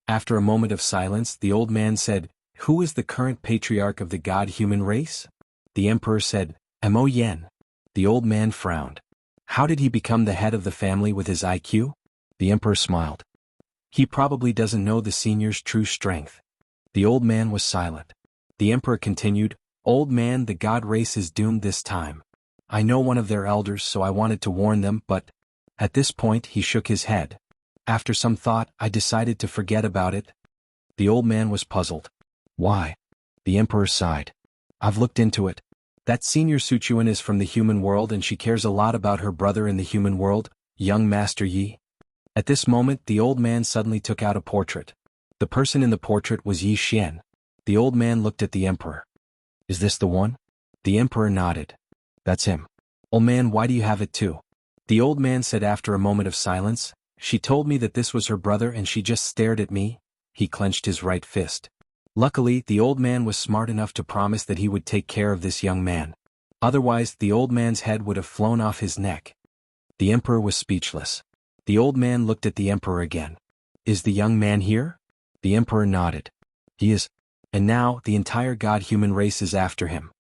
After a moment of silence, the old man said, "Who is the current patriarch of the god-human race?" The emperor said, "Mo Yen." The old man frowned. "How did he become the head of the family with his IQ?" The emperor smiled. "He probably doesn't know the senior's true strength." The old man was silent. The emperor continued, "Old man, the god race is doomed this time. I know one of their elders, so I wanted to warn them, but..." At this point he shook his head. After some thought, I decided to forget about it. The old man was puzzled. Why? The emperor sighed. I've looked into it. That senior Sichuan is from the human world and she cares a lot about her brother in the human world, young Master Yi. At this moment the old man suddenly took out a portrait. The person in the portrait was Yi Xian. The old man looked at the emperor. Is this the one? The emperor nodded. That's him. Old man, why do you have it too? The old man said after a moment of silence. She told me that this was her brother and she just stared at me. He clenched his right fist. Luckily, the old man was smart enough to promise that he would take care of this young man. Otherwise, the old man's head would have flown off his neck. The emperor was speechless. The old man looked at the emperor again. Is the young man here? The emperor nodded. He is. And now, the entire god-human race is after him.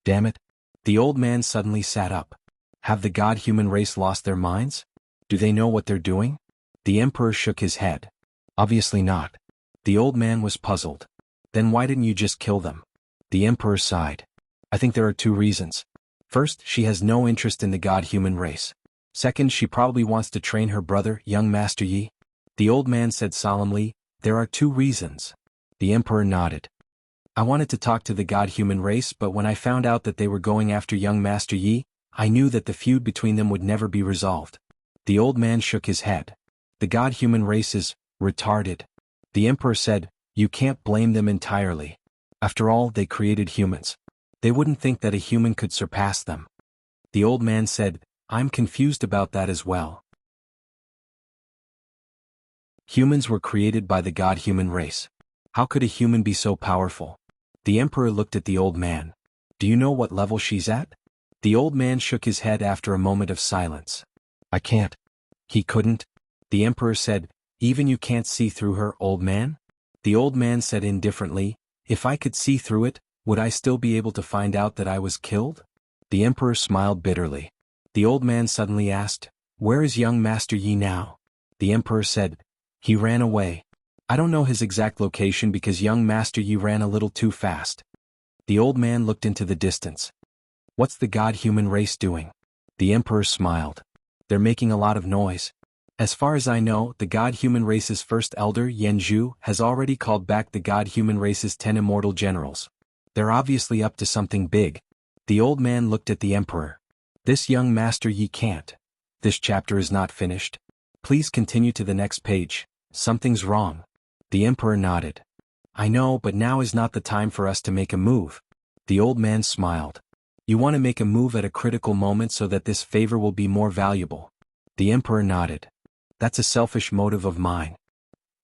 Damn it. The old man suddenly sat up. Have the god-human race lost their minds? Do they know what they're doing? The emperor shook his head. Obviously not. The old man was puzzled. Then why didn't you just kill them? The emperor sighed. I think there are two reasons. First, she has no interest in the god-human race. Second, she probably wants to train her brother, young Master Yi. The old man said solemnly, there are two reasons. The emperor nodded. I wanted to talk to the god-human race, but when I found out that they were going after young Master Yi, I knew that the feud between them would never be resolved. The old man shook his head. The god-human race is retarded. The emperor said, you can't blame them entirely. After all, they created humans. They wouldn't think that a human could surpass them. The old man said, I'm confused about that as well. Humans were created by the god-human race. How could a human be so powerful? The emperor looked at the old man. Do you know what level she's at? The old man shook his head after a moment of silence. I can't. He couldn't. The emperor said, even you can't see through her, old man? The old man said indifferently, if I could see through it, would I still be able to find out that I was killed? The emperor smiled bitterly. The old man suddenly asked, where is young Master Yi now? The emperor said, he ran away. I don't know his exact location because young Master Yi ran a little too fast. The old man looked into the distance. What's the god-human race doing? The emperor smiled. They're making a lot of noise. As far as I know, the god-human race's first elder, Yanzhu, has already called back the god-human race's 10 immortal generals. They're obviously up to something big. The old man looked at the emperor. This young Master Yi can't. This chapter is not finished. Please continue to the next page. Something's wrong. The emperor nodded. I know, but now is not the time for us to make a move. The old man smiled. You want to make a move at a critical moment so that this favor will be more valuable. The emperor nodded. That's a selfish motive of mine.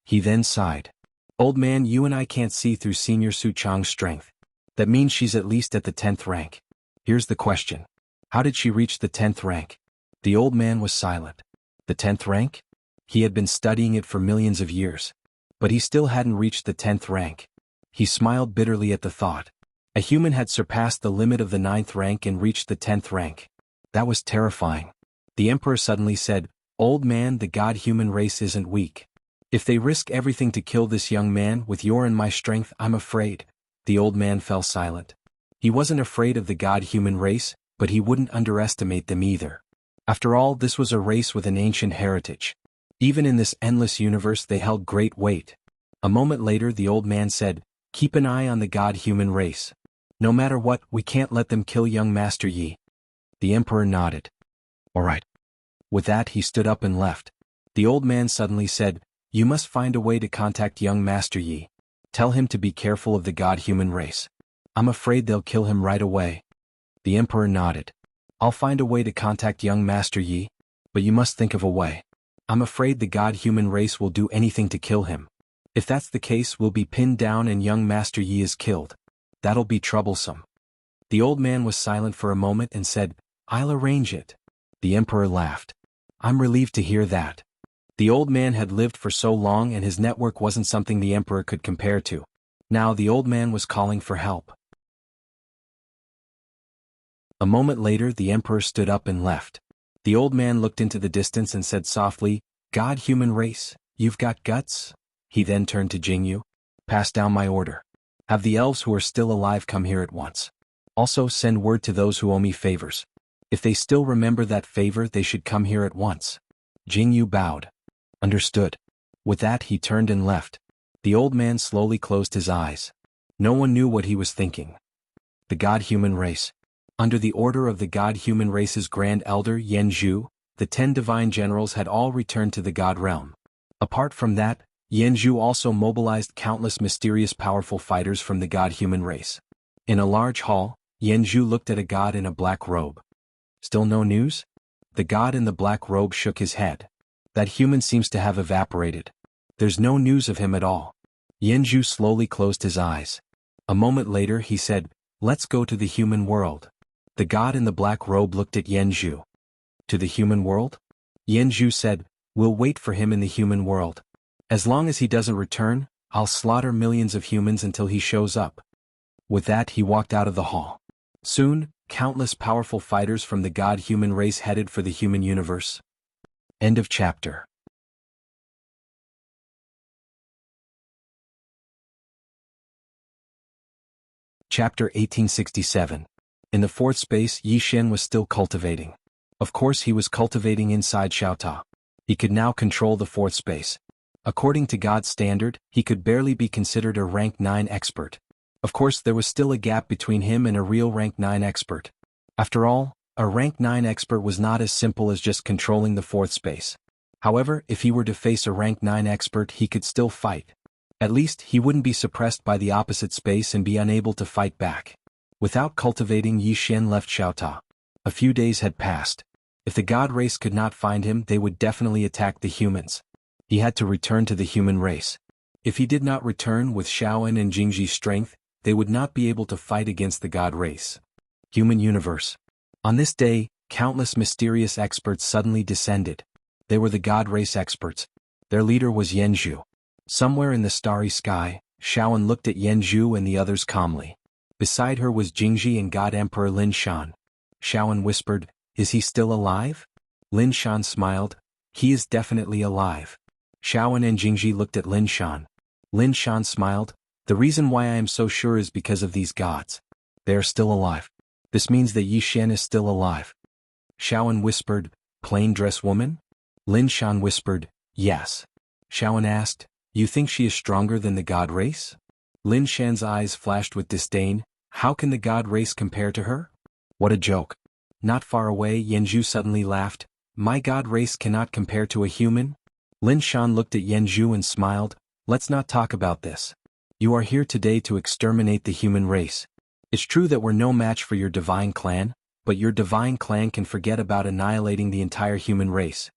He then sighed. Old man, you and I can't see through Senior Su Chang's strength. That means she's at least at the 10th rank. Here's the question. How did she reach the 10th rank? The old man was silent. The 10th rank? He had been studying it for millions of years. But he still hadn't reached the 10th rank. He smiled bitterly at the thought. A human had surpassed the limit of the 9th rank and reached the 10th rank. That was terrifying. The emperor suddenly said, Old man, the god-human race isn't weak. If they risk everything to kill this young man with your and my strength, I'm afraid. The old man fell silent. He wasn't afraid of the god-human race, but he wouldn't underestimate them either. After all, this was a race with an ancient heritage. Even in this endless universe they held great weight. A moment later the old man said, keep an eye on the god-human race. No matter what, we can't let them kill young Master Yi. The emperor nodded. All right. With that he stood up and left. The old man suddenly said, you must find a way to contact young Master Yi. Tell him to be careful of the god-human race. I'm afraid they'll kill him right away. The emperor nodded. I'll find a way to contact young Master Yi, but you must think of a way. I'm afraid the god-human race will do anything to kill him. If that's the case, we'll be pinned down and young Master Yi is killed. That'll be troublesome. The old man was silent for a moment and said, I'll arrange it. The emperor laughed. I'm relieved to hear that. The old man had lived for so long and his network wasn't something the emperor could compare to. Now the old man was calling for help. A moment later the emperor stood up and left. The old man looked into the distance and said softly, God-human race, you've got guts? He then turned to Jingyu. Pass down my order. Have the elves who are still alive come here at once. Also send word to those who owe me favors. If they still remember that favor, they should come here at once. Jingyu bowed. Understood. With that, he turned and left. The old man slowly closed his eyes. No one knew what he was thinking. The God-human race. Under the order of the God-human race's Grand Elder Yanzhu, the 10 divine generals had all returned to the God realm. Apart from that, Yanzhu also mobilized countless mysterious powerful fighters from the God-human race. In a large hall, Yanzhu looked at a god in a black robe. Still no news? The god in the black robe shook his head. That human seems to have evaporated. There's no news of him at all. Yanzhu slowly closed his eyes. A moment later he said, "Let's go to the human world." The god in the black robe looked at Yanzhu. To the human world? Yanzhu said, "We'll wait for him in the human world. As long as he doesn't return, I'll slaughter millions of humans until he shows up." With that he walked out of the hall. Soon, countless powerful fighters from the God-human race headed for the human universe. End of chapter. Chapter 1867. In the fourth space, Yi Xian was still cultivating. Of course he was cultivating inside Xiaota. He could now control the fourth space. According to God's standard, he could barely be considered a rank 9 expert. Of course there was still a gap between him and a real rank 9 expert. After all, a rank 9 expert was not as simple as just controlling the fourth space. However, if he were to face a rank 9 expert, he could still fight. At least, he wouldn't be suppressed by the opposite space and be unable to fight back. Without cultivating, Yi Xian left Xiaota. A few days had passed. If the god race could not find him, they would definitely attack the humans. He had to return to the human race. If he did not return with Shaoan and Jingji's strength, they would not be able to fight against the god race. Human universe. On this day, countless mysterious experts suddenly descended. They were the god race experts. Their leader was Yanzhu. Somewhere in the starry sky, Shaoan looked at Yanzhu and the others calmly. Beside her was Jingji and God Emperor Lin Shan. Shaoan whispered, "Is he still alive?" Lin Shan smiled, "He is definitely alive." Shaoan and Jingji looked at Lin Shan. Lin Shan smiled, "The reason why I am so sure is because of these gods. They are still alive. This means that Yi Xian is still alive." Shaoan whispered, "Plain dress woman?" Lin Shan whispered, "Yes." Shaoan asked, "You think she is stronger than the god race?" Lin Shan's eyes flashed with disdain. How can the god race compare to her? What a joke. Not far away, Yanzhu suddenly laughed. "My god race cannot compare to a human?" Lin Shan looked at Yanzhu and smiled. "Let's not talk about this. You are here today to exterminate the human race. It's true that we're no match for your divine clan, but your divine clan can forget about annihilating the entire human race."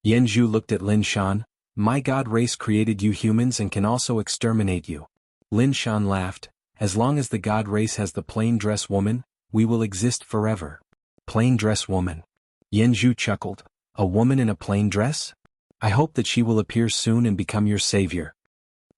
Yanzhu looked at Lin Shan. "My god race created you humans and can also exterminate you." Lin Shan laughed. "As long as the god race has the plain dress woman, we will exist forever." Plain dress woman. Yanzhu chuckled. "A woman in a plain dress? I hope that she will appear soon and become your savior."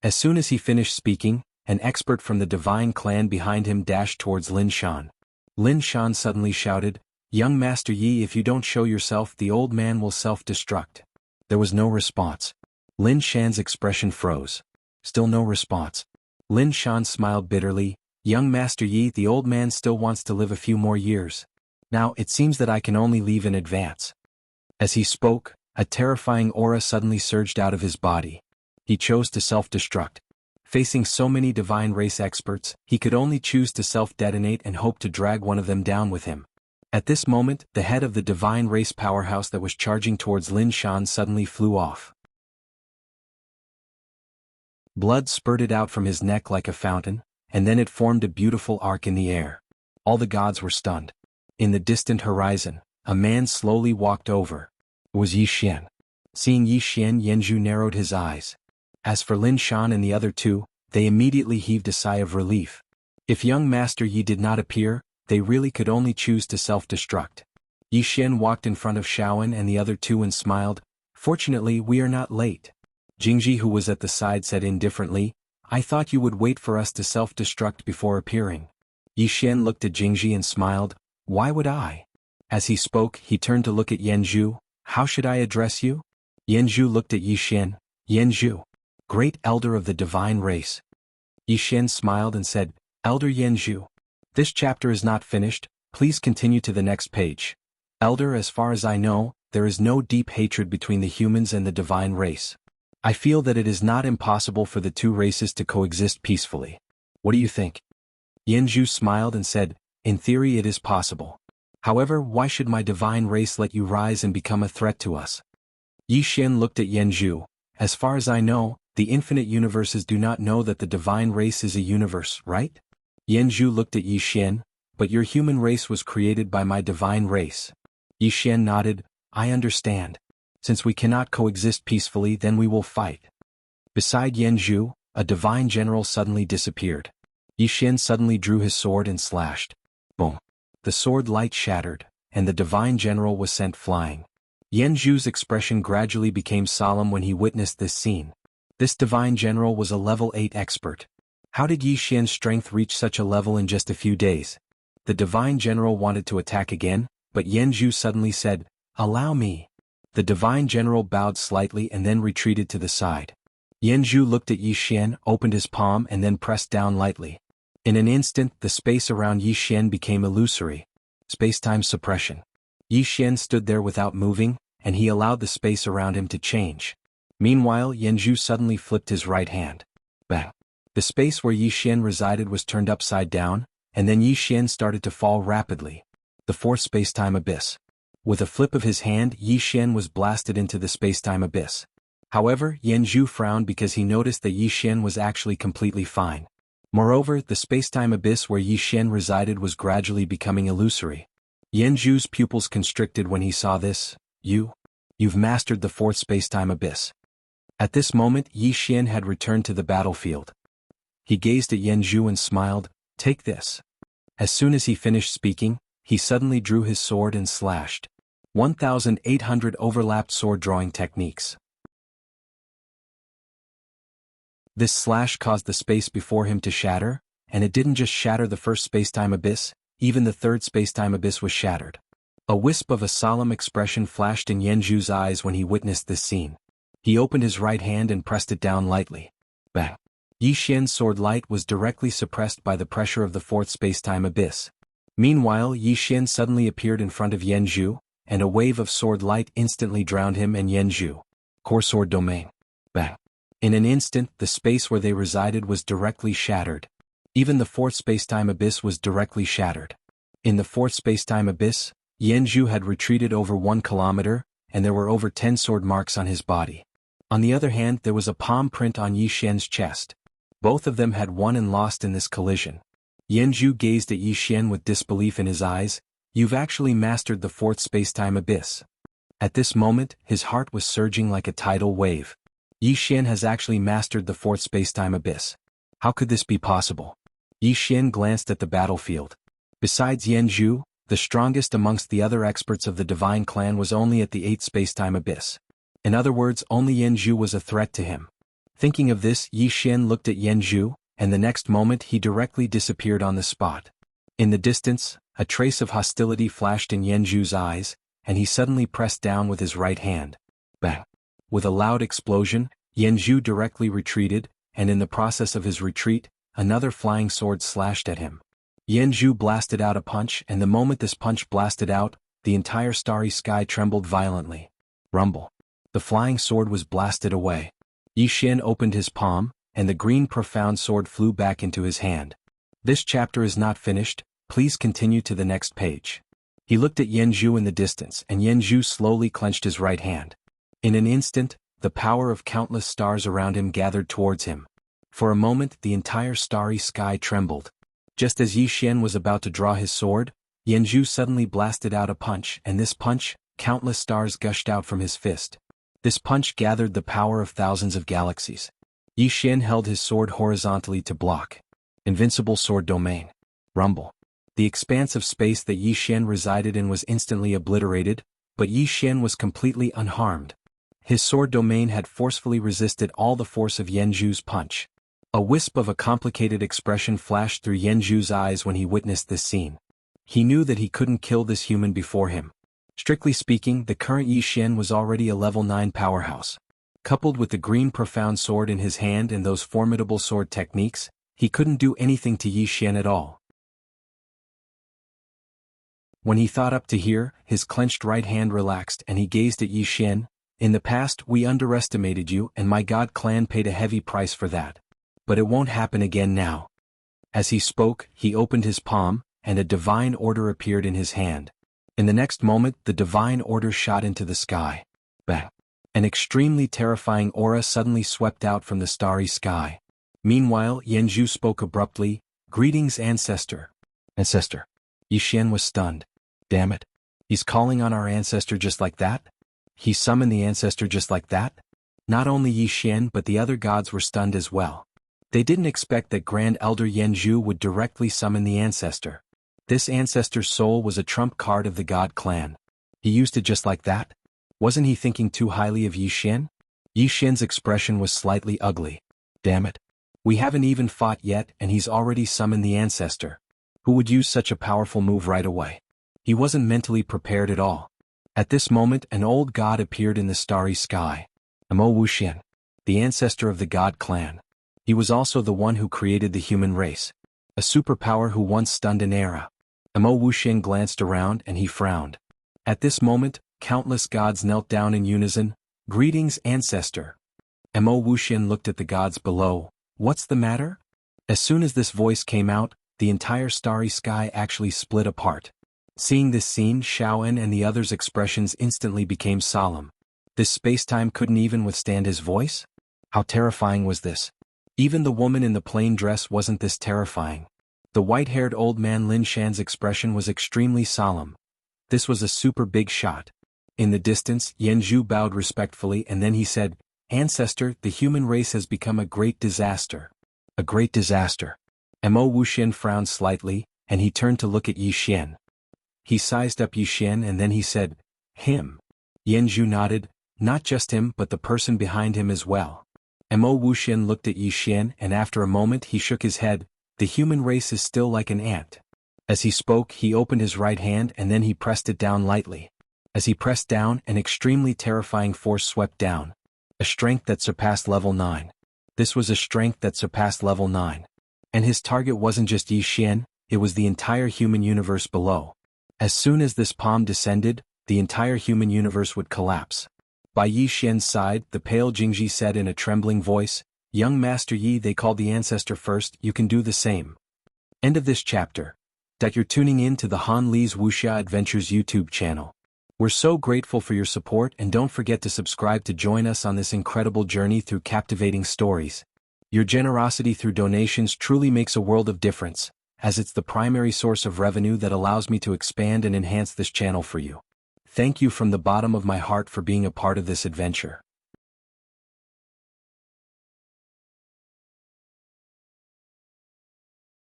As soon as he finished speaking, an expert from the divine clan behind him dashed towards Lin Shan. Lin Shan suddenly shouted, "Young Master Yi, if you don't show yourself, the old man will self-destruct." There was no response. Lin Shan's expression froze. Still no response. Lin Shan smiled bitterly. "Young Master Yi, the old man still wants to live a few more years. Now it seems that I can only leave in advance." As he spoke, a terrifying aura suddenly surged out of his body. He chose to self-destruct. Facing so many divine race experts, he could only choose to self-detonate and hope to drag one of them down with him. At this moment, the head of the divine race powerhouse that was charging towards Lin Shan suddenly flew off. Blood spurted out from his neck like a fountain, and then it formed a beautiful arc in the air. All the gods were stunned. In the distant horizon, a man slowly walked over. It was Yi Xian. Seeing Yi Xian, Yanzhu narrowed his eyes. As for Lin Shan and the other two, they immediately heaved a sigh of relief. If young Master Yi did not appear, they really could only choose to self-destruct. Yi Xian walked in front of Shaoan and the other two and smiled. "Fortunately, we are not late." Jingji, who was at the side, said indifferently, "I thought you would wait for us to self-destruct before appearing." Yi Xian looked at Jingji and smiled. "Why would I?" As he spoke, he turned to look at Yanzhu. "How should I address you?" Yanzhu looked at Yi Xian. "Yanzhu, great elder of the divine race." Yi Xian smiled and said, "Elder Yanzhu. This chapter is not finished, please continue to the next page." Elder, as far as I know, there is no deep hatred between the humans and the divine race. I feel that it is not impossible for the two races to coexist peacefully. What do you think? Yanju smiled and said, in theory it is possible. However, why should my divine race let you rise and become a threat to us? Yi Xian looked at Yanju. As far as I know, the infinite universes do not know that the divine race is a universe, right? Yanju looked at Yi Xian, but your human race was created by my divine race. Yi Xian nodded, I understand. Since we cannot coexist peacefully, then we will fight. Beside Yanju, a divine general suddenly disappeared. Yi Xian suddenly drew his sword and slashed. Boom. The sword light shattered, and the divine general was sent flying. Yanju's expression gradually became solemn when he witnessed this scene. This divine general was a level 8 expert. How did Yi Xian's strength reach such a level in just a few days? The divine general wanted to attack again, but Yanju suddenly said, allow me. The divine general bowed slightly and then retreated to the side. Yanju looked at Yi Xian, opened his palm and then pressed down lightly. In an instant, the space around Yi Xian became illusory. Space-time suppression. Yi Xian stood there without moving, and he allowed the space around him to change. Meanwhile, Yanju suddenly flipped his right hand. Bang. The space where Yi Xian resided was turned upside down, and then Yi Xian started to fall rapidly. The fourth space-time abyss. With a flip of his hand, Yi Xian was blasted into the space-time abyss. However, Yanju frowned because he noticed that Yi Xian was actually completely fine. Moreover, the space-time abyss where Yi Xian resided was gradually becoming illusory. Yanju's pupils constricted when he saw this. You've mastered the fourth space-time abyss. At this moment, Yi Xian had returned to the battlefield. He gazed at Yanju and smiled, take this. As soon as he finished speaking, he suddenly drew his sword and slashed. 1,800 overlapped sword drawing techniques. This slash caused the space before him to shatter, and it didn't just shatter the first space-time abyss, even the third space-time abyss was shattered. A wisp of a solemn expression flashed in Yanju's eyes when he witnessed this scene. He opened his right hand and pressed it down lightly. Bang! Yi Xian's sword light was directly suppressed by the pressure of the fourth space-time abyss. Meanwhile, Yi Xian suddenly appeared in front of Yanju, and a wave of sword light instantly drowned him and Yanju. Core sword domain. Bang! In an instant, the space where they resided was directly shattered. Even the fourth space-time abyss was directly shattered. In the fourth space-time abyss, Yanju had retreated over 1 kilometer, and there were over 10 sword marks on his body. On the other hand, there was a palm print on Yi Xian's chest. Both of them had won and lost in this collision. Yanju gazed at Yi Xian with disbelief in his eyes. You've actually mastered the fourth space-time abyss. At this moment, his heart was surging like a tidal wave. Yi Xian has actually mastered the fourth space-time abyss. How could this be possible? Yi Xian glanced at the battlefield. Besides Yanju, the strongest amongst the other experts of the divine clan was only at the eighth space-time abyss. In other words, only Yanju was a threat to him. Thinking of this, Yi Xian looked at Yanju, and the next moment he directly disappeared on the spot. In the distance, a trace of hostility flashed in Yanju's eyes, and he suddenly pressed down with his right hand. Bang! With a loud explosion, Yanju directly retreated, and in the process of his retreat, another flying sword slashed at him. Yanju blasted out a punch, and the moment this punch blasted out, the entire starry sky trembled violently. Rumble. The flying sword was blasted away. Yi Xian opened his palm, and the green profound sword flew back into his hand. This chapter is not finished, please continue to the next page. He looked at Yanju in the distance, and Yanju slowly clenched his right hand. In an instant, the power of countless stars around him gathered towards him. For a moment, the entire starry sky trembled. Just as Yi Xian was about to draw his sword, Yanju suddenly blasted out a punch, and this punch, countless stars gushed out from his fist. This punch gathered the power of thousands of galaxies. Yi Xian held his sword horizontally to block. Invincible sword domain. Rumble. The expanse of space that Yi Xian resided in was instantly obliterated, but Yi Xian was completely unharmed. His sword domain had forcefully resisted all the force of Yanju's punch. A wisp of a complicated expression flashed through Yanju's eyes when he witnessed this scene. He knew that he couldn't kill this human before him. Strictly speaking, the current Yi Xian was already a level 9 powerhouse. Coupled with the green profound sword in his hand and those formidable sword techniques, he couldn't do anything to Yi Xian at all. When he thought up to here, his clenched right hand relaxed and he gazed at Yi Xian. In the past we underestimated you and my God clan paid a heavy price for that. But it won't happen again now. As he spoke, he opened his palm, and a divine order appeared in his hand. In the next moment the divine order shot into the sky. Bang! An extremely terrifying aura suddenly swept out from the starry sky. Meanwhile Yanzhu spoke abruptly, "Greetings, ancestor." Ancestor. Yi Xian was stunned. Damn it. He's calling on our ancestor just like that? He summoned the ancestor just like that? Not only Yi Xian but the other gods were stunned as well. They didn't expect that Grand Elder Yanzhu would directly summon the ancestor. This ancestor's soul was a trump card of the god clan. He used it just like that? Wasn't he thinking too highly of Yi Xian? Yi Xian's expression was slightly ugly. Damn it. We haven't even fought yet and he's already summoned the ancestor. Who would use such a powerful move right away? He wasn't mentally prepared at all. At this moment an old god appeared in the starry sky. Wuxia, the ancestor of the god clan. He was also the one who created the human race. A superpower who once stunned an era. Wuxia glanced around and he frowned. At this moment, countless gods knelt down in unison. "Greetings, ancestor." Wuxia looked at the gods below. "What's the matter?" As soon as this voice came out, the entire starry sky actually split apart. Seeing this scene, Shaoan and the others' expressions instantly became solemn. This space-time couldn't even withstand his voice? How terrifying was this? Even the woman in the plain dress wasn't this terrifying. The white-haired old man Lin Shan's expression was extremely solemn. This was a super big shot. In the distance, Yanzhu bowed respectfully and then he said, "Ancestor, the human race has become a great disaster." A great disaster. Wuxia frowned slightly, and he turned to look at Yi Xian. He sized up Yi Xian and then he said, "Him." Yanzhu nodded, "Not just him but the person behind him as well." Wuxia looked at Yi Xian and after a moment he shook his head, "The human race is still like an ant." As he spoke he opened his right hand and then he pressed it down lightly. As he pressed down, an extremely terrifying force swept down. A strength that surpassed level 9. This was a strength that surpassed level 9. And his target wasn't just Yi Xian, it was the entire human universe below. As soon as this palm descended, the entire human universe would collapse. By Yi Xian's side, the pale Jingji said in a trembling voice, "Young Master Yi, they called the ancestor first, you can do the same." End of this chapter. That you're tuning in to the Han Li's Wuxia Adventures YouTube channel. We're so grateful for your support and don't forget to subscribe to join us on this incredible journey through captivating stories. Your generosity through donations truly makes a world of difference, as it's the primary source of revenue that allows me to expand and enhance this channel for you. Thank you from the bottom of my heart for being a part of this adventure.